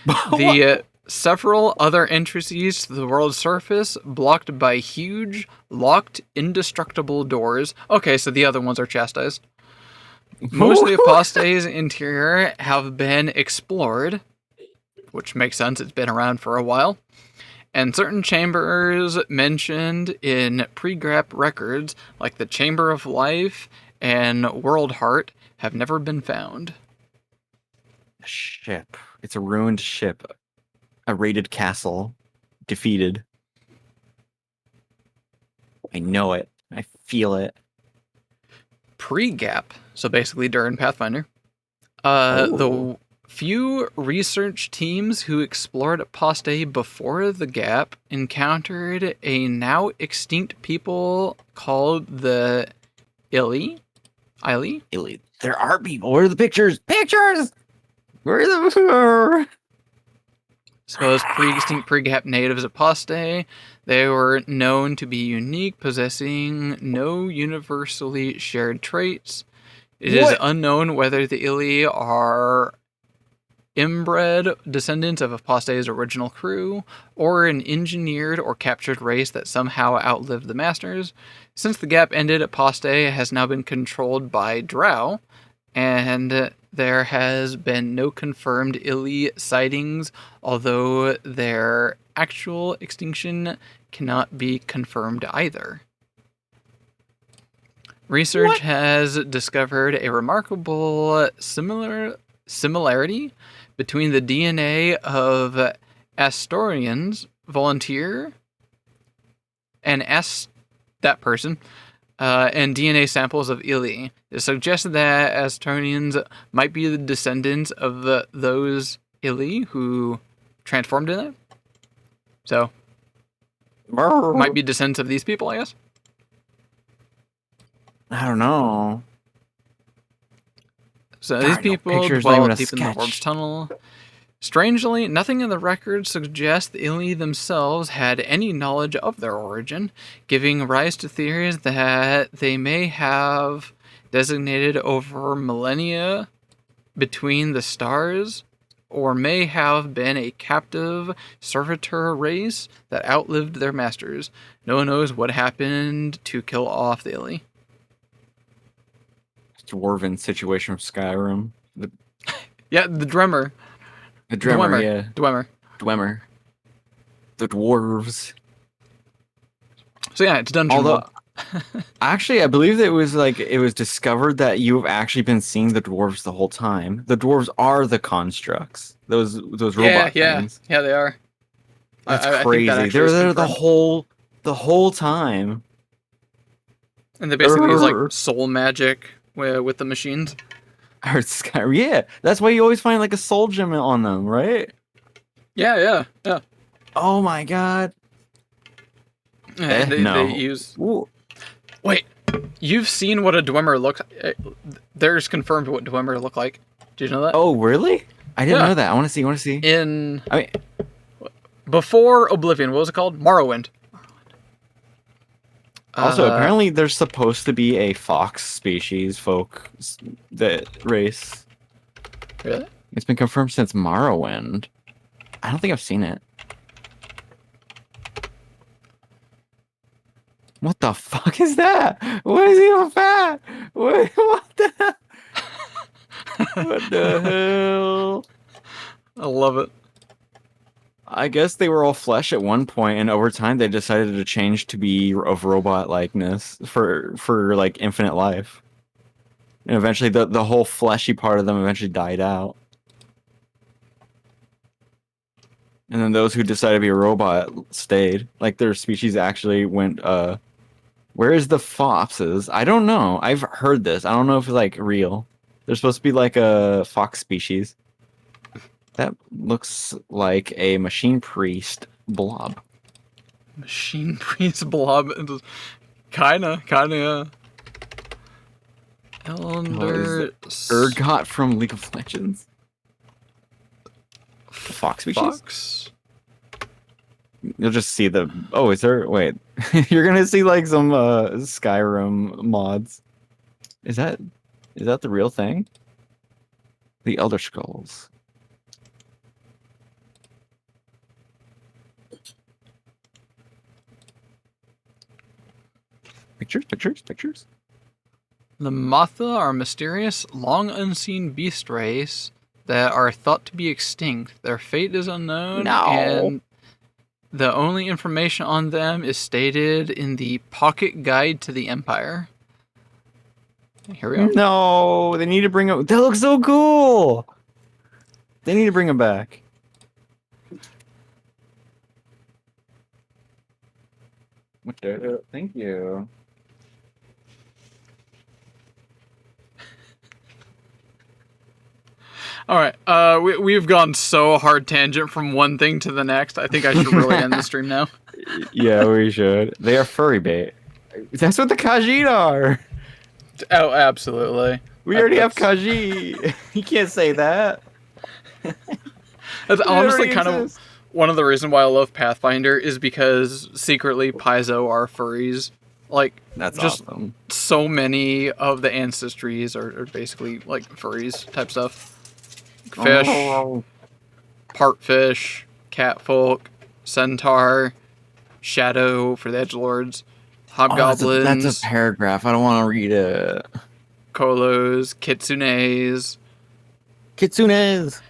The several other entries to the world's surface blocked by huge, locked, indestructible doors. Okay, so the other ones are chastised. Most of the Apostate's interior have been explored, which makes sense, it's been around for a while. And certain chambers mentioned in pre-grap records, like the Chamber of Life and World Heart, have never been found. Ship. It's a ruined ship. A raided castle. Defeated. I know it. I feel it. Pre-gap, so basically during Pathfinder, Oh. the few research teams who explored Apostate before the gap encountered a now extinct people called the Ili. There are people. Where are the pictures? Pictures! Where are the... Suppose pre-extinct pre-gap natives of Apostate. They were known to be unique, possessing no universally shared traits. It is unknown whether the Ili are inbred descendants of Apostate's original crew, or an engineered or captured race that somehow outlived the Masters. Since the gap ended, Apostate has now been controlled by Drow, and there has been no confirmed Ili sightings, although their actual extinction cannot be confirmed either. Research has discovered a remarkable similarity between the DNA of Astorians volunteer and that person and DNA samples of Ili. It suggests that Astorians might be the descendants of those Ili who transformed in it. So, might be descendants of these people, I guess. I don't know. So God, these no people pictures, not even dwell a deep in the sketch. Warp's Tunnel. Strangely, nothing in the records suggests the Ili themselves had any knowledge of their origin, giving rise to theories that they may have designated over millennia between the stars, or may have been a captive servitor race that outlived their masters. No one knows what happened to kill off the Ili. Dwarven situation from Skyrim. Yeah, the Dwemer. The Dwemer, yeah. Dwemer. Dwemer. The dwarves. So yeah, it's dungeon Although, world. actually, I believe that it was discovered that you've actually been seeing the dwarves the whole time. The dwarves are the constructs. Those robot things. Yeah, they are. That's I think crazy. that actually They're is there the confirmed. whole time. And they basically use like soul magic with the machines. Or Skyrim. Yeah, that's why you always find like a soul gem on them, right? Yeah. Oh my god. They use. Ooh. Wait, you've seen what a Dwemer looks? There's confirmed what Dwemer look like. Did you know that? Oh really? I didn't Yeah. know that. I want to see. In I mean, before Oblivion, what was it called? Morrowind. also, apparently, there's supposed to be a fox species, that race. Really? It's been confirmed since Morrowind. I don't think I've seen it. What the fuck is that? What is even fat? What the? What the hell? I love it. I guess they were all flesh at one point, and over time they decided to change to be of robot likeness for like infinite life. And eventually the whole fleshy part of them eventually died out. And then those who decided to be a robot stayed. Like their species actually went where is the foxes? I don't know. I've heard this. I don't know if it's like real. They're supposed to be like a fox species. That looks like a machine priest blob. Machine priest blob. Kinda, yeah. Elder Urgot from League of Legends. Fox species? Fox. You'll just see the. Oh, is there? Wait, you're gonna see like some Skyrim mods. Is that the real thing? The Elder Scrolls. Pictures. The Matha are a mysterious, long unseen beast race that are thought to be extinct. Their fate is unknown, and the only information on them is stated in the Pocket Guide to the Empire. Here we go. No, they need to bring it. That looks so cool. They need to bring him back. What the? Thank you. All right, we've gone so hard tangent from one thing to the next. I think I should really end the stream now. Yeah, we should. They are furry bait. That's what the Khajiit are. Oh, absolutely. We already have Khajiit. You can't say that. That's honestly already kind of exist. one of the reasons why I love Pathfinder is because secretly Paizo are furries. Like, That's just awesome. so many of the ancestries are basically like furries type stuff. Fish, Oh. part fish, catfolk, centaur, shadow for the edgelords, hobgoblins, That's a paragraph. I don't want to read it. kolos, kitsunes. Kitsunes.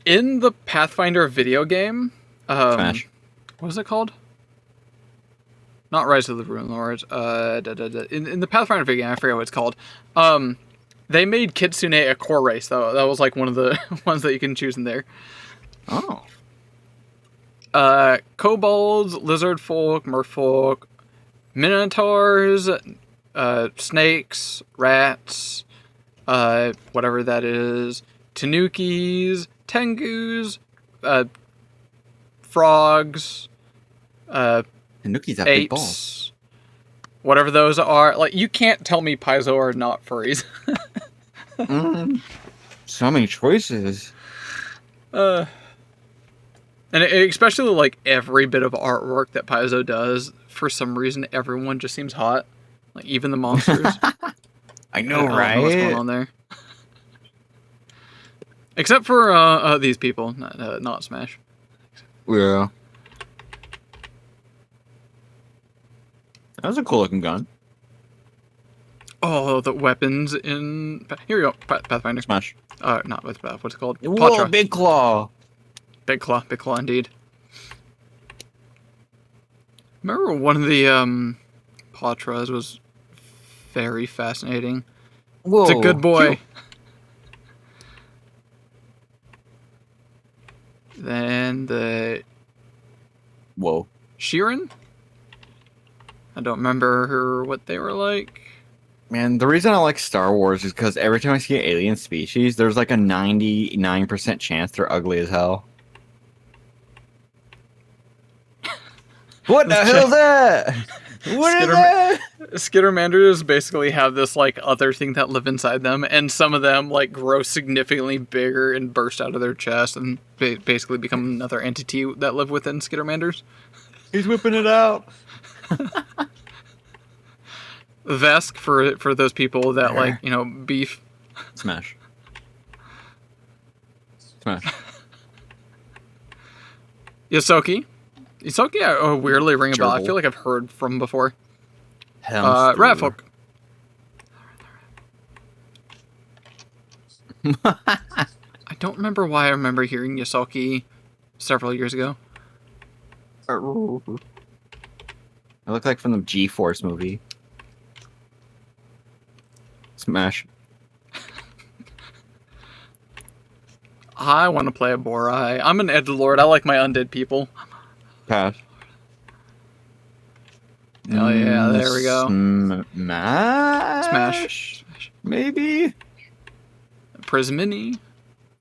In the Pathfinder video game, Smash. what was it called? Not Rise of the Rune Lords. In the Pathfinder video game, I forget what it's called. They made Kitsune a core race, though. That was like one of the ones that you can choose in there. Oh. Kobolds, lizard folk, merfolk, minotaurs, snakes, rats, whatever that is, tanukis, tengus, frogs, Tanukis have big balls. apes, whatever those are. Like, you can't tell me Paizo are not furries. So many choices. And especially like every bit of artwork that Paizo does, for some reason everyone just seems hot. Like even the monsters. I know, I don't know what's going on there. Except for these people, not Smash. Yeah. That was a cool looking gun. Oh, the weapons in here we go. Pathfinder. Smash. Not with what's it called? Whoa, Patra. big claw. Big claw indeed. Remember one of the Patras was very fascinating. Whoa. It's a good boy. Then the Whoa. Sheeran? I don't remember what they were like. Man, the reason I like Star Wars is because every time I see an alien species, there's like a 99% chance they're ugly as hell. What the hell is that? What is that? Skittermanders basically have this like other thing that live inside them, and some of them like grow significantly bigger and burst out of their chest and basically become another entity that live within Skittermanders. He's whipping it out. Vesk for those people that like, you know, beef. Smash. Smash. Yosoki, I weirdly ring a bell. I Gerbil. feel like I've heard from before. Helm's Ratfolk. I don't remember why I remember hearing Yosoki several years ago. I look like from the G-Force movie. Smash. I want to play a Borai. I'm an edgelord. I like my undead people. Pass. Hell yeah, there we go. Smash. Maybe. Prismini.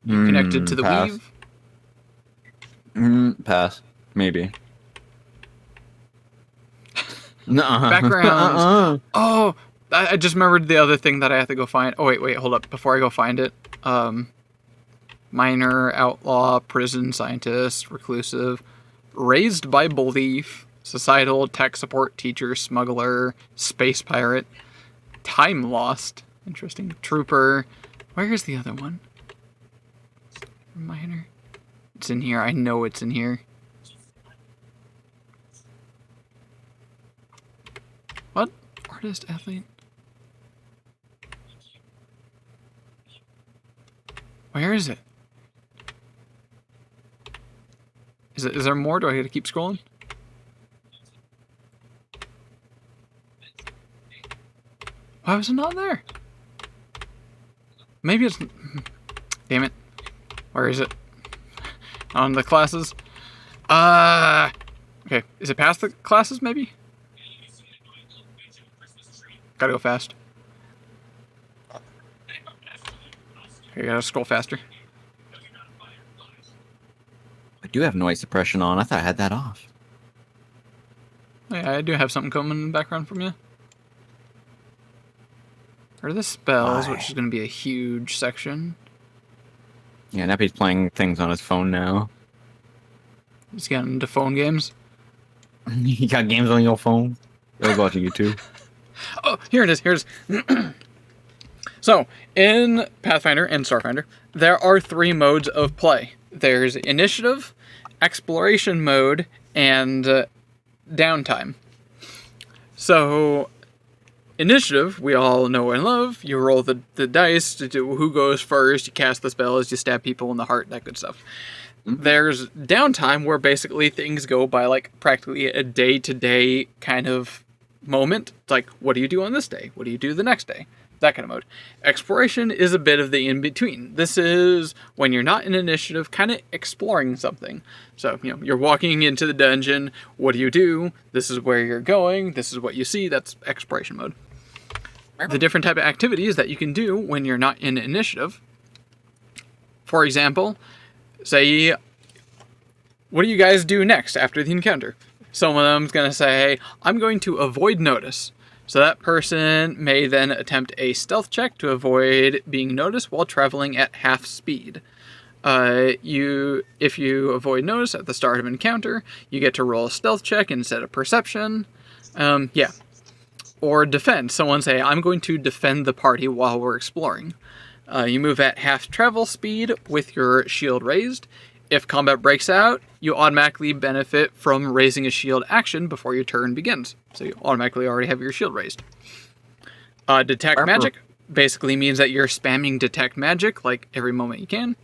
You connected to the pass. weave. Pass. Maybe. Nuh-uh. Backgrounds. Oh, I just remembered the other thing that I have to go find. Oh, wait, hold up. Before I go find it. Miner, outlaw, prison, scientist, reclusive, raised by belief, societal, tech support, teacher, smuggler, space pirate, time lost. Interesting. Trooper. Where's the other one? Minor. It's in here. I know it's in here. What? Artist, athlete. Where is it? Is there more? Do I have to keep scrolling? Why was it not there? Maybe it's... Damn it. Where is it? On the classes? Okay. Is it past the classes, maybe? Gotta go fast. Okay, gotta scroll faster. I do have noise suppression on. I thought I had that off. Yeah, I do have something coming in the background from you. Or the spells, Why? which is going to be a huge section. Yeah, Neppy's playing things on his phone now. He's getting into phone games. You got games on your phone? Go watch YouTube. Oh, here it is. Here it is. So, in Pathfinder and Starfinder, there are 3 modes of play. There's initiative, exploration mode, and downtime. So, initiative, we all know and love. You roll the dice to do who goes first, you cast the spells, you stab people in the heart, that good stuff. There's downtime where basically things go by like practically a day-to-day kind of moment. It's like, what do you do on this day? What do you do the next day? That kind of mode. Exploration is a bit of the in-between. This is when you're not in initiative, kind of exploring something. So, you're walking into the dungeon. What do? This is where you're going. This is what you see. That's exploration mode. The different type of activities that you can do when you're not in initiative. For example, say, what do you guys do next after the encounter? Some of them's going to say, I'm going to avoid notice. So that person may then attempt a stealth check to avoid being noticed while traveling at half speed. If you avoid notice at the start of an encounter, you get to roll a stealth check instead of perception. Yeah. Or defend. Someone say, I'm going to defend the party while we're exploring. You move at half travel speed with your shield raised. If combat breaks out, you automatically benefit from raising a shield action before your turn begins. So you automatically already have your shield raised. Detect magic basically means that you're spamming detect magic like every moment you can.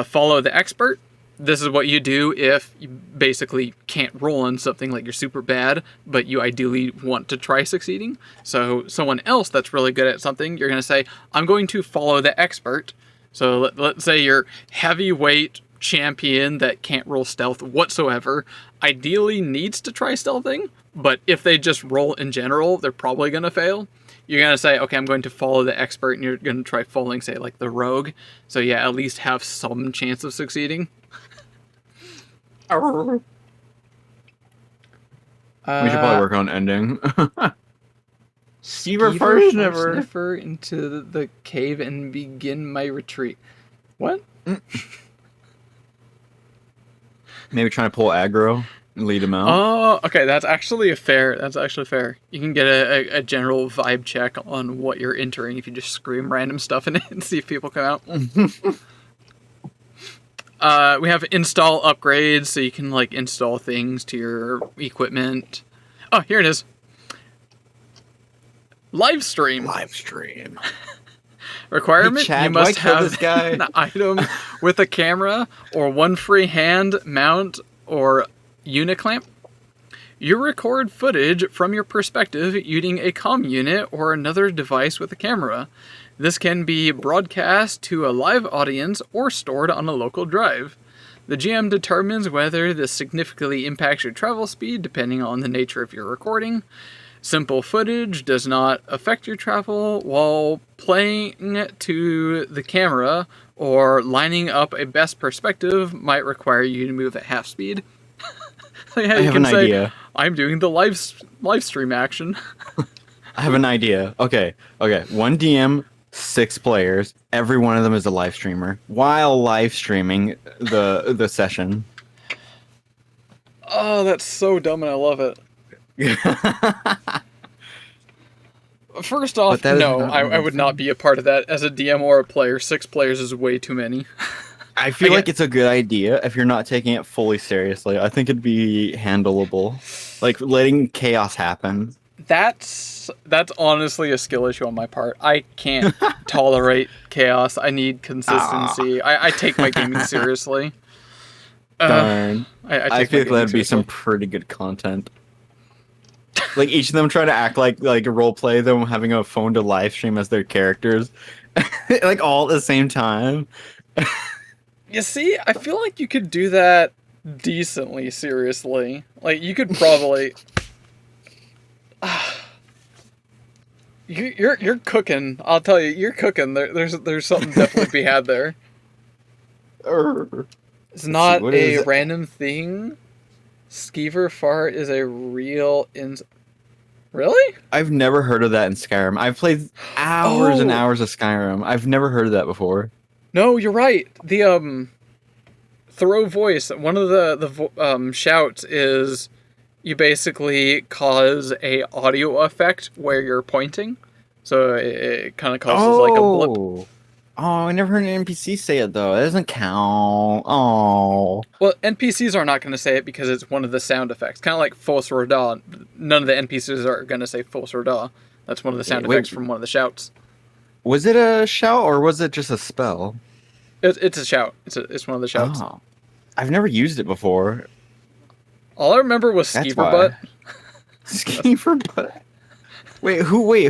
Follow the expert. This is what you do if you basically can't roll on something like you're super bad, but you ideally want to try succeeding. So someone else that's really good at something, you're going to say, I'm going to follow the expert. So let's say you're heavyweight champion that can't roll stealth whatsoever, ideally needs to try stealthing, but if they just roll in general, they're probably going to fail. You're going to say, okay, I'm going to follow the expert, and you're going to try following, say, like the rogue. So yeah, at least have some chance of succeeding. We should probably work on ending. Skeever first, never. Sniffer into the cave and begin my retreat. What? Maybe trying to pull aggro and lead him out. Oh, okay. That's actually fair. You can get a general vibe check on what you're entering if you just scream random stuff in it and see if people come out. We have install upgrades, so you can like install things to your equipment. Oh, here it is. Live stream. Requirement, Hey, Chad, you do I must kill have this guy? an item with a camera or one free hand mount or uniclamp. You record footage from your perspective using a comm unit or another device with a camera. This can be broadcast to a live audience or stored on a local drive. The GM determines whether this significantly impacts your travel speed depending on the nature of your recording. Simple footage does not affect your travel, while playing to the camera or lining up a best perspective might require you to move at half speed. Yeah, I have an idea. I'm doing the live stream action. I have an idea. Okay. One DM, 6 players. Every one of them is a live streamer while live streaming the session. Oh, that's so dumb, and I love it. First off, But that is no, not I really would not fun. be a part of that as a DM or a player. 6 players is way too many. I feel I like get- it's a good idea if you're not taking it fully seriously. I think it'd be handleable. Like letting chaos happen. That's honestly a skill issue on my part. I can't tolerate chaos. I need consistency. I take my gaming seriously. Darn. I I take feel my like gaming that'd be some seriously. pretty good content. Like each of them trying to act like role play them having a phone to live stream as their characters. Like all at the same time. You see, I feel like you could do that decently seriously. Like you could probably. You're cooking. I'll tell you, you're cooking. There's something definitely to be had there. It's not what a is it? random thing. Skeever fart is a real Really? I've never heard of that in Skyrim. I've played hours and Oh. hours of Skyrim. I've never heard of that before. No, you're right. The Thoreau voice. One of the shouts is you basically cause a audio effect where you're pointing, so it kind of causes like a blip. Oh, I never heard an NPC say it though. That doesn't count. Oh. Well, NPCs are not going to say it because it's one of the sound effects. Kind of like Fos Roda. None of the NPCs are going to say Fos Roda. That's one of the sound Wait. effects from one of the shouts. Was it a shout or was it just a spell? It's a shout. It's one of the shouts. Oh. I've never used it before. All I remember was That's Skeever why. Butt. Skeever butt. Wait,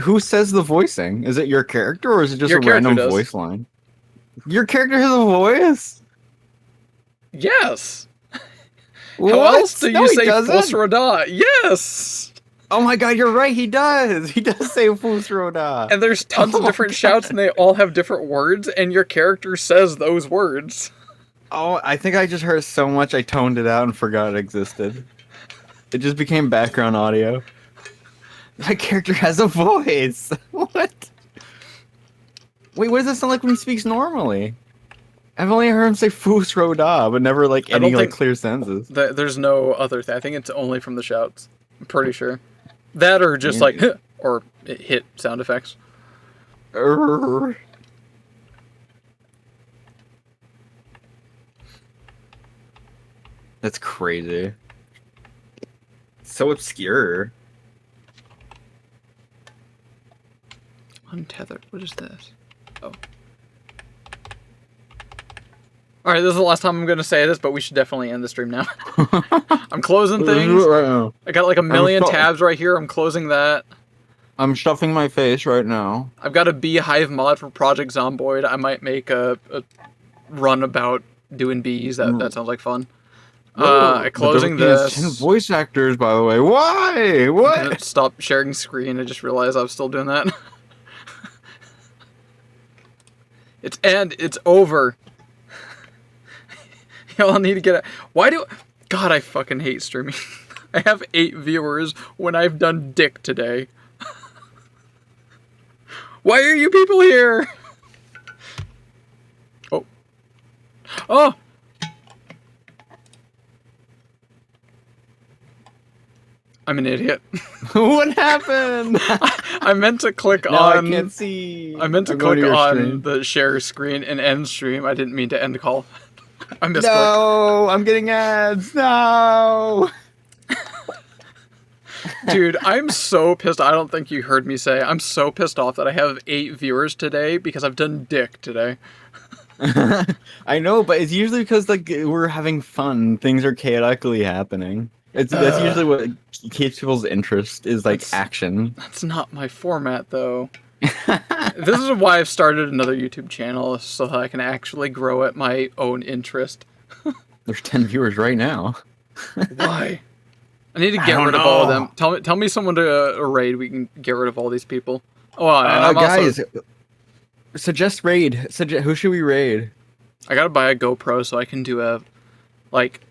who says the voicing? Is it your character or is it just Your a character random does. voice line? Your character has a voice? Yes. What? How else do No, you he say doesn't. Fos Roda? Yes. Oh my god, you're right, he does! He does say Fusroda. And there's tons of Oh, different God. shouts, and they all have different words, and your character says those words. Oh, I think I just heard so much I toned it out and forgot it existed. It just became background audio. My character has a voice! What? Wait, what does it sound like when he speaks normally? I've only heard him say Fusroda, but never like I don't any like think- clear sentences. There's no other thing. I think it's only from the shouts. I'm pretty sure. That or just Yeah. like, or hit sound effects. Urgh. That's crazy. So obscure. Untethered. What is this? Oh. Alright, this is the last time I'm going to say this, but we should definitely end the stream now. I'm closing things. Right now. I got like a million so- tabs right here. I'm closing that. I'm stuffing my face right now. I've got a beehive mod for Project Zomboid. I might make a run about doing bees. That sounds like fun. Closing But there was 10 this. voice actors, by the way. Why? I'm What? gonna stop sharing screen. I just realized I was still doing that. It's over. Y'all need to get it. Why do... God, I fucking hate streaming. I have 8 viewers when I've done dick today. Why are you people here? Oh. Oh! I'm an idiot. What happened? I meant to click No, I on... can't see. I meant to I'm going click your on stream. the share screen and end stream. I didn't mean to end call. I misclicked. No, I'm getting ads. No. Dude, I'm so pissed. I don't think you heard me say. I'm so pissed off that I have 8 viewers today because I've done dick today. I know, but it's usually because like we're having fun. Things are chaotically happening. That's usually what keeps people's interest is like That's- action. That's not my format, though. This is why I've started another YouTube channel, so that I can actually grow at my own interest. There's 10 viewers right now. Why? I need to I get don't rid of all of know. them. Tell me someone to raid. We can get rid of all these people. Oh, and I'm Guys, also... suggest raid. Who should we raid? I gotta buy a GoPro so I can do a... Like,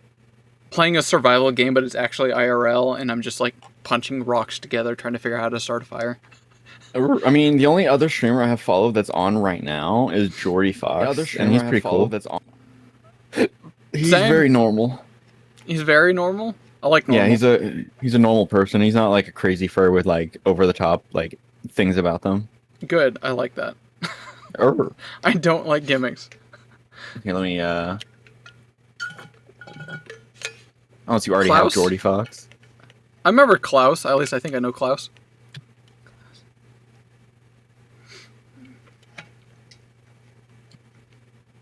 playing a survival game, but it's actually IRL, and I'm just, like, punching rocks together, trying to figure out how to start a fire. I mean, the only other streamer I have followed that's on right now is Jordy Fox, and he's pretty cool. That's on. He's Same. very normal. He's very normal. I like normal. Yeah, he's a normal person. He's not like a crazy fur with like over the top like things about them. Good. I like that. Err. I don't like gimmicks. Okay, let me unless you already have Klaus? Geordie Fox. I remember Klaus. At least I think I know Klaus.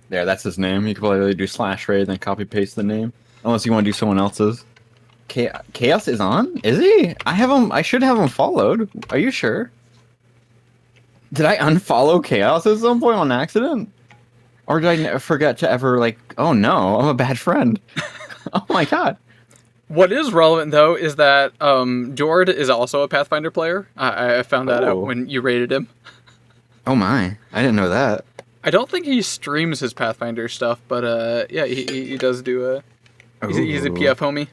There, that's his name. You could probably do /raid, then copy paste the name. Unless you want to do someone else's. Chaos is on? Is he? I have him. I should have him followed. Are you sure? Did I unfollow Chaos at some point on accident? Or did I forget to ever like? Oh no, I'm a bad friend. Oh my god. What is relevant though is that Jord is also a Pathfinder player. I found that out Oh. when you rated him. Oh my, I didn't know that. I don't think he streams his Pathfinder stuff, but yeah, he does do he's a Ooh. PF homie.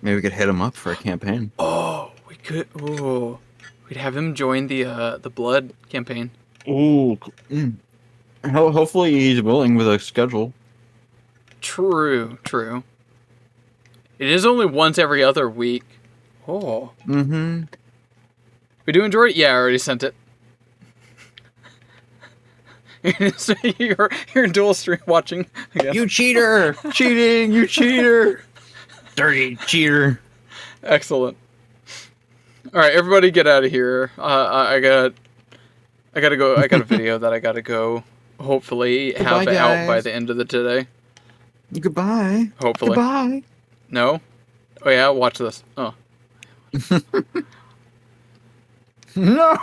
Maybe we could hit him up for a campaign. Oh, we could. Oh, we'd have him join the Blood campaign. Ooh. Hopefully he's willing with a schedule. True. It is only once every other week. Oh. Mm-hmm. We do enjoy it? Yeah, I already sent it. you're dual stream watching. I guess. You cheater! Cheating! You cheater! Dirty cheater! Excellent. All right, everybody, get out of here. I gotta go. I got a video that I gotta go. Hopefully, have Goodbye, it out by guys. the end of the today. Goodbye. Hopefully. Goodbye. No. Oh yeah, watch this. Oh. No.